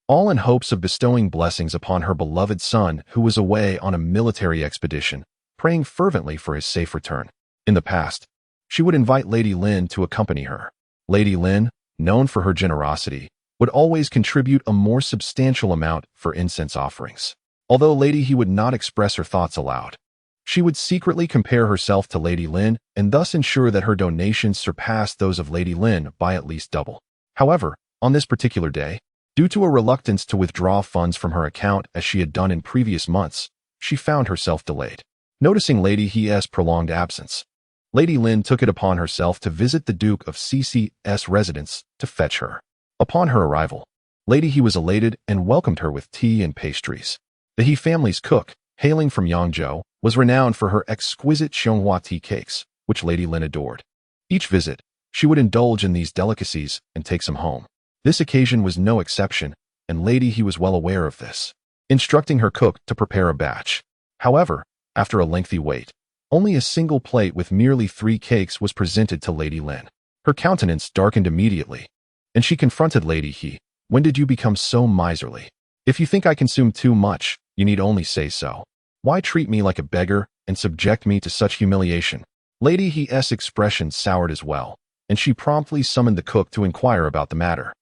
all in hopes of bestowing blessings upon her beloved son who was away on a military expedition, praying fervently for his safe return. In the past, she would invite Lady Lin to accompany her. Lady Lin, known for her generosity, would always contribute a more substantial amount for incense offerings. although Lady He would not express her thoughts aloud. She would secretly compare herself to Lady Lin and thus ensure that her donations surpassed those of Lady Lin by at least double. However, on this particular day, due to a reluctance to withdraw funds from her account as she had done in previous months, she found herself delayed. Noticing Lady He's prolonged absence, Lady Lin took it upon herself to visit the Duke of CC's residence to fetch her. Upon her arrival, Lady He was elated and welcomed her with tea and pastries. The He family's cook, hailing from Yangzhou, was renowned for her exquisite Xianghua tea cakes, which Lady Lin adored. Each visit, she would indulge in these delicacies and take some home. This occasion was no exception, and Lady He was well aware of this, instructing her cook to prepare a batch. However, after a lengthy wait, only a single plate with merely 3 cakes was presented to Lady Lin. Her countenance darkened immediately, and she confronted Lady He. "When did you become so miserly? If you think I consume too much, you need only say so. Why treat me like a beggar and subject me to such humiliation?" Lady He's expression soured as well, and she promptly summoned the cook to inquire about the matter.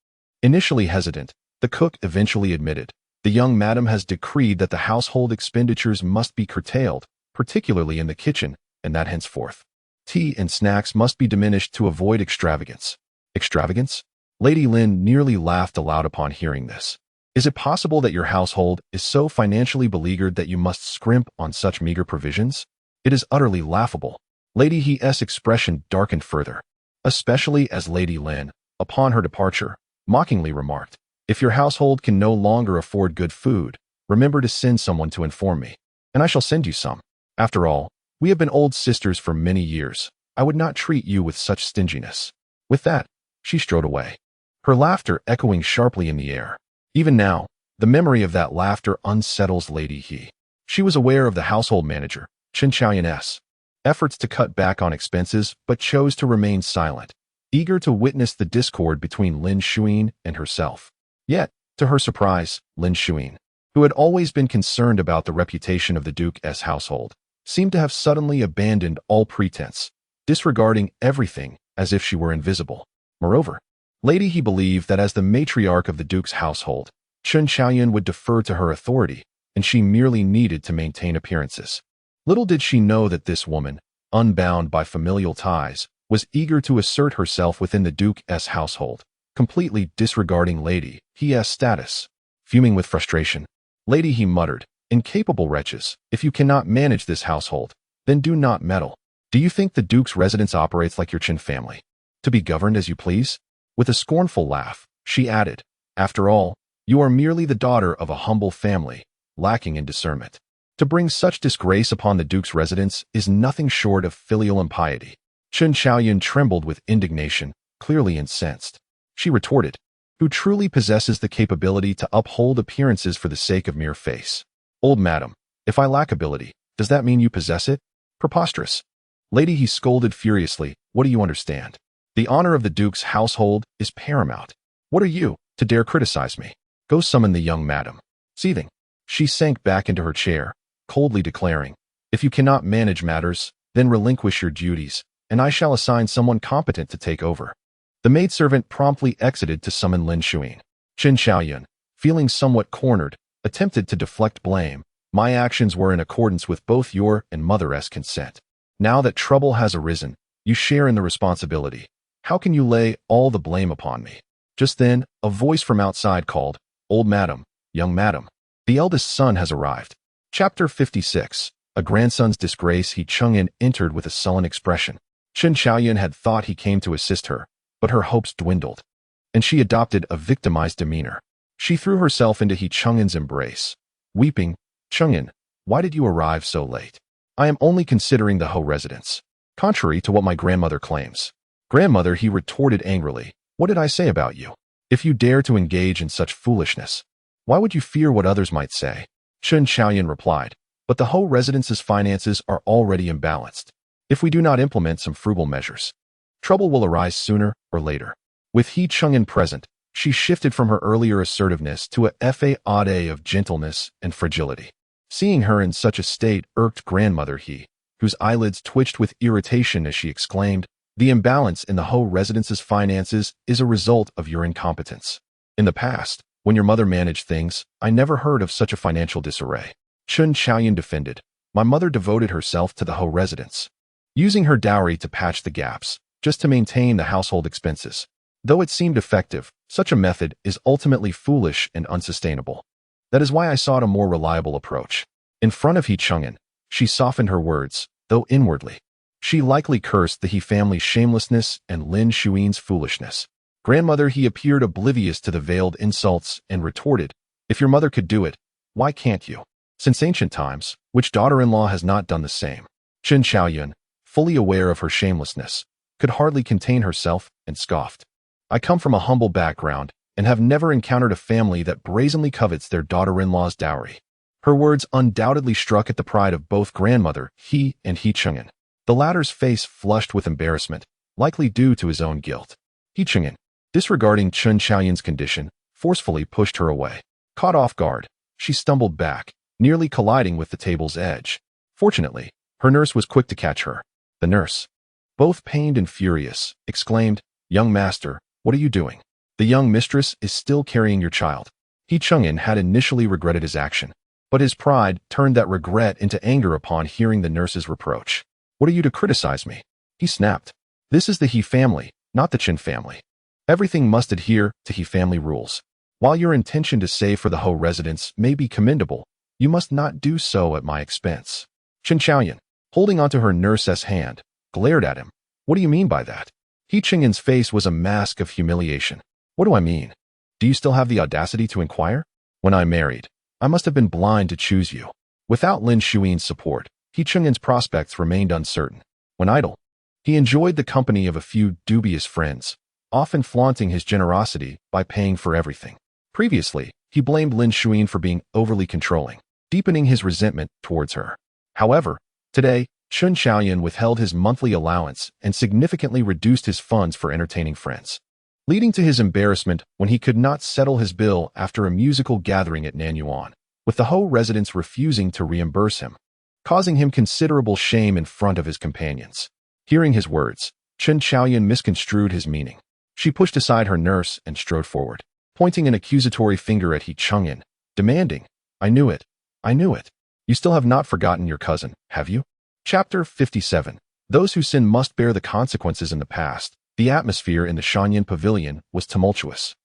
Initially hesitant, the cook eventually admitted, "The young madam has decreed that the household expenditures must be curtailed, particularly in the kitchen, and that henceforth, tea and snacks must be diminished to avoid extravagance." Extravagance? Lady Lin nearly laughed aloud upon hearing this. Is it possible that your household is so financially beleaguered that you must scrimp on such meager provisions? It is utterly laughable. Lady He's expression darkened further, especially as Lady Lin, upon her departure, mockingly remarked, "If your household can no longer afford good food, remember to send someone to inform me, and I shall send you some. After all, we have been old sisters for many years. I would not treat you with such stinginess." With that, she strode away, her laughter echoing sharply in the air. Even now, the memory of that laughter unsettles Lady He. She was aware of the household manager, Chen Xiaoyan's efforts to cut back on expenses, but chose to remain silent, eager to witness the discord between Lin Zhaoxue and herself. Yet, to her surprise, Lin Zhaoxue, who had always been concerned about the reputation of the Duke's household, seemed to have suddenly abandoned all pretense, disregarding everything as if she were invisible. Moreover, Lady He believed that as the matriarch of the Duke's household, Chen Xiaoyan would defer to her authority, and she merely needed to maintain appearances. Little did she know that this woman, unbound by familial ties, was eager to assert herself within the Duke's household, completely disregarding Lady He's status. Fuming with frustration, Lady He muttered, "Incapable wretches, if you cannot manage this household, then do not meddle. Do you think the Duke's residence operates like your Chen family, to be governed as you please?" With a scornful laugh, she added, "After all, you are merely the daughter of a humble family, lacking in discernment. To bring such disgrace upon the Duke's residence is nothing short of filial impiety." Chen Xiaoyan trembled with indignation, clearly incensed. She retorted, "Who truly possesses the capability to uphold appearances for the sake of mere face? Old madam, if I lack ability, does that mean you possess it? Preposterous." Lady He scolded furiously, "What do you understand? The honor of the Duke's household is paramount. What are you, to dare criticize me? Go summon the young madam." Seething, she sank back into her chair, coldly declaring, "If you cannot manage matters, then relinquish your duties, and I shall assign someone competent to take over." The maidservant promptly exited to summon Lin Zhaoxue. Chen Xiaoyan, feeling somewhat cornered, attempted to deflect blame. "My actions were in accordance with both your and mother's consent. Now that trouble has arisen, you share in the responsibility. How can you lay all the blame upon me?" Just then, a voice from outside called, "Old madam, young madam, the eldest son has arrived." Chapter 56. A grandson's disgrace. He Chang'an entered with a sullen expression. Chen Xiaoyan had thought he came to assist her, but her hopes dwindled, and she adopted a victimized demeanor. She threw herself into He Chang'an's embrace, weeping, "Chang'an, why did you arrive so late? I am only considering the Ho residence, contrary to what my grandmother claims." "Grandmother," he retorted angrily, "what did I say about you? If you dare to engage in such foolishness, why would you fear what others might say?" Chen Xiaoyan replied, "But the Ho residence's finances are already imbalanced. If we do not implement some frugal measures, trouble will arise sooner or later." With He Chang'an present, she shifted from her earlier assertiveness to a facade of gentleness and fragility. Seeing her in such a state irked grandmother He, whose eyelids twitched with irritation as she exclaimed, "The imbalance in the Ho residence's finances is a result of your incompetence. In the past, When your mother managed things, I never heard of such a financial disarray. Chun Chaoyun defended. My mother devoted herself to the Ho residence, using her dowry to patch the gaps, just to maintain the household expenses. Though it seemed effective, such a method is ultimately foolish and unsustainable. That is why I sought a more reliable approach. In front of He Chang'an, she softened her words, though inwardly. She likely cursed the He family's shamelessness and Lin Zhaoxue's foolishness. Grandmother He appeared oblivious to the veiled insults and retorted, if your mother could do it, why can't you? Since ancient times, which daughter-in-law has not done the same? Chun Chaoyun, fully aware of her shamelessness, could hardly contain herself and scoffed. I come from a humble background and have never encountered a family that brazenly covets their daughter-in-law's dowry. Her words undoubtedly struck at the pride of both grandmother He and He Chang'an. The latter's face flushed with embarrassment, likely due to his own guilt. He Chang'an, disregarding Chun Chaoyun's condition, forcefully pushed her away. Caught off guard, she stumbled back, nearly colliding with the table's edge. Fortunately, her nurse was quick to catch her. The nurse, both pained and furious, exclaimed, "Young master, what are you doing? The young mistress is still carrying your child." He Chang'an had initially regretted his action, but his pride turned that regret into anger upon hearing the nurse's reproach. "What are you to criticize me?" he snapped. "This is the He family, not the Chin family. Everything must adhere to He family rules. While your intention to save for the Ho residence may be commendable, you must not do so at my expense." Chun Chaoyun, holding onto her nurse's hand, glared at him. "What do you mean by that?" He Chang'an's face was a mask of humiliation. "What do I mean? Do you still have the audacity to inquire? When I married, I must have been blind to choose you." Without Lin Zhaoxue's support, He Chang'an's prospects remained uncertain. When idle, he enjoyed the company of a few dubious friends, often flaunting his generosity by paying for everything. Previously, he blamed Lin Zhaoxue for being overly controlling, deepening his resentment towards her. However, today, Chun Chaoyun withheld his monthly allowance and significantly reduced his funds for entertaining friends, leading to his embarrassment when he could not settle his bill after a musical gathering at Nanyuan, with the Ho residents refusing to reimburse him, causing him considerable shame in front of his companions. Hearing his words, Chun Chaoyun misconstrued his meaning. She pushed aside her nurse and strode forward, pointing an accusatory finger at He Chang'an, demanding, "I knew it. I knew it. You still have not forgotten your cousin, have you?" Chapter 57. Those who sin must bear the consequences. In the past, the atmosphere in the Shanyan Pavilion was tumultuous.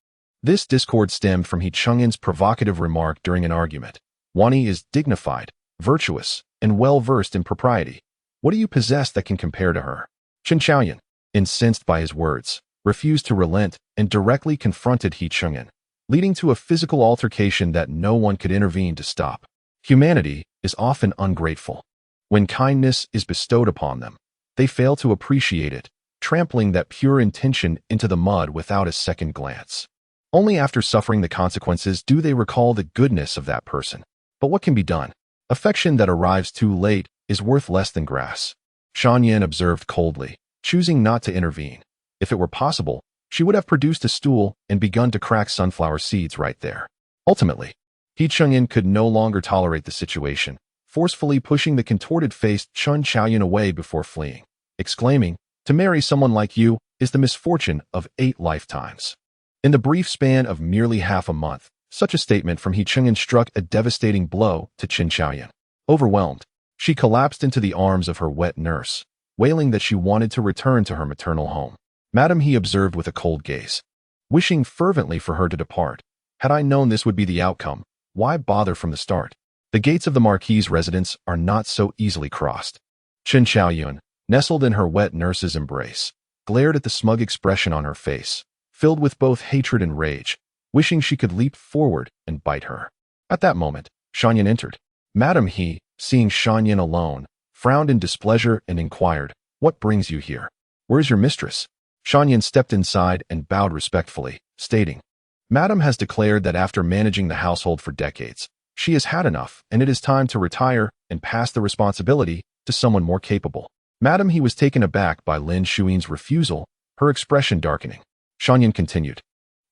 This discord stemmed from He Chang'an's provocative remark during an argument. "Wani is dignified, virtuous, and well-versed in propriety. What do you possess that can compare to her?" Chun Chaoyun, incensed by his words, refused to relent and directly confronted He Chang'an, leading to a physical altercation that no one could intervene to stop. Humanity is often ungrateful. When kindness is bestowed upon them, they fail to appreciate it, trampling that pure intention into the mud without a second glance. Only after suffering the consequences do they recall the goodness of that person. But what can be done? Affection that arrives too late is worth less than grass. Shan Yan observed coldly, choosing not to intervene. If it were possible, she would have produced a stool and begun to crack sunflower seeds right there. Ultimately, He Chang'an could no longer tolerate the situation, forcefully pushing the contorted-faced Chun Chaoyun away before fleeing, exclaiming, "To marry someone like you is the misfortune of 8 lifetimes." In the brief span of merely half a month, such a statement from He Chang'an struck a devastating blow to Chun Chaoyun. Overwhelmed, she collapsed into the arms of her wet nurse, wailing that she wanted to return to her maternal home. "Madam," he observed with a cold gaze, wishing fervently for her to depart. "Had I known this would be the outcome, why bother from the start? The gates of the Marquis' residence are not so easily crossed." Chun Chaoyun, nestled in her wet nurse's embrace, glared at the smug expression on her face, filled with both hatred and rage, wishing she could leap forward and bite her. At that moment, Shan Yan entered. Madam, he, seeing Shan Yan alone, frowned in displeasure and inquired, "What brings you here? Where is your mistress?" Shan Yan stepped inside and bowed respectfully, stating, "Madam has declared that after managing the household for decades, she has had enough and it is time to retire and pass the responsibility to someone more capable." Madam, he was taken aback by Lin Zhaoxue's refusal, her expression darkening. Shan Yan continued,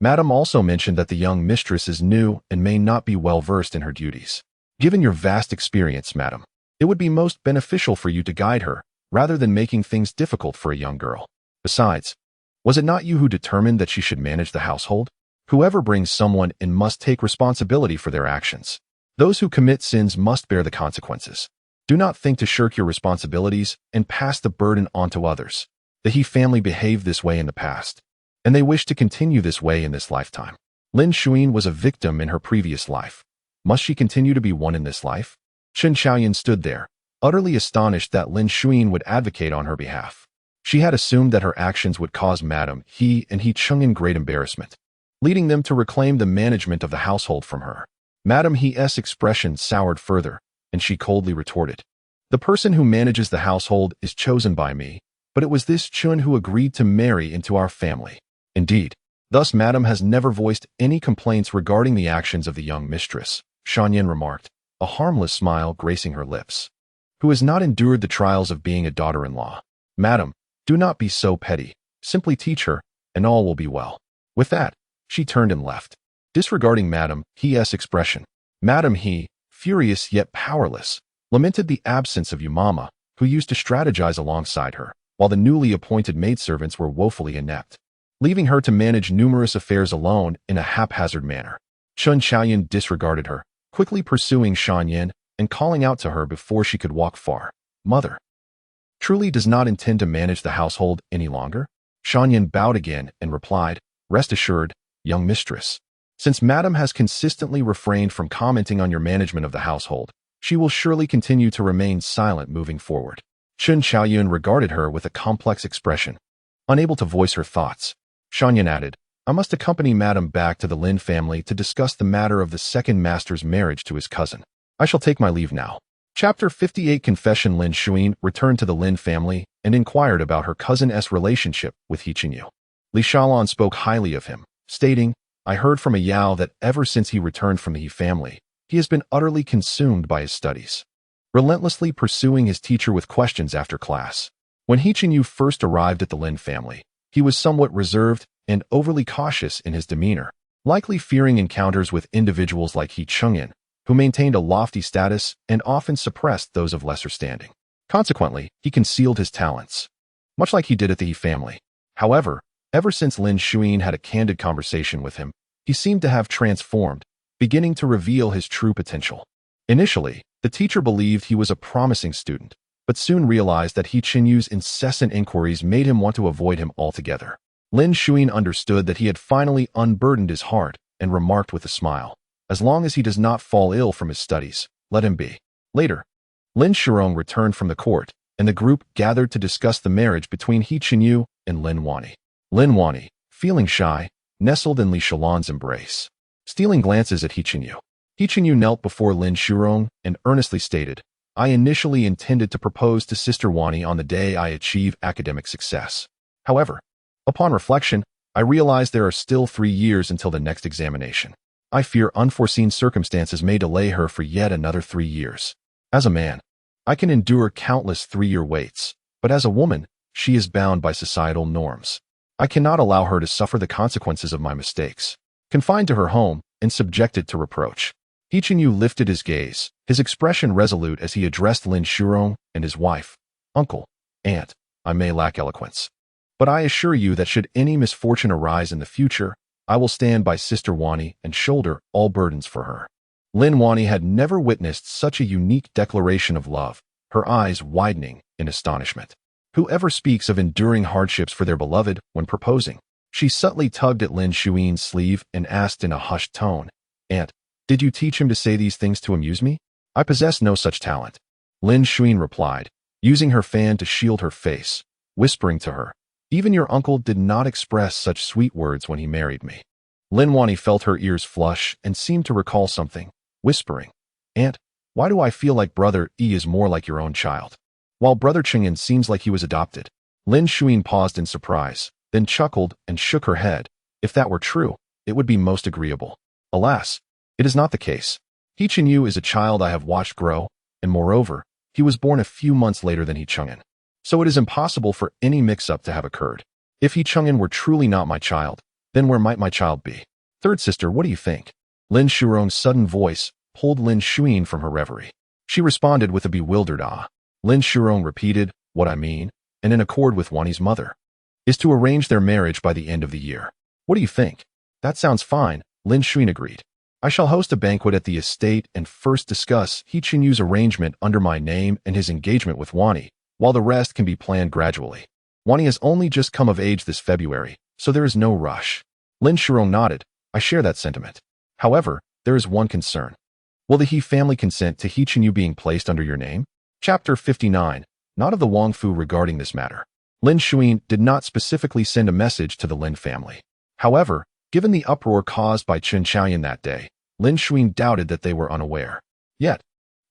"Madam also mentioned that the young mistress is new and may not be well versed in her duties. Given your vast experience, madam, it would be most beneficial for you to guide her, rather than making things difficult for a young girl. Besides, was it not you who determined that she should manage the household?" Whoever brings someone in must take responsibility for their actions. Those who commit sins must bear the consequences. Do not think to shirk your responsibilities and pass the burden on to others. The He family behaved this way in the past, and they wish to continue this way in this lifetime. Lin Zhaoxue was a victim in her previous life. Must she continue to be one in this life? Chen Xiaoyan stood there, utterly astonished that Lin Zhaoxue would advocate on her behalf. She had assumed that her actions would cause Madame He and He Chengyan great embarrassment, leading them to reclaim the management of the household from her. Madame He's expression soured further, and she coldly retorted, "The person who manages the household is chosen by me, but it was this Chun who agreed to marry into our family." Indeed, thus Madame has never voiced any complaints regarding the actions of the young mistress, Shanyan remarked, a harmless smile gracing her lips, who has not endured the trials of being a daughter-in-law. "Madam, do not be so petty. Simply teach her, and all will be well." With that, she turned and left, disregarding Madame He's expression. Madame He, furious yet powerless, lamented the absence of Yumama, who used to strategize alongside her, while the newly appointed maidservants were woefully inept, leaving her to manage numerous affairs alone in a haphazard manner. Chen Xiaoyan disregarded her, quickly pursuing Shanyan and calling out to her before she could walk far, "Mother, truly does not intend to manage the household any longer?" Shanyan bowed again and replied, "Rest assured, young mistress. Since Madame has consistently refrained from commenting on your management of the household, she will surely continue to remain silent moving forward." Chen Xiaoyan regarded her with a complex expression. Unable to voice her thoughts, Shanyan added, "I must accompany Madame back to the Lin family to discuss the matter of the second master's marriage to his cousin. I shall take my leave now." Chapter 58 Confession. Lin Zhaoxue returned to the Lin family and inquired about her cousin's relationship with He Chenyu. Li Shaolan spoke highly of him, stating, "I heard from a Yao that ever since he returned from the He family, he has been utterly consumed by his studies, relentlessly pursuing his teacher with questions after class. When He Chenyu first arrived at the Lin family, he was somewhat reserved and overly cautious in his demeanor, likely fearing encounters with individuals like He Chengyan, who maintained a lofty status and often suppressed those of lesser standing. Consequently, he concealed his talents, much like he did at the He family. However, ever since Lin Zhaoxue had a candid conversation with him, he seemed to have transformed, beginning to reveal his true potential. Initially, the teacher believed he was a promising student, but soon realized that He Chenyu's incessant inquiries made him want to avoid him altogether. Lin Zhaoxue understood that he had finally unburdened his heart and remarked with a smile, "As long as he does not fall ill from his studies, let him be." Later, Lin Shirong returned from the court, and the group gathered to discuss the marriage between He Chenyu and Lin Wani. Lin Wani, feeling shy, nestled in Li Shaolan's embrace, stealing glances at He Chenyu. He Chenyu knelt before Lin Shirong and earnestly stated, "I initially intended to propose to Sister Wani on the day I achieve academic success. However, upon reflection, I realized there are still 3 years until the next examination. I fear unforeseen circumstances may delay her for yet another 3 years. As a man, I can endure countless 3-year waits, but as a woman, she is bound by societal norms. I cannot allow her to suffer the consequences of my mistakes, confined to her home and subjected to reproach." He Chenyu lifted his gaze, his expression resolute as he addressed Lin Shirong and his wife. "Uncle, aunt, I may lack eloquence, but I assure you that should any misfortune arise in the future, I will stand by Sister Wani and shoulder all burdens for her." Lin Wani had never witnessed such a unique declaration of love, her eyes widening in astonishment. Whoever speaks of enduring hardships for their beloved when proposing? She subtly tugged at Lin Zhaoxue's sleeve and asked in a hushed tone, "Aunt, did you teach him to say these things to amuse me? I possess no such talent." Lin Zhaoxue replied, using her fan to shield her face, whispering to her, "Even your uncle did not express such sweet words when he married me." Lin Wani felt her ears flush and seemed to recall something, whispering, "Aunt, why do I feel like Brother E is more like your own child, while Brother Chengyan seems like he was adopted?" Lin Zhaoxue paused in surprise, then chuckled and shook her head. "If that were true, it would be most agreeable. Alas, it is not the case. He Chenyu is a child I have watched grow, and moreover, he was born a few months later than He Chengyan. So it is impossible for any mix-up to have occurred. If He Chengyan were truly not my child, then where might my child be? Third sister, what do you think?" Lin Shirong's sudden voice pulled Lin Zhaoxue from her reverie. She responded with a bewildered ah. Lin Shirong repeated, "What I mean, and in accord with Wani's mother, is to arrange their marriage by the end of the year. What do you think?" That sounds fine, Lin Zhaoxue agreed. I shall host a banquet at the estate and first discuss He Qinyu's arrangement under my name and his engagement with Wani, while the rest can be planned gradually. Wani has only just come of age this February, so there is no rush. Lin Zhaoxue nodded. I share that sentiment. However, there is one concern. Will the He family consent to He Qinyu being placed under your name? Chapter 59. Not of the Wangfu regarding this matter. Lin Zhaoxue did not specifically send a message to the Lin family. However, given the uproar caused by Chen Qiaoyan that day, Lin Zhaoxue doubted that they were unaware. Yet,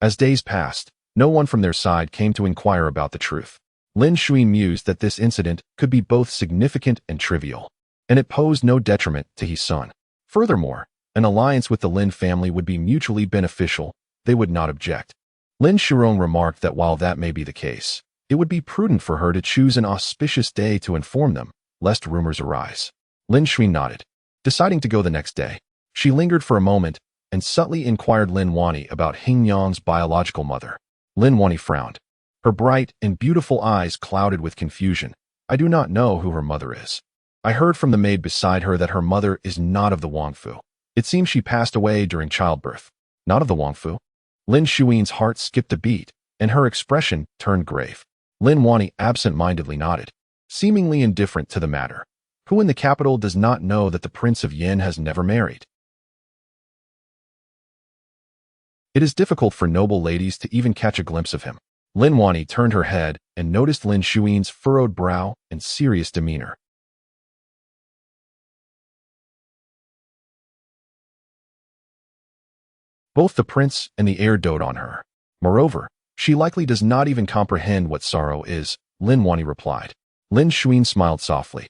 as days passed, no one from their side came to inquire about the truth. Lin Zhaoxue mused that this incident could be both significant and trivial, and it posed no detriment to his son. Furthermore, an alliance with the Lin family would be mutually beneficial. They would not object. Lin Zhaoxue remarked that while that may be the case, it would be prudent for her to choose an auspicious day to inform them, lest rumors arise. Lin Zhaoxue nodded. Deciding to go the next day, she lingered for a moment and subtly inquired Lin Wani about Hing Yang's biological mother. Lin Wani frowned. Her bright and beautiful eyes clouded with confusion. I do not know who her mother is. I heard from the maid beside her that her mother is not of the Wangfu. It seems she passed away during childbirth. Not of the Wangfu? Lin Zhaoxue's heart skipped a beat, and her expression turned grave. Lin Wani absent-mindedly nodded, seemingly indifferent to the matter. Who in the capital does not know that the Prince of Yin has never married? It is difficult for noble ladies to even catch a glimpse of him. Lin Wani turned her head and noticed Lin Zhaoxue's furrowed brow and serious demeanor. Both the prince and the heir dote on her. Moreover, she likely does not even comprehend what sorrow is, Lin Wani replied. Lin Zhaoxue smiled softly,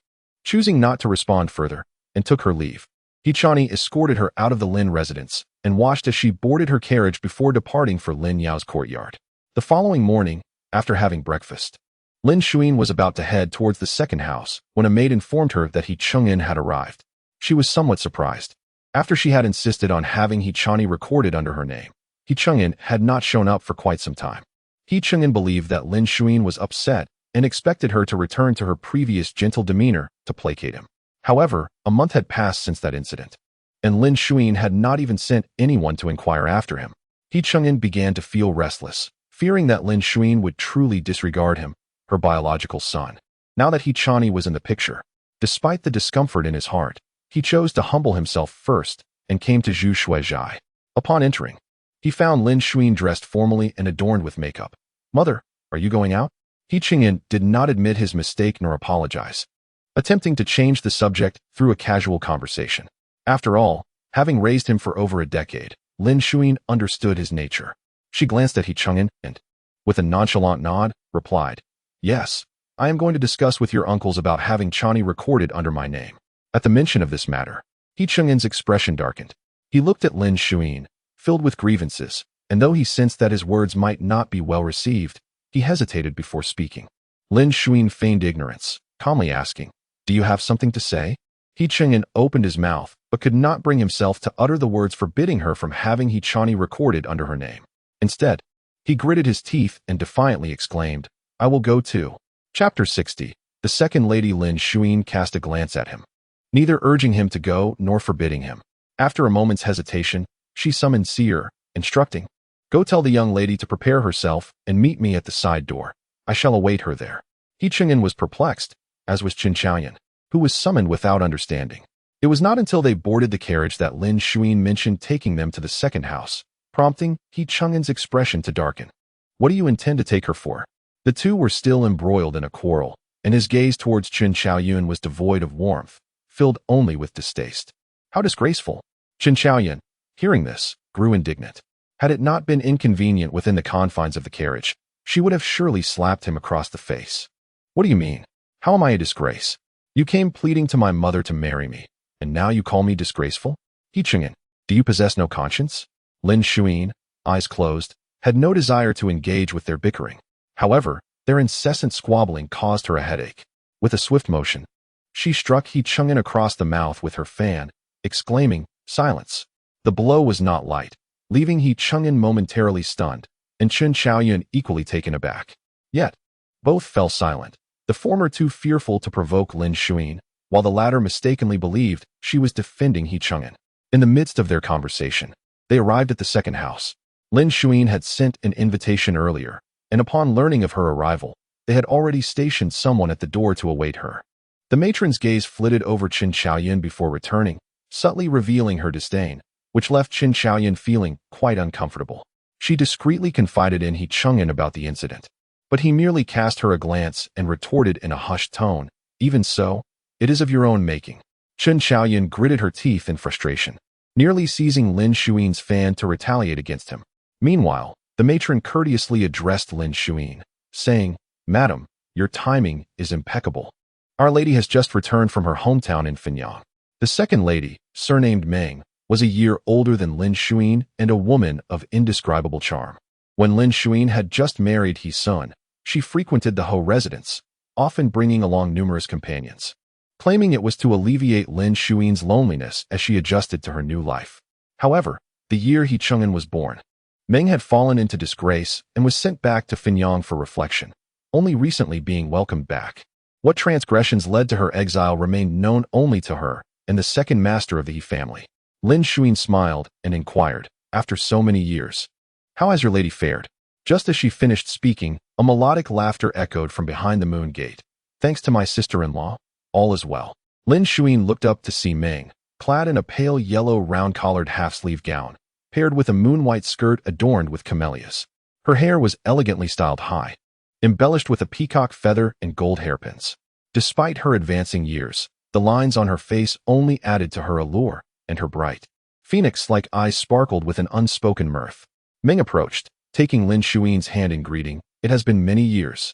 choosing not to respond further, and took her leave. He Qianyu escorted her out of the Lin residence and watched as she boarded her carriage before departing for Lin Yao's courtyard. The following morning, after having breakfast, Lin Zhaoxue was about to head towards the second house when a maid informed her that He Cheng'en had arrived. She was somewhat surprised. After she had insisted on having He Qianyu recorded under her name, He Cheng'en had not shown up for quite some time. He Cheng'en believed that Lin Zhaoxue was upset and expected her to return to her previous gentle demeanor to placate him. However, a month had passed since that incident, and Lin Zhaoxue had not even sent anyone to inquire after him. He Cheng'en began to feel restless, fearing that Lin Zhaoxue would truly disregard him, her biological son. Now that He Qianyu was in the picture, despite the discomfort in his heart, he chose to humble himself first and came to Zhu Shuizhai. Upon entering, he found Lin Zhaoxue dressed formally and adorned with makeup. Mother, are you going out? He Cheng'en did not admit his mistake nor apologize, attempting to change the subject through a casual conversation. After all, having raised him for over a decade, Lin Zhaoxue understood his nature. She glanced at He Cheng'en and, with a nonchalant nod, replied, Yes, I am going to discuss with your uncles about having Qianyu recorded under my name. At the mention of this matter, He Cheng'en's expression darkened. He looked at Lin Zhaoxue, filled with grievances, and though he sensed that his words might not be well received, he hesitated before speaking. Lin Zhaoxue feigned ignorance, calmly asking, Do you have something to say? He Cheng'en opened his mouth, but could not bring himself to utter the words forbidding her from having He Qianyu recorded under her name. Instead, he gritted his teeth and defiantly exclaimed, I will go too. Chapter 60. The second lady Lin Zhaoxue cast a glance at him, neither urging him to go nor forbidding him. After a moment's hesitation, she summoned Seer, instructing, Go tell the young lady to prepare herself and meet me at the side door. I shall await her there. He Cheng'en was perplexed, as was Chen Qiaoyan, who was summoned without understanding. It was not until they boarded the carriage that Lin Zhaoxue mentioned taking them to the second house, prompting He Cheng'en's expression to darken. What do you intend to take her for? The two were still embroiled in a quarrel, and his gaze towards Chen Qiaoyan was devoid of warmth, filled only with distaste. How disgraceful! Chen Qiaoyan, hearing this, grew indignant. Had it not been inconvenient within the confines of the carriage, she would have surely slapped him across the face. What do you mean? How am I a disgrace? You came pleading to my mother to marry me, and now you call me disgraceful? He Cheng'en, do you possess no conscience? Lin Zhaoxue, eyes closed, had no desire to engage with their bickering. However, their incessant squabbling caused her a headache. With a swift motion, she struck He Cheng'en across the mouth with her fan, exclaiming, Silence! The blow was not light, leaving He Cheng'en momentarily stunned, and Chen Qiaoyan equally taken aback. Yet, both fell silent, the former too fearful to provoke Lin Zhaoxue, while the latter mistakenly believed she was defending He Chang'an. In the midst of their conversation, they arrived at the second house. Lin Zhaoxue had sent an invitation earlier, and upon learning of her arrival, they had already stationed someone at the door to await her. The matron's gaze flitted over Qin Xiaoyan before returning, subtly revealing her disdain, which left Qin Xiaoyan feeling quite uncomfortable. She discreetly confided in He Chang'an about the incident, but he merely cast her a glance and retorted in a hushed tone, "Even so, it is of your own making." Qin Xiaoyan gritted her teeth in frustration, nearly seizing Lin Zhaoxue's fan to retaliate against him. Meanwhile, the matron courteously addressed Lin Zhaoxue, saying, "Madam, your timing is impeccable. Our lady has just returned from her hometown in Fenyang." The second lady, surnamed Meng, was a year older than Lin Zhaoxue and a woman of indescribable charm. When Lin Zhaoxue had just married his son, she frequented the Ho residence, often bringing along numerous companions, claiming it was to alleviate Lin Zhaoxue's loneliness as she adjusted to her new life. However, the year He Chang'an was born, Meng had fallen into disgrace and was sent back to Fenyang for reflection, only recently being welcomed back. What transgressions led to her exile remained known only to her and the second master of the He family. Lin Zhaoxue smiled and inquired, "After so many years, how has your lady fared?" Just as she finished speaking, a melodic laughter echoed from behind the moon gate. "Thanks to my sister-in-law, all is well." Lin Zhaoxue looked up to see Meng, clad in a pale yellow round-collared half-sleeve gown, paired with a moon-white skirt adorned with camellias. Her hair was elegantly styled high, embellished with a peacock feather and gold hairpins. Despite her advancing years, the lines on her face only added to her allure, and her bright, phoenix-like eyes sparkled with an unspoken mirth. Meng approached, taking Lin Zhaoxue's hand in greeting. "It has been many years.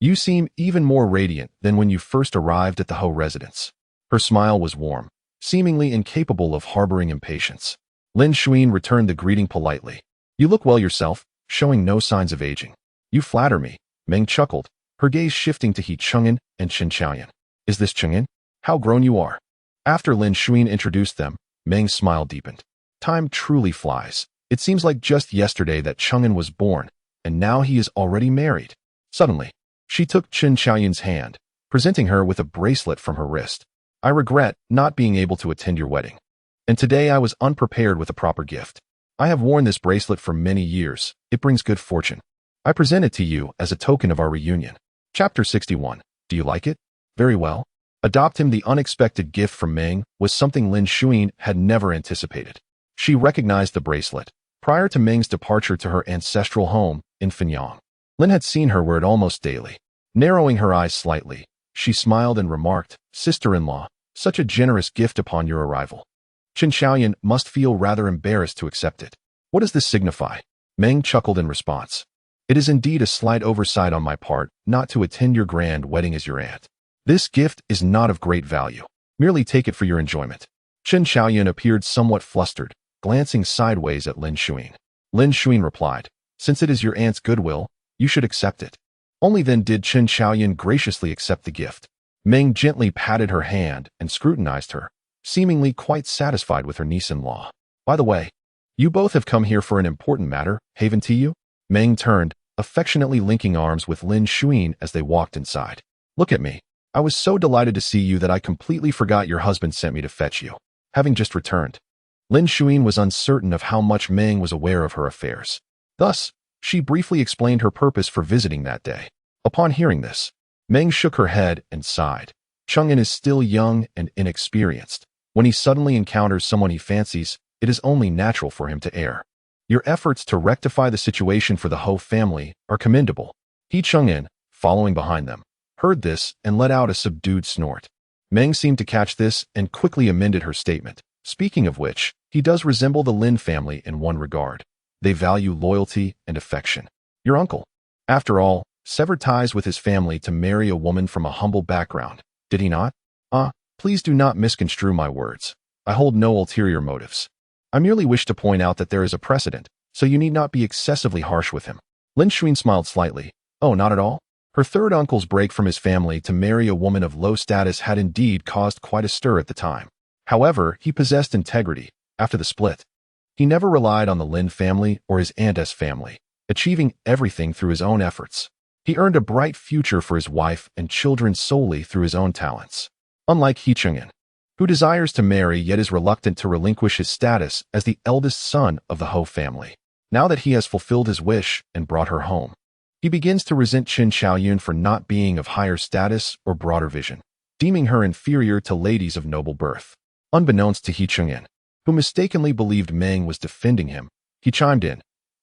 You seem even more radiant than when you first arrived at the Ho residence." Her smile was warm, seemingly incapable of harboring impatience. Lin Zhaoxue returned the greeting politely. "You look well yourself, showing no signs of aging." "You flatter me," Meng chuckled, her gaze shifting to He Chang'an and Qin Xiaoyan. "Is this Chang'an? How grown you are." After Lin Zhaoxue introduced them, Meng's smile deepened. "Time truly flies. It seems like just yesterday that Chang'an was born, and now he is already married." Suddenly, she took Qin Xiaoyan's hand, presenting her with a bracelet from her wrist. "I regret not being able to attend your wedding, and today I was unprepared with a proper gift. I have worn this bracelet for many years. It brings good fortune. I present it to you as a token of our reunion." Chapter 61. Do you like it? Very well. Adopt him. The unexpected gift from Meng was something Lin Zhaoxue had never anticipated. She recognized the bracelet. Prior to Meng's departure to her ancestral home in Fenyang, Lin had seen her wear it almost daily. Narrowing her eyes slightly, she smiled and remarked, "Sister-in-law, such a generous gift upon your arrival." Qin Xiaoyan must feel rather embarrassed to accept it. "What does this signify?" Meng chuckled in response. "It is indeed a slight oversight on my part not to attend your grand wedding as your aunt. This gift is not of great value. Merely take it for your enjoyment." Qin Xiaoyan appeared somewhat flustered, glancing sideways at Lin Zhaoxue. Lin Zhaoxue replied, "Since it is your aunt's goodwill, you should accept it." Only then did Qin Xiaoyan graciously accept the gift. Meng gently patted her hand and scrutinized her, seemingly quite satisfied with her niece-in-law. "By the way, you both have come here for an important matter, haven't you?" Meng turned, affectionately linking arms with Lin Zhaoxue as they walked inside. "Look at me. I was so delighted to see you that I completely forgot your husband sent me to fetch you, having just returned." Lin Zhaoxue was uncertain of how much Meng was aware of her affairs. Thus, she briefly explained her purpose for visiting that day. Upon hearing this, Meng shook her head and sighed. Chang'an is still young and inexperienced. When he suddenly encounters someone he fancies, it is only natural for him to err. Your efforts to rectify the situation for the Ho family are commendable. He Chang'an, following behind them, heard this and let out a subdued snort. Meng seemed to catch this and quickly amended her statement. "Speaking of which, he does resemble the Lin family in one regard. They value loyalty and affection. Your uncle, after all, severed ties with his family to marry a woman from a humble background, did he not?" Please do not misconstrue my words. I hold no ulterior motives. I merely wish to point out that there is a precedent, so you need not be excessively harsh with him." Lin Zhaoxue smiled slightly. "Oh, not at all?" Her third uncle's break from his family to marry a woman of low status had indeed caused quite a stir at the time. However, he possessed integrity. After the split, he never relied on the Lin family or his aunt's family, achieving everything through his own efforts. He earned a bright future for his wife and children solely through his own talents. Unlike He Chang'an, who desires to marry yet is reluctant to relinquish his status as the eldest son of the Hou family. Now that he has fulfilled his wish and brought her home, he begins to resent Qin Xiaoyun for not being of higher status or broader vision, deeming her inferior to ladies of noble birth. Unbeknownst to He Chang'an, who mistakenly believed Meng was defending him, he chimed in,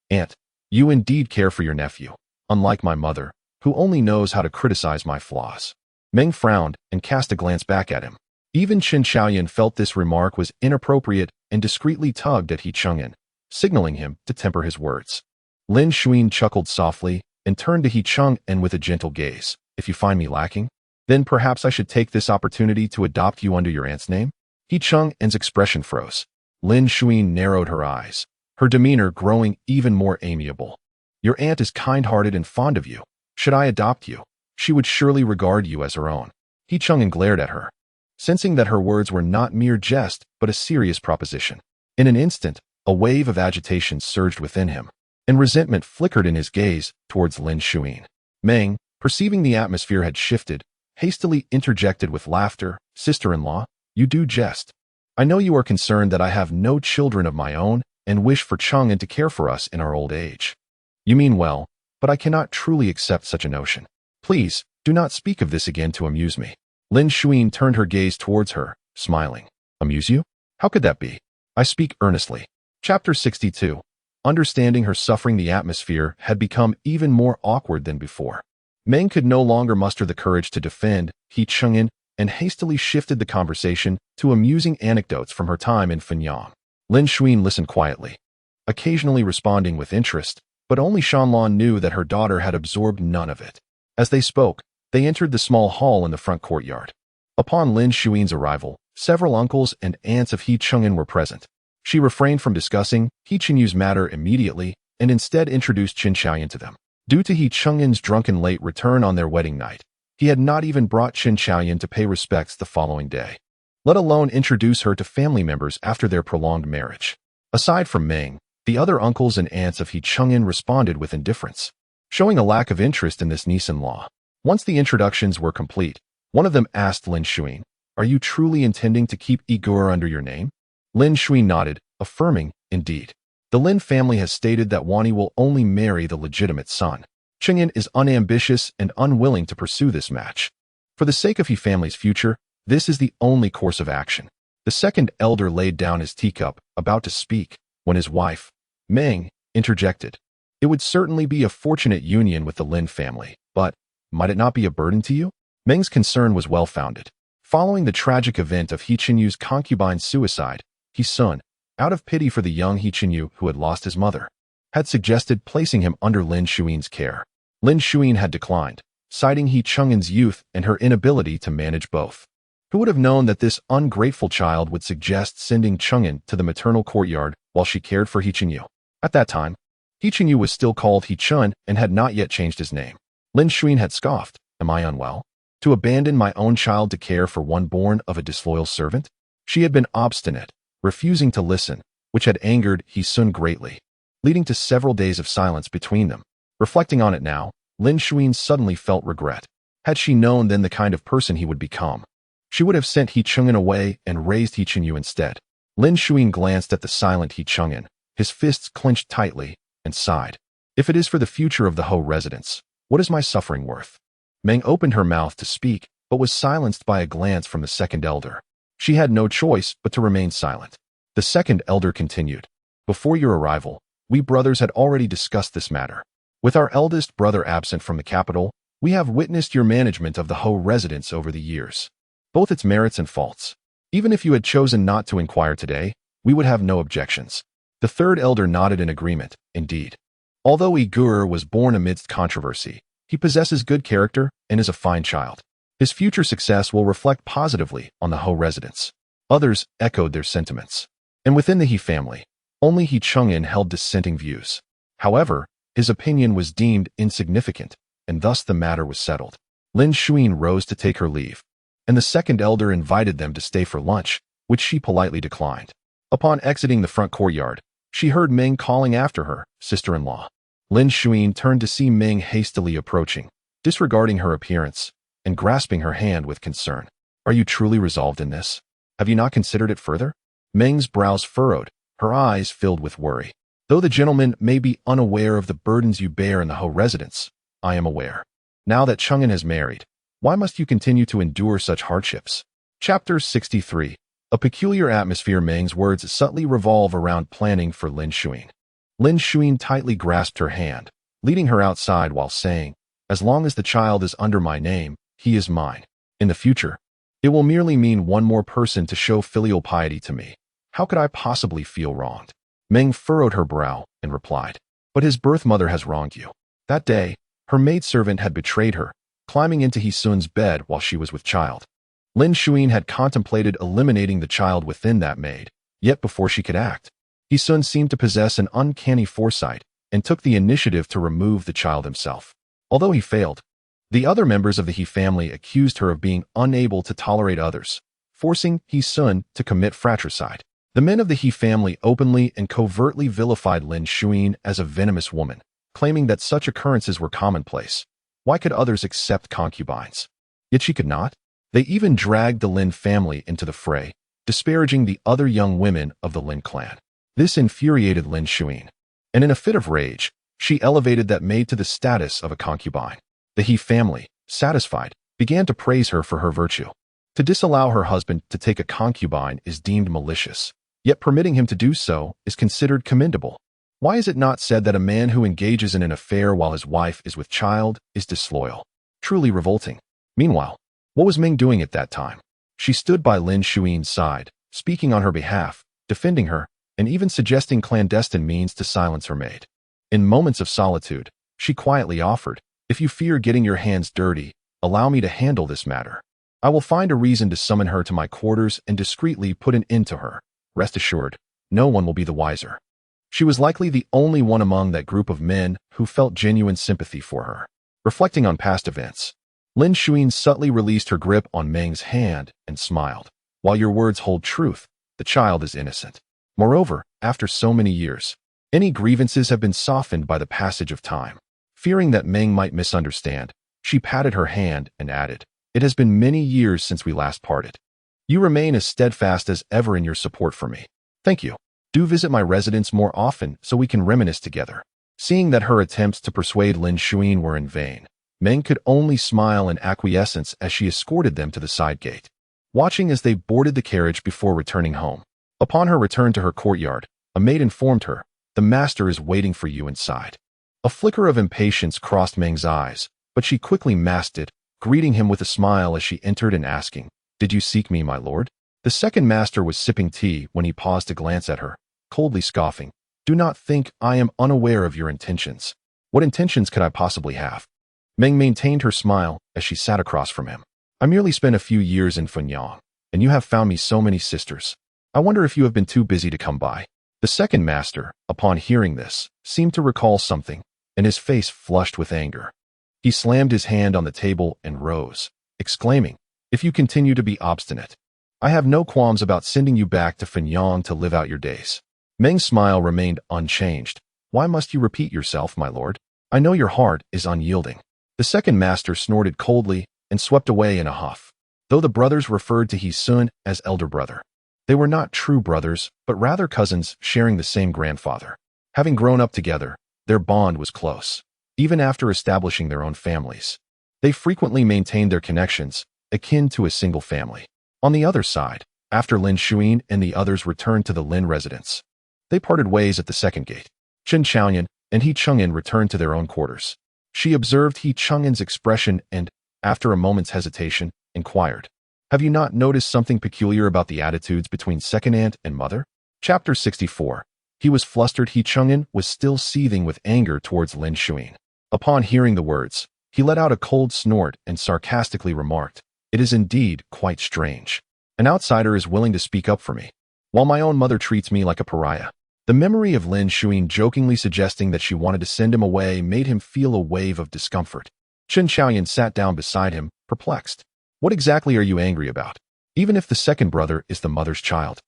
"Aunt, you indeed care for your nephew, unlike my mother, who only knows how to criticize my flaws." Meng frowned and cast a glance back at him. Even Qin Xiaoyun felt this remark was inappropriate and discreetly tugged at He Chang'an, signaling him to temper his words. Lin Zhaoxue chuckled softly and turned to He Chang'an with a gentle gaze. "If you find me lacking, then perhaps I should take this opportunity to adopt you under your aunt's name?" He Chang'an's expression froze. Lin Zhaoxue narrowed her eyes, her demeanor growing even more amiable. "Your aunt is kind-hearted and fond of you. Should I adopt you, she would surely regard you as her own." He Chang'an glared at her, sensing that her words were not mere jest but a serious proposition. In an instant, a wave of agitation surged within him, and resentment flickered in his gaze towards Lin Zhaoxue. Meng, perceiving the atmosphere had shifted, hastily interjected with laughter, "Sister-in-law, you do jest. I know you are concerned that I have no children of my own and wish for Chang'an to care for us in our old age. You mean well, but I cannot truly accept such a notion. Please, do not speak of this again to amuse me." Lin Zhaoxue turned her gaze towards her, smiling. "Amuse you? How could that be? I speak earnestly." Chapter 62. Understanding her suffering, the atmosphere had become even more awkward than before. Meng could no longer muster the courage to defend He Chang'an and hastily shifted the conversation to amusing anecdotes from her time in Fenyang. Lin Zhaoxue listened quietly, occasionally responding with interest, but only Shanlan knew that her daughter had absorbed none of it. As they spoke, they entered the small hall in the front courtyard. Upon Lin Zhaoxue's arrival, several uncles and aunts of He Chang'an were present. She refrained from discussing He Qinyu's matter immediately and instead introduced Qin Xiaoyun to them. Due to He Chang'an's drunken late return on their wedding night, he had not even brought Qin Xiaoyun to pay respects the following day, let alone introduce her to family members after their prolonged marriage. Aside from Meng, the other uncles and aunts of He Chang'an responded with indifference, showing a lack of interest in this niece-in-law. Once the introductions were complete, one of them asked Lin Zhaoxue, "Are you truly intending to keep Igor under your name?" Lin Zhaoxue nodded, affirming, "Indeed. The Lin family has stated that Wani will only marry the legitimate son. Chang'an is unambitious and unwilling to pursue this match. For the sake of He family's future, this is the only course of action." The second elder laid down his teacup, about to speak, when his wife, Meng, interjected. "It would certainly be a fortunate union with the Lin family, but might it not be a burden to you?" Meng's concern was well-founded. Following the tragic event of He Qinyu's concubine's suicide, He Sun, out of pity for the young He Qinyu who had lost his mother, had suggested placing him under Lin Zhaoxue's care. Lin Zhaoxue had declined, citing He Chang'an's youth and her inability to manage both. Who would have known that this ungrateful child would suggest sending Chang'an to the maternal courtyard while she cared for He Qinyu? At that time, He Qinyu was still called He Chun and had not yet changed his name. Lin Zhaoxue had scoffed, "Am I unwell? To abandon my own child to care for one born of a disloyal servant?" She had been obstinate, refusing to listen, which had angered He Sun greatly, leading to several days of silence between them. Reflecting on it now, Lin Zhaoxue suddenly felt regret. Had she known then the kind of person he would become, she would have sent He Chang'an away and raised He Qinyu instead. Lin Zhaoxue glanced at the silent He Chang'an, his fists clenched tightly, and sighed. "If it is for the future of the Hou residence, what is my suffering worth?" Meng opened her mouth to speak, but was silenced by a glance from the second elder. She had no choice but to remain silent. The second elder continued, "Before your arrival, we brothers had already discussed this matter. With our eldest brother absent from the capital, we have witnessed your management of the Hou residence over the years, both its merits and faults. Even if you had chosen not to inquire today, we would have no objections." The third elder nodded in agreement. Indeed, although Igor was born amidst controversy, he possesses good character and is a fine child. His future success will reflect positively on the Hou residence. Others echoed their sentiments. And within the He family, only He Chang'an held dissenting views. However, his opinion was deemed insignificant, and thus the matter was settled. Lin Zhaoxue rose to take her leave, and the second elder invited them to stay for lunch, which she politely declined. Upon exiting the front courtyard, she heard Meng calling after her, "Sister-in-law." Lin Zhaoxue turned to see Meng hastily approaching, disregarding her appearance, and grasping her hand with concern. Are you truly resolved in this? Have you not considered it further? Meng's brows furrowed, her eyes filled with worry. Though the gentleman may be unaware of the burdens you bear in the Ho residence, I am aware. Now that Chang'an has married, why must you continue to endure such hardships? Chapter 63. A peculiar atmosphere. Meng's words subtly revolve around planning for Lin Zhaoxue. Lin Zhaoxue tightly grasped her hand, leading her outside while saying, as long as the child is under my name, he is mine. In the future, it will merely mean one more person to show filial piety to me. How could I possibly feel wronged? Meng furrowed her brow and replied, but his birth mother has wronged you. That day, her maidservant had betrayed her, climbing into He-sun's bed while she was with child. Lin Zhaoxue had contemplated eliminating the child within that maid, yet before she could act, He-sun seemed to possess an uncanny foresight and took the initiative to remove the child himself. Although he failed, the other members of the He family accused her of being unable to tolerate others, forcing He-sun to commit fratricide. The men of the He family openly and covertly vilified Lin Zhaoxue as a venomous woman, claiming that such occurrences were commonplace. Why could others accept concubines? Yet she could not. They even dragged the Lin family into the fray, disparaging the other young women of the Lin clan. This infuriated Lin Zhaoxue, and in a fit of rage, she elevated that maid to the status of a concubine. The He family, satisfied, began to praise her for her virtue. To disallow her husband to take a concubine is deemed malicious, yet permitting him to do so is considered commendable. Why is it not said that a man who engages in an affair while his wife is with child is disloyal? Truly revolting. Meanwhile, what was Meng doing at that time? She stood by Lin Zhaoxue's side, speaking on her behalf, defending her, and even suggesting clandestine means to silence her maid. In moments of solitude, she quietly offered, if you fear getting your hands dirty, allow me to handle this matter. I will find a reason to summon her to my quarters and discreetly put an end to her. Rest assured, no one will be the wiser. She was likely the only one among that group of men who felt genuine sympathy for her. Reflecting on past events, Lin Zhaoxue subtly released her grip on Meng's hand and smiled. While your words hold truth, the child is innocent. Moreover, after so many years, any grievances have been softened by the passage of time. Fearing that Meng might misunderstand, she patted her hand and added, it has been many years since we last parted. You remain as steadfast as ever in your support for me. Thank you. Do visit my residence more often so we can reminisce together. Seeing that her attempts to persuade Lin Zhaoxue were in vain, Meng could only smile in acquiescence as she escorted them to the side gate, watching as they boarded the carriage before returning home. Upon her return to her courtyard, a maid informed her, the master is waiting for you inside. A flicker of impatience crossed Meng's eyes, but she quickly masked it, greeting him with a smile as she entered and asking, did you seek me, my lord? The second master was sipping tea when he paused to glance at her, coldly scoffing, do not think I am unaware of your intentions. What intentions could I possibly have? Meng maintained her smile as she sat across from him. I merely spent a few years in Funyang, and you have found me so many sisters. I wonder if you have been too busy to come by. The second master, upon hearing this, seemed to recall something, and his face flushed with anger. He slammed his hand on the table and rose, exclaiming, if you continue to be obstinate, I have no qualms about sending you back to Funyang to live out your days. Meng's smile remained unchanged. Why must you repeat yourself, my lord? I know your heart is unyielding. The second master snorted coldly and swept away in a huff. Though the brothers referred to He-sun as elder brother, they were not true brothers, but rather cousins sharing the same grandfather. Having grown up together, their bond was close. Even after establishing their own families, they frequently maintained their connections, akin to a single family. On the other side, after Lin Zhaoxue and the others returned to the Lin residence, they parted ways at the second gate. Chen Chaoyan and He Chang'an returned to their own quarters. She observed He Chang'an's expression and, after a moment's hesitation, inquired, have you not noticed something peculiar about the attitudes between second aunt and mother? Chapter 64. He was flustered. He Chang'an was still seething with anger towards Lin Zhaoxue. Upon hearing the words, he let out a cold snort and sarcastically remarked, it is indeed quite strange. An outsider is willing to speak up for me, while my own mother treats me like a pariah. The memory of Lin Zhaoxue jokingly suggesting that she wanted to send him away made him feel a wave of discomfort. Chen Chaoyan sat down beside him, perplexed. What exactly are you angry about? Even if the second brother is the mother's child,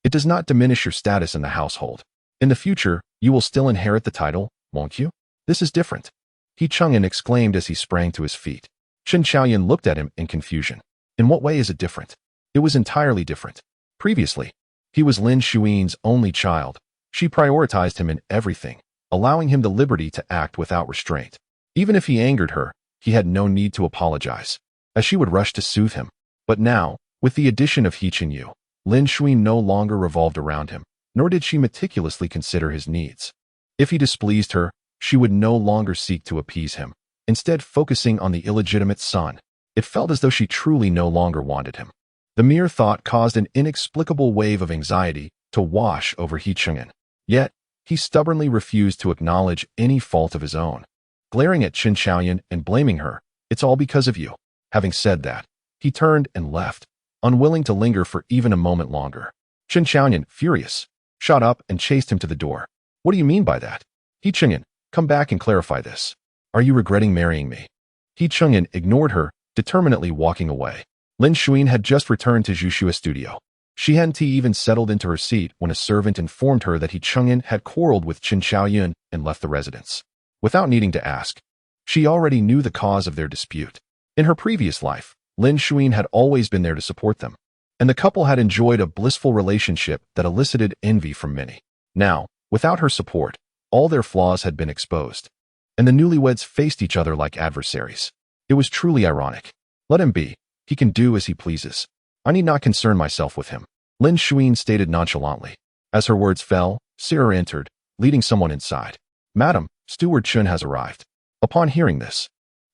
it does not diminish your status in the household. In the future, you will still inherit the title, won't you? This is different. He Chang'an exclaimed as he sprang to his feet. Chen Chaoyan looked at him in confusion. In what way is it different? It was entirely different. Previously, he was Lin Zhaoxue's only child. She prioritized him in everything, allowing him the liberty to act without restraint. Even if he angered her, he had no need to apologize, as she would rush to soothe him. But now, with the addition of He Qingyu, Lin Zhaoxue no longer revolved around him, nor did she meticulously consider his needs. If he displeased her, she would no longer seek to appease him, instead focusing on the illegitimate son. It felt as though she truly no longer wanted him. The mere thought caused an inexplicable wave of anxiety to wash over He Qingyu. Yet, he stubbornly refused to acknowledge any fault of his own. Glaring at Qin Xiaoyan and blaming her, "It's all because of you." Having said that, he turned and left, unwilling to linger for even a moment longer. Qin Xiaoyan, furious, shot up and chased him to the door. "What do you mean by that? He Qingyan, come back and clarify this. Are you regretting marrying me?" He Qingyan ignored her, determinedly walking away. Lin Zhaoxue had just returned to Zhaoxue's studio. She hadn't even settled into her seat when a servant informed her that He Qingyan had quarreled with Qin Xiaoyan and left the residence. Without needing to ask, she already knew the cause of their dispute. In her previous life, Lin Zhaoxue had always been there to support them, and the couple had enjoyed a blissful relationship that elicited envy from many. Now, without her support, all their flaws had been exposed, and the newlyweds faced each other like adversaries. It was truly ironic. Let him be. He can do as he pleases. I need not concern myself with him, Lin Zhaoxue stated nonchalantly. As her words fell, Sarah entered, leading someone inside. "Madam, Steward Chun has arrived." Upon hearing this,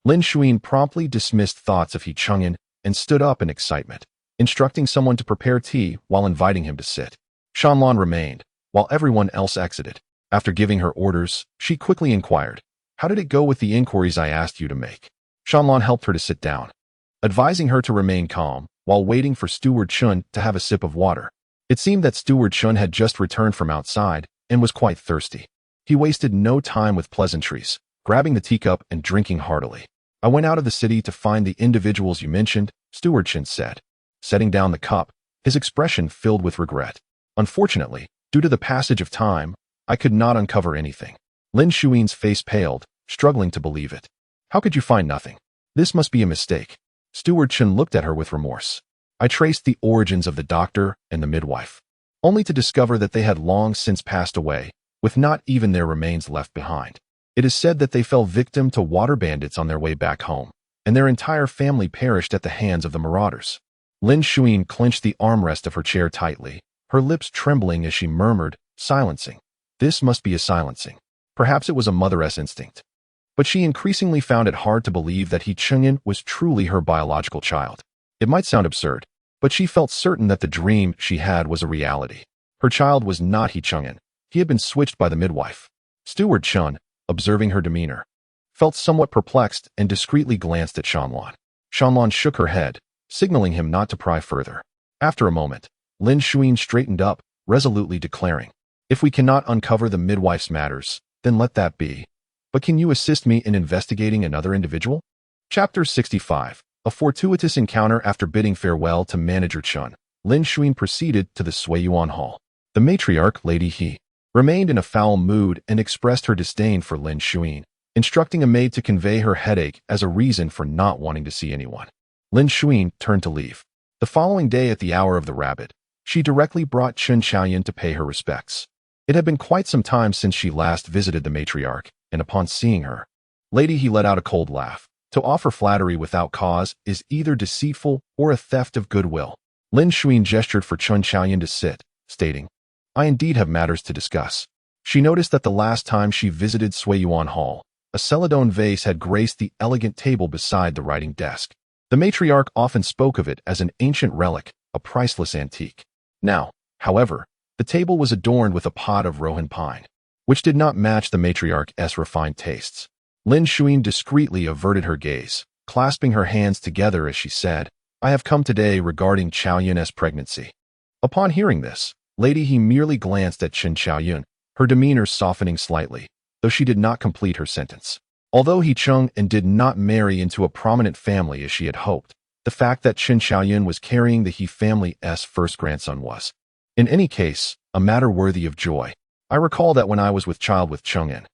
Lin Zhaoxue promptly dismissed thoughts of He Qingyan and stood up in excitement, instructing someone to prepare tea while inviting him to sit. Shanlan remained, while everyone else exited. After giving her orders, she quickly inquired, "How did it go with the inquiries I asked you to make?" Shanlan helped her to sit down, advising her to remain calm while waiting for Steward Chun to have a sip of water. It seemed that Steward Chun had just returned from outside and was quite thirsty. He wasted no time with pleasantries, grabbing the teacup and drinking heartily. "I went out of the city to find the individuals you mentioned," Steward Chun said, setting down the cup, his expression filled with regret. "Unfortunately, due to the passage of time, I could not uncover anything." Lin Zhaoxue's face paled, struggling to believe it. "How could you find nothing? This must be a mistake." Steward Chun looked at her with remorse. "I traced the origins of the doctor and the midwife, only to discover that they had long since passed away, with not even their remains left behind. It is said that they fell victim to water bandits on their way back home, and their entire family perished at the hands of the marauders." Lin Zhaoxue clenched the armrest of her chair tightly, her lips trembling as she murmured, silencing. This must be a silencing. Perhaps it was a mother's instinct. But she increasingly found it hard to believe that He Qingyan was truly her biological child. It might sound absurd, but she felt certain that the dream she had was a reality. Her child was not He Qingyan. He had been switched by the midwife. Steward Chun, observing her demeanor, felt somewhat perplexed and discreetly glanced at Shanlan. Shanlan shook her head, signaling him not to pry further. After a moment, Lin Zhaoxue straightened up, resolutely declaring, "If we cannot uncover the midwife's matters, then let that be. But can you assist me in investigating another individual?" Chapter 65. A fortuitous encounter. After bidding farewell to Manager Chun, Lin Zhaoxue proceeded to the Suiyuan Hall. The matriarch, Lady He, remained in a foul mood and expressed her disdain for Lin Zhaoxue, instructing a maid to convey her headache as a reason for not wanting to see anyone. Lin Zhaoxue turned to leave. The following day at the hour of the rabbit, she directly brought Qin Xiaoyan to pay her respects. It had been quite some time since she last visited the matriarch, and upon seeing her, Lady He let out a cold laugh. To offer flattery without cause is either deceitful or a theft of goodwill. Lin Zhaoxue gestured for Qin Xiaoyan to sit, stating, "I indeed have matters to discuss." She noticed that the last time she visited Suiyuan Hall, a celadon vase had graced the elegant table beside the writing desk. The matriarch often spoke of it as an ancient relic, a priceless antique. Now, however, the table was adorned with a pot of rowan pine, which did not match the matriarch's refined tastes. Lin Zhaoxue discreetly averted her gaze, clasping her hands together as she said, "I have come today regarding Xiaoyun's pregnancy." Upon hearing this, Lady He merely glanced at Qin Xiaoyun, her demeanor softening slightly, though she did not complete her sentence. Although He Qingyan did not marry into a prominent family as she had hoped, the fact that Qin Xiaoyun was carrying the He family's first grandson was, in any case, a matter worthy of joy. "I recall that when I was with child with Qingyan,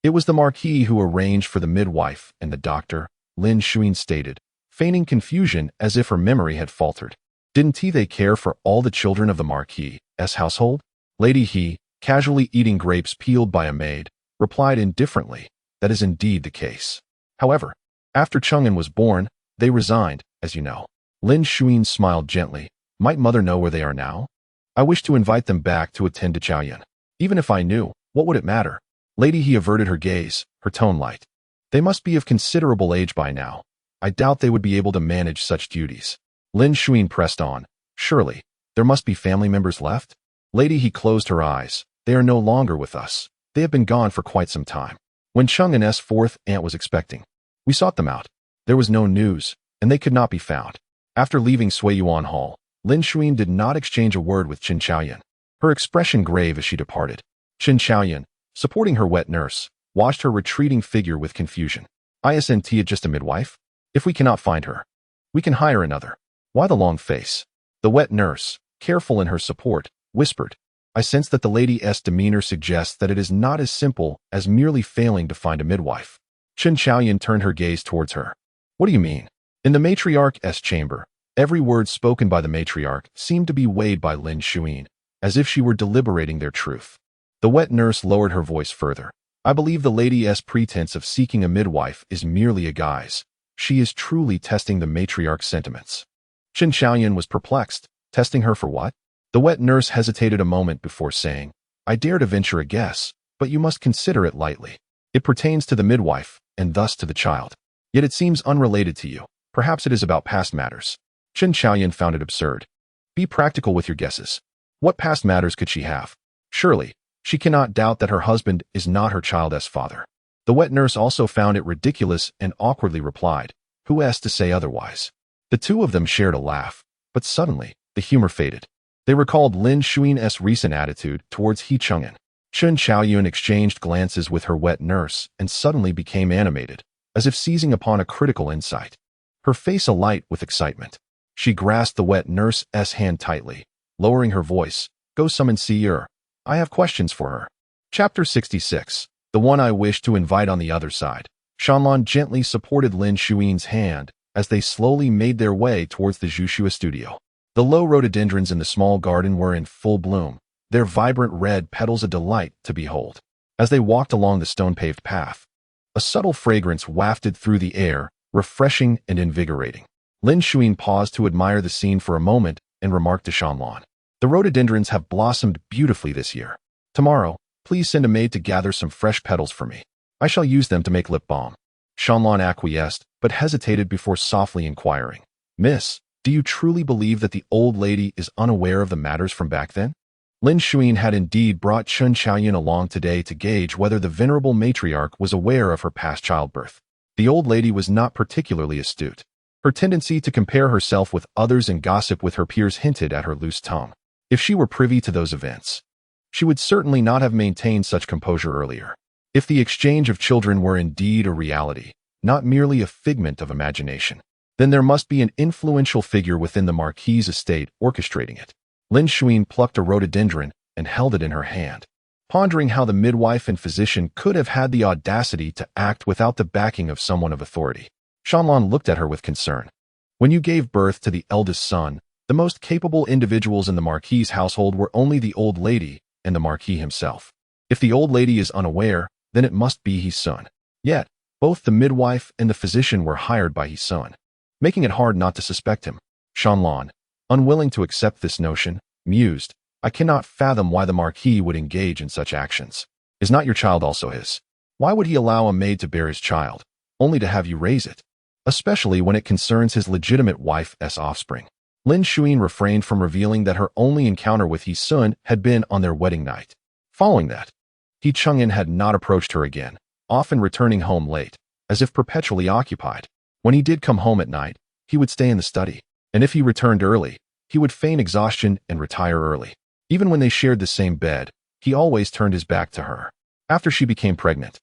it was the Marquis who arranged for the midwife and the doctor," Lin Zhaoxue stated, feigning confusion as if her memory had faltered. Didn't they care for all the children of the Marquis' household? Lady He, casually eating grapes peeled by a maid, replied indifferently, that is indeed the case. However, after Chang'an was born, they resigned, as you know. Lin Zhaoxue smiled gently. Might mother know where they are now? I wish to invite them back to attend to Chaoyan. Even if I knew, what would it matter? Lady He averted her gaze, her tone light. They must be of considerable age by now. I doubt they would be able to manage such duties. Lin Zhaoxue pressed on. Surely, there must be family members left? Lady He closed her eyes. They are no longer with us. They have been gone for quite some time. When Chang'an's fourth aunt was expecting, we sought them out. There was no news, and they could not be found. After leaving Suiyuan Hall, Lin Zhaoxue did not exchange a word with Qin Chaoyan, her expression grave as she departed. Qin Chaoyan, supporting her wet nurse, watched her retreating figure with confusion. Isn't just a midwife? If we cannot find her, we can hire another. Why the long face? The wet nurse, careful in her support, whispered. I sense that the lady's demeanor suggests that it is not as simple as merely failing to find a midwife. Qin Chaoyan turned her gaze towards her. What do you mean? In the matriarch's chamber, every word spoken by the matriarch seemed to be weighed by Lin Zhaoxue, as if she were deliberating their truth. The wet nurse lowered her voice further. I believe the lady's pretense of seeking a midwife is merely a guise. She is truly testing the matriarch's sentiments. Qin Chaoyan was perplexed. Testing her for what? The wet nurse hesitated a moment before saying, I dare to venture a guess, but you must consider it lightly. It pertains to the midwife, and thus to the child. Yet it seems unrelated to you. Perhaps it is about past matters. Qin Chaoyan found it absurd. Be practical with your guesses. What past matters could she have? Surely, she cannot doubt that her husband is not her child's father. The wet nurse also found it ridiculous and awkwardly replied, who asked to say otherwise? The two of them shared a laugh, but suddenly, the humor faded. They recalled Lin Zhaoxue's recent attitude towards He Chang'an. Qin Chaoyan exchanged glances with her wet nurse and suddenly became animated, as if seizing upon a critical insight. Her face alight with excitement. She grasped the wet nurse's hand tightly, lowering her voice. Go summon Seer. I have questions for her. Chapter 66. The one I wish to invite on the other side. Shanlan gently supported Lin Zhaoxue's hand as they slowly made their way towards the Zhaoxue studio. The low rhododendrons in the small garden were in full bloom, their vibrant red petals a delight to behold. As they walked along the stone-paved path, a subtle fragrance wafted through the air, refreshing and invigorating. Lin Zhaoxue paused to admire the scene for a moment and remarked to Shanlan, the rhododendrons have blossomed beautifully this year. Tomorrow, please send a maid to gather some fresh petals for me. I shall use them to make lip balm. Shanlan acquiesced, but hesitated before softly inquiring, Miss, do you truly believe that the old lady is unaware of the matters from back then? Lin Zhaoxue had indeed brought Qin Chaoyan along today to gauge whether the venerable matriarch was aware of her past childbirth. The old lady was not particularly astute. Her tendency to compare herself with others and gossip with her peers hinted at her loose tongue. If she were privy to those events, she would certainly not have maintained such composure earlier. If the exchange of children were indeed a reality, not merely a figment of imagination, then there must be an influential figure within the Marquis' estate orchestrating it. Lin Zhaoxue plucked a rhododendron and held it in her hand, pondering how the midwife and physician could have had the audacity to act without the backing of someone of authority. Shanlan looked at her with concern. When you gave birth to the eldest son, the most capable individuals in the Marquis' household were only the old lady and the Marquis himself. If the old lady is unaware, then it must be his son. Yet, both the midwife and the physician were hired by his son, making it hard not to suspect him. Shanlan, unwilling to accept this notion, mused, I cannot fathom why the Marquis would engage in such actions. Is not your child also his? Why would he allow a maid to bear his child, only to have you raise it? Especially when it concerns his legitimate wife's offspring. Lin Zhaoxue refrained from revealing that her only encounter with He Sun had been on their wedding night. Following that, He Chang'an had not approached her again, often returning home late, as if perpetually occupied. When he did come home at night, he would stay in the study, and if he returned early, he would feign exhaustion and retire early. Even when they shared the same bed, he always turned his back to her. After she became pregnant,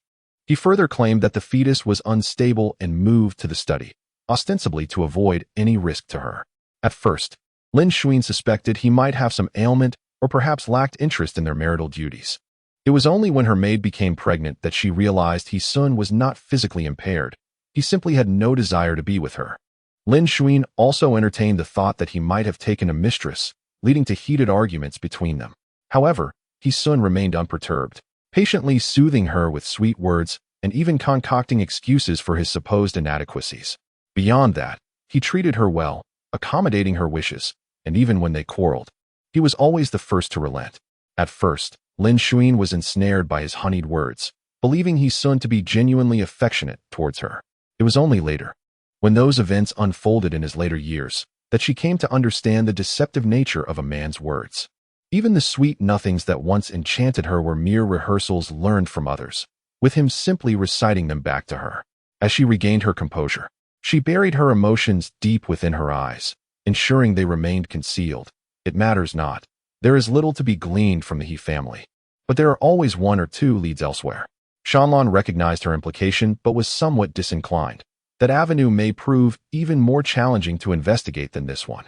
he further claimed that the fetus was unstable and moved to the study, ostensibly to avoid any risk to her. At first, Lin Zhaoxue suspected he might have some ailment or perhaps lacked interest in their marital duties. It was only when her maid became pregnant that she realized He Sun was not physically impaired. He simply had no desire to be with her. Lin Zhaoxue also entertained the thought that he might have taken a mistress, leading to heated arguments between them. However, he soon remained unperturbed, patiently soothing her with sweet words and even concocting excuses for his supposed inadequacies. Beyond that, he treated her well, accommodating her wishes, and even when they quarreled, he was always the first to relent. At first, Lin Zhaoxue was ensnared by his honeyed words, believing he soon to be genuinely affectionate towards her. It was only later, when those events unfolded in his later years, that she came to understand the deceptive nature of a man's words. Even the sweet nothings that once enchanted her were mere rehearsals learned from others, with him simply reciting them back to her. As she regained her composure, she buried her emotions deep within her eyes, ensuring they remained concealed. It matters not. There is little to be gleaned from the He family, but there are always one or two leads elsewhere. Shanlan recognized her implication but was somewhat disinclined. That avenue may prove even more challenging to investigate than this one.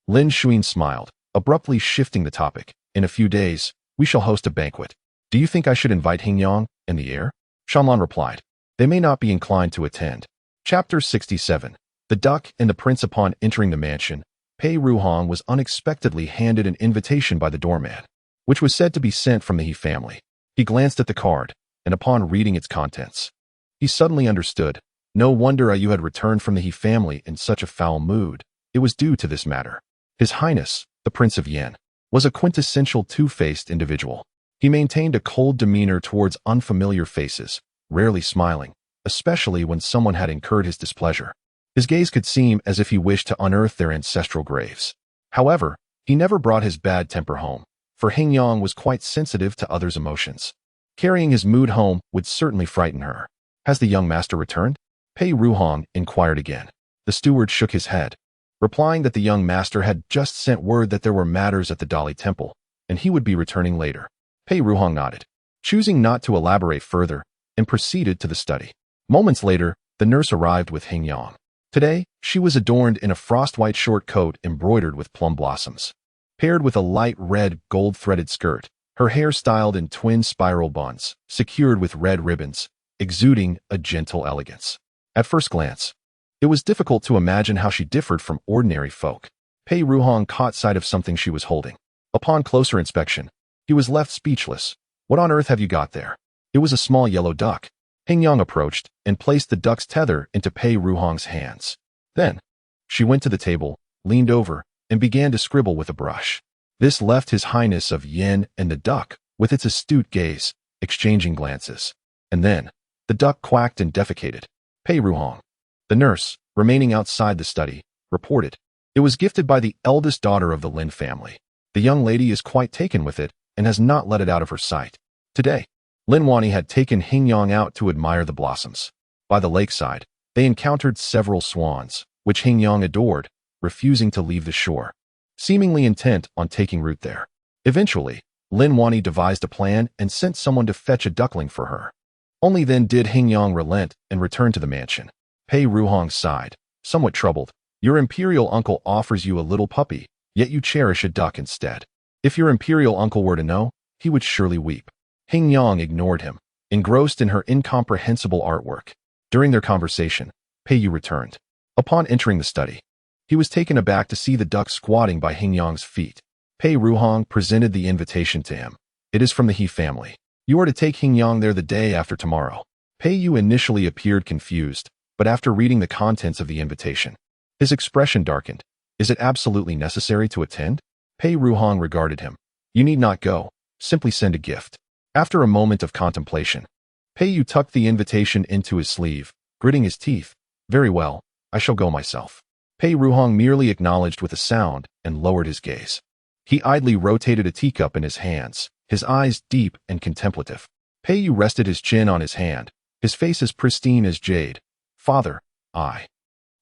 Lin Zhaoxue smiled, abruptly shifting the topic. In a few days, we shall host a banquet. Do you think I should invite Hingyang and the heir? Shanlan replied. They may not be inclined to attend. Chapter 67. The Duck and the Prince. Upon entering the mansion, Pei Ruhong was unexpectedly handed an invitation by the doorman, which was said to be sent from the He family. He glanced at the card, and upon reading its contents, he suddenly understood. No wonder you had returned from the He family in such a foul mood. It was due to this matter. His Highness, the Prince of Yen, was a quintessential two-faced individual. He maintained a cold demeanor towards unfamiliar faces, rarely smiling, especially when someone had incurred his displeasure. His gaze could seem as if he wished to unearth their ancestral graves. However, he never brought his bad temper home, for Hingyang was quite sensitive to others' emotions. Carrying his mood home would certainly frighten her. Has the young master returned? Pei Ruhong inquired again. The steward shook his head, replying that the young master had just sent word that there were matters at the Dali temple, and he would be returning later. Pei Ruhong nodded, choosing not to elaborate further, and proceeded to the study. Moments later, the nurse arrived with Hingyang. Today, she was adorned in a frost-white short coat embroidered with plum blossoms, paired with a light red gold-threaded skirt, her hair styled in twin spiral buns, secured with red ribbons, exuding a gentle elegance. At first glance, it was difficult to imagine how she differed from ordinary folk. Pei Ruhong caught sight of something she was holding. Upon closer inspection, he was left speechless. What on earth have you got there? It was a small yellow duck. Hingyang approached and placed the duck's tether into Pei Ruhong's hands. Then, she went to the table, leaned over, and began to scribble with a brush. This left His Highness of Yen and the duck, with its astute gaze, exchanging glances. And then, the duck quacked and defecated. Pei Ruhong, the nurse, remaining outside the study, reported. It was gifted by the eldest daughter of the Lin family. The young lady is quite taken with it and has not let it out of her sight. Today, Lin Wani had taken Hingyang out to admire the blossoms. By the lakeside, they encountered several swans, which Hingyang adored, refusing to leave the shore, seemingly intent on taking root there. Eventually, Lin Wani devised a plan and sent someone to fetch a duckling for her. Only then did Hingyang relent and return to the mansion. Pei Ruhong sighed, somewhat troubled. Your imperial uncle offers you a little puppy, yet you cherish a duck instead. If your imperial uncle were to know, he would surely weep. Hingyang ignored him, engrossed in her incomprehensible artwork. During their conversation, Pei Yu returned. Upon entering the study, he was taken aback to see the duck squatting by Hingyang's feet. Pei Ruhong presented the invitation to him. It is from the He family. You are to take Hingyang there the day after tomorrow. Pei Yu initially appeared confused, but after reading the contents of the invitation, his expression darkened. Is it absolutely necessary to attend? Pei Ruhong regarded him. You need not go. Simply send a gift. After a moment of contemplation, Pei Yu tucked the invitation into his sleeve, gritting his teeth. Very well, I shall go myself. Pei Ruhong merely acknowledged with a sound and lowered his gaze. He idly rotated a teacup in his hands, his eyes deep and contemplative. Pei Yu rested his chin on his hand, his face as pristine as jade. Father, I.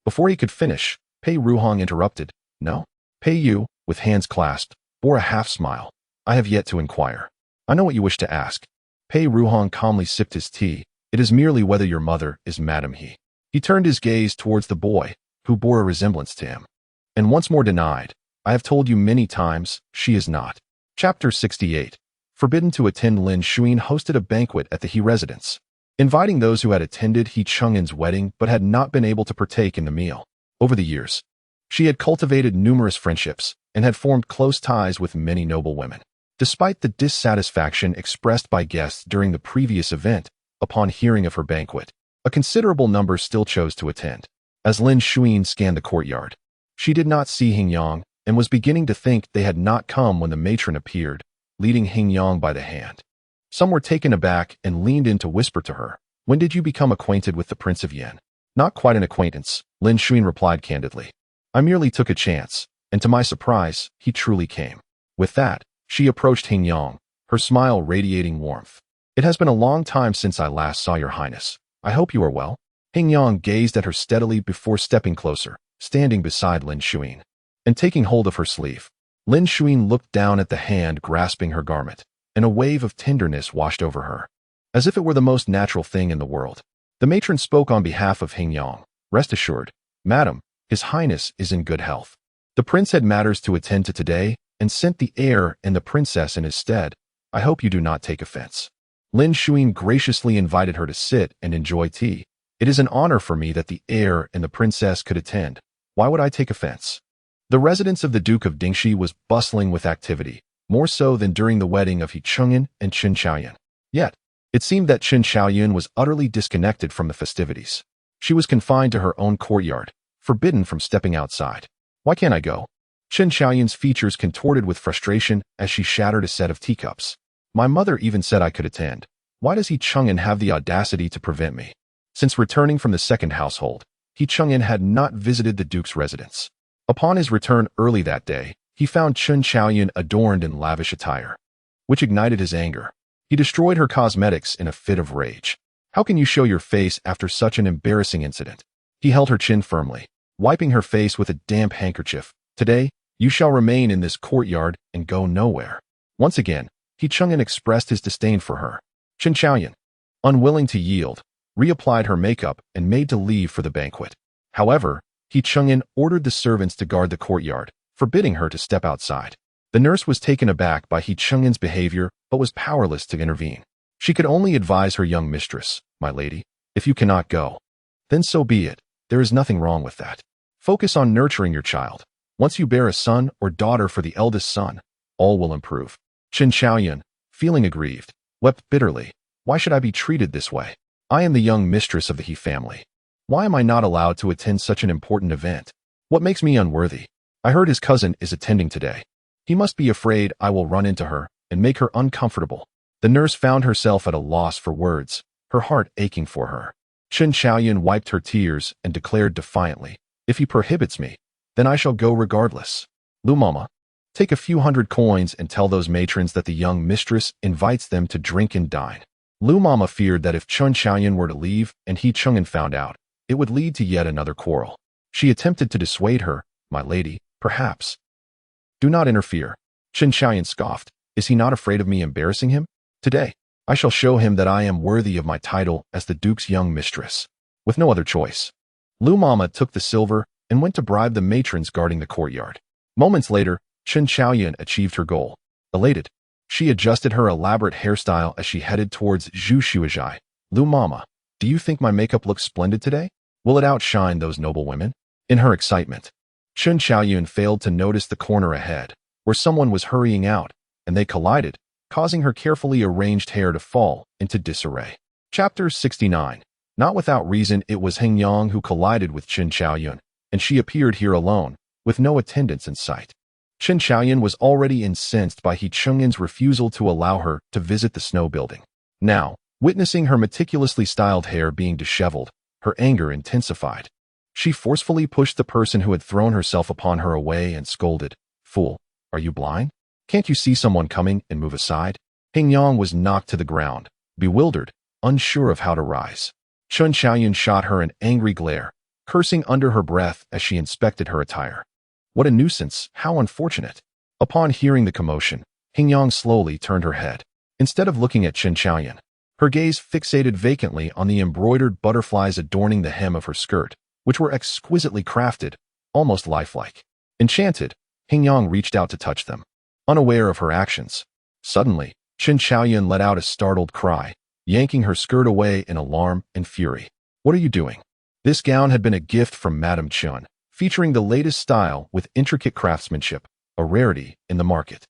Before he could finish, Pei Ruhong interrupted. No? Pei Yu, with hands clasped, bore a half-smile. I have yet to inquire. I know what you wish to ask. Pei Ruhong calmly sipped his tea. It is merely whether your mother is Madam He. He turned his gaze towards the boy, who bore a resemblance to him. And once more denied. I have told you many times, she is not. Chapter 68. Forbidden to attend. Lin Zhaoxue hosted a banquet at the He residence, inviting those who had attended He Chang'an's wedding but had not been able to partake in the meal. Over the years, she had cultivated numerous friendships and had formed close ties with many noble women. Despite the dissatisfaction expressed by guests during the previous event, upon hearing of her banquet, a considerable number still chose to attend. As Lin Zhaoxue scanned the courtyard, she did not see Hingyang and was beginning to think they had not come when the matron appeared, leading Hingyang by the hand. Some were taken aback and leaned in to whisper to her, "When did you become acquainted with the Prince of Yan?" "Not quite an acquaintance," Lin Zhaoxue replied candidly. "I merely took a chance, and to my surprise, he truly came." With that, she approached Hingyang, her smile radiating warmth. "It has been a long time since I last saw your highness. I hope you are well." Hingyang gazed at her steadily before stepping closer, standing beside Lin Zhaoxue, and taking hold of her sleeve. Lin Zhaoxue looked down at the hand grasping her garment, and a wave of tenderness washed over her, as if it were the most natural thing in the world. The matron spoke on behalf of Hingyang. "Rest assured, madam, his highness is in good health. The prince had matters to attend to today and sent the heir and the princess in his stead. I hope you do not take offense." Lin Zhaoxue graciously invited her to sit and enjoy tea. "It is an honor for me that the heir and the princess could attend. Why would I take offense?" The residence of the Duke of Dingxi was bustling with activity, more so than during the wedding of He Chungyun and Qin Xiaoyun. Yet, it seemed that Qin Xiaoyun was utterly disconnected from the festivities. She was confined to her own courtyard, forbidden from stepping outside. "Why can't I go?" Qin Xiaoyun's features contorted with frustration as she shattered a set of teacups. "My mother even said I could attend. Why does He Chungyun have the audacity to prevent me?" Since returning from the second household, He Chungyun had not visited the Duke's residence. Upon his return early that day, he found Qin Xiaoyun adorned in lavish attire, which ignited his anger. He destroyed her cosmetics in a fit of rage. "How can you show your face after such an embarrassing incident?" He held her chin firmly, wiping her face with a damp handkerchief. "Today, you shall remain in this courtyard and go nowhere." Once again, He Chungyun expressed his disdain for her. Qin Xiaoyun, unwilling to yield, reapplied her makeup and made to leave for the banquet. However, He Chungyun ordered the servants to guard the courtyard, forbidding her to step outside. The nurse was taken aback by He Chungyun's behavior, but was powerless to intervene. She could only advise her young mistress, "My lady, if you cannot go, then so be it. There is nothing wrong with that. Focus on nurturing your child. Once you bear a son or daughter for the eldest son, all will improve." Qin Xiaoyun, feeling aggrieved, wept bitterly. "Why should I be treated this way? I am the young mistress of the He family. Why am I not allowed to attend such an important event? What makes me unworthy? I heard his cousin is attending today. He must be afraid I will run into her and make her uncomfortable." The nurse found herself at a loss for words, her heart aching for her. Qin Xiaoyun wiped her tears and declared defiantly, "If he prohibits me, then I shall go regardless. Lu Mama, take a few hundred coins and tell those matrons that the young mistress invites them to drink and dine." Lu Mama feared that if Qin Xiaoyun were to leave and He Chungyun found out, it would lead to yet another quarrel. She attempted to dissuade her. "My lady, perhaps." "Do not interfere." Qin Xiaoyun scoffed. "Is he not afraid of me embarrassing him? Today, I shall show him that I am worthy of my title as the Duke's young mistress." With no other choice, Lu Mama took the silver and went to bribe the matrons guarding the courtyard. Moments later, Qin Xiaoyun achieved her goal. Elated, she adjusted her elaborate hairstyle as she headed towards Zhu Xuezhai. "Lu Mama, do you think my makeup looks splendid today? Will it outshine those noble women?" In her excitement, Qin Xiaoyun failed to notice the corner ahead, where someone was hurrying out, and they collided, causing her carefully arranged hair to fall into disarray. Chapter 69. Not without reason, it was Hingyang who collided with Qin Xiaoyun, and she appeared here alone, with no attendants in sight. Qin Xiaoyun was already incensed by He Chungyun's refusal to allow her to visit the snow building. Now, witnessing her meticulously styled hair being disheveled, her anger intensified. She forcefully pushed the person who had thrown herself upon her away and scolded, "Fool, are you blind? Can't you see someone coming and move aside?" Hingyang was knocked to the ground, bewildered, unsure of how to rise. Qin Xiaoyun shot her an angry glare, cursing under her breath as she inspected her attire. What a nuisance, how unfortunate. Upon hearing the commotion, Hingyang slowly turned her head. Instead of looking at Qin Xiaoyun, her gaze fixated vacantly on the embroidered butterflies adorning the hem of her skirt, which were exquisitely crafted, almost lifelike. Enchanted, Hingyang reached out to touch them, unaware of her actions. Suddenly, Qin Xiaoyun let out a startled cry, yanking her skirt away in alarm and fury. "What are you doing?" This gown had been a gift from Madame Chun, featuring the latest style with intricate craftsmanship, a rarity in the market.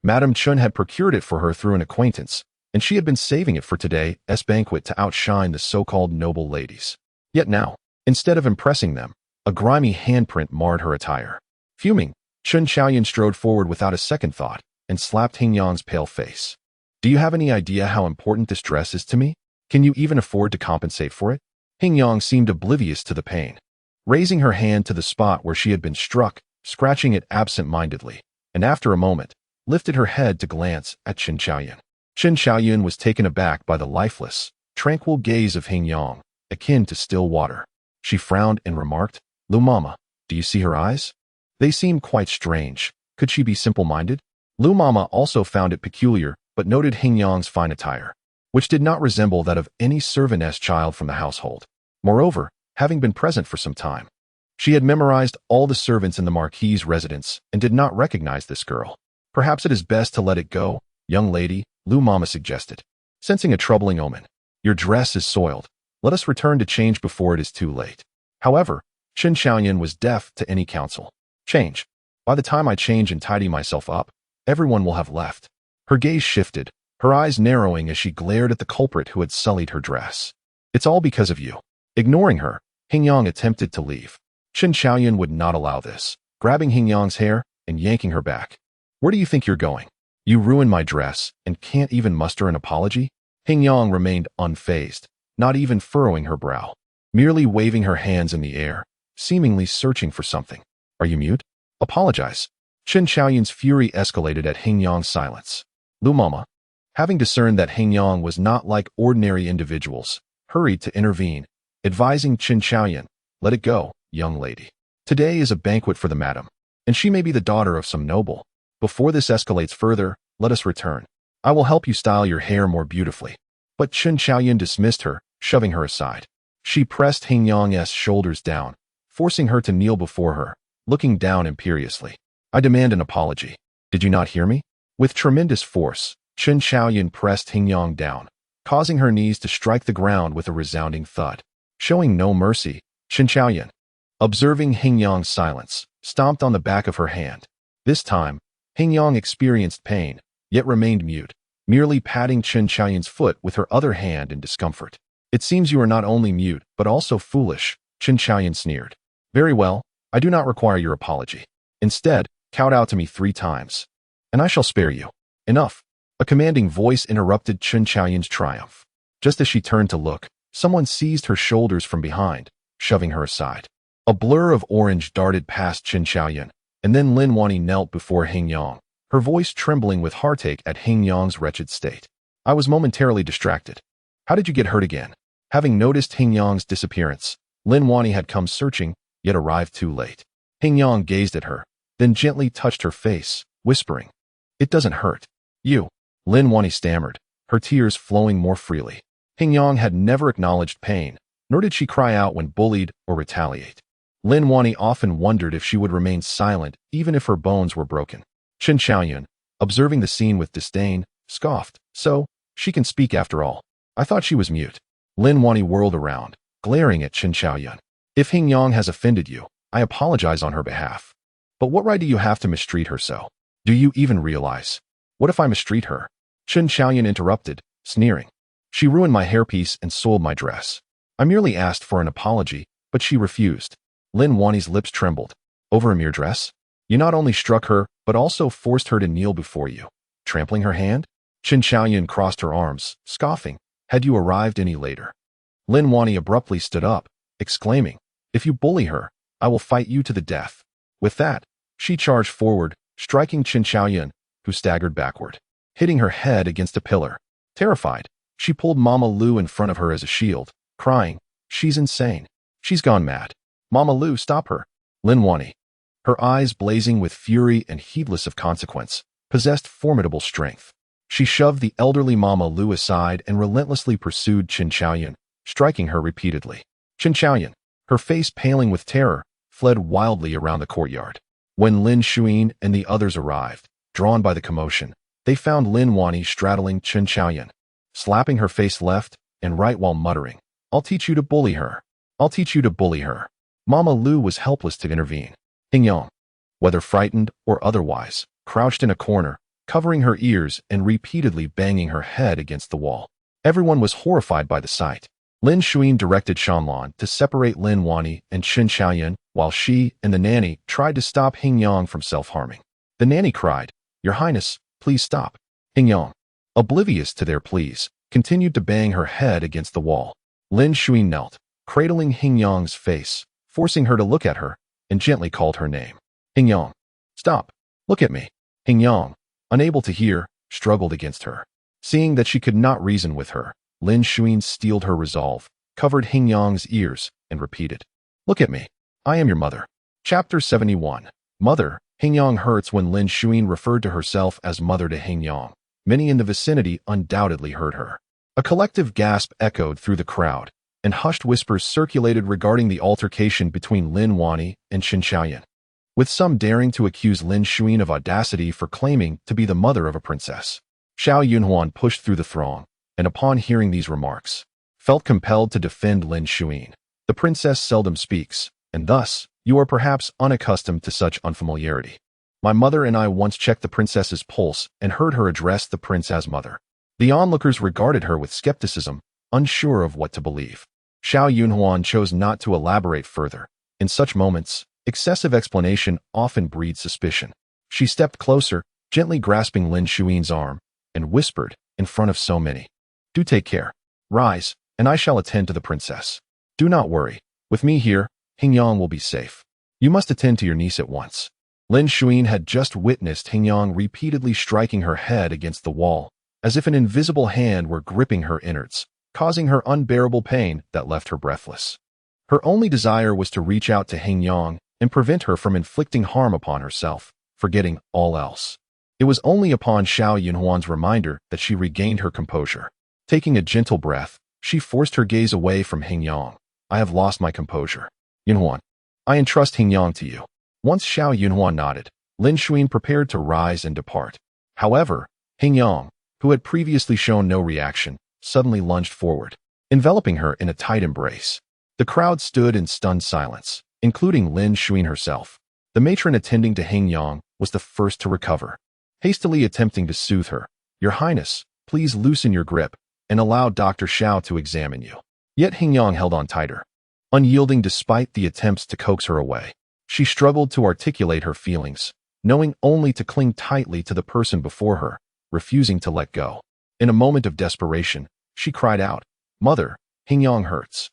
Madame Chun had procured it for her through an acquaintance, and she had been saving it for today's banquet to outshine the so-called noble ladies. Yet now, instead of impressing them, a grimy handprint marred her attire. Fuming, Chun Xiaoyan strode forward without a second thought and slapped Hing Yang's pale face. Do you have any idea how important this dress is to me? Can you even afford to compensate for it? Hing Yang seemed oblivious to the pain, raising her hand to the spot where she had been struck, scratching it absent-mindedly, and after a moment, lifted her head to glance at Qin Xiaoyan. Qin Xiaoyan was taken aback by the lifeless, tranquil gaze of Hing Yang, akin to still water. She frowned and remarked, "Lu Mama, do you see her eyes? They seem quite strange. Could she be simple-minded?" Lu Mama also found it peculiar, but noted Hing Yang's fine attire, which did not resemble that of any servantess child from the household. Moreover, having been present for some time, she had memorized all the servants in the Marquis' residence and did not recognize this girl. "Perhaps it is best to let it go, young lady," Lu Mama suggested, sensing a troubling omen. "Your dress is soiled. Let us return to change before it is too late." However, Qin Xiaoyan was deaf to any counsel. "Change. By the time I change and tidy myself up, everyone will have left." Her gaze shifted, her eyes narrowing as she glared at the culprit who had sullied her dress. "It's all because of you." Ignoring her, Hing Yang attempted to leave. Qin Xiaoyan would not allow this, grabbing Hing Yang's hair and yanking her back. "Where do you think you're going? You ruined my dress and can't even muster an apology?" Hing Yang remained unfazed, not even furrowing her brow, merely waving her hands in the air, seemingly searching for something. "Are you mute? Apologize." Qin Xiaoyan's fury escalated at Hing Yang's silence. Lu Mama, having discerned that Hing Yang was not like ordinary individuals, hurried to intervene, advising Qin Xiaoyan, "Let it go, young lady. Today is a banquet for the madam, and she may be the daughter of some noble. Before this escalates further, let us return. I will help you style your hair more beautifully." But Qin Xiaoyan dismissed her, shoving her aside. She pressed Hing Yang's shoulders down, forcing her to kneel before her, looking down imperiously. "I demand an apology. Did you not hear me?" With tremendous force, Qin Xiaoyan pressed Hing Yang down, causing her knees to strike the ground with a resounding thud. Showing no mercy, Qin Xiaoyan, observing Hing Yang's silence, stomped on the back of her hand. This time, Hing Yang experienced pain, yet remained mute, merely patting Qin Xiaoyan's foot with her other hand in discomfort. "It seems you are not only mute, but also foolish," Qin Xiaoyan sneered. "Very well, I do not require your apology. Instead, kowtow to me 3 times, and I shall spare you." "Enough." A commanding voice interrupted Qin Xiaoyan's triumph. Just as she turned to look, someone seized her shoulders from behind, shoving her aside. A blur of orange darted past Qin Xiaoyan, and then Lin Zhaoxue knelt before Hing Yang, her voice trembling with heartache at Hing Yang's wretched state. "I was momentarily distracted. How did you get hurt again?" Having noticed Hing Yang's disappearance, Lin Zhaoxue had come searching, yet arrived too late. Hing Yang gazed at her, then gently touched her face, whispering, "It doesn't hurt." "You," Lin Zhaoxue stammered, her tears flowing more freely. Hing Yang had never acknowledged pain, nor did she cry out when bullied or retaliate. Lin Zhaoxue often wondered if she would remain silent even if her bones were broken. Qin Xiaoyan, observing the scene with disdain, scoffed, "So, she can speak after all. I thought she was mute." Lin Zhaoxue whirled around, glaring at Qin Xiaoyan. "If Hing Yang has offended you, I apologize on her behalf. But what right do you have to mistreat her so? Do you even realize? What if I mistreat her?" Qin Xiaoyan interrupted, sneering. "She ruined my hairpiece and soiled my dress. I merely asked for an apology, but she refused." Lin Zhaoxue's lips trembled. "Over a mere dress? You not only struck her, but also forced her to kneel before you, trampling her hand?" Qin Xiaoyan crossed her arms, scoffing. "Had you arrived any later?" Lin Zhaoxue abruptly stood up, exclaiming, "If you bully her, I will fight you to the death." With that, she charged forward, striking Qin Xiaoyan, who staggered backward, hitting her head against a pillar. Terrified, she pulled Mama Lu in front of her as a shield, crying, "She's insane. She's gone mad. Mama Lu, stop her." Lin Zhaoxue, her eyes blazing with fury and heedless of consequence, possessed formidable strength. She shoved the elderly Mama Lu aside and relentlessly pursued Qin Xiaoyan, striking her repeatedly. Qin Xiaoyan, her face paling with terror, fled wildly around the courtyard. When Lin Zhaoxue and the others arrived, drawn by the commotion, they found Lin Zhaoxue straddling Qin Xiaoyan, slapping her face left and right while muttering, "I'll teach you to bully her. I'll teach you to bully her." Mama Lu was helpless to intervene. Hingyang, whether frightened or otherwise, crouched in a corner, covering her ears and repeatedly banging her head against the wall. Everyone was horrified by the sight. Lin Zhaoxue directed Shanlan to separate Lin Wani and Qin Xiaoyan, while she and the nanny tried to stop Hingyang from self-harming. The nanny cried, "Your Highness, please stop." Hingyang, oblivious to their pleas, continued to bang her head against the wall. Lin Zhaoxue knelt, cradling Hingyang's face, forcing her to look at her, and gently called her name. Hingyang, stop, look at me. Hingyang, unable to hear, struggled against her. Seeing that she could not reason with her, Lin Zhaoxue steeled her resolve, covered Hingyang's ears, and repeated, "Look at me. I am your mother." Chapter 71. Mother. Hingyang hurts. When Lin Zhaoxue referred to herself as mother to Hingyang, many in the vicinity undoubtedly heard her. A collective gasp echoed through the crowd, and hushed whispers circulated regarding the altercation between Lin Wani and Qin Xiaoyan, with some daring to accuse Lin Zhaoxue of audacity for claiming to be the mother of a princess. Xiao Yunhuan pushed through the throng, and upon hearing these remarks, felt compelled to defend Lin Zhaoxue. The princess seldom speaks, and thus, you are perhaps unaccustomed to such unfamiliarity. My mother and I once checked the princess's pulse and heard her address the prince as mother. The onlookers regarded her with skepticism, unsure of what to believe. Xiao Yunhuan chose not to elaborate further. In such moments, excessive explanation often breeds suspicion. She stepped closer, gently grasping Lin Zhaoxue's arm, and whispered, in front of so many, "Do take care. Rise, and I shall attend to the princess. Do not worry. With me here, Hingyang will be safe. You must attend to your niece at once." Lin Zhaoxue had just witnessed Hingyang repeatedly striking her head against the wall, as if an invisible hand were gripping her innards, causing her unbearable pain that left her breathless. Her only desire was to reach out to Hingyang and prevent her from inflicting harm upon herself, forgetting all else. It was only upon Xiao Yunhuan's reminder that she regained her composure. Taking a gentle breath, she forced her gaze away from Hingyang. "I have lost my composure. Yunhuan, I entrust Hingyang to you." Once Xiao Yunhuan nodded, Lin Zhaoxue prepared to rise and depart. However, Hingyang, who had previously shown no reaction, suddenly lunged forward, enveloping her in a tight embrace. The crowd stood in stunned silence, including Lin Zhaoxue herself. The matron attending to Hingyang was the first to recover, hastily attempting to soothe her. "Your Highness, please loosen your grip and allow Dr. Xiao to examine you." Yet Hingyang held on tighter, unyielding despite the attempts to coax her away. She struggled to articulate her feelings, knowing only to cling tightly to the person before her, refusing to let go. In a moment of desperation, she cried out, "Mother, Hingyang hurts.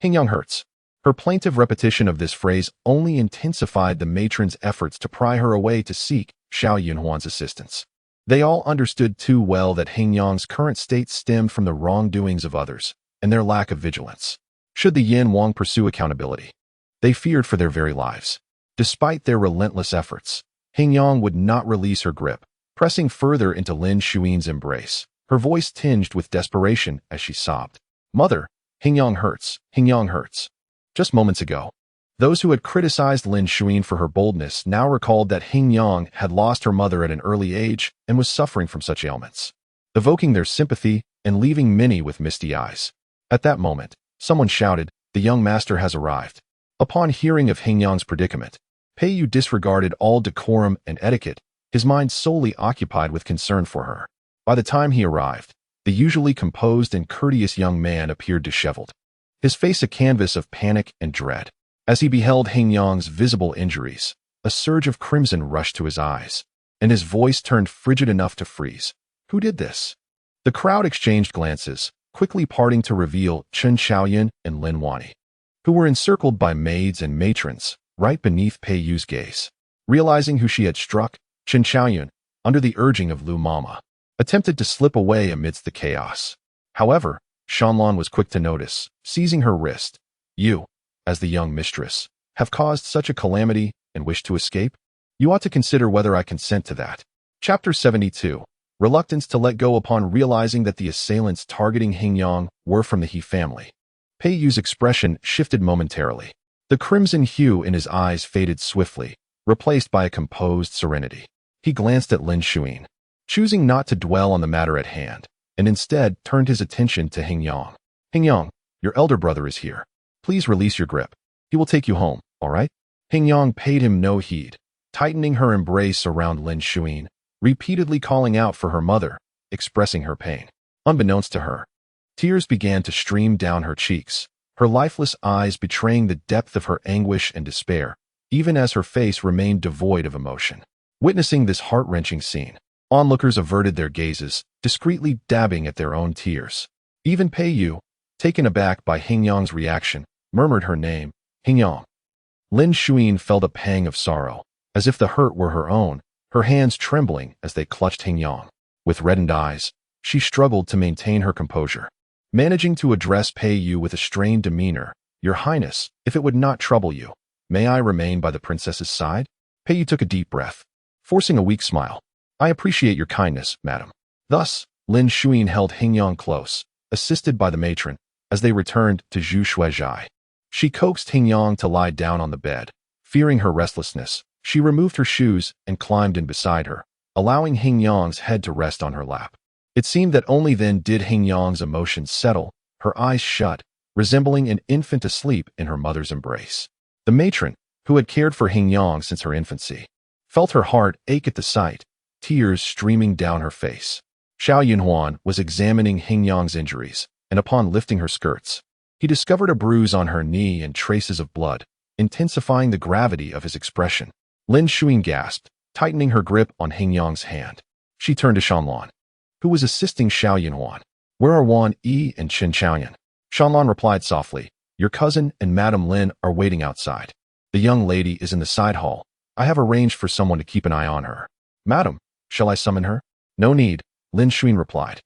Hingyang hurts." Her plaintive repetition of this phrase only intensified the matron's efforts to pry her away to seek Xiao Yunhuan's assistance. They all understood too well that Hingyang's current state stemmed from the wrongdoings of others and their lack of vigilance. Should the Yin Wang pursue accountability, they feared for their very lives. Despite their relentless efforts, Hingyang would not release her grip, pressing further into Lin Zhaoxue's embrace, her voice tinged with desperation as she sobbed, "Mother, Hingyang hurts. Hingyang hurts." Just moments ago, those who had criticized Lin Zhaoxue for her boldness now recalled that Hingyang had lost her mother at an early age and was suffering from such ailments, evoking their sympathy and leaving many with misty eyes. At that moment, someone shouted, "The young master has arrived." Upon hearing of Hingyang's predicament, Peiyu disregarded all decorum and etiquette, his mind solely occupied with concern for her. By the time he arrived, the usually composed and courteous young man appeared disheveled, his face a canvas of panic and dread. As he beheld Hingyang's visible injuries, a surge of crimson rushed to his eyes, and his voice turned frigid enough to freeze. "Who did this?" The crowd exchanged glances, quickly parting to reveal Qin Xiaoyan and Lin Wani, who were encircled by maids and matrons, right beneath Peiyu's gaze. Realizing who she had struck, Qin Xiaoyan, under the urging of Lu Mama, attempted to slip away amidst the chaos. However, Shanlan was quick to notice, seizing her wrist. "You, as the young mistress, have caused such a calamity and wish to escape? You ought to consider whether I consent to that." Chapter 72. Reluctance to let go. Upon realizing that the assailants targeting Hingyang were from the He family, Peiyu's expression shifted momentarily. The crimson hue in his eyes faded swiftly, replaced by a composed serenity. He glanced at Lin Zhaoxue, choosing not to dwell on the matter at hand, and instead turned his attention to Hingyang. "Hingyang, your elder brother is here. Please release your grip." He will take you home, all right? Hingyang paid him no heed, tightening her embrace around Lin Zhaoxue, repeatedly calling out for her mother, expressing her pain. Unbeknownst to her, tears began to stream down her cheeks, her lifeless eyes betraying the depth of her anguish and despair, even as her face remained devoid of emotion. Witnessing this heart-wrenching scene, onlookers averted their gazes, discreetly dabbing at their own tears. Even Pei Yu, taken aback by Hingyang's reaction, murmured her name, Hingyang. Lin Zhaoxue felt a pang of sorrow, as if the hurt were her own, her hands trembling as they clutched Hingyang. With reddened eyes, she struggled to maintain her composure. Managing to address Pei Yu with a strained demeanor, "Your Highness, if it would not trouble you, may I remain by the princess's side?" Pei Yu took a deep breath, forcing a weak smile. "I appreciate your kindness, madam." Thus, Lin Zhaoxue held Hingyang close, assisted by the matron, as they returned to Zhu Shuizhai. She coaxed Hingyang to lie down on the bed. Fearing her restlessness, she removed her shoes and climbed in beside her, allowing Hingyang's head to rest on her lap. It seemed that only then did Hingyang's emotions settle, her eyes shut, resembling an infant asleep in her mother's embrace. The matron, who had cared for Hingyang since her infancy, felt her heart ache at the sight, tears streaming down her face. Xiao Yunhuan was examining Hingyang's injuries, and upon lifting her skirts, he discovered a bruise on her knee and traces of blood, intensifying the gravity of his expression. Lin Zhaoxue gasped, tightening her grip on Hingyang's hand. She turned to Shanlan, who was assisting Xiao Yunhuan. "Where are Wan Yi and Qin Chaoyan?" Shanlan replied softly, "Your cousin and Madame Lin are waiting outside. The young lady is in the side hall. I have arranged for someone to keep an eye on her." "Madam, shall I summon her?" "No need," Lin Zhaoxue replied,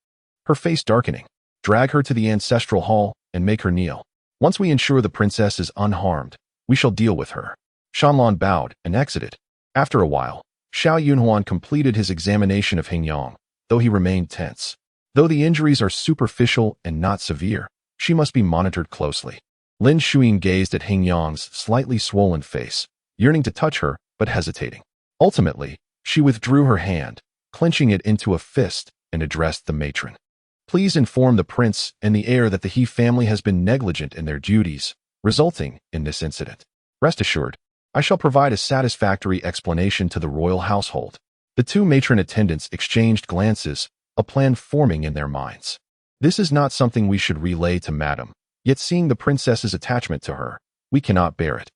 her face darkening. "Drag her to the ancestral hall and make her kneel. Once we ensure the princess is unharmed, we shall deal with her." Shanlan bowed and exited. After a while, Xiao Yunhuan completed his examination of Hingyang, though he remained tense. Though the injuries are superficial and not severe, she must be monitored closely. Lin Zhaoxue gazed at Hingyang's slightly swollen face, yearning to touch her, but hesitating. Ultimately, she withdrew her hand, clenching it into a fist, and addressed the matron. "Please inform the prince and the heir that the He family has been negligent in their duties, resulting in this incident. Rest assured, I shall provide a satisfactory explanation to the royal household." The two matron attendants exchanged glances, a plan forming in their minds. "This is not something we should relay to Madam, yet seeing the princess's attachment to her, we cannot bear it.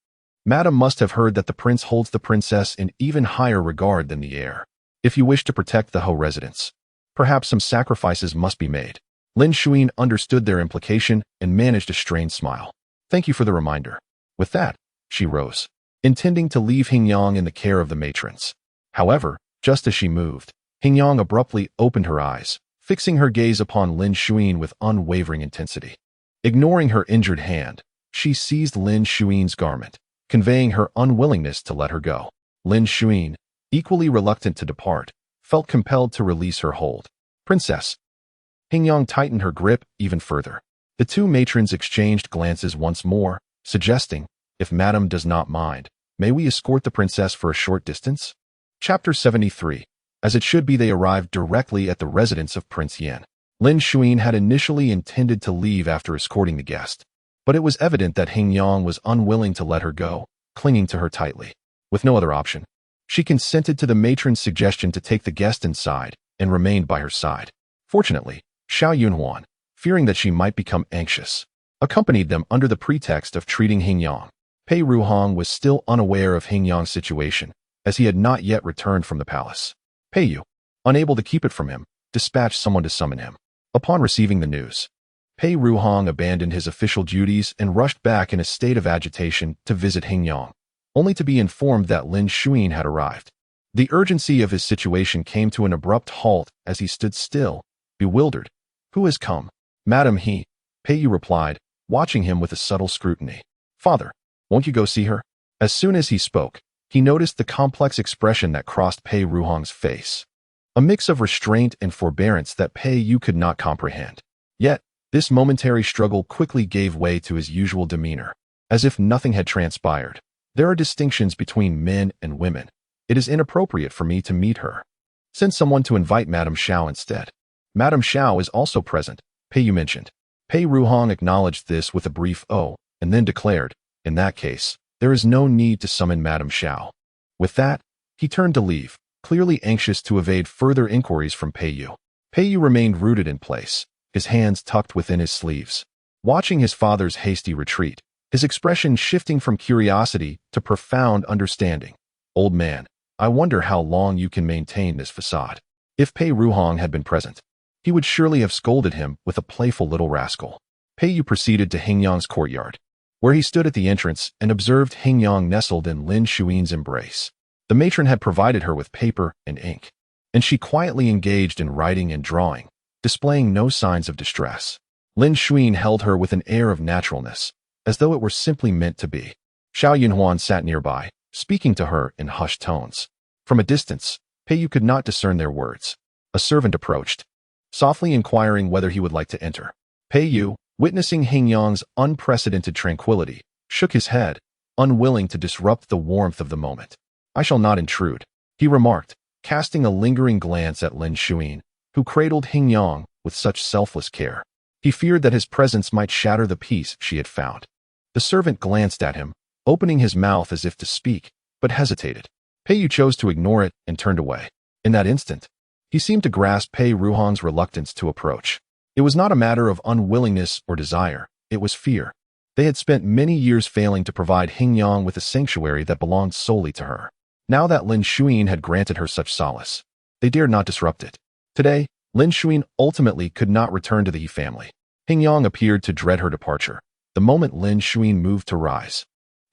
Madam must have heard that the prince holds the princess in even higher regard than the heir. If you wish to protect the Ho residence, perhaps some sacrifices must be made." Lin Zhaoxue understood their implication and managed a strained smile. "Thank you for the reminder." With that, she rose, intending to leave Hingyang in the care of the matrons. However, just as she moved, Hingyang abruptly opened her eyes, fixing her gaze upon Lin Zhaoxue with unwavering intensity. Ignoring her injured hand, she seized Lin Zhaoxue's garment, conveying her unwillingness to let her go. Lin Zhaoxue, equally reluctant to depart, felt compelled to release her hold. "Princess." Hingyang tightened her grip even further. The two matrons exchanged glances once more, suggesting, "If Madam does not mind, may we escort the princess for a short distance?" Chapter 73. As it should be, they arrived directly at the residence of Prince Yan. Lin Zhaoxue had initially intended to leave after escorting the guest, but it was evident that Hingyang was unwilling to let her go, clinging to her tightly. With no other option, she consented to the matron's suggestion to take the guest inside and remained by her side. Fortunately, Xiao Yunhuan, fearing that she might become anxious, accompanied them under the pretext of treating Hingyang. Pei Ruhong was still unaware of Hingyang's situation, as he had not yet returned from the palace. Pei Yu, unable to keep it from him, dispatched someone to summon him. Upon receiving the news, Pei Ruhong abandoned his official duties and rushed back in a state of agitation to visit Hingyang, only to be informed that Lin Zhaoxue had arrived. The urgency of his situation came to an abrupt halt as he stood still, bewildered. "Who has come?" "Madam, he," Pei Yu replied, watching him with a subtle scrutiny. "Father, won't you go see her?" As soon as he spoke, he noticed the complex expression that crossed Pei Ruhong's face, a mix of restraint and forbearance that Pei Yu could not comprehend. Yet, this momentary struggle quickly gave way to his usual demeanor, as if nothing had transpired. "There are distinctions between men and women. It is inappropriate for me to meet her. Send someone to invite Madame Xiao instead." "Madame Xiao is also present," Pei Yu mentioned. Pei Ruhong acknowledged this with a brief "oh," and then declared, In that case, there is no need to summon Madame Xiao. With that, he turned to leave, clearly anxious to evade further inquiries from Peiyu. Peiyu remained rooted in place, his hands tucked within his sleeves. Watching his father's hasty retreat, his expression shifting from curiosity to profound understanding. Old man, I wonder how long you can maintain this facade. If Pei Ruhong had been present, he would surely have scolded him with a playful little rascal. Peiyu proceeded to Hingyang's courtyard, where he stood at the entrance and observed Hingyang nestled in Lin Xuan's embrace. The matron had provided her with paper and ink, and she quietly engaged in writing and drawing, displaying no signs of distress. Lin Xuan held her with an air of naturalness, as though it were simply meant to be. Xiao Yunhuan sat nearby, speaking to her in hushed tones. From a distance, Peiyu could not discern their words. A servant approached, softly inquiring whether he would like to enter. Peiyu, witnessing Hingyang's unprecedented tranquility, shook his head, unwilling to disrupt the warmth of the moment. I shall not intrude, he remarked, casting a lingering glance at Lin Xuan, who cradled Hingyang with such selfless care. He feared that his presence might shatter the peace she had found. The servant glanced at him, opening his mouth as if to speak, but hesitated. Peiyu chose to ignore it and turned away. In that instant, he seemed to grasp Pei Ruhong's reluctance to approach. It was not a matter of unwillingness or desire, it was fear. They had spent many years failing to provide Hingyang with a sanctuary that belonged solely to her. Now that Lin Xuan had granted her such solace, they dared not disrupt it. Today, Lin Xuan ultimately could not return to the He family. Hingyang appeared to dread her departure. The moment Lin Xuan moved to rise,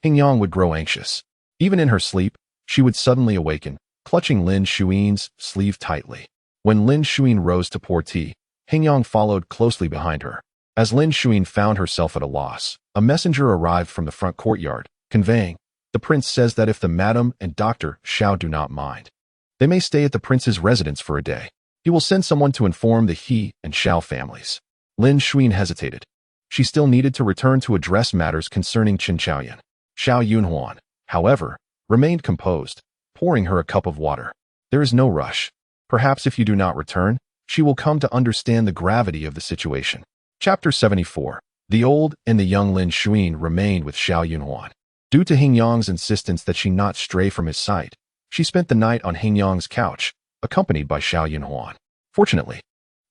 Hingyang would grow anxious. Even in her sleep, she would suddenly awaken, clutching Lin Xuan's sleeve tightly. When Lin Xuan rose to pour tea, Hingyang followed closely behind her. As Lin Xuan found herself at a loss, a messenger arrived from the front courtyard, conveying, "The prince says that if the madam and Dr. Xiao do not mind, they may stay at the prince's residence for a day. He will send someone to inform the He and Xiao families." Lin Xuan hesitated. She still needed to return to address matters concerning Qin Chaoyan. Xiao Yunhuan, however, remained composed, pouring her a cup of water. "There is no rush. Perhaps if you do not return, she will come to understand the gravity of the situation." Chapter 74. The old and the young Lin Xuan remained with Xiao Yunhuan. Due to Hingyang's insistence that she not stray from his sight, she spent the night on Hingyang's couch, accompanied by Xiao Yunhuan. Fortunately,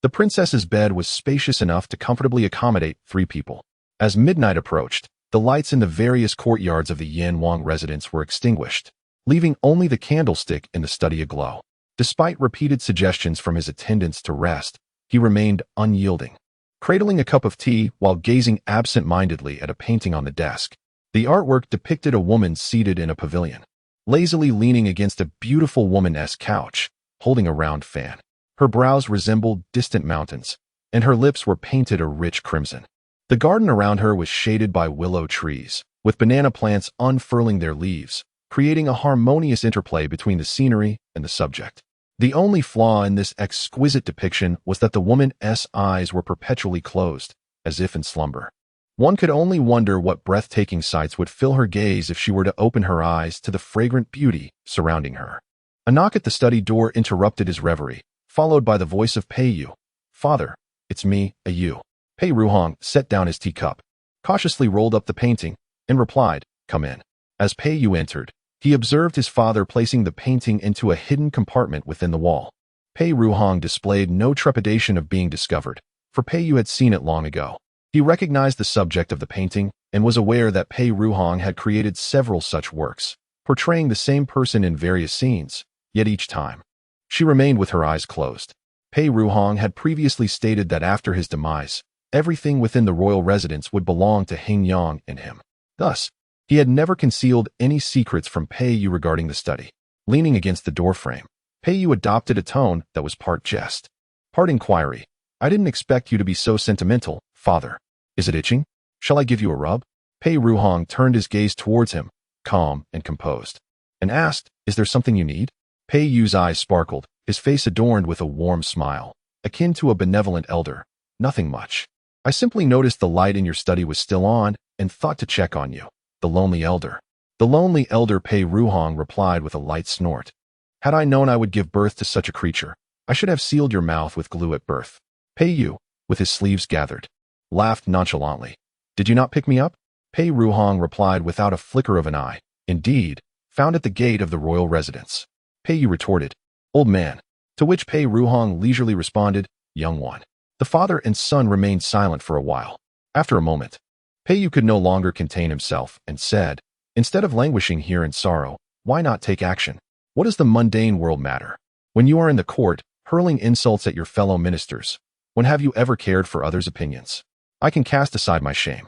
the princess's bed was spacious enough to comfortably accommodate 3 people. As midnight approached, the lights in the various courtyards of the Yan Wang residence were extinguished, leaving only the candlestick in the study aglow. Despite repeated suggestions from his attendants to rest, he remained unyielding, cradling a cup of tea while gazing absent-mindedly at a painting on the desk. The artwork depicted a woman seated in a pavilion, lazily leaning against a beautiful woman-esque couch, holding a round fan. Her brows resembled distant mountains, and her lips were painted a rich crimson. The garden around her was shaded by willow trees, with banana plants unfurling their leaves, creating a harmonious interplay between the scenery and the subject. The only flaw in this exquisite depiction was that the woman's eyes were perpetually closed, as if in slumber. One could only wonder what breathtaking sights would fill her gaze if she were to open her eyes to the fragrant beauty surrounding her. A knock at the study door interrupted his reverie, followed by the voice of Peiyu. "Father, it's me, Yu." Pei Ruhong set down his teacup, cautiously rolled up the painting, and replied, "Come in." As Peiyu entered, he observed his father placing the painting into a hidden compartment within the wall. Pei Ruhong displayed no trepidation of being discovered, for Peiyu had seen it long ago. He recognized the subject of the painting and was aware that Pei Ruhong had created several such works, portraying the same person in various scenes, yet each time, she remained with her eyes closed. Pei Ruhong had previously stated that after his demise, everything within the royal residence would belong to Hingyang and him. Thus, he had never concealed any secrets from Peiyu regarding the study. Leaning against the doorframe, Peiyu adopted a tone that was part jest, part inquiry. "I didn't expect you to be so sentimental, father. Is it itching? Shall I give you a rub?" Pei Ruhong turned his gaze towards him, calm and composed, and asked, "Is there something you need?" Pei Yu's eyes sparkled, his face adorned with a warm smile, akin to a benevolent elder. "Nothing much. I simply noticed the light in your study was still on and thought to check on you." The lonely elder. The lonely elder, Pei Ruhong replied with a light snort. "Had I known I would give birth to such a creature, I should have sealed your mouth with glue at birth." Pei Yu, with his sleeves gathered, laughed nonchalantly. "Did you not pick me up?" Pei Ruhong replied without a flicker of an eye. Indeed, found at the gate of the royal residence. Pei Yu retorted, Old man. To which Pei Ruhong leisurely responded, Young one. The father and son remained silent for a while. After a moment, Pei Yu could no longer contain himself and said, Instead of languishing here in sorrow, why not take action? What does the mundane world matter? When you are in the court, hurling insults at your fellow ministers, when have you ever cared for others' opinions? I can cast aside my shame.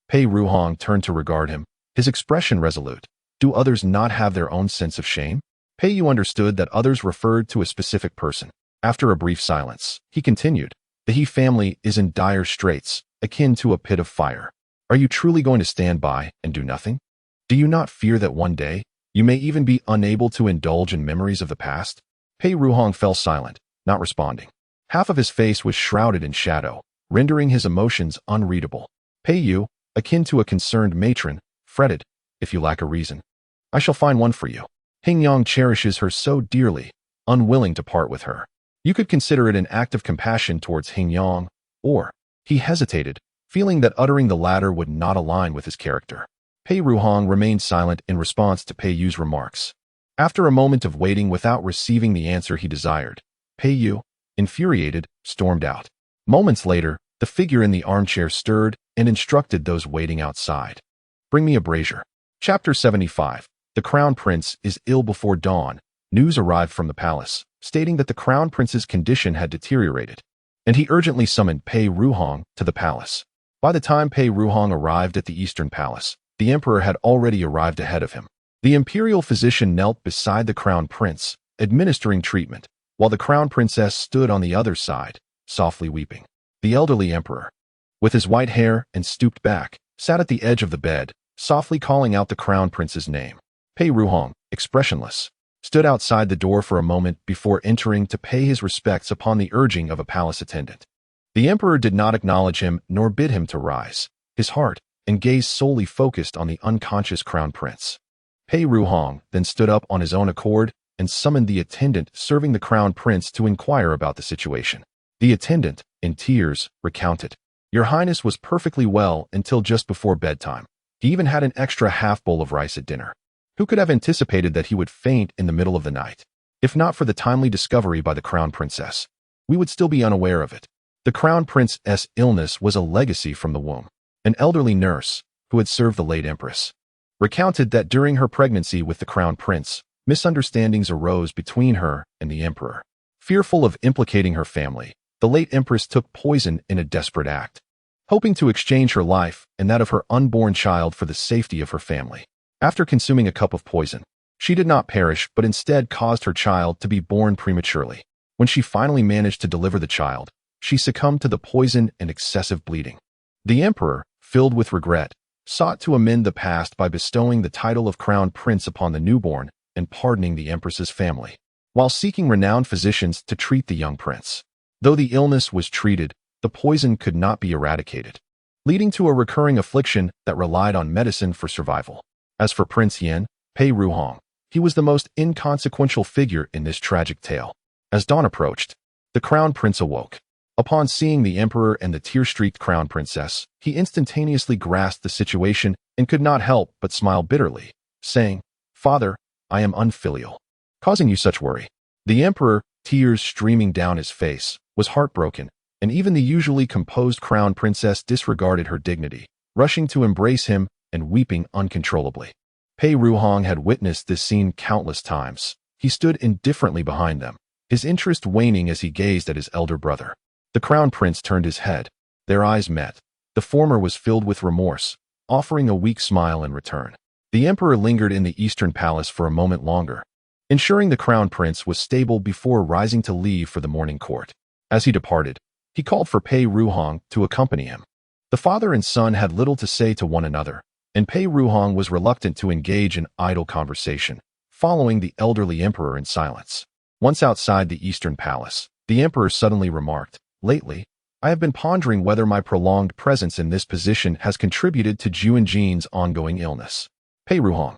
Pei Ruhong turned to regard him, his expression resolute. Do others not have their own sense of shame? Pei Yu understood that others referred to a specific person. After a brief silence, he continued, The He family is in dire straits, akin to a pit of fire. Are you truly going to stand by and do nothing? Do you not fear that one day, you may even be unable to indulge in memories of the past? Pei Ruhong fell silent, not responding. Half of his face was shrouded in shadow, rendering his emotions unreadable. Pei Yu, akin to a concerned matron, fretted, If you lack a reason, I shall find one for you. Hingyang cherishes her so dearly, unwilling to part with her. You could consider it an act of compassion towards Hingyang, or, he hesitated, feeling that uttering the latter would not align with his character. Pei Ruhong remained silent in response to Pei Yu's remarks. After a moment of waiting without receiving the answer he desired, Pei Yu, infuriated, stormed out. Moments later, the figure in the armchair stirred and instructed those waiting outside. Bring me a brazier. Chapter 75. The Crown Prince is ill before dawn. News arrived from the palace, stating that the Crown Prince's condition had deteriorated, and he urgently summoned Pei Ruhong to the palace. By the time Pei Ruhong arrived at the Eastern Palace, the emperor had already arrived ahead of him. The imperial physician knelt beside the Crown Prince, administering treatment, while the Crown Princess stood on the other side, softly weeping. The elderly emperor, with his white hair and stooped back, sat at the edge of the bed, softly calling out the Crown Prince's name. Pei Ruhong, expressionless, stood outside the door for a moment before entering to pay his respects upon the urging of a palace attendant. The emperor did not acknowledge him nor bid him to rise. His heart and gaze solely focused on the unconscious Crown Prince. Pei Ruhong then stood up on his own accord and summoned the attendant serving the Crown Prince to inquire about the situation. The attendant, in tears, recounted, Your Highness was perfectly well until just before bedtime. He even had an extra half bowl of rice at dinner. Who could have anticipated that he would faint in the middle of the night? If not for the timely discovery by the Crown Princess, we would still be unaware of it. The Crown Prince's illness was a legacy from the womb. An elderly nurse, who had served the late Empress, recounted that during her pregnancy with the Crown Prince, misunderstandings arose between her and the Emperor. Fearful of implicating her family, the late Empress took poison in a desperate act, hoping to exchange her life and that of her unborn child for the safety of her family. After consuming a cup of poison, she did not perish but instead caused her child to be born prematurely. When she finally managed to deliver the child, she succumbed to the poison and excessive bleeding. The Emperor, filled with regret, sought to amend the past by bestowing the title of Crown Prince upon the newborn and pardoning the Empress's family, while seeking renowned physicians to treat the young prince. Though the illness was treated, the poison could not be eradicated, leading to a recurring affliction that relied on medicine for survival. As for Prince Yan, Pei Ruhong, he was the most inconsequential figure in this tragic tale. As dawn approached, the Crown Prince awoke. Upon seeing the Emperor and the tear-streaked Crown Princess, he instantaneously grasped the situation and could not help but smile bitterly, saying, Father, I am unfilial, causing you such worry. The Emperor, tears streaming down his face, was heartbroken, and even the usually composed Crown Princess disregarded her dignity, rushing to embrace him and weeping uncontrollably. Pei Ruhong had witnessed this scene countless times. He stood indifferently behind them, his interest waning as he gazed at his elder brother. The Crown Prince turned his head. Their eyes met. The former was filled with remorse, offering a weak smile in return. The Emperor lingered in the Eastern Palace for a moment longer, ensuring the Crown Prince was stable before rising to leave for the morning court. As he departed, he called for Pei Ruhong to accompany him. The father and son had little to say to one another, and Pei Ruhong was reluctant to engage in idle conversation, following the elderly emperor in silence. Once outside the Eastern Palace, the emperor suddenly remarked, Lately, I have been pondering whether my prolonged presence in this position has contributed to Juanjin's ongoing illness. Pei Ruhong,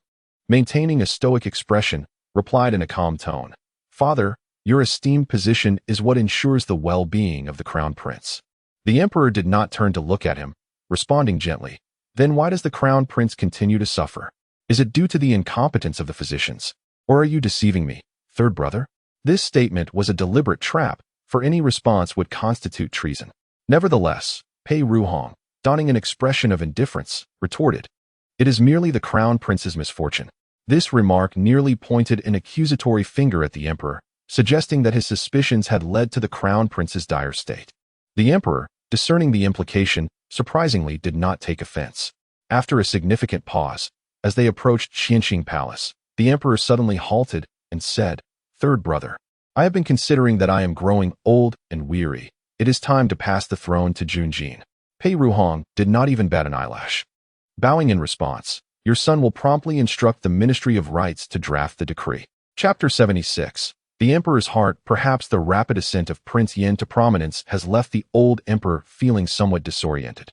maintaining a stoic expression, replied in a calm tone, Father, your esteemed position is what ensures the well-being of the Crown Prince. The emperor did not turn to look at him, responding gently, Then why does the crown prince continue to suffer? Is it due to the incompetence of the physicians? Or are you deceiving me, third brother? This statement was a deliberate trap, for any response would constitute treason. Nevertheless, Pei Ruhong, donning an expression of indifference, retorted, "It is merely the crown prince's misfortune." This remark nearly pointed an accusatory finger at the emperor, suggesting that his suspicions had led to the crown prince's dire state. The emperor, discerning the implication, surprisingly did not take offense. After a significant pause, as they approached Qianxing Palace, the emperor suddenly halted and said, "Third brother, I have been considering that I am growing old and weary. It is time to pass the throne to Junjin." Pei Ruhong did not even bat an eyelash. Bowing in response, "Your son will promptly instruct the Ministry of Rites to draft the decree." Chapter 76. The emperor's heart, perhaps the rapid ascent of Prince Yin to prominence, has left the old emperor feeling somewhat disoriented.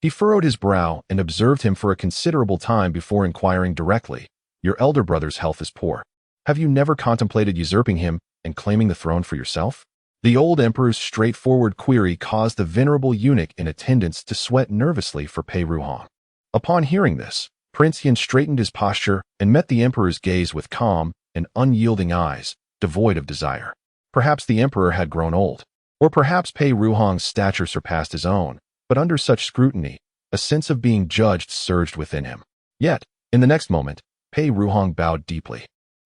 He furrowed his brow and observed him for a considerable time before inquiring directly, "Your elder brother's health is poor. Have you never contemplated usurping him and claiming the throne for yourself?" The old emperor's straightforward query caused the venerable eunuch in attendance to sweat nervously for Pei Ruhong. Upon hearing this, Prince Yin straightened his posture and met the emperor's gaze with calm and unyielding eyes, devoid of desire. Perhaps the emperor had grown old, or perhaps Pei Ruhong's stature surpassed his own, but under such scrutiny, a sense of being judged surged within him. Yet, in the next moment, Pei Ruhong bowed deeply,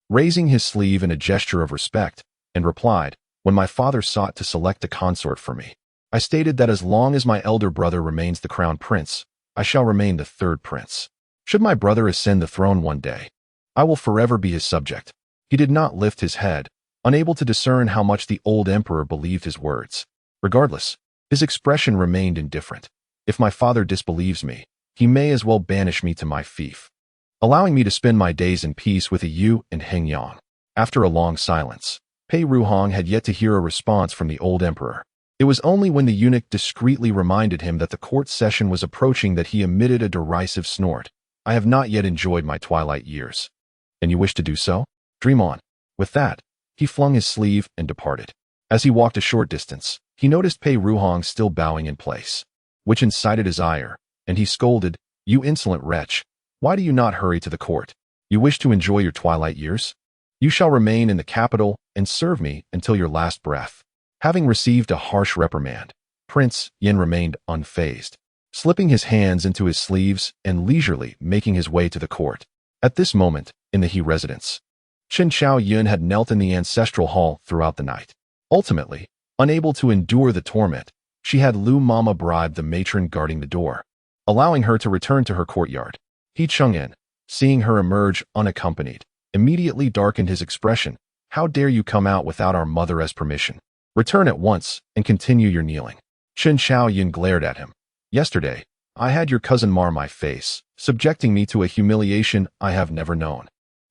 raising his sleeve in a gesture of respect, and replied, "When my father sought to select a consort for me, I stated that as long as my elder brother remains the crown prince, I shall remain the third prince. Should my brother ascend the throne one day, I will forever be his subject." He did not lift his head, unable to discern how much the old emperor believed his words. Regardless, his expression remained indifferent. "If my father disbelieves me, he may as well banish me to my fief, allowing me to spend my days in peace with a Yu and Hengyang." After a long silence, Pei Ruhong had yet to hear a response from the old emperor. It was only when the eunuch discreetly reminded him that the court session was approaching that he emitted a derisive snort. "I have not yet enjoyed my twilight years. And you wish to do so? Dream on." With that, he flung his sleeve and departed. As he walked a short distance, he noticed Pei Ruhong still bowing in place, which incited his ire, and he scolded, "You insolent wretch, why do you not hurry to the court? You wish to enjoy your twilight years? You shall remain in the capital and serve me until your last breath." Having received a harsh reprimand, Prince Yin remained unfazed, slipping his hands into his sleeves and leisurely making his way to the court. At this moment, in the He residence, Chen Xiaoyun had knelt in the ancestral hall throughout the night. Ultimately, unable to endure the torment, she had Lu Mama bribe the matron guarding the door, allowing her to return to her courtyard. He Cheng'en, seeing her emerge unaccompanied, immediately darkened his expression. "How dare you come out without our mother's permission? Return at once and continue your kneeling." Chen Xiaoyun glared at him. "Yesterday, I had your cousin mar my face, subjecting me to a humiliation I have never known.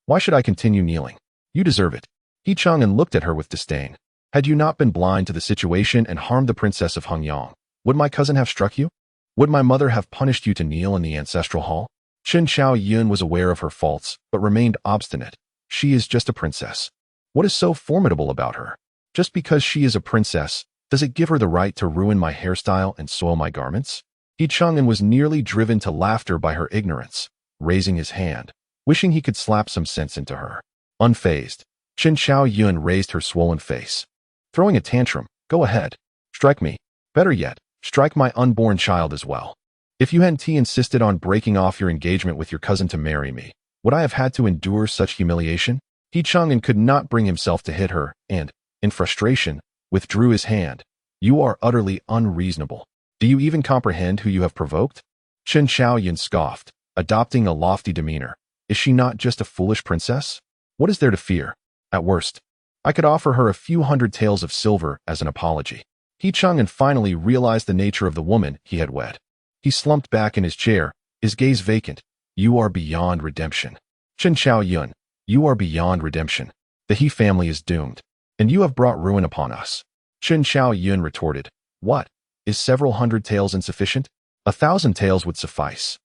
Why should I continue kneeling? You deserve it." He Cheng'en looked at her with disdain. "Had you not been blind to the situation and harmed the princess of Hengyang, would my cousin have struck you? Would my mother have punished you to kneel in the ancestral hall?" Chen Xiaoyun was aware of her faults, but remained obstinate. "She is just a princess. What is so formidable about her? Just because she is a princess, does it give her the right to ruin my hairstyle and soil my garments?" He Cheng'en was nearly driven to laughter by her ignorance, raising his hand, wishing he could slap some sense into her. Unfazed, Chen Xiaoyun raised her swollen face. "Throwing a tantrum? Go ahead. Strike me. Better yet, strike my unborn child as well. If you hadn't insisted on breaking off your engagement with your cousin to marry me, would I have had to endure such humiliation?" He Cheng'en could not bring himself to hit her and, in frustration, withdrew his hand. "You are utterly unreasonable. Do you even comprehend who you have provoked?" Chen Xiaoyun scoffed, adopting a lofty demeanor. "Is she not just a foolish princess? What is there to fear? At worst, I could offer her a few hundred taels of silver as an apology." He Cheng'en finally realized the nature of the woman he had wed. He slumped back in his chair, his gaze vacant. "You are beyond redemption. Chen Xiaoyun, you are beyond redemption. The He family is doomed, and you have brought ruin upon us." Chen Xiaoyun retorted, "What? Is several hundred taels insufficient? 1,000 taels would suffice.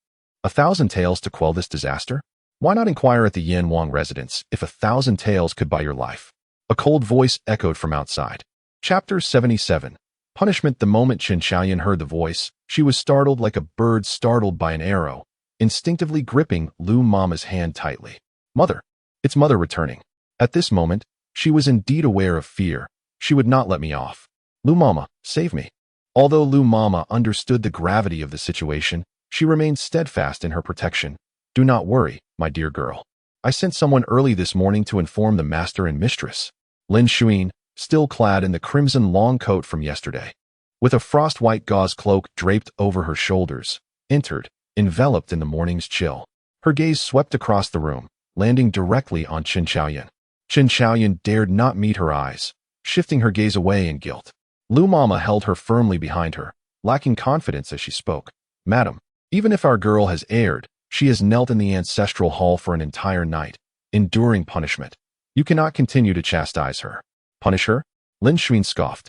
1,000 taels to quell this disaster? Why not inquire at the Yin Wang residence if 1,000 taels could buy your life?" A cold voice echoed from outside. Chapter 77. Punishment. The moment Qin Xiaoyan heard the voice, she was startled like a bird startled by an arrow, instinctively gripping Lu Mama's hand tightly. Mother! It's Mother returning. At this moment, she was indeed aware of fear. She would not let me off. Lu Mama, save me. Although Lu Mama understood the gravity of the situation, she remained steadfast in her protection. Do not worry, my dear girl. I sent someone early this morning to inform the master and mistress. Lin Zhaoxue, still clad in the crimson long coat from yesterday, with a frost-white gauze cloak draped over her shoulders, entered, enveloped in the morning's chill. Her gaze swept across the room, landing directly on Qin Xiaoyan. Qin Xiaoyan dared not meet her eyes, shifting her gaze away in guilt. Lu Mama held her firmly behind her, lacking confidence as she spoke. Madam, even if our girl has erred, she has knelt in the ancestral hall for an entire night, enduring punishment. You cannot continue to chastise her. Punish her? Lin Zhaoxue scoffed.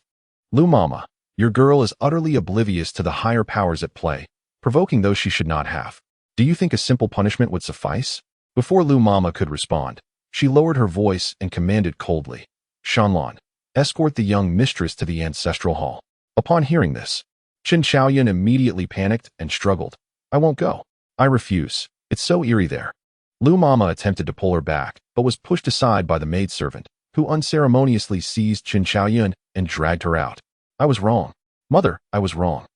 Lu Mama, your girl is utterly oblivious to the higher powers at play, provoking those she should not have. Do you think a simple punishment would suffice? Before Lu Mama could respond, she lowered her voice and commanded coldly. Shanlan, escort the young mistress to the ancestral hall. Upon hearing this, Qin Xiaoyan immediately panicked and struggled. I won't go. I refuse. It's so eerie there. Lu Mama attempted to pull her back, but was pushed aside by the maidservant, who unceremoniously seized Qin Xiaoyan and dragged her out. I was wrong. Mother, I was wrong.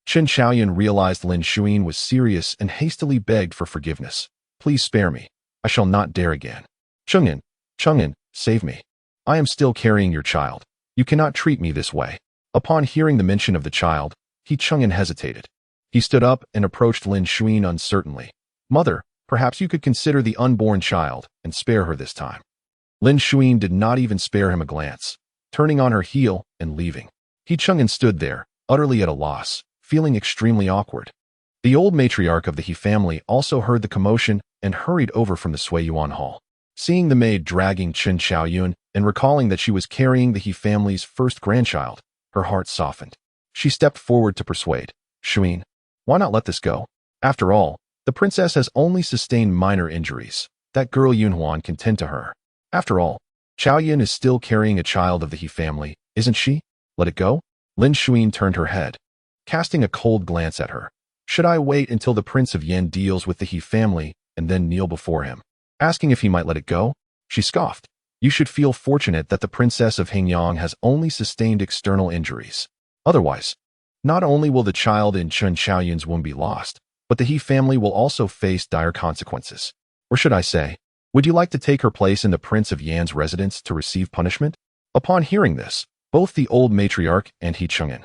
Qin Xiaoyan realized Lin Zhaoxue was serious and hastily begged for forgiveness. Please spare me. I shall not dare again. Chang'an, save me. I am still carrying your child. You cannot treat me this way. Upon hearing the mention of the child, Chang'an hesitated. He stood up and approached Lin Zhaoxue uncertainly. Mother, perhaps you could consider the unborn child and spare her this time. Lin Zhaoxue did not even spare him a glance, turning on her heel and leaving. Chang'an stood there, utterly at a loss, feeling extremely awkward. The old matriarch of the He family also heard the commotion and hurried over from the Suiyuan hall. Seeing the maid dragging Qin Xiaoyan and recalling that she was carrying the He family's first grandchild, her heart softened. She stepped forward to persuade. Zhaoxue, why not let this go? After all, the princess has only sustained minor injuries. That girl Yunhuan can tend to her. After all, Xiaoyan is still carrying a child of the He family, isn't she? Let it go? Lin Zhaoxue turned her head, casting a cold glance at her. Should I wait until the Prince of Yan deals with the He family and then kneel before him, asking if he might let it go? She scoffed. You should feel fortunate that the Princess of Hingyang has only sustained external injuries. Otherwise, not only will the child in Qin Xiaoyan's womb be lost, but the He family will also face dire consequences. Or should I say, would you like to take her place in the Prince of Yan's residence to receive punishment? Upon hearing this, both the old matriarch and Chang'an,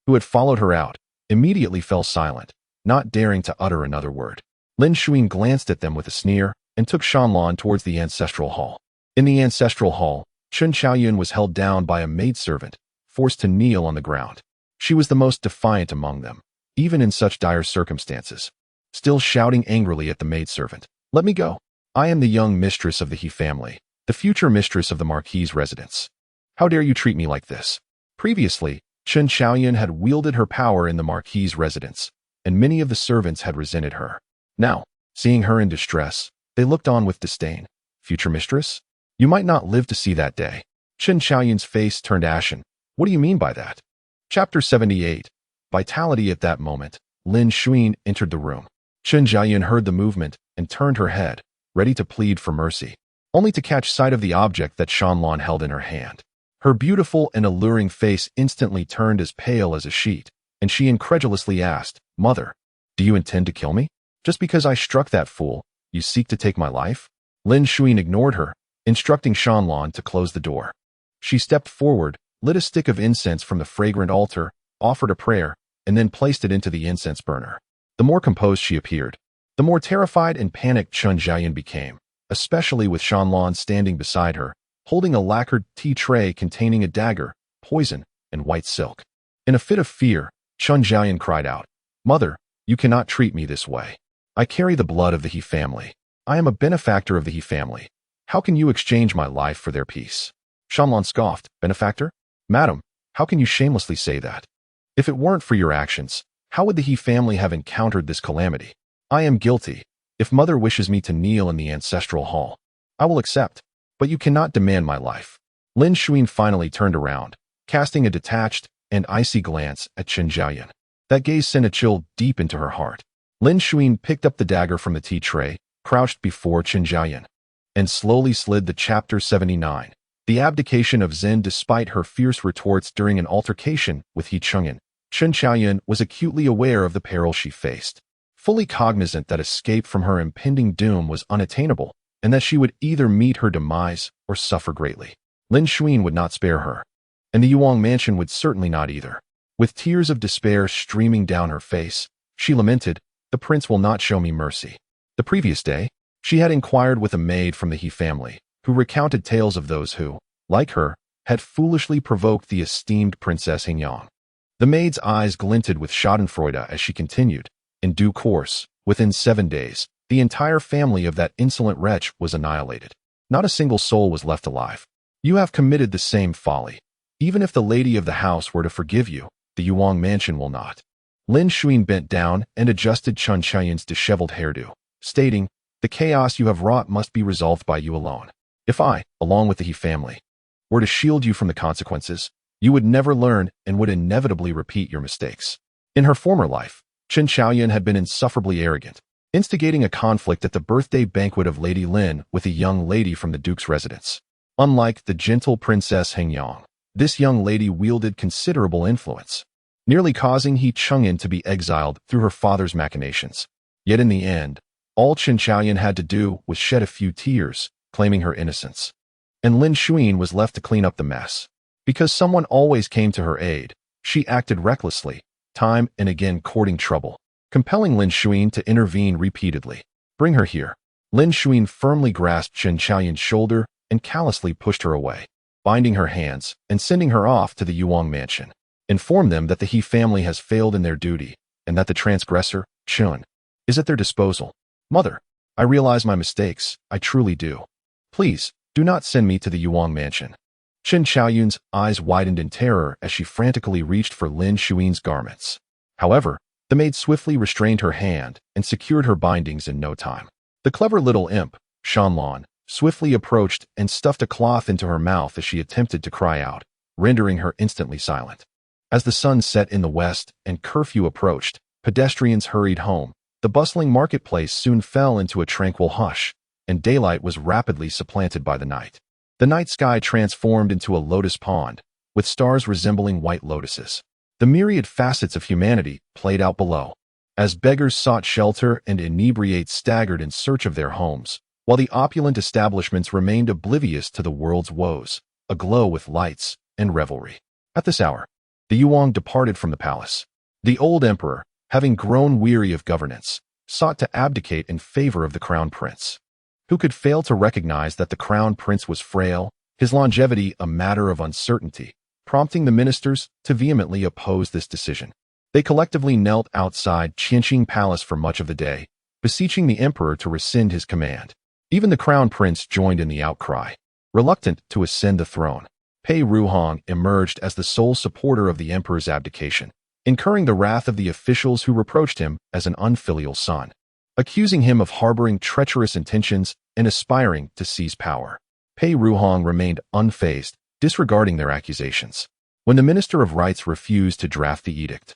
who had followed her out, immediately fell silent, not daring to utter another word. Lin Zhaoxue glanced at them with a sneer and took Shanlan towards the ancestral hall. In the ancestral hall, Qin Xiaoyan was held down by a maidservant, forced to kneel on the ground. She was the most defiant among them, even in such dire circumstances, still shouting angrily at the maidservant. Let me go. I am the young mistress of the He family, the future mistress of the Marquis' residence. How dare you treat me like this? Previously, Qin Xiaoyan had wielded her power in the Marquis' residence, and many of the servants had resented her. Now, seeing her in distress, they looked on with disdain. Future mistress? You might not live to see that day. Qin Xiaoyan's face turned ashen. What do you mean by that? Chapter 78. Vitality. At that moment, Lin Zhaoxue entered the room. Qin Xiaoyan heard the movement and turned her head, ready to plead for mercy, only to catch sight of the object that Shanlan held in her hand. Her beautiful and alluring face instantly turned as pale as a sheet, and she incredulously asked, Mother, do you intend to kill me? Just because I struck that fool, you seek to take my life? Lin Zhaoxue ignored her, instructing Shanlan to close the door. She stepped forward, lit a stick of incense from the fragrant altar, offered a prayer, and then placed it into the incense burner. The more composed she appeared, the more terrified and panicked Qin Xiaoyan became, especially with Shanlan standing beside her, holding a lacquered tea tray containing a dagger, poison, and white silk. In a fit of fear, Qin Xiaoyan cried out, Mother, you cannot treat me this way. I carry the blood of the He family. I am a benefactor of the He family. How can you exchange my life for their peace? Shanlan scoffed. Benefactor? Madam, how can you shamelessly say that? If it weren't for your actions, how would the He family have encountered this calamity? I am guilty. If Mother wishes me to kneel in the ancestral hall, I will accept, but you cannot demand my life. Lin Zhaoxue finally turned around, casting a detached, and icy glance at Chen Zhaoyan. That gaze sent a chill deep into her heart. Lin Zhaoxue picked up the dagger from the tea tray, crouched before Chen Zhaoyan, and slowly slid the Chapter 79, the abdication of Zen despite her fierce retorts during an altercation with He Chang'an. Chen Zhaoyan was acutely aware of the peril she faced, fully cognizant that escape from her impending doom was unattainable, and that she would either meet her demise or suffer greatly. Lin Zhaoxue would not spare her, and the Yuang Mansion would certainly not either. With tears of despair streaming down her face, she lamented, "The prince will not show me mercy." The previous day, she had inquired with a maid from the He family, who recounted tales of those who, like her, had foolishly provoked the esteemed Princess Hingyang. The maid's eyes glinted with schadenfreude as she continued, "In due course, within 7 days, the entire family of that insolent wretch was annihilated. Not a single soul was left alive. You have committed the same folly. Even if the lady of the house were to forgive you, the Yuang Mansion will not." Lin Zhaoxue bent down and adjusted Chen Zhaoyan's disheveled hairdo, stating, "The chaos you have wrought must be resolved by you alone. If I, along with the He family, were to shield you from the consequences, you would never learn and would inevitably repeat your mistakes." In her former life, Chen Zhaoyan had been insufferably arrogant, instigating a conflict at the birthday banquet of Lady Lin with a young lady from the Duke's residence. Unlike the gentle Princess Hingyang, this young lady wielded considerable influence, nearly causing He Chang'an to be exiled through her father's machinations. Yet in the end, all Chen Zhaoyan had to do was shed a few tears, claiming her innocence. And Lin Zhaoxue was left to clean up the mess. Because someone always came to her aid, she acted recklessly, time and again courting trouble, compelling Lin Zhaoxue to intervene repeatedly. "Bring her here." Lin Zhaoxue firmly grasped Chen Zhaoyan's shoulder and callously pushed her away, binding her hands and sending her off to the Yuang Mansion. "Inform them that the He family has failed in their duty, and that the transgressor, Chun, is at their disposal. Mother, I realize my mistakes, I truly do. Please, do not send me to the Yuang Mansion." Chen Zhaoyan's eyes widened in terror as she frantically reached for Lin Zhaoxue's garments. However, the maid swiftly restrained her hand and secured her bindings in no time. The clever little imp, Shanlan, swiftly approached and stuffed a cloth into her mouth as she attempted to cry out, rendering her instantly silent. As the sun set in the west and curfew approached, pedestrians hurried home. The bustling marketplace soon fell into a tranquil hush, and daylight was rapidly supplanted by the night. The night sky transformed into a lotus pond, with stars resembling white lotuses. The myriad facets of humanity played out below, as beggars sought shelter and inebriates staggered in search of their homes, while the opulent establishments remained oblivious to the world's woes, aglow with lights and revelry. At this hour, the Yuang departed from the palace. The old emperor, having grown weary of governance, sought to abdicate in favor of the crown prince. Who could fail to recognize that the crown prince was frail, his longevity a matter of uncertainty, prompting the ministers to vehemently oppose this decision? They collectively knelt outside Qianqing Palace for much of the day, beseeching the emperor to rescind his command. Even the crown prince joined in the outcry. Reluctant to ascend the throne, Pei Ruhong emerged as the sole supporter of the emperor's abdication, incurring the wrath of the officials who reproached him as an unfilial son, accusing him of harboring treacherous intentions and aspiring to seize power. Pei Ruhong remained unfazed, disregarding their accusations. When the Minister of Rights refused to draft the edict,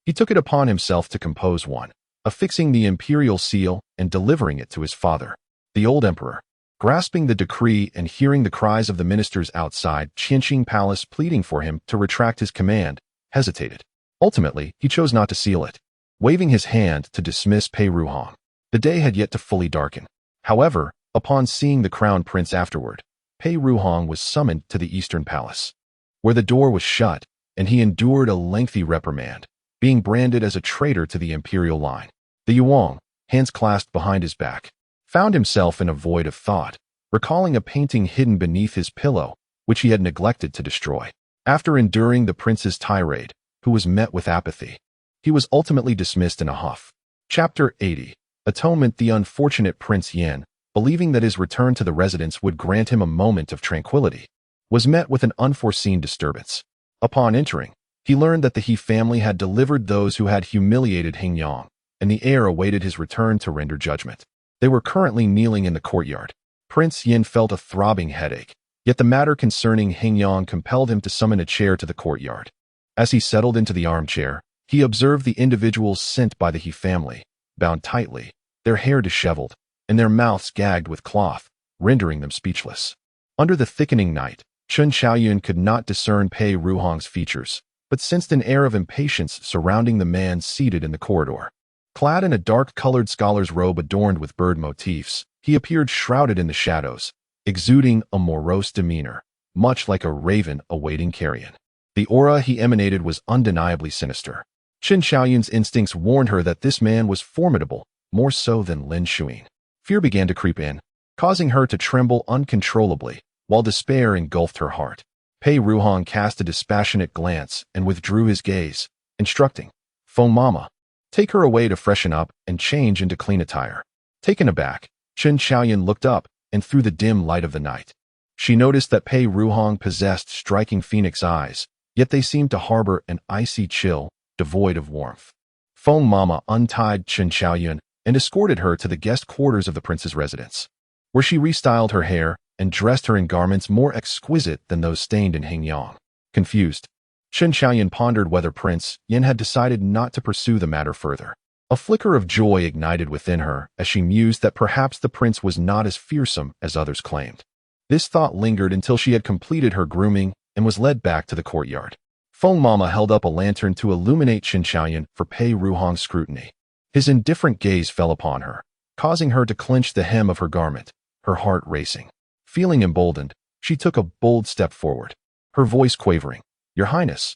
he took it upon himself to compose one, affixing the imperial seal and delivering it to his father. The old emperor, grasping the decree and hearing the cries of the ministers outside Qianqing Palace pleading for him to retract his command, hesitated. Ultimately, he chose not to seal it, waving his hand to dismiss Pei Ruhong. The day had yet to fully darken. However, upon seeing the crown prince afterward, Pei Ruhong was summoned to the Eastern Palace, where the door was shut, and he endured a lengthy reprimand, being branded as a traitor to the imperial line. The Yuang, hands clasped behind his back, found himself in a void of thought, recalling a painting hidden beneath his pillow, which he had neglected to destroy. After enduring the prince's tirade, who was met with apathy, he was ultimately dismissed in a huff. Chapter 80. Atonement. The unfortunate Prince Yin, believing that his return to the residence would grant him a moment of tranquility, was met with an unforeseen disturbance. Upon entering, he learned that the He family had delivered those who had humiliated Hingyang, and the heir awaited his return to render judgment. They were currently kneeling in the courtyard. Prince Yin felt a throbbing headache, yet the matter concerning Hingyang compelled him to summon a chair to the courtyard. As he settled into the armchair, he observed the individuals sent by the He family, bound tightly, their hair disheveled, and their mouths gagged with cloth, rendering them speechless. Under the thickening night, Chen Xiaoyun could not discern Pei Ruhong's features, but sensed an air of impatience surrounding the man seated in the corridor. Clad in a dark-colored scholar's robe adorned with bird motifs, he appeared shrouded in the shadows, exuding a morose demeanor, much like a raven awaiting carrion. The aura he emanated was undeniably sinister. Chen Xiaoyun's instincts warned her that this man was formidable, more so than Lin Zhaoxue. Fear began to creep in, causing her to tremble uncontrollably, while despair engulfed her heart. Pei Ruhong cast a dispassionate glance and withdrew his gaze, instructing, "Feng Mama, take her away to freshen up and change into clean attire." Taken aback, Chen Xiaoyun looked up and through the dim light of the night. She noticed that Pei Ruhong possessed striking phoenix eyes, yet they seemed to harbor an icy chill, devoid of warmth. Feng Mama untied Chen Xiaoyun and escorted her to the guest quarters of the prince's residence, where she restyled her hair and dressed her in garments more exquisite than those stained in Hingyang. Confused, Chen Xiaoyun pondered whether Prince Yin had decided not to pursue the matter further. A flicker of joy ignited within her as she mused that perhaps the prince was not as fearsome as others claimed. This thought lingered until she had completed her grooming and was led back to the courtyard. Feng Mama held up a lantern to illuminate Chen Xiaoyun for Pei Ruhong's scrutiny. His indifferent gaze fell upon her, causing her to clench the hem of her garment, her heart racing. Feeling emboldened, she took a bold step forward, her voice quavering, "Your Highness,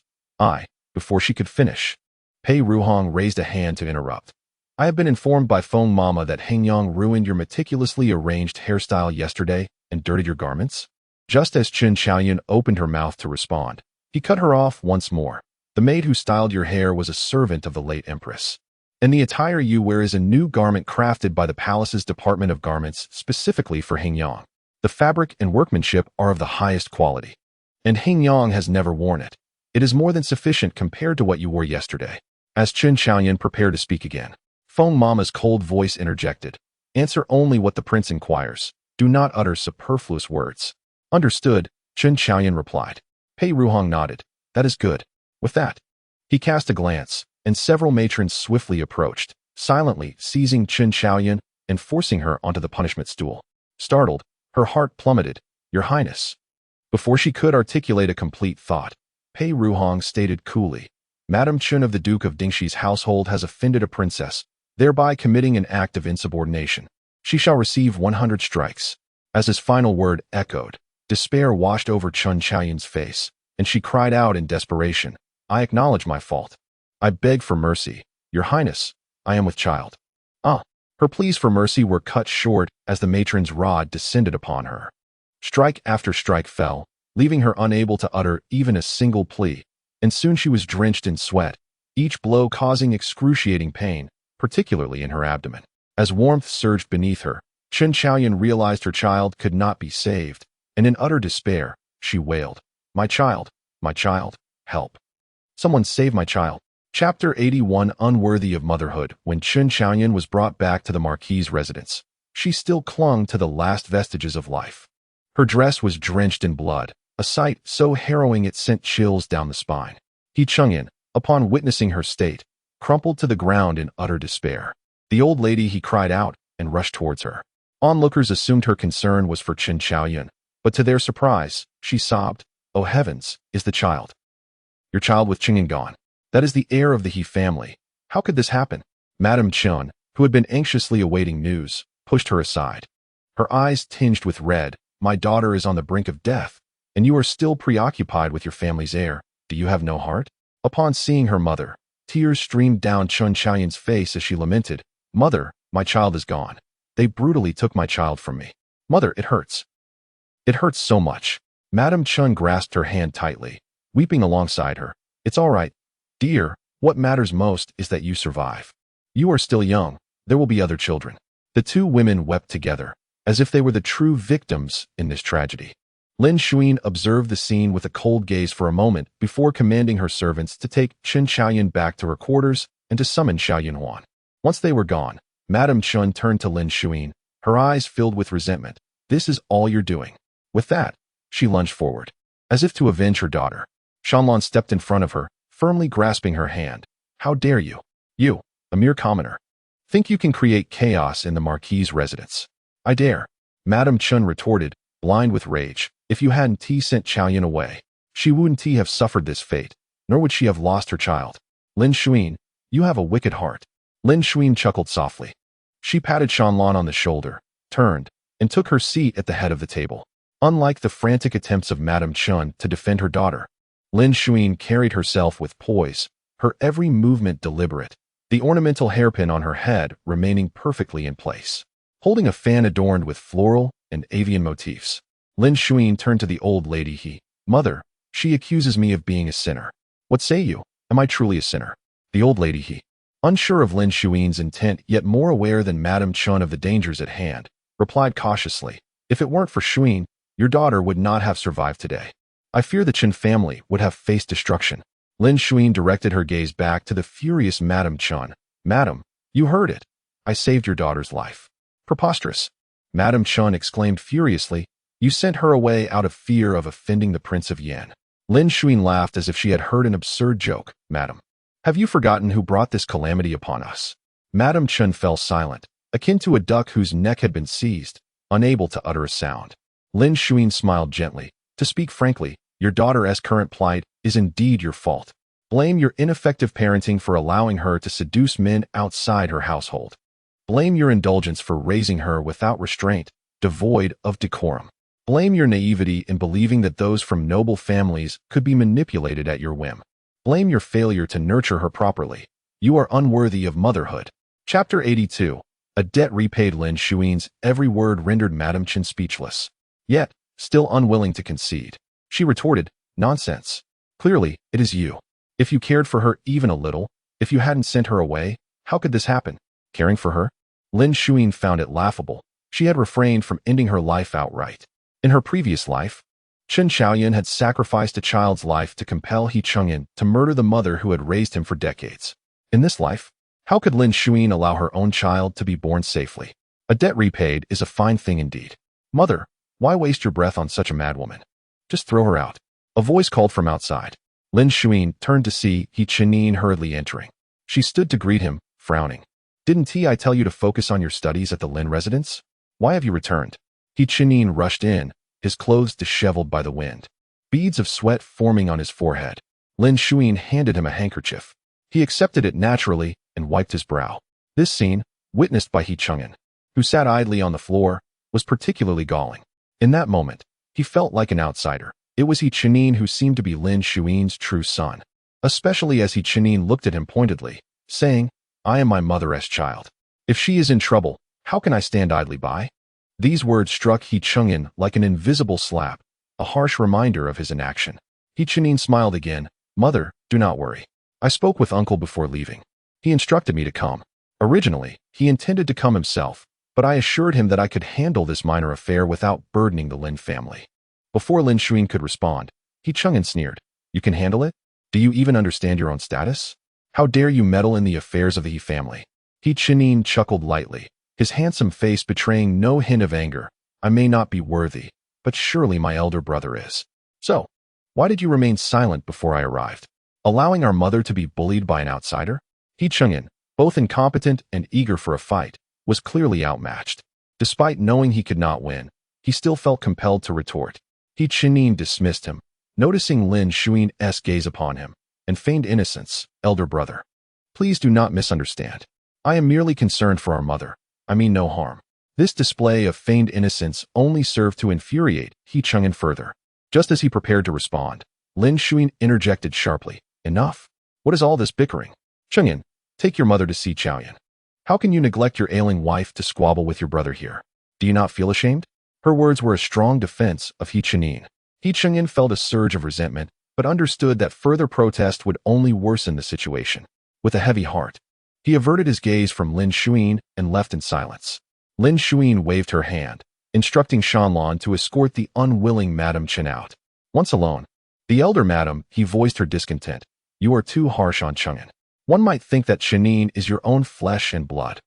Before she could finish, Pei Ruhong raised a hand to interrupt. "I have been informed by Feng Mama that Hingyang ruined your meticulously arranged hairstyle yesterday and dirtied your garments." Just as Chen Xiaoyun opened her mouth to respond, he cut her off once more. "The maid who styled your hair was a servant of the late Empress. And the attire you wear is a new garment crafted by the palace's Department of Garments specifically for Hingyang. The fabric and workmanship are of the highest quality. And Hingyang has never worn it. It is more than sufficient compared to what you wore yesterday." As Chen Xiaoyun prepared to speak again, Feng Mama's cold voice interjected, "Answer only what the prince inquires. Do not utter superfluous words." "Understood," Chen Xiaoyun replied. Pei Ruhong nodded. "That is good." With that, he cast a glance, and several matrons swiftly approached, silently seizing Chen Xiaoyun and forcing her onto the punishment stool. Startled, her heart plummeted. "Your Highness." Before she could articulate a complete thought, Pei Ruhong stated coolly, "Madame Chen of the Duke of Dingshi's household has offended a princess, thereby committing an act of insubordination. She shall receive 100 strikes." As his final word echoed, despair washed over Chen Xiaoyun's face, and she cried out in desperation, "I acknowledge my fault. I beg for mercy. Your Highness, I am with child." Her pleas for mercy were cut short as the matron's rod descended upon her. Strike after strike fell, leaving her unable to utter even a single plea, and soon she was drenched in sweat, each blow causing excruciating pain, particularly in her abdomen. As warmth surged beneath her, Chen Xiaoyun realized her child could not be saved, and in utter despair, she wailed, my child, help. Someone save my child." Chapter 81 Unworthy of Motherhood. When Chen Xiaoyun was brought back to the Marquis' residence, she still clung to the last vestiges of life. Her dress was drenched in blood, a sight so harrowing it sent chills down the spine. He Chengyan, upon witnessing her state, crumpled to the ground in utter despair. "The old lady," he cried out, and rushed towards her. Onlookers assumed her concern was for Chen Xiaoyun, but to their surprise, she sobbed, "Oh heavens, is the child? Your child with Chengyan gone? That is the heir of the He family. How could this happen?" Madame Chen, who had been anxiously awaiting news, pushed her aside. Her eyes tinged with red. "My daughter is on the brink of death, and you are still preoccupied with your family's heir. Do you have no heart?" Upon seeing her mother, tears streamed down Chen Xiaoyun's face as she lamented, "Mother, my child is gone. They brutally took my child from me. Mother, it hurts. It hurts so much." Madame Chen grasped her hand tightly, weeping alongside her. "It's all right, dear. What matters most is that you survive. You are still young. There will be other children." The two women wept together, as if they were the true victims in this tragedy. Lin Zhaoxue observed the scene with a cold gaze for a moment before commanding her servants to take Chen Xiaoyun back to her quarters and to summon Xiaoyun Huan. Once they were gone, Madame Chen turned to Lin Zhaoxue, her eyes filled with resentment. "This is all you're doing." With that, she lunged forward, as if to avenge her daughter. Shanlan stepped in front of her, firmly grasping her hand. How dare you? You, a mere commoner. Think you can create chaos in the Marquis' residence? I dare. Madame Chun retorted, blind with rage. If you hadn't sent Chaoyan away, she wouldn't have suffered this fate, nor would she have lost her child. Lin Zhaoxue, you have a wicked heart. Lin Zhaoxue chuckled softly. She patted Shanlan on the shoulder, turned, and took her seat at the head of the table. Unlike the frantic attempts of Madame Chun to defend her daughter, Lin Zhaoxue carried herself with poise, her every movement deliberate, the ornamental hairpin on her head remaining perfectly in place. Holding a fan adorned with floral and avian motifs, Lin Zhaoxue turned to the old lady. Mother, she accuses me of being a sinner. What say you? Am I truly a sinner? The old lady, unsure of Lin Zhaoxue's intent yet more aware than Madame Chun of the dangers at hand, replied cautiously, if it weren't for Zhaoxue, your daughter would not have survived today. I fear the Chun family would have faced destruction. Lin Zhaoxue directed her gaze back to the furious Madame Chun. Madam, you heard it. I saved your daughter's life. Preposterous. Madame Chun exclaimed furiously. You sent her away out of fear of offending the Prince of Yan. Lin Zhaoxue laughed as if she had heard an absurd joke. Madam, have you forgotten who brought this calamity upon us? Madame Chun fell silent, akin to a duck whose neck had been seized, unable to utter a sound. Lin Zhaoxue smiled gently. To speak frankly, your daughter's current plight is indeed your fault. Blame your ineffective parenting for allowing her to seduce men outside her household. Blame your indulgence for raising her without restraint, devoid of decorum. Blame your naivety in believing that those from noble families could be manipulated at your whim. Blame your failure to nurture her properly. You are unworthy of motherhood. Chapter 82. A debt repaid. Lin Zhaoxue's every word rendered Madame Chun speechless. Yet, still unwilling to concede, she retorted, nonsense. Clearly, it is you. If you cared for her even a little, if you hadn't sent her away, how could this happen? Caring for her? Lin Zhaoxue found it laughable. She had refrained from ending her life outright. In her previous life, Chen Chaoyan had sacrificed a child's life to compel He Chang'an to murder the mother who had raised him for decades. In this life, how could Lin Zhaoxue allow her own child to be born safely? A debt repaid is a fine thing indeed. Mother, why waste your breath on such a madwoman? Just throw her out. A voice called from outside. Lin Zhaoxue turned to see He Chang'an hurriedly entering. She stood to greet him, frowning. Didn't I tell you to focus on your studies at the Lin residence? Why have you returned? He Chang'an rushed in, his clothes disheveled by the wind, beads of sweat forming on his forehead. Lin Zhaoxue handed him a handkerchief. He accepted it naturally and wiped his brow. This scene, witnessed by He Chang'an, who sat idly on the floor, was particularly galling. In that moment, he felt like an outsider. It was He Chang'an who seemed to be Lin Zhaoxue's true son, especially as He Chang'an looked at him pointedly, saying, I am my mother's child. If she is in trouble, how can I stand idly by? These words struck He Chang'an like an invisible slap, a harsh reminder of his inaction. He Chang'an smiled again. Mother, do not worry. I spoke with uncle before leaving. He instructed me to come. Originally, he intended to come himself, but I assured him that I could handle this minor affair without burdening the Lin family. Before Lin Zhaoxue could respond, He Chang'an sneered. You can handle it? Do you even understand your own status? How dare you meddle in the affairs of the He family? He Chang'an chuckled lightly, his handsome face betraying no hint of anger. I may not be worthy, but surely my elder brother is. So, why did you remain silent before I arrived? Allowing our mother to be bullied by an outsider? He Chang'an, both incompetent and eager for a fight, was clearly outmatched. Despite knowing he could not win, he still felt compelled to retort. He Chang'an dismissed him, noticing Lin Zhaoxue's gaze upon him, and feigned innocence. Elder brother, please do not misunderstand. I am merely concerned for our mother. I mean no harm. This display of feigned innocence only served to infuriate He Chang'an further. Just as he prepared to respond, Lin Zhaoxue interjected sharply. Enough. What is all this bickering? Chang'an, take your mother to see Chaoyan. How can you neglect your ailing wife to squabble with your brother here? Do you not feel ashamed? Her words were a strong defense of He Chang'an. He Chang'an felt a surge of resentment, but understood that further protest would only worsen the situation. With a heavy heart, he averted his gaze from Lin Zhaoxue and left in silence. Lin Zhaoxue waved her hand, instructing Shanlan to escort the unwilling Madame Chun out. Once alone, the elder madam, he voiced her discontent. You are too harsh on Chang'an. One might think that Chang'an is your own flesh and blood.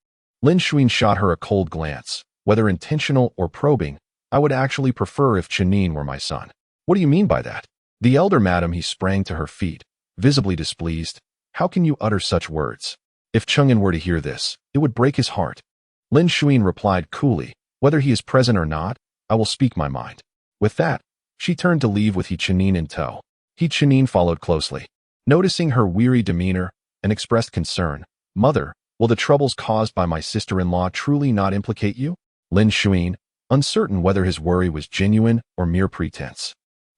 Lin Zhaoxue shot her a cold glance. Whether intentional or probing, I would actually prefer if Chang'an were my son. What do you mean by that? The elder madam, he sprang to her feet, visibly displeased. How can you utter such words? If Chengyan were to hear this, it would break his heart. Lin Zhaoxue replied coolly, whether he is present or not, I will speak my mind. With that, she turned to leave with He Chenin in tow. He Chenin followed closely. Noticing her weary demeanor, and expressed concern, Mother, will the troubles caused by my sister-in-law truly not implicate you? Lin Zhaoxue, uncertain whether his worry was genuine or mere pretense,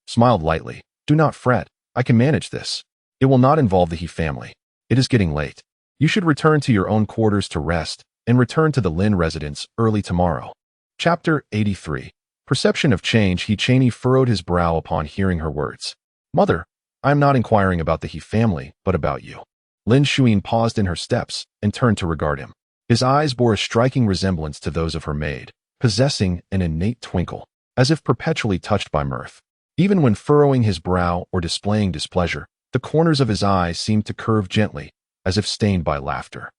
smiled lightly. Do not fret, I can manage this. It will not involve the He family. It is getting late. You should return to your own quarters to rest, and return to the Lin residence early tomorrow. Chapter 83. Perception of change. He Chenin furrowed his brow upon hearing her words. Mother, I am not inquiring about the He family, but about you. Lin Zhaoxue paused in her steps and turned to regard him. His eyes bore a striking resemblance to those of her maid, possessing an innate twinkle, as if perpetually touched by mirth. Even when furrowing his brow or displaying displeasure, the corners of his eyes seemed to curve gently, as if stained by laughter.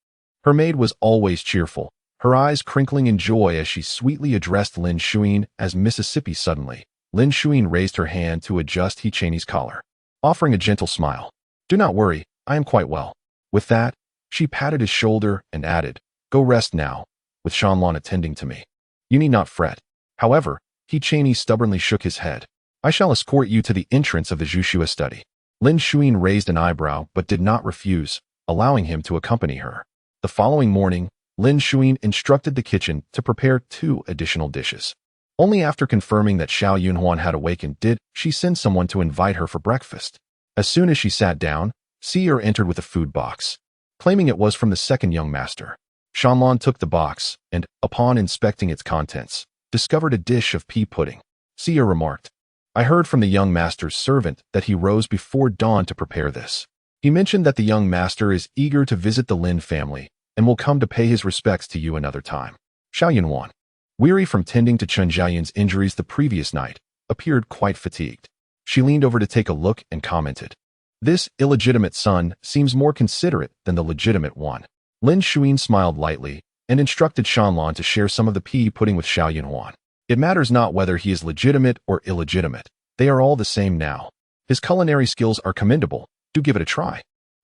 Her maid was always cheerful, her eyes crinkling in joy as she sweetly addressed Lin Zhaoxue as Mississippi. Suddenly, Lin Zhaoxue raised her hand to adjust He Chenin's collar, offering a gentle smile. Do not worry, I am quite well. With that, she patted his shoulder and added, Go rest now, with Shanlan attending to me. You need not fret. However, He Chenin stubbornly shook his head. I shall escort you to the entrance of the Zhaoxue study. Lin Zhaoxue raised an eyebrow but did not refuse, allowing him to accompany her. The following morning, Lin Zhaoxue instructed the kitchen to prepare 2 additional dishes. Only after confirming that Xiao Yunhuan had awakened did she send someone to invite her for breakfast. As soon as she sat down, Seer entered with a food box, claiming it was from the second young master. Shanlan took the box and, upon inspecting its contents, discovered a dish of pea pudding. Seer remarked, I heard from the young master's servant that he rose before dawn to prepare this. He mentioned that the young master is eager to visit the Lin family and will come to pay his respects to you another time. Xiao Yunhuan, weary from tending to Chen Jiayan's injuries the previous night, appeared quite fatigued. She leaned over to take a look and commented, This illegitimate son seems more considerate than the legitimate one. Lin Zhaoxue smiled lightly and instructed Shanlan to share some of the pea pudding with Xiao Yunhuan. It matters not whether he is legitimate or illegitimate. They are all the same now. His culinary skills are commendable. Do give it a try.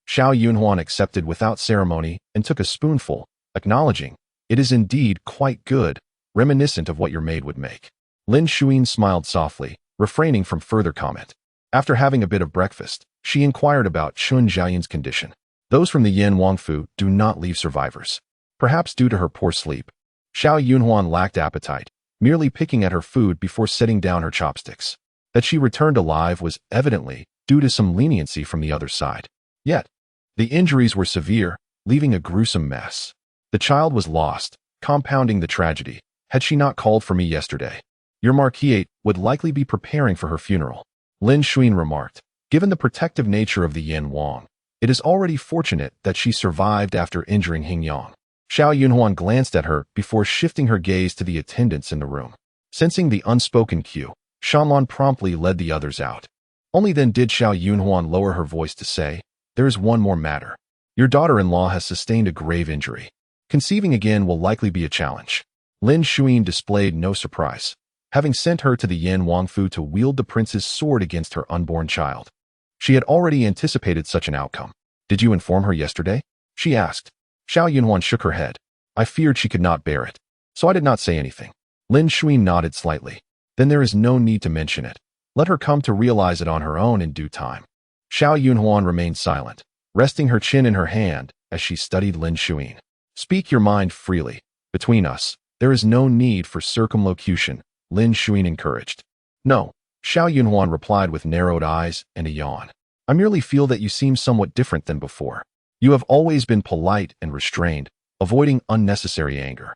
Xiao Yunhuan accepted without ceremony and took a spoonful, acknowledging, It is indeed quite good, reminiscent of what your maid would make. Lin Zhaoxue smiled softly, refraining from further comment. After having a bit of breakfast, she inquired about Chen Jiayan's condition. Those from the Yin Wangfu do not leave survivors. Perhaps due to her poor sleep, Xiao Yunhuan lacked appetite, merely picking at her food before setting down her chopsticks. That she returned alive was evidently due to some leniency from the other side. Yet, the injuries were severe, leaving a gruesome mess. The child was lost, compounding the tragedy. Had she not called for me yesterday, your Marquis would likely be preparing for her funeral. Lin Zhaoxue remarked, Given the protective nature of the Yin Wang, it is already fortunate that she survived after injuring Hingyang. Xiao Yunhuan glanced at her before shifting her gaze to the attendants in the room. Sensing the unspoken cue, Shanlan promptly led the others out. Only then did Xiao Yunhuan lower her voice to say, There is one more matter. Your daughter-in-law has sustained a grave injury. Conceiving again will likely be a challenge. Lin Zhaoxue displayed no surprise, having sent her to the Yin Wangfu to wield the prince's sword against her unborn child. She had already anticipated such an outcome. Did you inform her yesterday? She asked. Xiao Yunhuan shook her head. I feared she could not bear it, so I did not say anything. Lin Zhaoxue nodded slightly. Then there is no need to mention it. Let her come to realize it on her own in due time. Xiao Yunhuan remained silent, resting her chin in her hand as she studied Lin Zhaoxue. Speak your mind freely. Between us, there is no need for circumlocution, Lin Zhaoxue encouraged. No, Xiao Yunhuan replied with narrowed eyes and a yawn. I merely feel that you seem somewhat different than before. You have always been polite and restrained, avoiding unnecessary anger.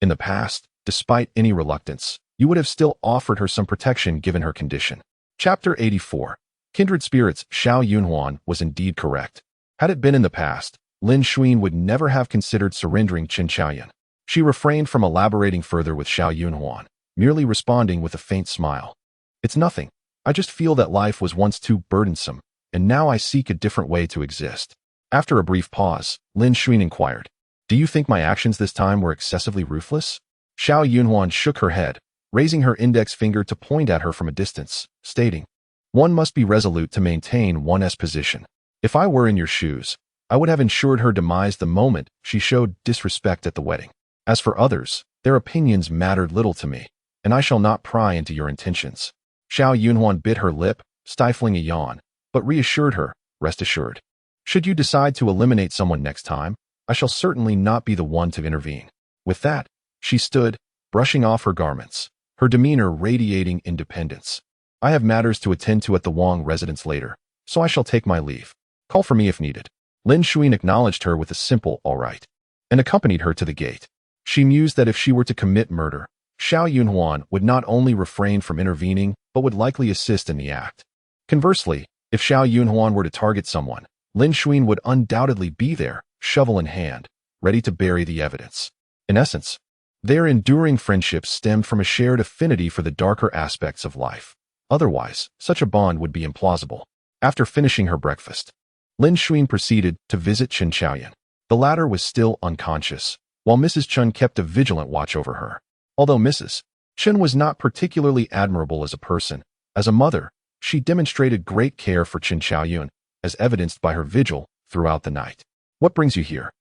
In the past, despite any reluctance, you would have still offered her some protection given her condition. Chapter 84. Kindred Spirits. Xiao Yunhuan was indeed correct. Had it been in the past, Lin Zhaoxue would never have considered surrendering Chen Qiaoyan. She refrained from elaborating further with Xiao Yunhuan, merely responding with a faint smile. It's nothing. I just feel that life was once too burdensome, and now I seek a different way to exist. After a brief pause, Lin Zhaoxue inquired, Do you think my actions this time were excessively ruthless? Xiao Yunhuan shook her head, raising her index finger to point at her from a distance, stating, One must be resolute to maintain one's position. If I were in your shoes, I would have ensured her demise the moment she showed disrespect at the wedding. As for others, their opinions mattered little to me, and I shall not pry into your intentions." Xiao Yunhuan bit her lip, stifling a yawn, but reassured her, "Rest assured. Should you decide to eliminate someone next time, I shall certainly not be the one to intervene." With that, she stood, brushing off her garments, her demeanor radiating independence. "I have matters to attend to at the Wang residence later, so I shall take my leave. Call for me if needed." Lin Zhaoxue acknowledged her with a simple "all right," and accompanied her to the gate. She mused that if she were to commit murder, Xiao Yunhuan would not only refrain from intervening, but would likely assist in the act. Conversely, if Xiao Yunhuan were to target someone, Lin Zhaoxue would undoubtedly be there, shovel in hand, ready to bury the evidence. In essence, their enduring friendship stemmed from a shared affinity for the darker aspects of life. Otherwise, such a bond would be implausible. After finishing her breakfast, Lin Zhaoxue proceeded to visit Chen Xiaoyan. The latter was still unconscious, while Mrs. Chen kept a vigilant watch over her. Although Mrs. Chen was not particularly admirable as a person, as a mother, she demonstrated great care for Chen Xiaoyan, as evidenced by her vigil throughout the night. "What brings you here?"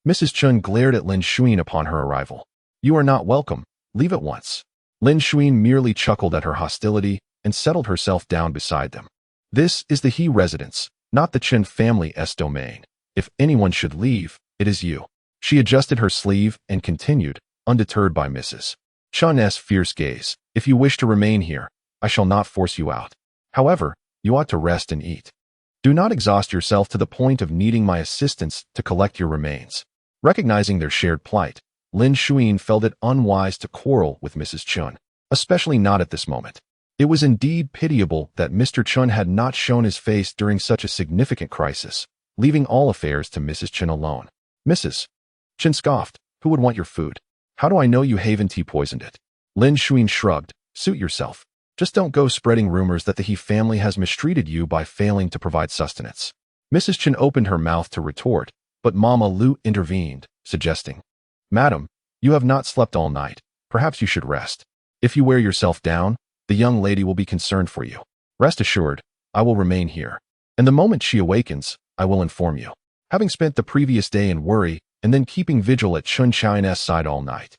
Mrs. Chen glared at Lin Zhaoxue upon her arrival. "You are not welcome. Leave at once." Lin Zhaoxue merely chuckled at her hostility and settled herself down beside them. "This is the He residence, not the Chen family's domain. If anyone should leave, it is you." She adjusted her sleeve and continued, undeterred by Mrs. Chen's fierce gaze. "If you wish to remain here, I shall not force you out. However, you ought to rest and eat. Do not exhaust yourself to the point of needing my assistance to collect your remains." Recognizing their shared plight, Lin Zhaoxue felt it unwise to quarrel with Mrs. Chen, especially not at this moment. It was indeed pitiable that Mr. Chen had not shown his face during such a significant crisis, leaving all affairs to Mrs. Chen alone. Mrs. Chen scoffed, "Who would want your food? How do I know you Haven tea poisoned it?" Lin Zhaoxue shrugged, "Suit yourself. Just don't go spreading rumors that the He family has mistreated you by failing to provide sustenance." Mrs. Chen opened her mouth to retort, but Mama Lu intervened, suggesting, "Madam, you have not slept all night. Perhaps you should rest. If you wear yourself down, the young lady will be concerned for you. Rest assured, I will remain here, and the moment she awakens, I will inform you." Having spent the previous day in worry and then keeping vigil at Chen Xiaoyan's side all night,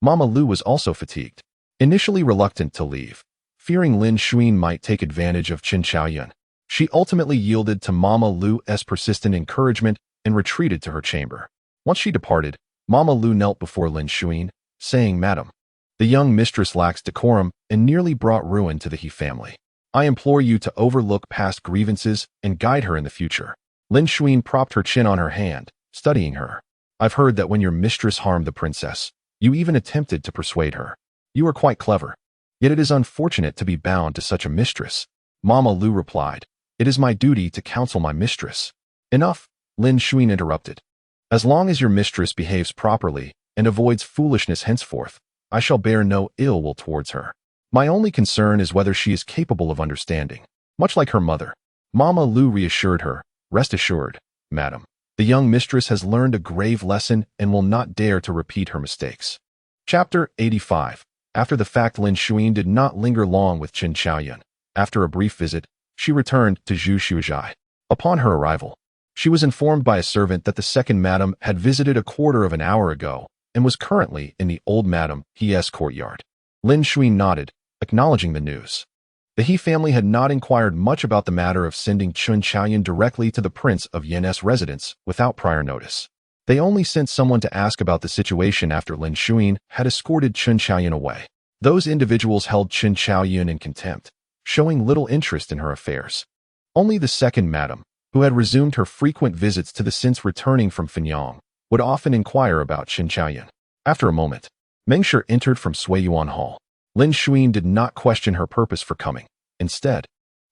Mama Lu was also fatigued. Initially reluctant to leave, fearing Lin Zhaoxue might take advantage of Chen Xiaoyan, she ultimately yielded to Mama Lu's persistent encouragement and retreated to her chamber. Once she departed, Mama Lu knelt before Lin Zhaoxue, saying, "Madam, the young mistress lacks decorum and nearly brought ruin to the He family. I implore you to overlook past grievances and guide her in the future." Lin Zhaoxue propped her chin on her hand, studying her. "I've heard that when your mistress harmed the princess, you even attempted to persuade her. You are quite clever. Yet it is unfortunate to be bound to such a mistress." Mama Lu replied, "It is my duty to counsel my mistress." "Enough," Lin Zhaoxue interrupted. "As long as your mistress behaves properly and avoids foolishness henceforth, I shall bear no ill will towards her. My only concern is whether she is capable of understanding." Much like her mother, Mama Lu reassured her, "Rest assured, madam. The young mistress has learned a grave lesson and will not dare to repeat her mistakes." Chapter 85. After the fact, Lin Zhaoxue did not linger long with Chen Xiaoyan. After a brief visit, she returned to Zhu Xuezhai. Upon her arrival, she was informed by a servant that the second madam had visited a quarter of an hour ago and was currently in the old madam He's courtyard. Lin Zhaoxue nodded, acknowledging the news. The He family had not inquired much about the matter of sending Chen Xiaoyan directly to the Prince of Yan's residence without prior notice. They only sent someone to ask about the situation after Lin Zhaoxue had escorted Chen Xiaoyan away. Those individuals held Chen Xiaoyan in contempt, showing little interest in her affairs. Only the second madam, who had resumed her frequent visits to the since returning from Fenyang, would often inquire about Chen Xiaoyan. After a moment, Mengshi entered from Suiyuan Hall. Lin Zhaoxue did not question her purpose for coming. Instead,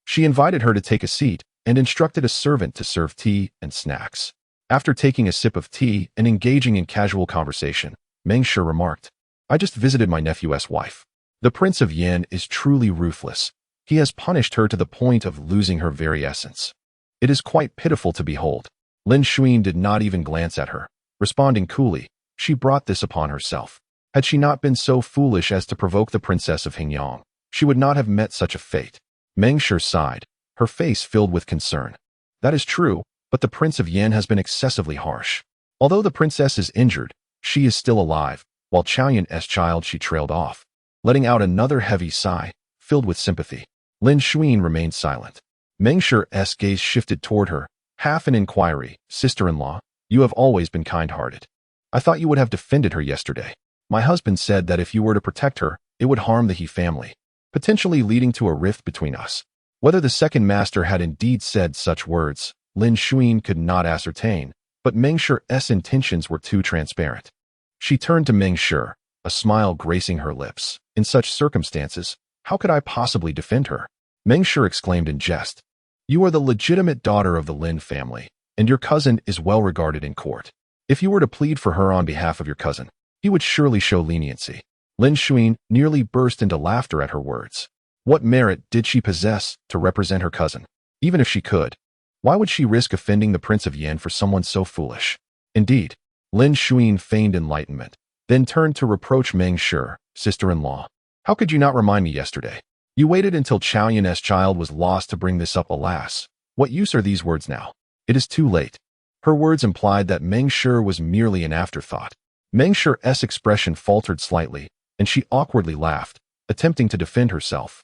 she invited her to take a seat and instructed a servant to serve tea and snacks. After taking a sip of tea and engaging in casual conversation, Mengshi remarked, "I just visited my nephew's wife. The Prince of Yan is truly ruthless. He has punished her to the point of losing her very essence. It is quite pitiful to behold." Lin Zhaoxue did not even glance at her. Responding coolly, "She brought this upon herself. Had she not been so foolish as to provoke the Princess of Hingyang, she would not have met such a fate." Mengshi sighed, her face filled with concern. "That is true, but the Prince of Yin has been excessively harsh. Although the princess is injured, she is still alive, while Chaoyun's child she trailed off. Letting out another heavy sigh, filled with sympathy, Lin Zhaoxue remained silent. Meng Shi's gaze shifted toward her, half an inquiry. Sister-in-law, you have always been kind-hearted. I thought you would have defended her yesterday. My husband said that if you were to protect her, it would harm the He family, potentially leading to a rift between us. Whether the second master had indeed said such words, Lin Zhaoxue could not ascertain, but Meng Shi's intentions were too transparent. She turned to Meng Shi, a smile gracing her lips. In such circumstances, how could I possibly defend her? Meng Shi exclaimed in jest. You are the legitimate daughter of the Lin family, and your cousin is well regarded in court. If you were to plead for her on behalf of your cousin, he would surely show leniency. Lin Zhaoxue nearly burst into laughter at her words. What merit did she possess to represent her cousin? Even if she could, why would she risk offending the Prince of Yin for someone so foolish? Indeed, Lin Zhaoxue feigned enlightenment, then turned to reproach Meng Shi. Sister-in-law, how could you not remind me yesterday? You waited until Chaoyun's child was lost to bring this up. Alas, what use are these words now? It is too late. Her words implied that Meng Shi was merely an afterthought. Meng Shi's expression faltered slightly, and she awkwardly laughed, attempting to defend herself.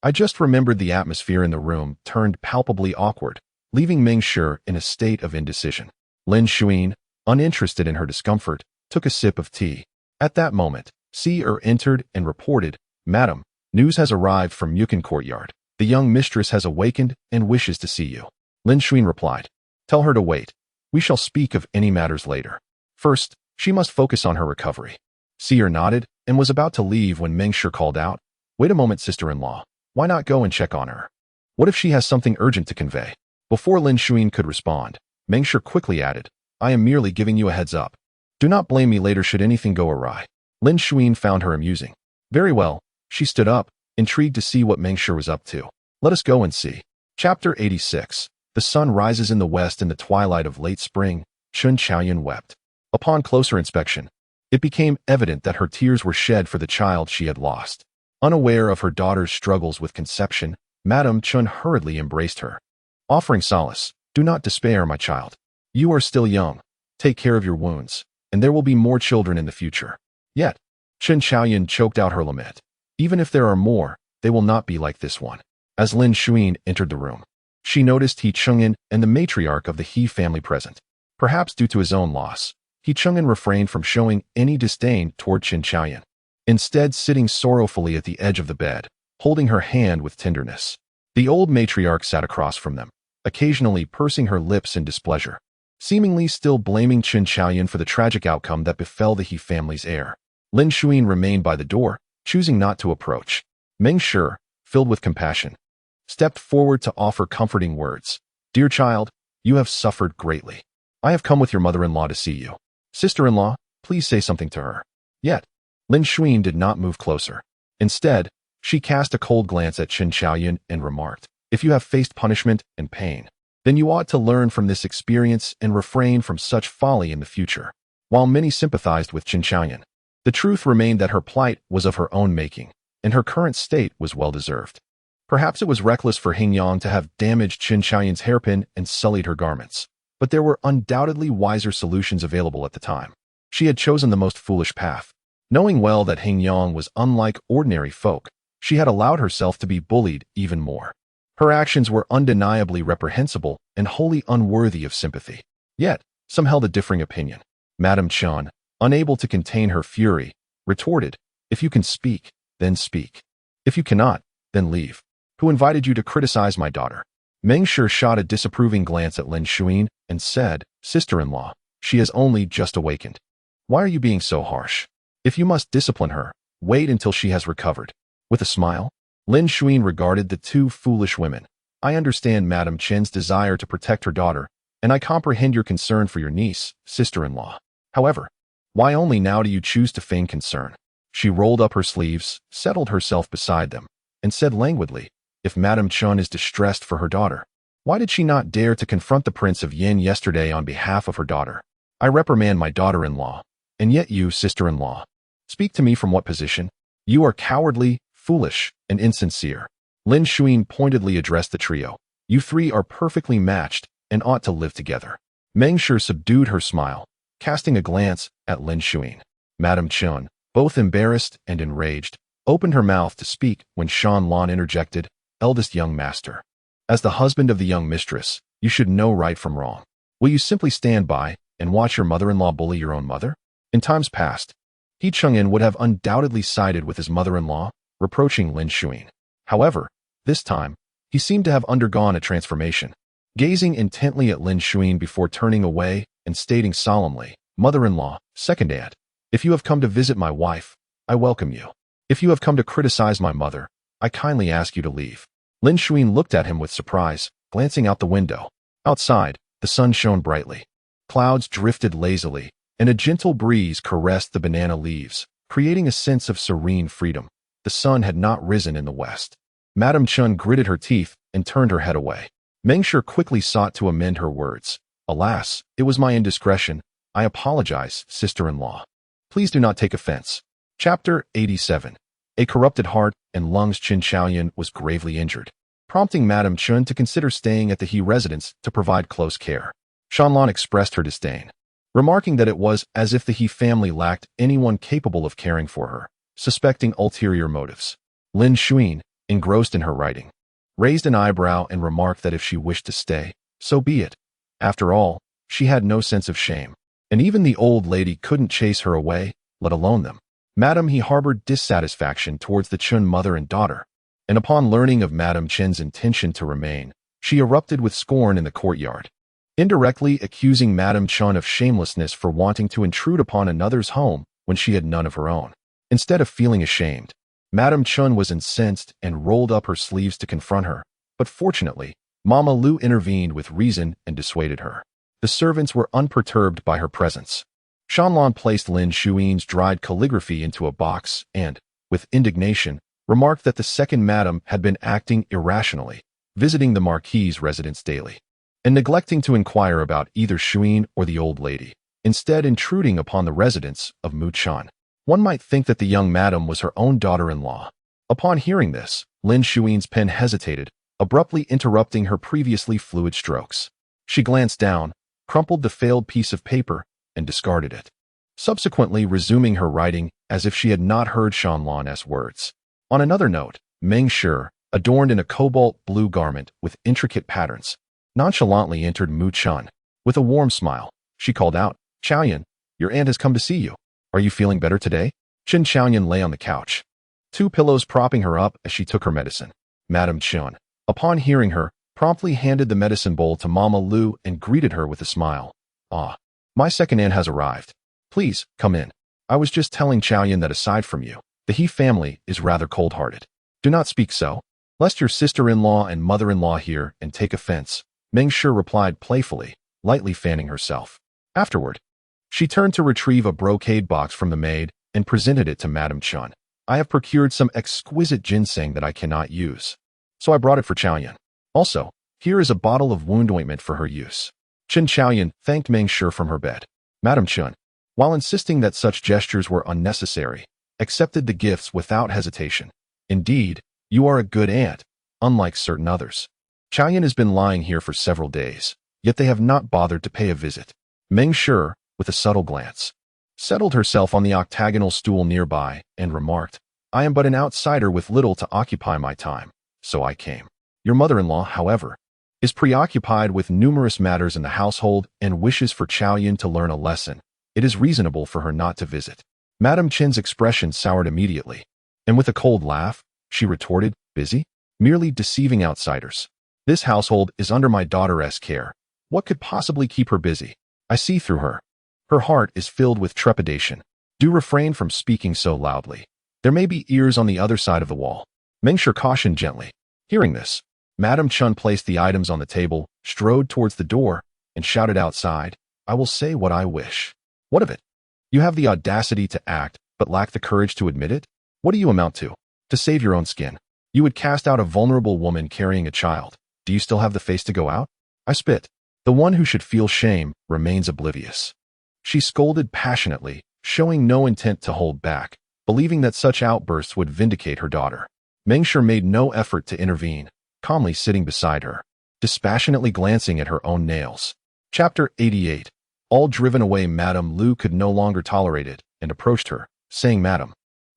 I just remembered the atmosphere in the room turned palpably awkward, leaving Meng Shi in a state of indecision. Lin Zhaoxue, uninterested in her discomfort, took a sip of tea. At that moment, entered and reported, Madam, news has arrived from Yukon Courtyard. The young mistress has awakened and wishes to see you. Lin Zhaoxue replied. Tell her to wait. We shall speak of any matters later. First, she must focus on her recovery. Seer nodded and was about to leave when Meng Shi called out, Wait a moment, sister-in-law. Why not go and check on her? What if she has something urgent to convey? Before Lin Zhaoxue could respond, Meng Shi quickly added, I am merely giving you a heads up. Do not blame me later should anything go awry. Lin Zhaoxue found her amusing. Very well. She stood up, intrigued to see what Meng Shi was up to. Let us go and see. Chapter 86. The sun rises in the west in the twilight of late spring. Chun Chaoyun wept. Upon closer inspection, it became evident that her tears were shed for the child she had lost. Unaware of her daughter's struggles with conception, Madame Chun hurriedly embraced her, offering solace. Do not despair, my child. You are still young. Take care of your wounds, and there will be more children in the future. Yet, Chun Chaoyun choked out her lament. Even if there are more, they will not be like this one. As Lin Zhaoxue entered the room, she noticed He Chang'an and the matriarch of the He family present. Perhaps due to his own loss, He Chang'an refrained from showing any disdain toward Chun Chaoyun, instead sitting sorrowfully at the edge of the bed, holding her hand with tenderness. The old matriarch sat across from them, occasionally pursing her lips in displeasure, seemingly still blaming Chun Chaoyun for the tragic outcome that befell the He family's heir. Lin Zhaoxue remained by the door, choosing not to approach. Meng Shi, filled with compassion, stepped forward to offer comforting words. Dear child, you have suffered greatly. I have come with your mother-in-law to see you. Sister-in-law, please say something to her. Yet, Lin Zhaoxue did not move closer. Instead, she cast a cold glance at Chun Chaoyun and remarked, If you have faced punishment and pain, then you ought to learn from this experience and refrain from such folly in the future. While many sympathized with Chun Chaoyun, the truth remained that her plight was of her own making, and her current state was well-deserved. Perhaps it was reckless for Hingyang to have damaged Chun Chaoyun's hairpin and sullied her garments, but there were undoubtedly wiser solutions available at the time. She had chosen the most foolish path. Knowing well that Hingyang was unlike ordinary folk, she had allowed herself to be bullied even more. Her actions were undeniably reprehensible and wholly unworthy of sympathy. Yet, some held a differing opinion. Madame Chun, unable to contain her fury, retorted, If you can speak, then speak. If you cannot, then leave. Who invited you to criticize my daughter? Meng Shi shot a disapproving glance at Lin Zhaoxue and said, Sister-in-law, she has only just awakened. Why are you being so harsh? If you must discipline her, wait until she has recovered. With a smile, Lin Zhaoxue regarded the two foolish women. I understand Madame Chen's desire to protect her daughter, and I comprehend your concern for your niece, sister-in-law. However, why only now do you choose to feign concern? She rolled up her sleeves, settled herself beside them, and said languidly, If Madame Chun is distressed for her daughter, why did she not dare to confront the Prince of Yin yesterday on behalf of her daughter? I reprimand my daughter-in-law, and yet you, sister-in-law, speak to me from what position? You are cowardly, foolish, and insincere. Lin Zhaoxue pointedly addressed the trio. You three are perfectly matched, and ought to live together. Meng Shi subdued her smile, casting a glance at Lin Zhaoxue. Madame Chun, both embarrassed and enraged, opened her mouth to speak when Shan Lan interjected, "Eldest young master. As the husband of the young mistress, you should know right from wrong. Will you simply stand by and watch your mother-in-law bully your own mother?" In times past, He Chang'an would have undoubtedly sided with his mother-in-law, reproaching Lin Zhaoxue. However, this time, he seemed to have undergone a transformation. Gazing intently at Lin Zhaoxue before turning away and stating solemnly, "Mother-in-law, second aunt, if you have come to visit my wife, I welcome you. If you have come to criticize my mother, I kindly ask you to leave." Lin Zhaoxue looked at him with surprise, glancing out the window. Outside, the sun shone brightly. Clouds drifted lazily, and a gentle breeze caressed the banana leaves, creating a sense of serene freedom. The sun had not risen in the west. Madame Chun gritted her teeth and turned her head away. Meng Shi quickly sought to amend her words. "Alas, it was my indiscretion. I apologize, sister-in-law. Please do not take offense." Chapter 87. A corrupted heart and lungs. Qin Xiaoyan was gravely injured, prompting Madame Chun to consider staying at the He residence to provide close care. Shanlan expressed her disdain, remarking that it was as if the He family lacked anyone capable of caring for her, suspecting ulterior motives. Lin Zhaoxue, engrossed in her writing, raised an eyebrow and remarked that if she wished to stay, so be it. After all, she had no sense of shame, and even the old lady couldn't chase her away, let alone them. Madame He harbored dissatisfaction towards the Chun mother and daughter, and upon learning of Madame Chen's intention to remain, she erupted with scorn in the courtyard, indirectly accusing Madame Chun of shamelessness for wanting to intrude upon another's home when she had none of her own. Instead of feeling ashamed, Madame Chun was incensed and rolled up her sleeves to confront her, but fortunately, Mama Lu intervened with reason and dissuaded her. The servants were unperturbed by her presence. Shanlan placed Lin Zhaoxue's dried calligraphy into a box and, with indignation, remarked that the second madam had been acting irrationally, visiting the Marquis' residence daily, and neglecting to inquire about either Zhaoxue or the old lady, instead intruding upon the residence of Mu Chan. One might think that the young madam was her own daughter-in-law. Upon hearing this, Lin Zhaoxue's pen hesitated, abruptly interrupting her previously fluid strokes. She glanced down, crumpled the failed piece of paper, and discarded it, subsequently resuming her writing as if she had not heard Shanlan's words. On another note, Meng Shi, adorned in a cobalt blue garment with intricate patterns, nonchalantly entered Mu Chan. With a warm smile, she called out, "Xiaoyan, your aunt has come to see you. Are you feeling better today?" Qin Xiaoyan lay on the couch, two pillows propping her up as she took her medicine. Madame Chun, upon hearing her, promptly handed the medicine bowl to Mama Lu and greeted her with a smile. "Ah, my second aunt has arrived. Please, come in. I was just telling Xiaoyan that aside from you, the He family is rather cold-hearted. Do not speak so, lest your sister-in-law and mother-in-law hear and take offense," Meng Shi replied playfully, lightly fanning herself. Afterward, she turned to retrieve a brocade box from the maid and presented it to Madame Chun. "I have procured some exquisite ginseng that I cannot use, so I brought it for Xiaoyan. Also, here is a bottle of wound ointment for her use." Qin Xiaoyan thanked Meng Shi from her bed. Madame Chun, while insisting that such gestures were unnecessary, accepted the gifts without hesitation. "Indeed, you are a good aunt, unlike certain others. Xiaoyan has been lying here for several days, yet they have not bothered to pay a visit." Meng Shi, with a subtle glance, settled herself on the octagonal stool nearby and remarked, "I am but an outsider with little to occupy my time, so I came. Your mother-in-law, however, is preoccupied with numerous matters in the household and wishes for Xiaoyan to learn a lesson. It is reasonable for her not to visit." Madame Chen's expression soured immediately, and with a cold laugh, she retorted, "Busy? Merely deceiving outsiders. This household is under my daughter's care. What could possibly keep her busy? I see through her. Her heart is filled with trepidation. Do refrain from speaking so loudly. There may be ears on the other side of the wall." Meng Shi cautioned gently. Hearing this, Madame Chun placed the items on the table, strode towards the door, and shouted outside, "I will say what I wish." "What of it? You have the audacity to act, but lack the courage to admit it? What do you amount to? To save your own skin, you would cast out a vulnerable woman carrying a child. Do you still have the face to go out? I spit. The one who should feel shame remains oblivious." She scolded passionately, showing no intent to hold back, believing that such outbursts would vindicate her daughter. Meng Shi made no effort to intervene, calmly sitting beside her. dispassionately glancing at her own nails. Chapter 88. All driven away, Madame Lu could no longer tolerate it and approached her, saying, "Madam,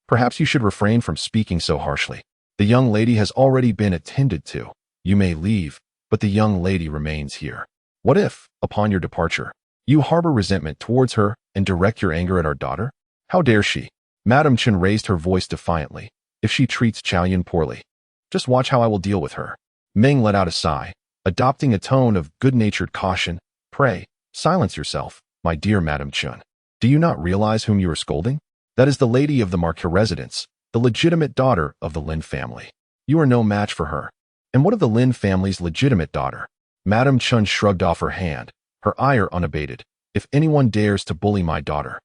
perhaps you should refrain from speaking so harshly. The young lady has already been attended to. You may leave, but the young lady remains here. What if, upon your departure, you harbor resentment towards her and direct your anger at our daughter? How dare she?" Madame Chen raised her voice defiantly. "If she treats Qiaoyan poorly, just watch how I will deal with her." Meng let out a sigh, adopting a tone of good-natured caution. "Pray, silence yourself, my dear Madame Chen. Do you not realize whom you are scolding? That is the lady of the Marquis residence, the legitimate daughter of the Lin family. You are no match for her. And what of the Lin family's legitimate daughter?" Madame Chen shrugged off her hand, her ire unabated. "If anyone dares to bully my daughter,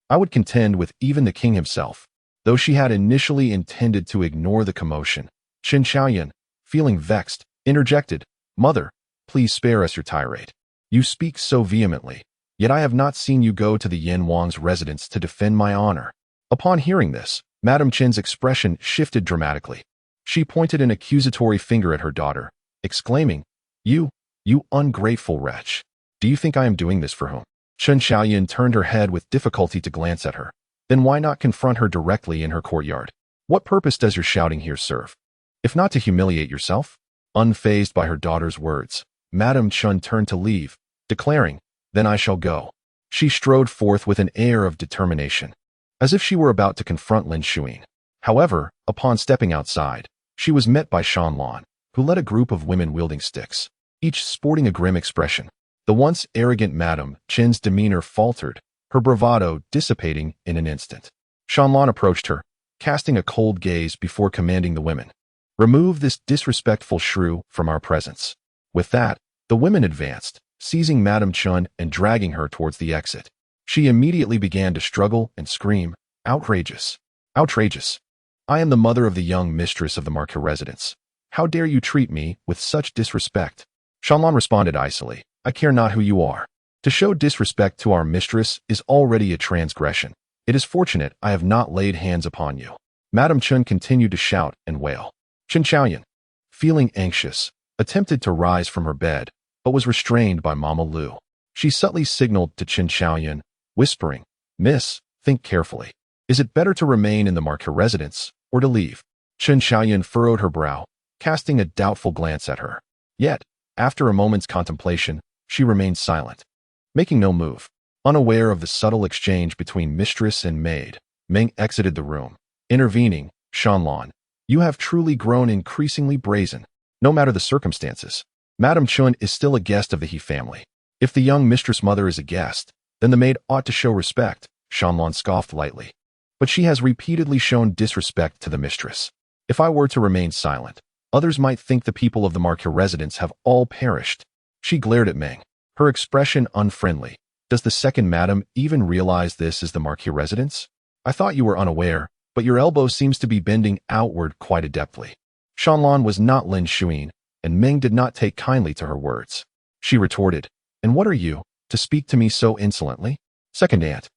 I would contend with even the king himself." Though she had initially intended to ignore the commotion, Qin Xiaoyan, feeling vexed, interjected, "Mother, please spare us your tirade. You speak so vehemently, yet I have not seen you go to the Yin Wang's residence to defend my honor." Upon hearing this, Madame Chen's expression shifted dramatically. She pointed an accusatory finger at her daughter, exclaiming, You ungrateful wretch. Do you think I am doing this for whom?" Qin Xiaoyan turned her head with difficulty to glance at her. "Then why not confront her directly in her courtyard? What purpose does your shouting here serve? If not to humiliate yourself?" Unfazed by her daughter's words, Madame Chen turned to leave, declaring, "Then I shall go." She strode forth with an air of determination, as if she were about to confront Lin Zhaoxue. However, upon stepping outside, she was met by Shanlan, who led a group of women wielding sticks, each sporting a grim expression. The once arrogant Madame Chen's demeanor faltered, her bravado dissipating in an instant. Shanlan approached her, casting a cold gaze before commanding the women, "Remove this disrespectful shrew from our presence." With that, the women advanced, seizing Madame Chen and dragging her towards the exit. She immediately began to struggle and scream, "Outrageous! Outrageous! I am the mother of the young mistress of the Marquis residence. How dare you treat me with such disrespect?" Shanlan responded icily, "I care not who you are. To show disrespect to our mistress is already a transgression. It is fortunate I have not laid hands upon you." Madame Chen continued to shout and wail. Qin Xiaoyan, feeling anxious, attempted to rise from her bed, but was restrained by Mama Lu. She subtly signaled to Qin Xiaoyan, whispering, "Miss, think carefully. Is it better to remain in the Marquis residence or to leave?" Qin Xiaoyan furrowed her brow, casting a doubtful glance at her. Yet, after a moment's contemplation, she remained silent, making no move. Unaware of the subtle exchange between mistress and maid, Meng exited the room, intervening, "Shanlan, you have truly grown increasingly brazen. No matter the circumstances, Madame Chen is still a guest of the He family. If the young mistress mother is a guest, then the maid ought to show respect," Shanlan scoffed lightly. "But she has repeatedly shown disrespect to the mistress. If I were to remain silent, others might think the people of the Marquis residence have all perished." She glared at Meng, her expression unfriendly. "Does the second madam even realize this is the Marquis residence? I thought you were unaware, but your elbow seems to be bending outward quite adeptly." Shanlan was not Lin Zhaoxue, and Meng did not take kindly to her words. She retorted, "And what are you, to speak to me so insolently?" "Second aunt."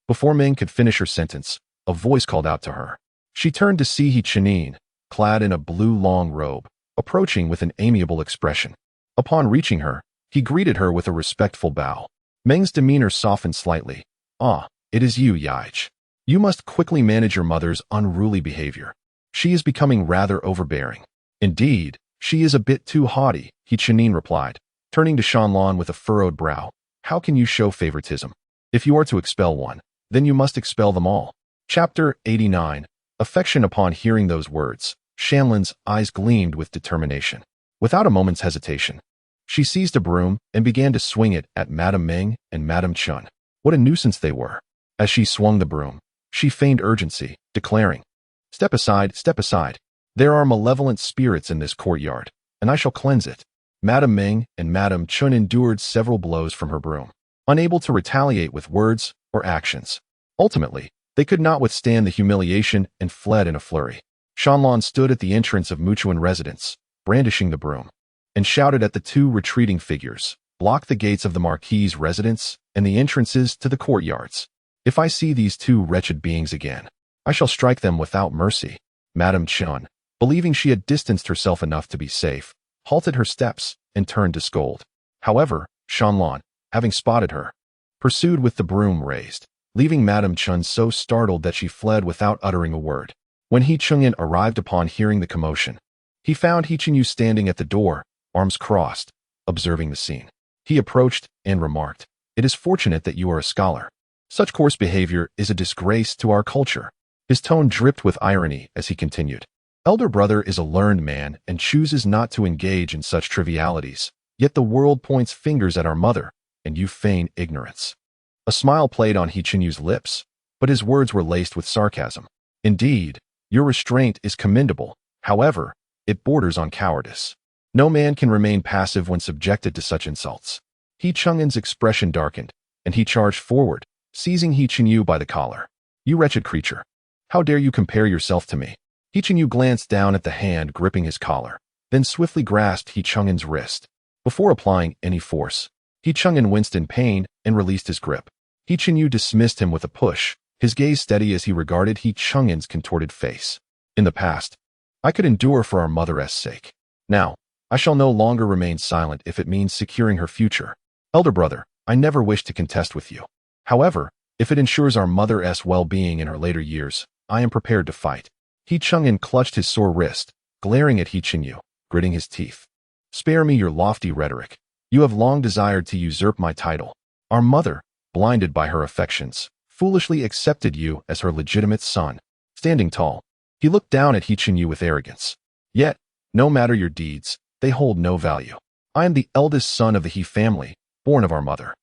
Before Meng could finish her sentence, a voice called out to her. She turned to see He Chenin, clad in a blue long robe, approaching with an amiable expression. Upon reaching her, he greeted her with a respectful bow. Meng's demeanor softened slightly. "Ah, it is you, Yaich. You must quickly manage your mother's unruly behavior. She is becoming rather overbearing." "Indeed, she is a bit too haughty," He Chenin replied, turning to Shanlan with a furrowed brow. "How can you show favoritism? If you are to expel one, then you must expel them all." Chapter 89. Affection. Upon hearing those words, Shanlan's eyes gleamed with determination. Without a moment's hesitation, she seized a broom and began to swing it at Madame Meng and Madame Chen. What a nuisance they were! As she swung the broom, she feigned urgency, declaring, step aside, step aside. There are malevolent spirits in this courtyard, and I shall cleanse it." Madame Meng and Madame Chen endured several blows from her broom, unable to retaliate with words or actions. Ultimately, they could not withstand the humiliation and fled in a flurry. Shanlan stood at the entrance of Muchuan residence, brandishing the broom, and shouted at the two retreating figures, "Block the gates of the Marquis' residence and the entrances to the courtyards. If I see these two wretched beings again, I shall strike them without mercy." Madame Chen, believing she had distanced herself enough to be safe, halted her steps, and turned to scold. However, Shanlan, having spotted her, pursued with the broom raised, leaving Madame Chun so startled that she fled without uttering a word. When He Chungin arrived upon hearing the commotion, he found He Chenyu standing at the door, arms crossed, observing the scene. He approached and remarked, "It is fortunate that you are a scholar. Such coarse behavior is a disgrace to our culture." His tone dripped with irony as he continued. "Elder brother is a learned man and chooses not to engage in such trivialities, yet the world points fingers at our mother, and you feign ignorance." A smile played on He Chenyu's lips, but his words were laced with sarcasm. "Indeed, your restraint is commendable. However, it borders on cowardice. No man can remain passive when subjected to such insults." He Chungin's expression darkened, and he charged forward, seizing He Chenyu by the collar. "You wretched creature! How dare you compare yourself to me?" He Chenyu glanced down at the hand gripping his collar, then swiftly grasped He Chungin's wrist. Before applying any force, He Chungin winced in pain and released his grip. He Chenyu dismissed him with a push, his gaze steady as he regarded He Chungin's contorted face. "In the past, I could endure for our mother's sake. Now, I shall no longer remain silent if it means securing her future. Elder brother, I never wish to contest with you. However, if it ensures our mother's well-being in her later years, I am prepared to fight." He Chungin clutched his sore wrist, glaring at He Chenyu, gritting his teeth. "Spare me your lofty rhetoric. You have long desired to usurp my title. Our mother, blinded by her affections, foolishly accepted you as her legitimate son." Standing tall, he looked down at He Chenyu with arrogance. "Yet, no matter your deeds, they hold no value. I am the eldest son of the He family, born of our mother.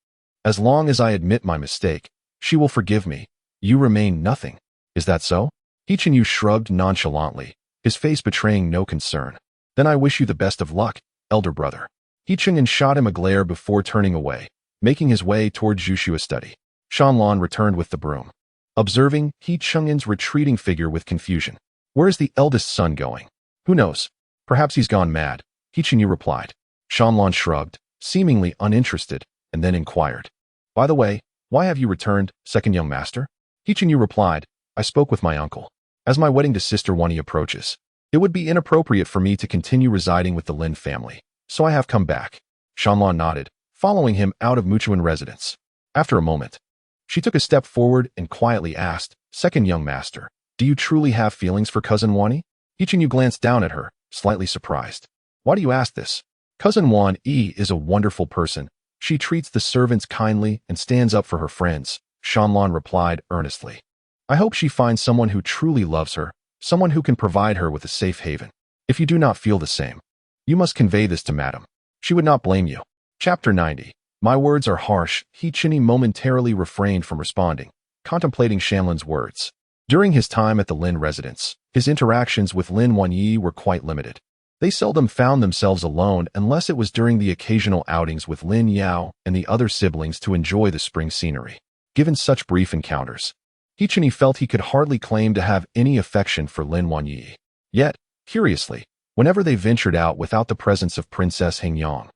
As long as I admit my mistake, she will forgive me. You remain nothing. Is that so?" He Chenyu shrugged nonchalantly, his face betraying no concern. "Then I wish you the best of luck, elder brother." He Chungin shot him a glare before turning away, making his way toward Zhaoxue's study. Shanlan returned with the broom, observing He Chungin's retreating figure with confusion. "Where is the eldest son going?" "Who knows? Perhaps he's gone mad," He Chenyu replied. Shanlan shrugged, seemingly uninterested, and then inquired, "By the way, why have you returned, second young master?" He Chenyu replied, "I spoke with my uncle. As my wedding to Sister Wani approaches, it would be inappropriate for me to continue residing with the Lin family, so I have come back." Shanlan nodded, following him out of Muchuan residence. After a moment, she took a step forward and quietly asked, "Second young master, do you truly have feelings for cousin Wani?" He Chenyu glanced down at her, slightly surprised. "Why do you ask this?" "Cousin Wani is a wonderful person. She treats the servants kindly and stands up for her friends," Shanlan replied earnestly. "I hope she finds someone who truly loves her, someone who can provide her with a safe haven. If you do not feel the same, you must convey this to Madam. She would not blame you." Chapter 90. My words are harsh. He Chenyu momentarily refrained from responding, contemplating Shanlan's words. During his time at the Lin residence, his interactions with Lin Wanyi were quite limited. They seldom found themselves alone unless it was during the occasional outings with Lin Yao and the other siblings to enjoy the spring scenery. Given such brief encounters, He Chenyu felt he could hardly claim to have any affection for Lin Wanyi. Yet, curiously, whenever they ventured out without the presence of Princess Hengyang,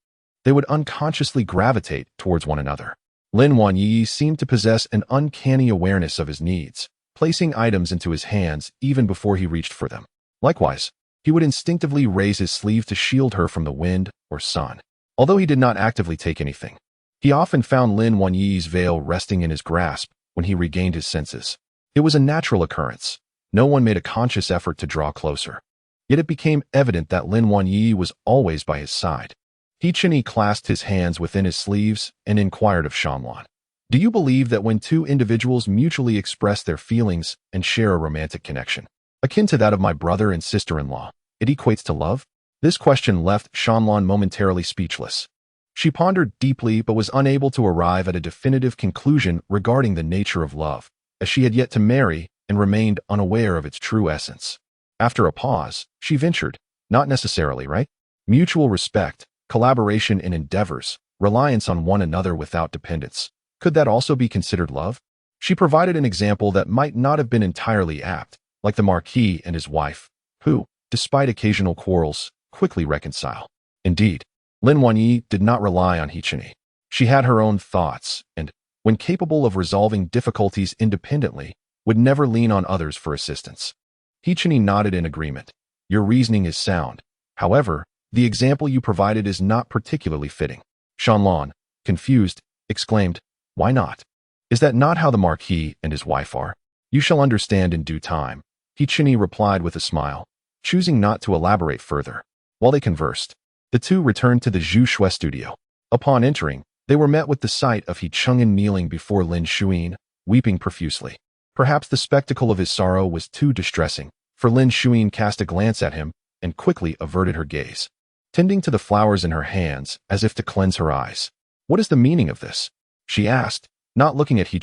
they would unconsciously gravitate towards one another. Lin Wanyi seemed to possess an uncanny awareness of his needs, placing items into his hands even before he reached for them. Likewise, he would instinctively raise his sleeve to shield her from the wind or sun. Although he did not actively take anything, he often found Lin Wanyi's veil resting in his grasp when he regained his senses. It was a natural occurrence. No one made a conscious effort to draw closer. Yet it became evident that Lin Wanyi was always by his side. He Chenyu clasped his hands within his sleeves and inquired of Shanlan, "Do you believe that when two individuals mutually express their feelings and share a romantic connection, akin to that of my brother and sister-in-law, it equates to love?" This question left Shanlan momentarily speechless. She pondered deeply but was unable to arrive at a definitive conclusion regarding the nature of love, as she had yet to marry and remained unaware of its true essence. After a pause, she ventured, "Not necessarily, right? Mutual respect, collaboration in endeavors, reliance on one another without dependence. Could that also be considered love?" She provided an example that might not have been entirely apt, like the Marquis and his wife, who, despite occasional quarrels, quickly reconcile. Indeed, Lin Wanyi did not rely on He Chenyu. She had her own thoughts and, when capable of resolving difficulties independently, would never lean on others for assistance. He Chenyu nodded in agreement. "Your reasoning is sound. However, The example you provided is not particularly fitting. Shanlan, confused, exclaimed, "Why not? Is that not how the Marquis and his wife are? You shall understand in due time," He replied with a smile, choosing not to elaborate further. While they conversed, the two returned to the Zhaoxue studio. Upon entering, they were met with the sight of He kneeling before Lin Zhaoxue, weeping profusely. Perhaps the spectacle of his sorrow was too distressing, for Lin Zhaoxue cast a glance at him and quickly averted her gaze, tending to the flowers in her hands as if to cleanse her eyes. "What is the meaning of this?" she asked, not looking at He,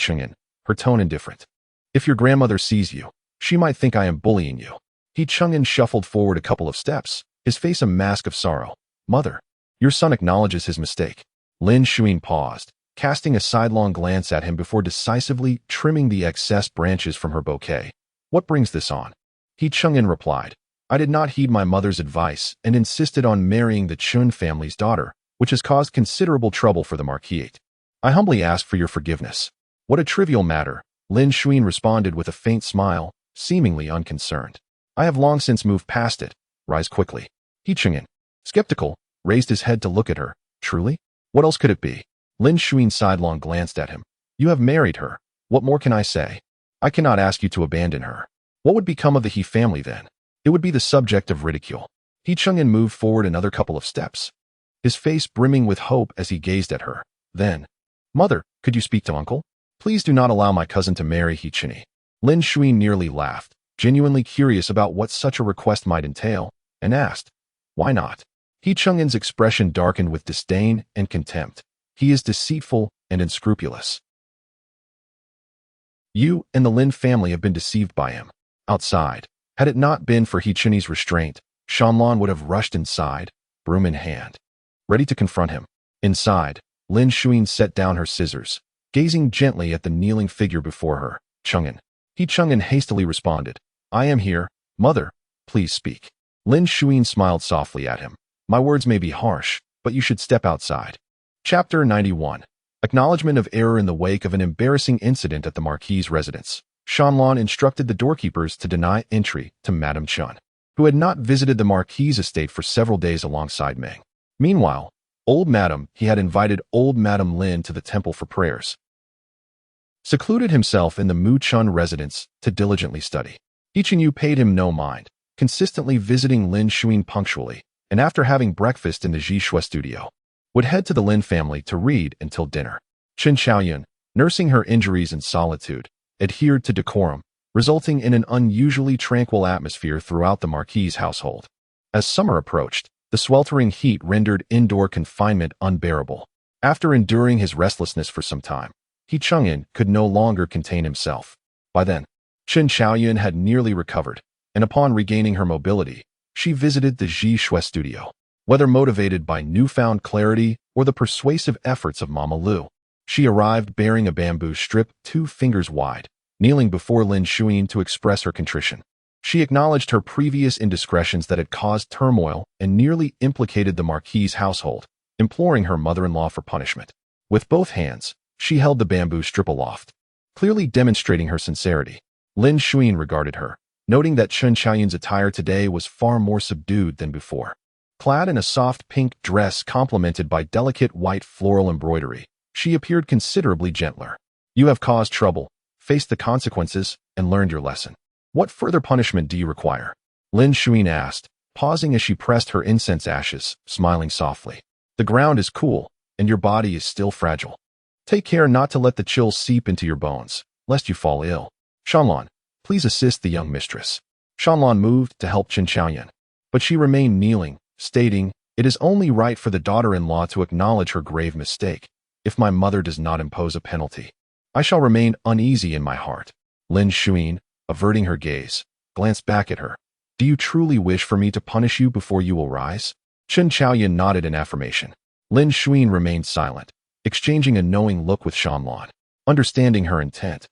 her tone indifferent. "If your grandmother sees you, she might think I am bullying you." He shuffled forward a couple of steps, his face a mask of sorrow. "Mother, your son acknowledges his mistake." Lin Zhaoxue paused, casting a sidelong glance at him before decisively trimming the excess branches from her bouquet. "What brings this on?" He replied, "I did not heed my mother's advice and insisted on marrying the Chun family's daughter, which has caused considerable trouble for the Marquis. I humbly ask for your forgiveness." "What a trivial matter," Lin Zhaoxue responded with a faint smile, seemingly unconcerned. "I have long since moved past it." "Rise quickly." He, skeptical, raised his head to look at her. "Truly? What else could it be?" Lin Zhaoxue sidelong glanced at him. "You have married her. What more can I say? I cannot ask you to abandon her. What would become of the He family then? It would be the subject of ridicule." He moved forward another couple of steps, his face brimming with hope as he gazed at her. Then, "Mother, could you speak to uncle? Please do not allow my cousin to marry He." Lin Zhaoxue nearly laughed, genuinely curious about what such a request might entail, and asked, "Why not?" He expression darkened with disdain and contempt. "He is deceitful and unscrupulous. You and the Lin family have been deceived by him." Outside, had it not been for He's restraint, Shanlan would have rushed inside, broom in hand, ready to confront him. Inside, Lin Zhaoxue set down her scissors, gazing gently at the kneeling figure before her. He hastily responded, "I am here, mother, please speak." Lin Zhaoxue smiled softly at him. "My words may be harsh, but you should step outside." Chapter 91. Acknowledgement of error in the wake of an embarrassing incident at the Marquis' residence. Shanlan instructed the doorkeepers to deny entry to Madame Chun, who had not visited the Marquis' estate for several days alongside Meng. Meanwhile, he had invited old Madame Lin to the temple for prayers, secluded himself in the Mu Chun residence to diligently study. Yu paid him no mind, consistently visiting Lin Zhaoxue punctually, and after having breakfast in the Zhaoxue studio, would head to the Lin family to read until dinner. Chen Xiaoyun, nursing her injuries in solitude, adhered to decorum, resulting in an unusually tranquil atmosphere throughout the Marquis' household. As summer approached, the sweltering heat rendered indoor confinement unbearable. After enduring his restlessness for some time, He could no longer contain himself. By then, Chen Xiaoyun had nearly recovered, and upon regaining her mobility, she visited the Zhaoxue studio. Whether motivated by newfound clarity or the persuasive efforts of Mama Lu, she arrived bearing a bamboo strip 2 fingers wide, kneeling before Lin Zhaoxue to express her contrition. She acknowledged her previous indiscretions that had caused turmoil and nearly implicated the Marquis' household, imploring her mother-in-law for punishment. With both hands, she held the bamboo strip aloft, clearly demonstrating her sincerity. Lin Zhaoxue regarded her, noting that Chen Xiaoyun's attire today was far more subdued than before. Clad in a soft pink dress complemented by delicate white floral embroidery, she appeared considerably gentler. "You have caused trouble, faced the consequences, and learned your lesson. What further punishment do you require?" Lin Zhaoxue asked, pausing as she pressed her incense ashes, smiling softly. "The ground is cool, and your body is still fragile. Take care not to let the chill seep into your bones, lest you fall ill. Shanlan, please assist the young mistress." Shanlan moved to help Chen Xiaoyun, but she remained kneeling, stating, "It is only right for the daughter-in-law to acknowledge her grave mistake. If my mother does not impose a penalty, I shall remain uneasy in my heart." Lin Zhaoxue, averting her gaze, glanced back at her. "Do you truly wish for me to punish you before you will rise?" Chen Xiaoyun nodded in affirmation. Lin Zhaoxue remained silent, exchanging a knowing look with Shanlan. Understanding her intent,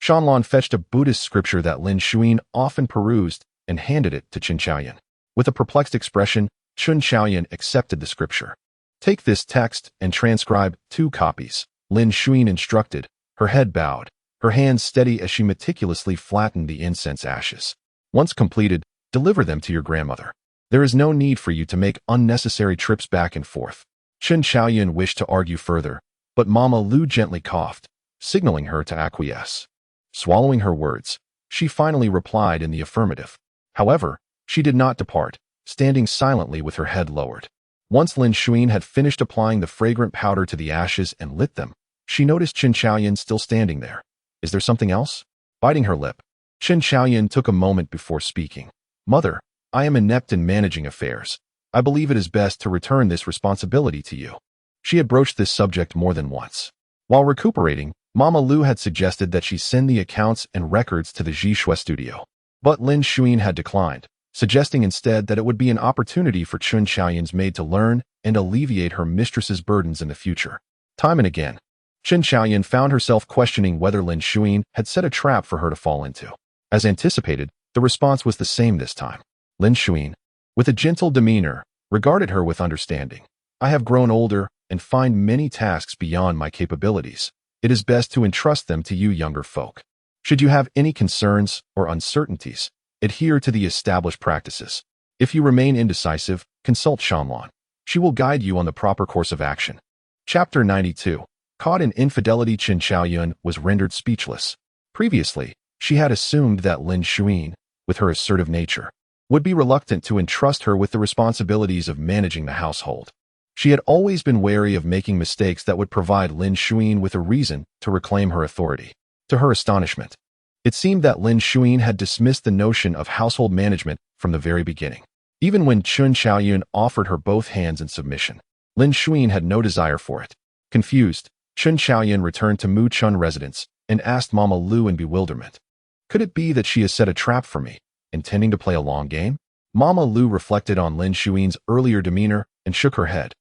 Shanlan fetched a Buddhist scripture that Lin Zhaoxue often perused and handed it to Chen Xiaoyun. With a perplexed expression, Chen Xiaoyun accepted the scripture. "Take this text and transcribe 2 copies," Lin Zhaoxue instructed, her head bowed, her hands steady as she meticulously flattened the incense ashes. "Once completed, deliver them to your grandmother. There is no need for you to make unnecessary trips back and forth. Chen Xiaoyun wished to argue further, but Mama Lu gently coughed, signaling her to acquiesce. Swallowing her words, she finally replied in the affirmative. However, she did not depart, standing silently with her head lowered. Once Lin Zhaoxue had finished applying the fragrant powder to the ashes and lit them, she noticed Chen Xiaoyun still standing there. Is there something else? Biting her lip, Chen Xiaoyun took a moment before speaking. Mother, I am inept in managing affairs. I believe it is best to return this responsibility to you. She had broached this subject more than once. While recuperating, Mama Lu had suggested that she send the accounts and records to the Zhaoxue studio. But Lin Zhaoxue had declined, suggesting instead that it would be an opportunity for Chen Xiaoyun's maid to learn and alleviate her mistress's burdens in the future. Time and again, Chen Xiaoyun found herself questioning whether Lin Zhaoxue had set a trap for her to fall into. As anticipated, the response was the same this time. Lin Zhaoxue, with a gentle demeanor, regarded her with understanding. I have grown older and find many tasks beyond my capabilities. It is best to entrust them to you younger folk. Should you have any concerns or uncertainties, adhere to the established practices. If you remain indecisive, consult Shanlan. She will guide you on the proper course of action. Chapter 92. Caught in infidelity. Chen Xiaoyun was rendered speechless. Previously, she had assumed that Lin Zhaoxue, with her assertive nature, would be reluctant to entrust her with the responsibilities of managing the household. She had always been wary of making mistakes that would provide Lin Zhaoxue with a reason to reclaim her authority. To her astonishment, it seemed that Lin Zhaoxue had dismissed the notion of household management from the very beginning. Even when Chen Xiaoyun offered her both hands in submission, Lin Zhaoxue had no desire for it. Confused, Chen Xiaoyun returned to Mu Chun residence and asked Mama Lu in bewilderment. Could it be that she has set a trap for me, intending to play a long game? Mama Lu reflected on Lin Zhaoxue's earlier demeanor and shook her head.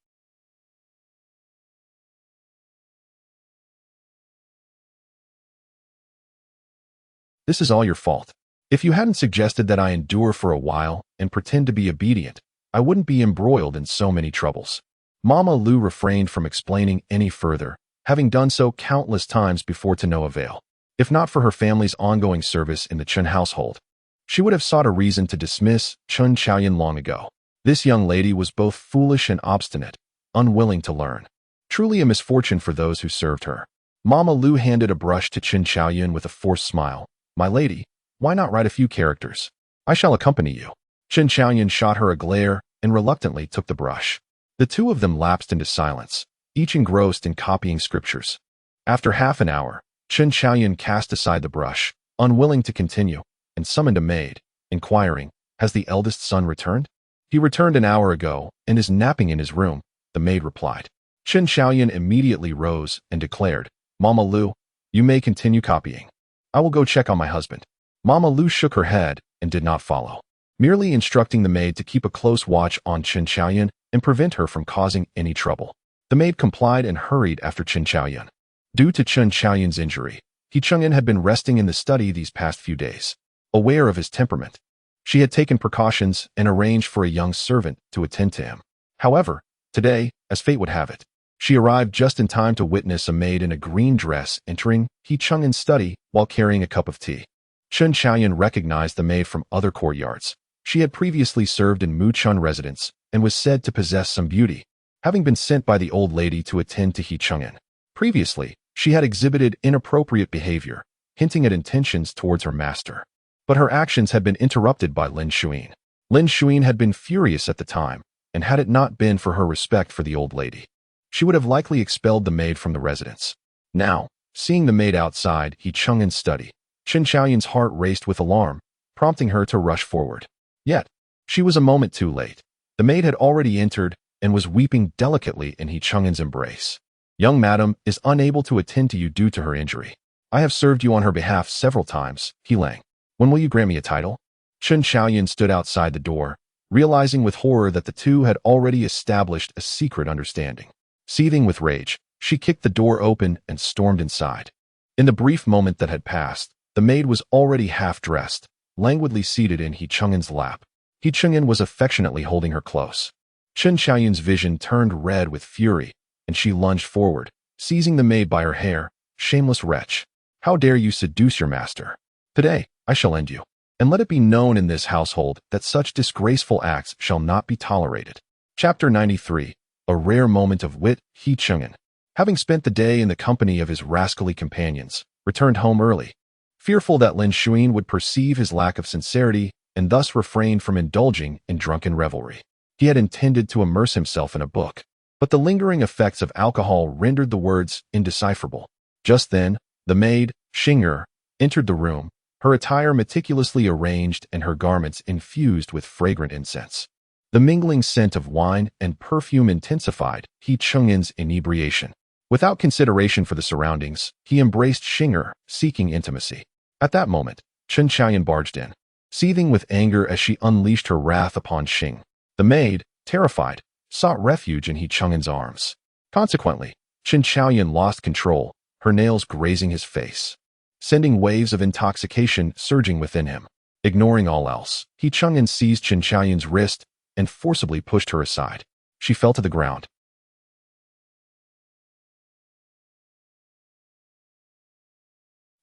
This is all your fault. If you hadn't suggested that I endure for a while and pretend to be obedient, I wouldn't be embroiled in so many troubles. Mama Lu refrained from explaining any further, having done so countless times before to no avail. If not for her family's ongoing service in the Chen household, she would have sought a reason to dismiss Chen Xiaoyun long ago. This young lady was both foolish and obstinate, unwilling to learn. Truly a misfortune for those who served her. Mama Lu handed a brush to Chen Xiaoyun with a forced smile. My lady, why not write a few characters? I shall accompany you. Chen Xiaoyun shot her a glare and reluctantly took the brush. The two of them lapsed into silence, each engrossed in copying scriptures. After half an hour, Chen Xiaoyun cast aside the brush, unwilling to continue, and summoned a maid, inquiring, has the eldest son returned? He returned an hour ago and is napping in his room, the maid replied. Chen Xiaoyun immediately rose and declared, Mama Lu, you may continue copying. I will go check on my husband. Mama Lu shook her head and did not follow, merely instructing the maid to keep a close watch on Chen Xiaoyun and prevent her from causing any trouble. The maid complied and hurried after Chen Xiaoyun. Due to Chen Xiaoyun's injury, He Chang'an had been resting in the study these past few days. Aware of his temperament, she had taken precautions and arranged for a young servant to attend to him. However, today, as fate would have it, she arrived just in time to witness a maid in a green dress entering He Chang'an's study while carrying a cup of tea. Chen Xiaoyun recognized the maid from other courtyards. She had previously served in Mu Chun residence and was said to possess some beauty, having been sent by the old lady to attend to He Chang'an. Previously, she had exhibited inappropriate behavior, hinting at intentions towards her master. But her actions had been interrupted by Lin Zhaoxue. Lin Zhaoxue had been furious at the time, and had it not been for her respect for the old lady, she would have likely expelled the maid from the residence. Now, seeing the maid outside He Chang'an's study, Chen Xiaoyun's heart raced with alarm, prompting her to rush forward. Yet, she was a moment too late. The maid had already entered and was weeping delicately in He Chang'an's embrace. Young madam is unable to attend to you due to her injury. I have served you on her behalf several times, He Lang. When will you grant me a title? Chen Xiaoyun stood outside the door, realizing with horror that the two had already established a secret understanding. Seething with rage, she kicked the door open and stormed inside. In the brief moment that had passed, the maid was already half-dressed, languidly seated in He Chang'an's lap. He Chang'an was affectionately holding her close. Chen Xiaoyun's vision turned red with fury, and she lunged forward, seizing the maid by her hair. Shameless wretch! How dare you seduce your master? Today, I shall end you. and let it be known in this household that such disgraceful acts shall not be tolerated. Chapter 93. A rare moment of wit. He Chang'an, having spent the day in the company of his rascally companions, returned home early. Fearful that Lin Zhaoxue would perceive his lack of sincerity and thus refrain from indulging in drunken revelry, he had intended to immerse himself in a book, but the lingering effects of alcohol rendered the words indecipherable. Just then, the maid, Xing'er, entered the room, her attire meticulously arranged and her garments infused with fragrant incense. The mingling scent of wine and perfume intensified He Chang'an's inebriation. Without consideration for the surroundings, he embraced Xing'er, seeking intimacy. At that moment, Chen Qiaoyan barged in, seething with anger as she unleashed her wrath upon Xing. The maid, terrified, sought refuge in He Chang'an's arms. Consequently, Chen Qiaoyan lost control, her nails grazing his face, sending waves of intoxication surging within him. Ignoring all else, He Chang'an seized Chen Qiaoyan's wrist and forcibly pushed her aside. She fell to the ground.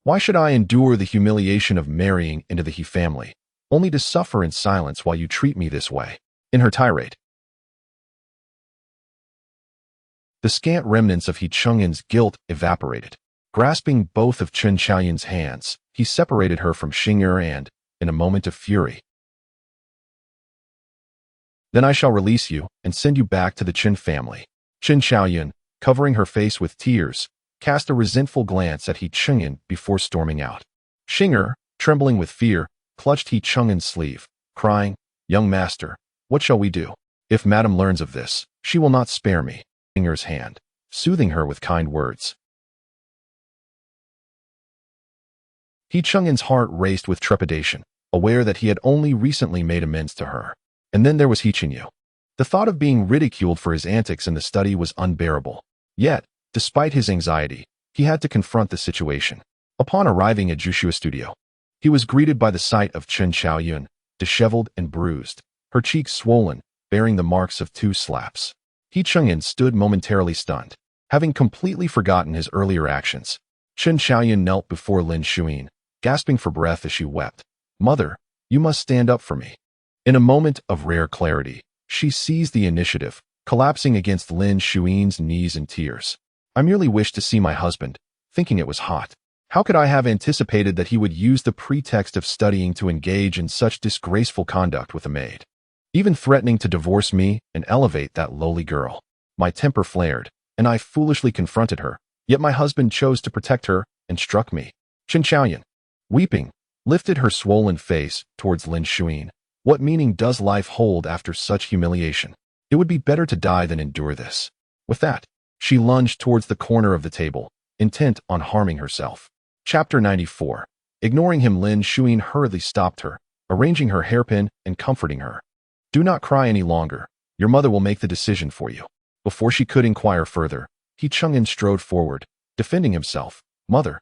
Why should I endure the humiliation of marrying into the He family, only to suffer in silence while you treat me this way? In her tirade, the scant remnants of He Chang'an's guilt evaporated. Grasping both of Chen Qiaoyan's hands, he separated her from Xing'er and, in a moment of fury, "Then I shall release you and send you back to the Chen family." Chen Qiaoyan, covering her face with tears, cast a resentful glance at He Chang'an before storming out. Xing'er, trembling with fear, clutched He Chang'an's sleeve, crying, "Young master, what shall we do? If madam learns of this, she will not spare me." Xing'er's hand, soothing her with kind words. He Chang'an's heart raced with trepidation, aware that he had only recently made amends to her. And then there was He Qingyu. The thought of being ridiculed for his antics in the study was unbearable. Yet, despite his anxiety, he had to confront the situation. Upon arriving at Zhaoxue studio, he was greeted by the sight of Chen Qiaoyan, disheveled and bruised, her cheeks swollen, bearing the marks of 2 slaps. He Chang'an stood momentarily stunned, having completely forgotten his earlier actions. Chen Qiaoyan knelt before Lin Zhaoxue, gasping for breath as she wept. "Mother, you must stand up for me." In a moment of rare clarity, she seized the initiative, collapsing against Lin Zhaoxue's knees in tears. "I merely wished to see my husband, thinking it was hot. How could I have anticipated that he would use the pretext of studying to engage in such disgraceful conduct with a maid, even threatening to divorce me and elevate that lowly girl? My temper flared, and I foolishly confronted her, yet my husband chose to protect her and struck me." Chen Qiaoyan, weeping, lifted her swollen face towards Lin Zhaoxue. What meaning does life hold after such humiliation? It would be better to die than endure this. With that, she lunged towards the corner of the table, intent on harming herself. Chapter 94. Ignoring him, Lin Zhaoxue hurriedly stopped her, arranging her hairpin and comforting her. "Do not cry any longer. Your mother will make the decision for you." Before she could inquire further, He Chang'an strode forward, defending himself. "Mother."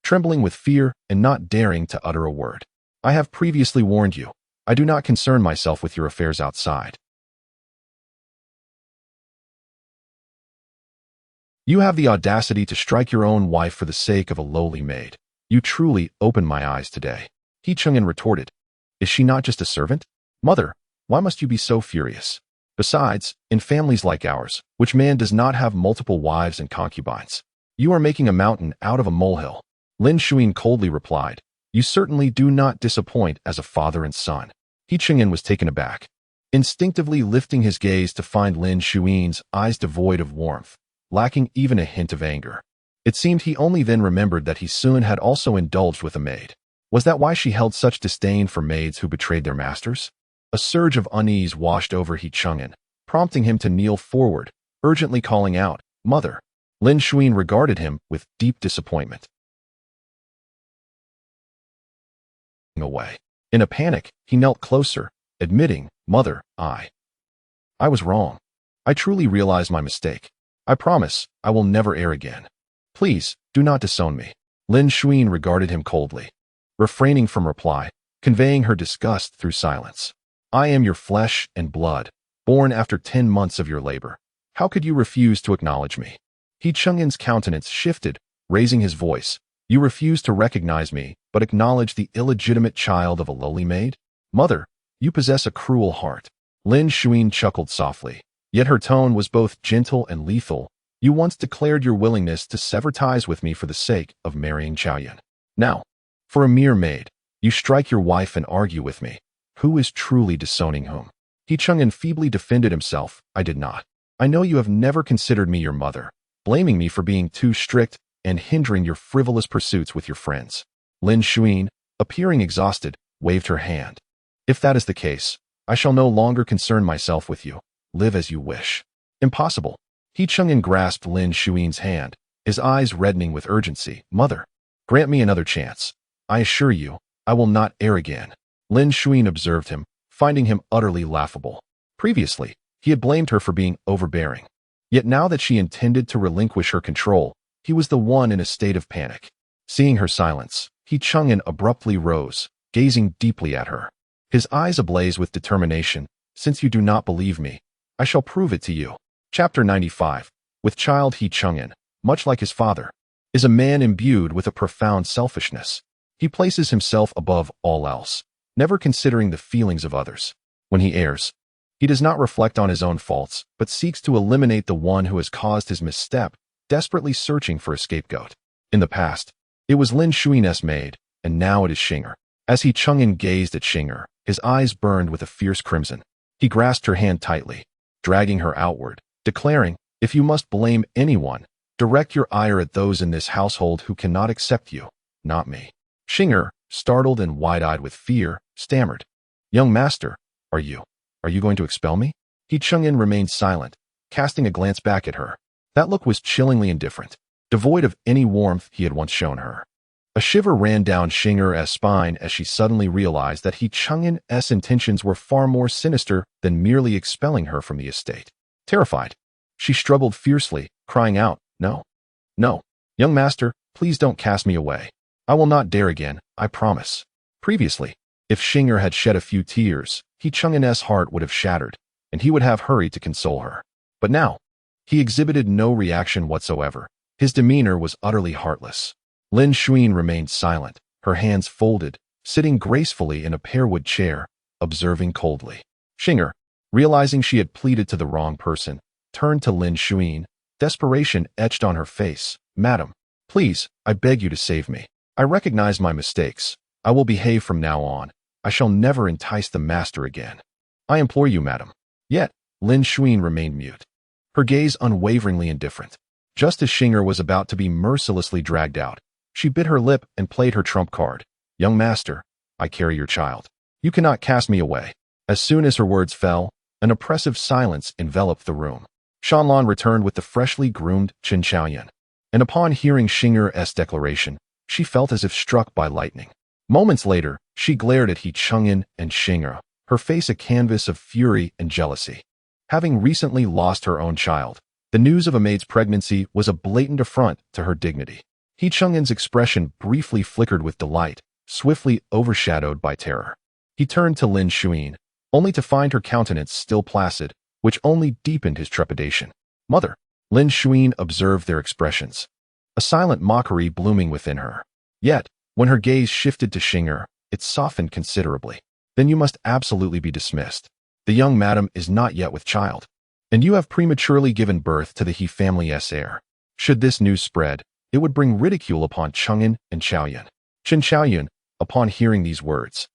Trembling with fear and not daring to utter a word, "I have previously warned you. I do not concern myself with your affairs outside. You have the audacity to strike your own wife for the sake of a lowly maid. You truly opened my eyes today." He Chang'an retorted. "Is she not just a servant? Mother, why must you be so furious? Besides, in families like ours, which man does not have multiple wives and concubines? You are making a mountain out of a molehill." Lin Zhaoxue coldly replied, "You certainly do not disappoint as a father and son." He Chang'an was taken aback, instinctively lifting his gaze to find Lin Zhaoxue's eyes devoid of warmth, lacking even a hint of anger. It seemed he only then remembered that He Sun had also indulged with a maid. Was that why she held such disdain for maids who betrayed their masters? A surge of unease washed over He Chang'an, prompting him to kneel forward, urgently calling out, "Mother." Lin Zhaoxue regarded him with deep disappointment. Away. In a panic, he knelt closer, admitting, "Mother, I was wrong. I truly realize my mistake. I promise I will never err again. Please, do not disown me." Lin Zhaoxue regarded him coldly, refraining from reply, conveying her disgust through silence. "I am your flesh and blood, born after 10 months of your labor. How could you refuse to acknowledge me? He Chungin's countenance shifted, raising his voice. You refuse to recognize me, but acknowledge the illegitimate child of a lowly maid? Mother, you possess a cruel heart. Lin Zhaoxue chuckled softly, yet her tone was both gentle and lethal. You once declared your willingness to sever ties with me for the sake of marrying Chaoyan. Now, for a mere maid, you strike your wife and argue with me. Who is truly disowning whom? He Chungin feebly defended himself. I did not. I know you have never considered me your mother, blaming me for being too strict and hindering your frivolous pursuits with your friends. Lin Zhaoxue, appearing exhausted, waved her hand. If that is the case, I shall no longer concern myself with you. Live as you wish. Impossible. He Chungin grasped Lin Zhaoxue's hand, his eyes reddening with urgency. Mother, grant me another chance. I assure you, I will not err again. Lin Zhaoxue observed him, finding him utterly laughable. Previously, he had blamed her for being overbearing. Yet now that she intended to relinquish her control, he was the one in a state of panic. Seeing her silence, He Chungin abruptly rose, gazing deeply at her. His eyes ablaze with determination. Since you do not believe me, I shall prove it to you. Chapter 95. With child He Chungin, much like his father, is a man imbued with a profound selfishness. He places himself above all else, never considering the feelings of others. When he errs, he does not reflect on his own faults, but seeks to eliminate the one who has caused his misstep, desperately searching for a scapegoat. In the past, it was Lin Zhaoxue's maid, and now it is Xinger. As He Chungin gazed at Xinger, his eyes burned with a fierce crimson. He grasped her hand tightly, dragging her outward, declaring, if you must blame anyone, direct your ire at those in this household who cannot accept you, not me. Xinger, startled and wide-eyed with fear, stammered, Young master, are you going to expel me? He Chungin remained silent, casting a glance back at her. That look was chillingly indifferent, devoid of any warmth he had once shown her. A shiver ran down Xinger's spine as she suddenly realized that He Chungin's intentions were far more sinister than merely expelling her from the estate. Terrified, she struggled fiercely, crying out, No, no, young master, please don't cast me away. I will not dare again, I promise. Previously, if Xinger had shed a few tears, He Chungin's heart would have shattered, and he would have hurried to console her. But now, he exhibited no reaction whatsoever. His demeanor was utterly heartless. Lin Zhaoxue remained silent, her hands folded, sitting gracefully in a pearwood chair, observing coldly. Xinger, realizing she had pleaded to the wrong person, turned to Lin Zhaoxue, desperation etched on her face. Madam, please, I beg you to save me. I recognize my mistakes. I will behave from now on. I shall never entice the master again. I implore you, madam. Yet, Lin Zhaoxue remained mute, her gaze unwaveringly indifferent. Just as Xinger was about to be mercilessly dragged out, she bit her lip and played her trump card. Young master, I carry your child. You cannot cast me away. As soon as her words fell, an oppressive silence enveloped the room. Shanlan returned with the freshly groomed Qin Chaoyan, and upon hearing Xinger's declaration, she felt as if struck by lightning. Moments later, she glared at He Chungin and Xinger, her face a canvas of fury and jealousy. Having recently lost her own child, the news of a maid's pregnancy was a blatant affront to her dignity. He Chungin's expression briefly flickered with delight, swiftly overshadowed by terror. He turned to Lin Zhaoxue, only to find her countenance still placid, which only deepened his trepidation. Mother, Lin Zhaoxue observed their expressions, a silent mockery blooming within her. Yet, when her gaze shifted to Xinger, it softened considerably. Then you must absolutely be dismissed. The young madam is not yet with child, and you have prematurely given birth to the He family's heir. Should this news spread, it would bring ridicule upon Chungin and Chaoyan. Qin Chaoyan, upon hearing these words,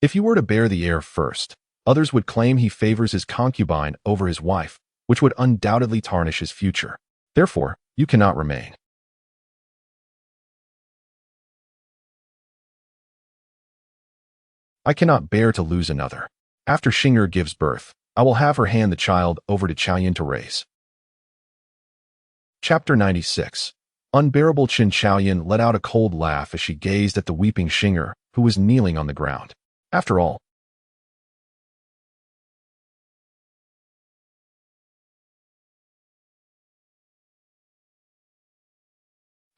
if you were to bear the heir first, others would claim he favors his concubine over his wife, which would undoubtedly tarnish his future. Therefore, you cannot remain. I cannot bear to lose another. After Xinger gives birth, I will have her hand the child over to Chaoyan to raise. Chapter 96. Unbearable Qin Chaoyan let out a cold laugh as she gazed at the weeping Xinger, who was kneeling on the ground. After all,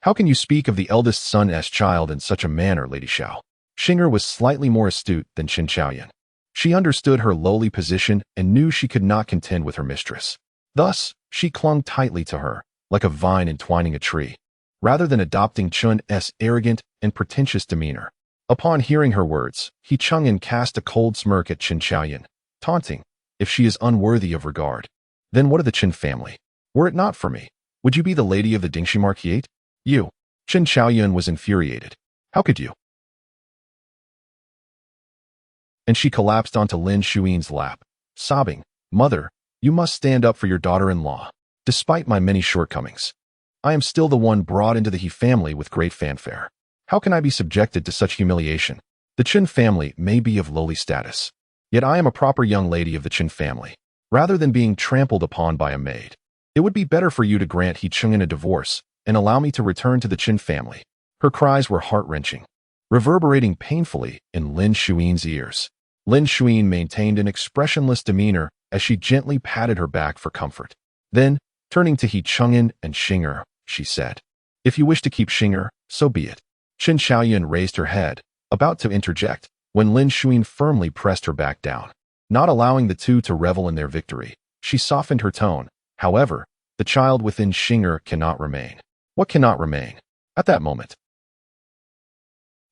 how can you speak of the eldest son's child in such a manner, Lady Xiao? Xinger was slightly more astute than Qin Chaoyan. She understood her lowly position and knew she could not contend with her mistress. Thus, she clung tightly to her, like a vine entwining a tree, rather than adopting Chun's arrogant and pretentious demeanor. Upon hearing her words, He Chang'an cast a cold smirk at Qin Xiaoyan, taunting, "If she is unworthy of regard, then what of the Qin family? Were it not for me, would you be the lady of the Dingxi Marquis? You." Qin Xiaoyan was infuriated. "How could you?" And she collapsed onto Lin Zhaoxue's lap, sobbing, "Mother, you must stand up for your daughter-in-law. Despite my many shortcomings, I am still the one brought into the He family with great fanfare. How can I be subjected to such humiliation? The Qin family may be of lowly status, yet I am a proper young lady of the Qin family. Rather than being trampled upon by a maid, it would be better for you to grant He Chang'an a divorce and allow me to return to the Qin family." Her cries were heart-wrenching, reverberating painfully in Lin Zhaoxue's ears. Lin Zhaoxue maintained an expressionless demeanor as she gently patted her back for comfort. Then, turning to He Chang'an and Xing'er, she said, "If you wish to keep Xing'er, so be it." Qin Xiaoyan raised her head, about to interject, when Lin Zhaoxue firmly pressed her back down. Not allowing the two to revel in their victory, she softened her tone. "However, the child within Xing'er cannot remain." "What cannot remain?" At that moment,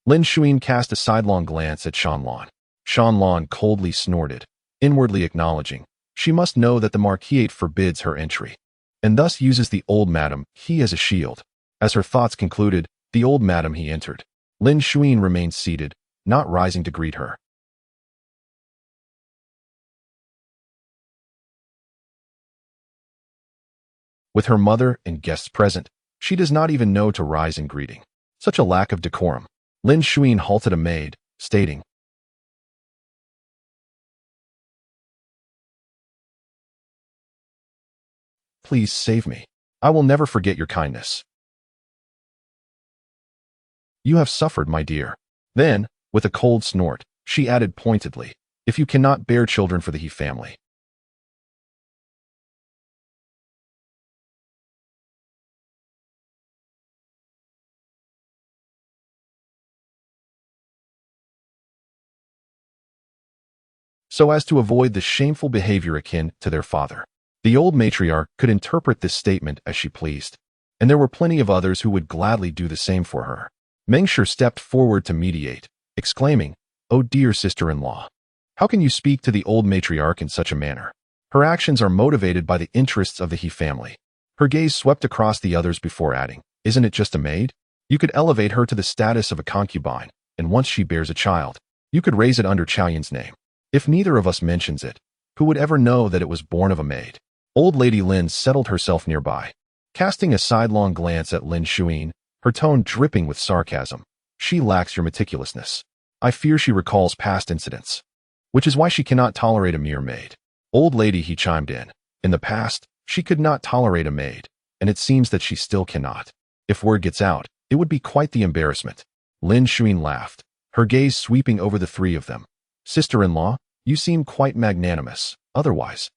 Lin Zhaoxue cast a sidelong glance at Shanlan. Shanlan coldly snorted, inwardly acknowledging, she must know that the Marquis forbids her entry, and thus uses the old madam He as a shield. As her thoughts concluded, the old madam He entered. Lin Zhaoxue remained seated, not rising to greet her. With her mother and guests present, she does not even know to rise in greeting. Such a lack of decorum. Lin Zhaoxue halted a maid, stating, "Please save me. I will never forget your kindness. You have suffered, my dear." Then, with a cold snort, she added pointedly, "If you cannot bear children for the He family, so as to avoid the shameful behavior akin to their father." The old matriarch could interpret this statement as she pleased, and there were plenty of others who would gladly do the same for her. Mengsher stepped forward to mediate, exclaiming, "Oh dear sister-in-law, how can you speak to the old matriarch in such a manner? Her actions are motivated by the interests of the He family." Her gaze swept across the others before adding, "Isn't it just a maid? You could elevate her to the status of a concubine, and once she bears a child, you could raise it under Chaoyan's name. If neither of us mentions it, who would ever know that it was born of a maid?" Old Lady Lin settled herself nearby, casting a sidelong glance at Lin Zhaoxue, her tone dripping with sarcasm. "She lacks your meticulousness. I fear she recalls past incidents, which is why she cannot tolerate a mere maid." "Old lady," he chimed in, "in the past, she could not tolerate a maid, and it seems that she still cannot. If word gets out, it would be quite the embarrassment." Lin Zhaoxue laughed, her gaze sweeping over the three of them. "Sister-in-law, you seem quite magnanimous. Otherwise,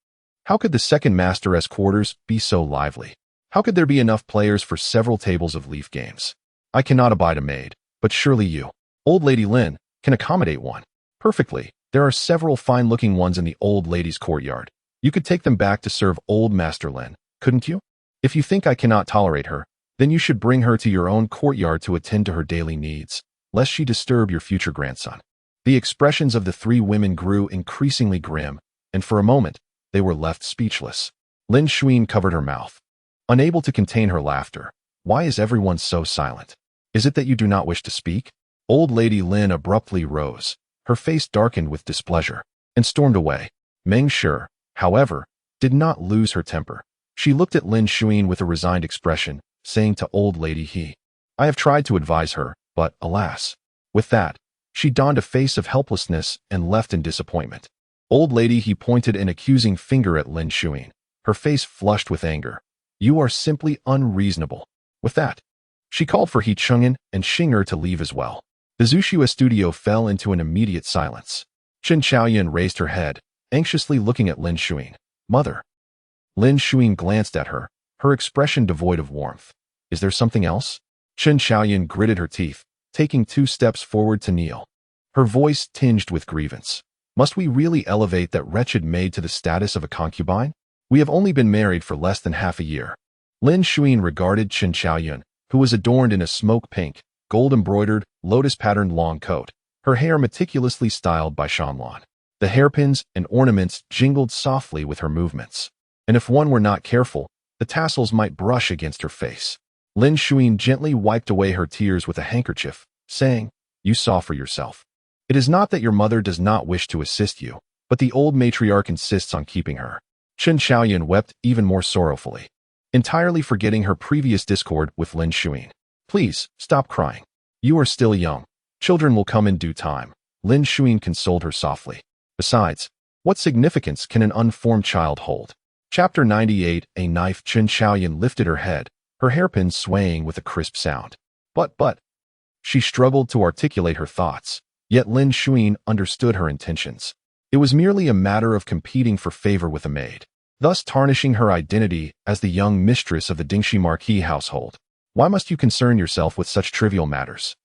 how could the second master's quarters be so lively? How could there be enough players for several tables of leaf games? I cannot abide a maid, but surely you, Old Lady Lin, can accommodate one." "Perfectly. There are several fine-looking ones in the old lady's courtyard. You could take them back to serve old Master Lin, couldn't you? If you think I cannot tolerate her, then you should bring her to your own courtyard to attend to her daily needs, lest she disturb your future grandson." The expressions of the three women grew increasingly grim, and for a moment, they were left speechless. Lin Zhaoxue covered her mouth, unable to contain her laughter. "Why is everyone so silent? Is it that you do not wish to speak?" Old Lady Lin abruptly rose, her face darkened with displeasure, and stormed away. Mengsher, however, did not lose her temper. She looked at Lin Zhaoxue with a resigned expression, saying to Old Lady He, "I have tried to advise her, but alas." With that, she donned a face of helplessness and left in disappointment. Old Lady He pointed an accusing finger at Lin Zhaoxue, her face flushed with anger. "You are simply unreasonable." With that, she called for He Chang'an and Xing'er to leave as well. The Zhaoxue studio fell into an immediate silence. Qin Xiaoyan raised her head, anxiously looking at Lin Zhaoxue. "Mother." Lin Zhaoxue glanced at her, her expression devoid of warmth. "Is there something else?" Qin Xiaoyan gritted her teeth, taking 2 steps forward to kneel. Her voice tinged with grievance. Must we really elevate that wretched maid to the status of a concubine? We have only been married for less than half a year. Lin Zhaoxue regarded Chen Xiaoyun, who was adorned in a smoke-pink, gold-embroidered, lotus-patterned long coat, her hair meticulously styled by Shanlan. The hairpins and ornaments jingled softly with her movements, and if one were not careful, the tassels might brush against her face. Lin Zhaoxue gently wiped away her tears with a handkerchief, saying, "You saw for yourself. It is not that your mother does not wish to assist you, but the old matriarch insists on keeping her." Chen Xiaoyun wept even more sorrowfully, entirely forgetting her previous discord with Lin Zhaoxue. "Please, stop crying. You are still young. Children will come in due time," Lin Zhaoxue consoled her softly. "Besides, what significance can an unformed child hold?" Chapter 98. A knife. Chen Xiaoyun lifted her head, her hairpins swaying with a crisp sound. But, she struggled to articulate her thoughts, yet Lin Zhaoxue understood her intentions. It was merely a matter of competing for favor with a maid, thus tarnishing her identity as the young mistress of the Dingxi Marquis household. "Why must you concern yourself with such trivial matters?"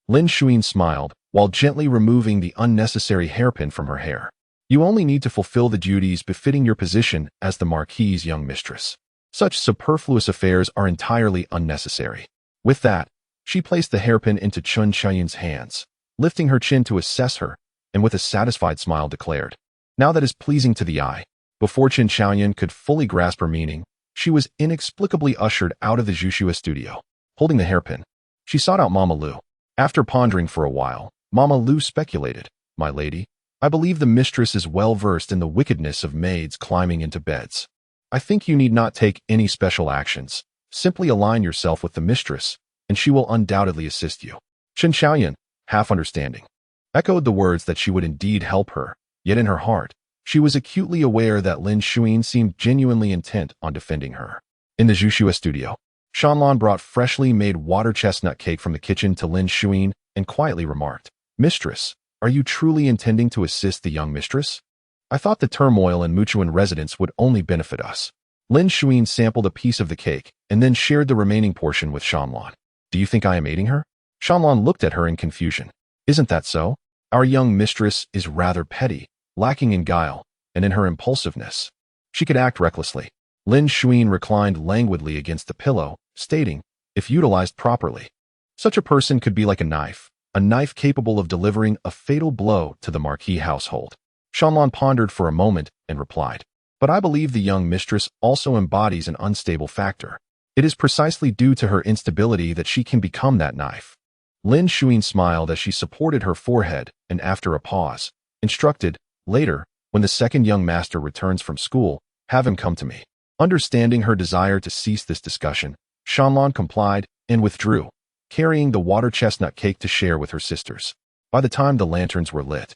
Lin Zhaoxue smiled, while gently removing the unnecessary hairpin from her hair. "You only need to fulfill the duties befitting your position as the Marquis's young mistress. Such superfluous affairs are entirely unnecessary." With that, she placed the hairpin into Chen Xiaoyun's hands, lifting her chin to assess her, and with a satisfied smile declared, "Now that is pleasing to the eye." Before Chen Xiaoyun could fully grasp her meaning, she was inexplicably ushered out of the Zhaoxue studio. Holding the hairpin, she sought out Mama Lu. After pondering for a while, Mama Lu speculated, "My lady, I believe the mistress is well versed in the wickedness of maids climbing into beds. I think you need not take any special actions. Simply align yourself with the mistress, and she will undoubtedly assist you." Chen Xiaoyun, half understanding, echoed the words that she would indeed help her, yet in her heart, she was acutely aware that Lin Zhaoxue seemed genuinely intent on defending her. In the Zhaoxue studio, Shanlan brought freshly made water chestnut cake from the kitchen to Lin Zhaoxue and quietly remarked, "Mistress, are you truly intending to assist the young mistress? I thought the turmoil in Muchuan residence would only benefit us." Lin Zhaoxue sampled a piece of the cake and then shared the remaining portion with Shanlan. "Do you think I am aiding her?" Shanlan looked at her in confusion. "Isn't that so? Our young mistress is rather petty, lacking in guile, and in her impulsiveness. She could act recklessly." Lin Zhaoxue reclined languidly against the pillow, stating, "If utilized properly, such a person could be like a knife capable of delivering a fatal blow to the Marquis household." Shanlan pondered for a moment and replied, "But I believe the young mistress also embodies an unstable factor. It is precisely due to her instability that she can become that knife." Lin Zhaoxue smiled as she supported her forehead and, after a pause, instructed, "Later, when the second young master returns from school, have him come to me." Understanding her desire to cease this discussion, Shanlan complied and withdrew, carrying the water chestnut cake to share with her sisters. By the time the lanterns were lit,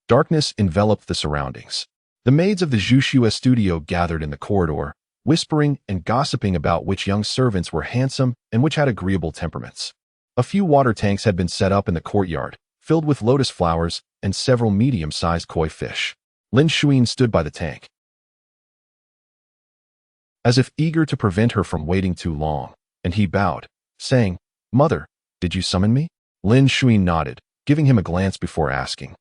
darkness enveloped the surroundings. The maids of the Zhaoxue studio gathered in the corridor, whispering and gossiping about which young servants were handsome and which had agreeable temperaments. A few water tanks had been set up in the courtyard, filled with lotus flowers and several medium-sized koi fish. Lin Zhaoxue stood by the tank, as if eager to prevent her from waiting too long, and he bowed, saying, "Mother, did you summon me?" Lin Zhaoxue nodded, giving him a glance before asking,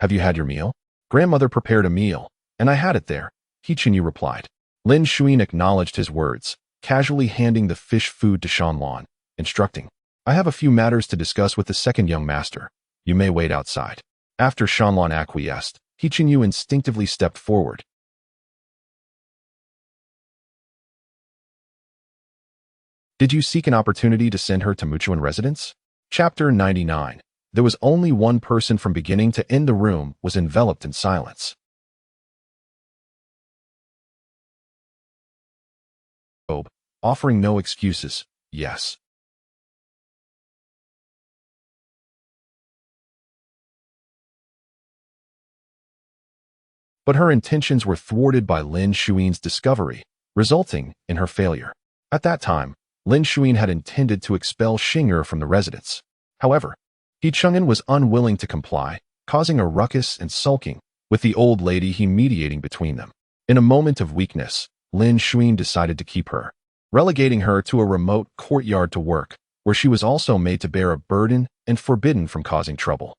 "Have you had your meal?" "Grandmother prepared a meal, and I had it there," He Chinyu replied. Lin Zhaoxue acknowledged his words, casually handing the fish food to Shanlan, instructing, "I have a few matters to discuss with the second young master. You may wait outside." After Shanlan acquiesced, He Chinyu instinctively stepped forward. "Did you seek an opportunity to send her to Muchuan residence?" Chapter 99. There was only one person from beginning to end. The room was enveloped in silence. Offering no excuses, "Yes." But her intentions were thwarted by Lin Zhaoxue's discovery, resulting in her failure. At that time, Lin Zhaoxue had intended to expel Xing'er from the residence. However, He Chang'an was unwilling to comply, causing a ruckus and sulking, with the old lady he mediating between them. In a moment of weakness, Lin Zhaoxue decided to keep her, relegating her to a remote courtyard to work, where she was also made to bear a burden and forbidden from causing trouble.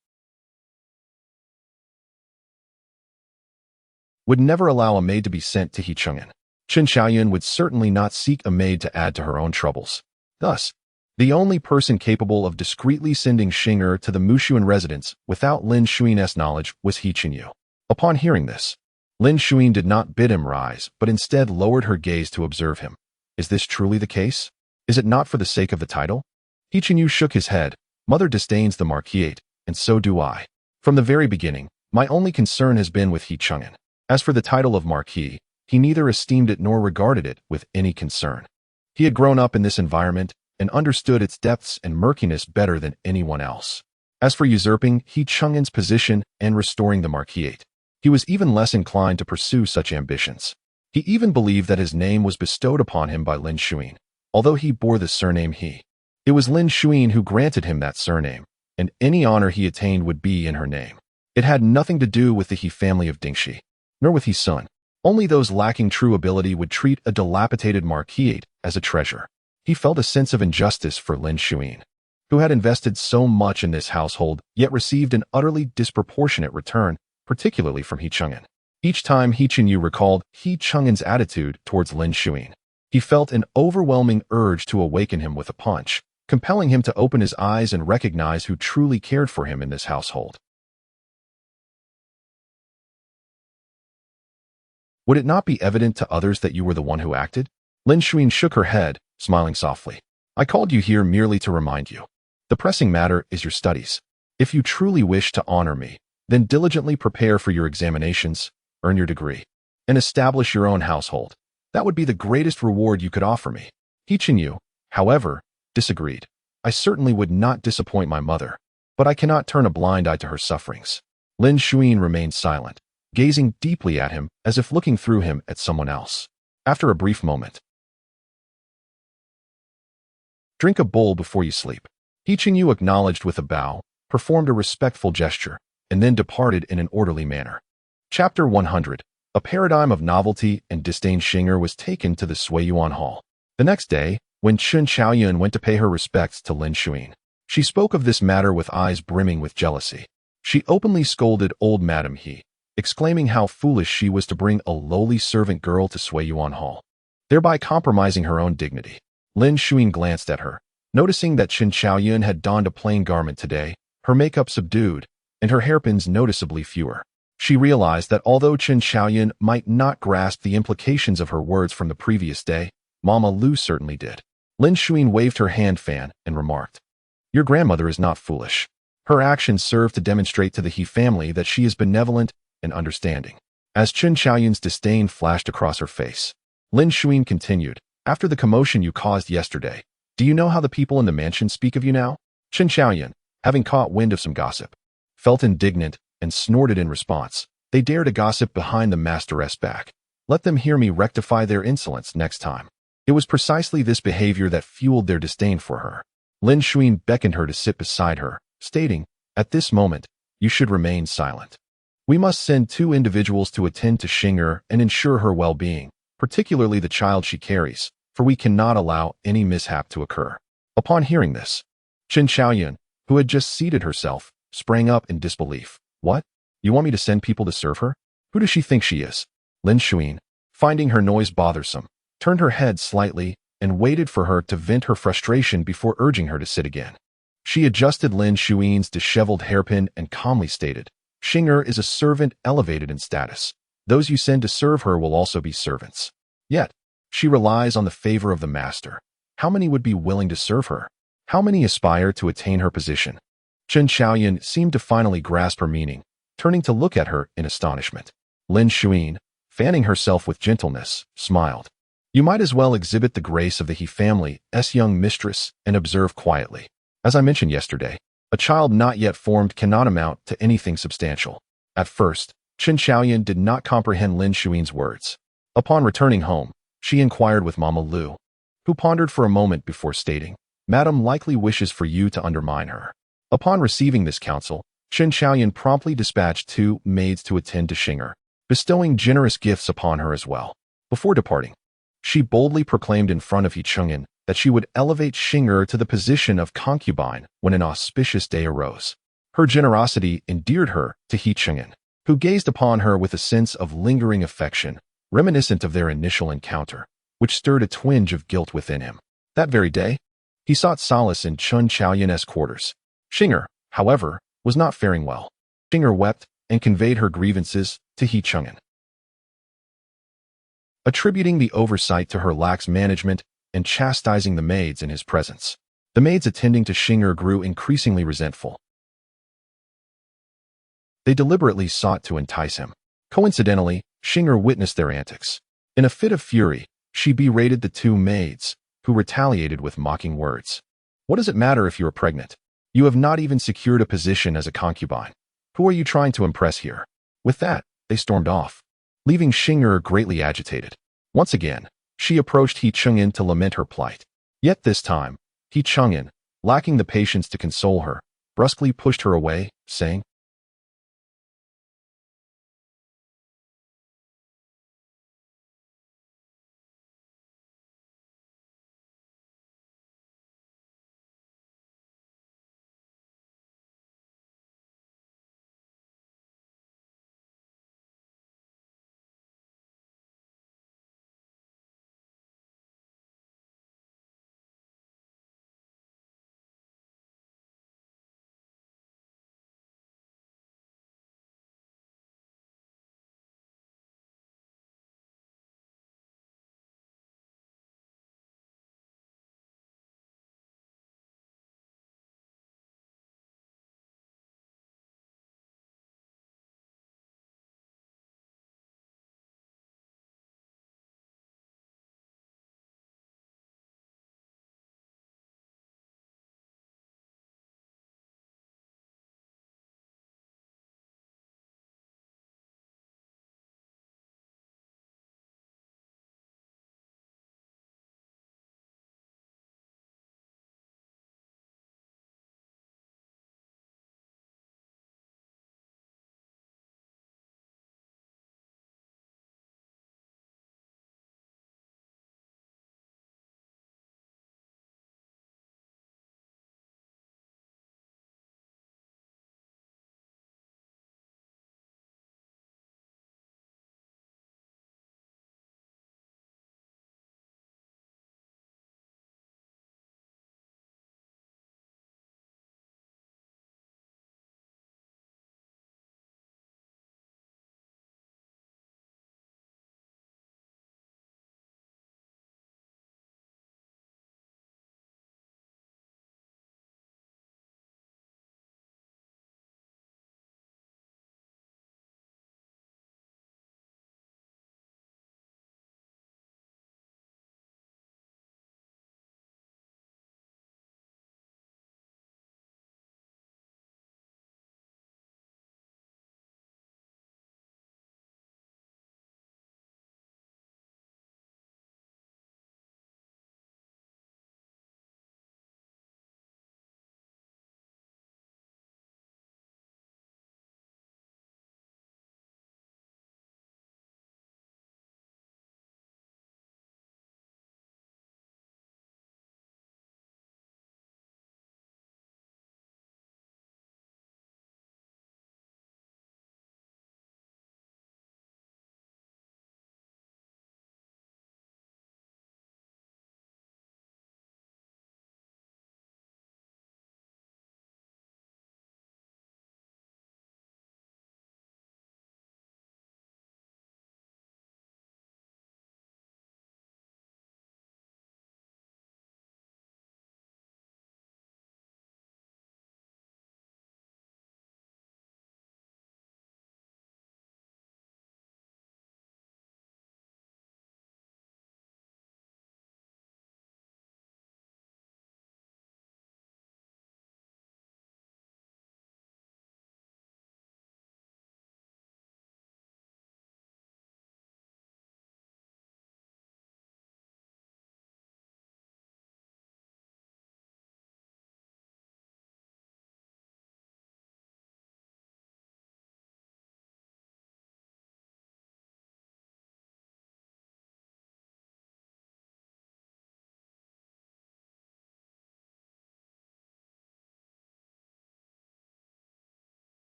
would never allow a maid to be sent to He Chang'an. Chen Xiaoyun would certainly not seek a maid to add to her own troubles. Thus, the only person capable of discreetly sending Xing'er to the Mushuan residence without Lin Shuin's knowledge was He Chenyu. Upon hearing this, Lin Shuin did not bid him rise, but instead lowered her gaze to observe him. Is this truly the case? Is it not for the sake of the title? He Chenyu shook his head. Mother disdains the marquisate, and so do I. From the very beginning, my only concern has been with He Chang'an. As for the title of marquis, he neither esteemed it nor regarded it with any concern. He had grown up in this environment and understood its depths and murkiness better than anyone else. As for usurping He Chang'an's position and restoring the marquisate, he was even less inclined to pursue such ambitions. He even believed that his name was bestowed upon him by Lin Shuin, although he bore the surname He. It was Lin Shuin who granted him that surname, and any honor he attained would be in her name. It had nothing to do with the He family of Dingxi, nor with He Sun. Only those lacking true ability would treat a dilapidated marquisate as a treasure. He felt a sense of injustice for Lin Shuin, who had invested so much in this household, yet received an utterly disproportionate return, particularly from He Chang'an. Each time He Chenyu recalled He Chang'an's attitude towards Lin Shuin, he felt an overwhelming urge to awaken him with a punch, compelling him to open his eyes and recognize who truly cared for him in this household. Would it not be evident to others that you were the one who acted? Lin Shuin shook her head, smiling softly. I called you here merely to remind you. The pressing matter is your studies. If you truly wish to honor me, then diligently prepare for your examinations, earn your degree, and establish your own household. That would be the greatest reward you could offer me. He Chenyu, however, disagreed. I certainly would not disappoint my mother, but I cannot turn a blind eye to her sufferings. Lin Shuin remained silent, gazing deeply at him as if looking through him at someone else. After a brief moment, drink a bowl before you sleep. He Chenyu acknowledged with a bow, performed a respectful gesture, and then departed in an orderly manner. Chapter 100. A paradigm of novelty and disdain. Xing'er was taken to the Suiyuan Hall. The next day, when Chen Xiaoyun went to pay her respects to Lin Shuin, she spoke of this matter with eyes brimming with jealousy. She openly scolded old Madame He, exclaiming how foolish she was to bring a lowly servant girl to Suiyuan Hall, thereby compromising her own dignity. Lin Shuin glanced at her, noticing that Chen Xiaoyun had donned a plain garment today, her makeup subdued, and her hairpins noticeably fewer. She realized that although Chen Xiaoyun might not grasp the implications of her words from the previous day, Mama Lu certainly did. Lin Shuin waved her hand fan and remarked, Your grandmother is not foolish. Her actions serve to demonstrate to the He family that she is benevolent and understanding. As Chen Xiaoyun's disdain flashed across her face, Lin Shuin continued, After the commotion you caused yesterday, do you know how the people in the mansion speak of you now? Chen Xiaoyun, having caught wind of some gossip, felt indignant and snorted in response. They dare to gossip behind the masteress' back. Let them hear me rectify their insolence next time. It was precisely this behavior that fueled their disdain for her. Lin Shuin beckoned her to sit beside her, stating, At this moment, you should remain silent. We must send 2 individuals to attend to Xing'er and ensure her well-being, particularly the child she carries, for we cannot allow any mishap to occur. Upon hearing this, Chen Xiaoyun, who had just seated herself, sprang up in disbelief. What? You want me to send people to serve her? Who does she think she is? Lin Shuin, finding her noise bothersome, turned her head slightly and waited for her to vent her frustration before urging her to sit again. She adjusted Lin Shuin's disheveled hairpin and calmly stated, Xing'er is a servant elevated in status. Those you send to serve her will also be servants. Yet, she relies on the favor of the master. How many would be willing to serve her? How many aspire to attain her position? Chen Xiaoyun seemed to finally grasp her meaning, turning to look at her in astonishment. Lin Shuin, fanning herself with gentleness, smiled. You might as well exhibit the grace of the He family's young mistress and observe quietly. As I mentioned yesterday, a child not yet formed cannot amount to anything substantial. At first, Chen Xiaoyun did not comprehend Lin Shuin's words. Upon returning home, she inquired with Mama Lu, who pondered for a moment before stating, Madam likely wishes for you to undermine her. Upon receiving this counsel, Chen Xiaoyun promptly dispatched 2 maids to attend to Xing'er, bestowing generous gifts upon her as well. Before departing, she boldly proclaimed in front of He Chang'an that she would elevate Xing'er to the position of concubine when an auspicious day arose. Her generosity endeared her to He Chang'an, who gazed upon her with a sense of lingering affection, reminiscent of their initial encounter, which stirred a twinge of guilt within him. That very day, he sought solace in Chun Chaoyun's quarters. Xing'er, however, was not faring well. Xing'er wept and conveyed her grievances to He Chang'an, attributing the oversight to her lax management and chastising the maids in his presence. The maids attending to Xing'er grew increasingly resentful. They deliberately sought to entice him. Coincidentally, Xing'er witnessed their antics. In a fit of fury, she berated the two maids, who retaliated with mocking words. "What does it matter if you are pregnant? You have not even secured a position as a concubine. Who are you trying to impress here?" With that, they stormed off, leaving Xing'er greatly agitated. Once again, she approached He Chang'an to lament her plight. Yet this time, He Chang'an, lacking the patience to console her, brusquely pushed her away, saying,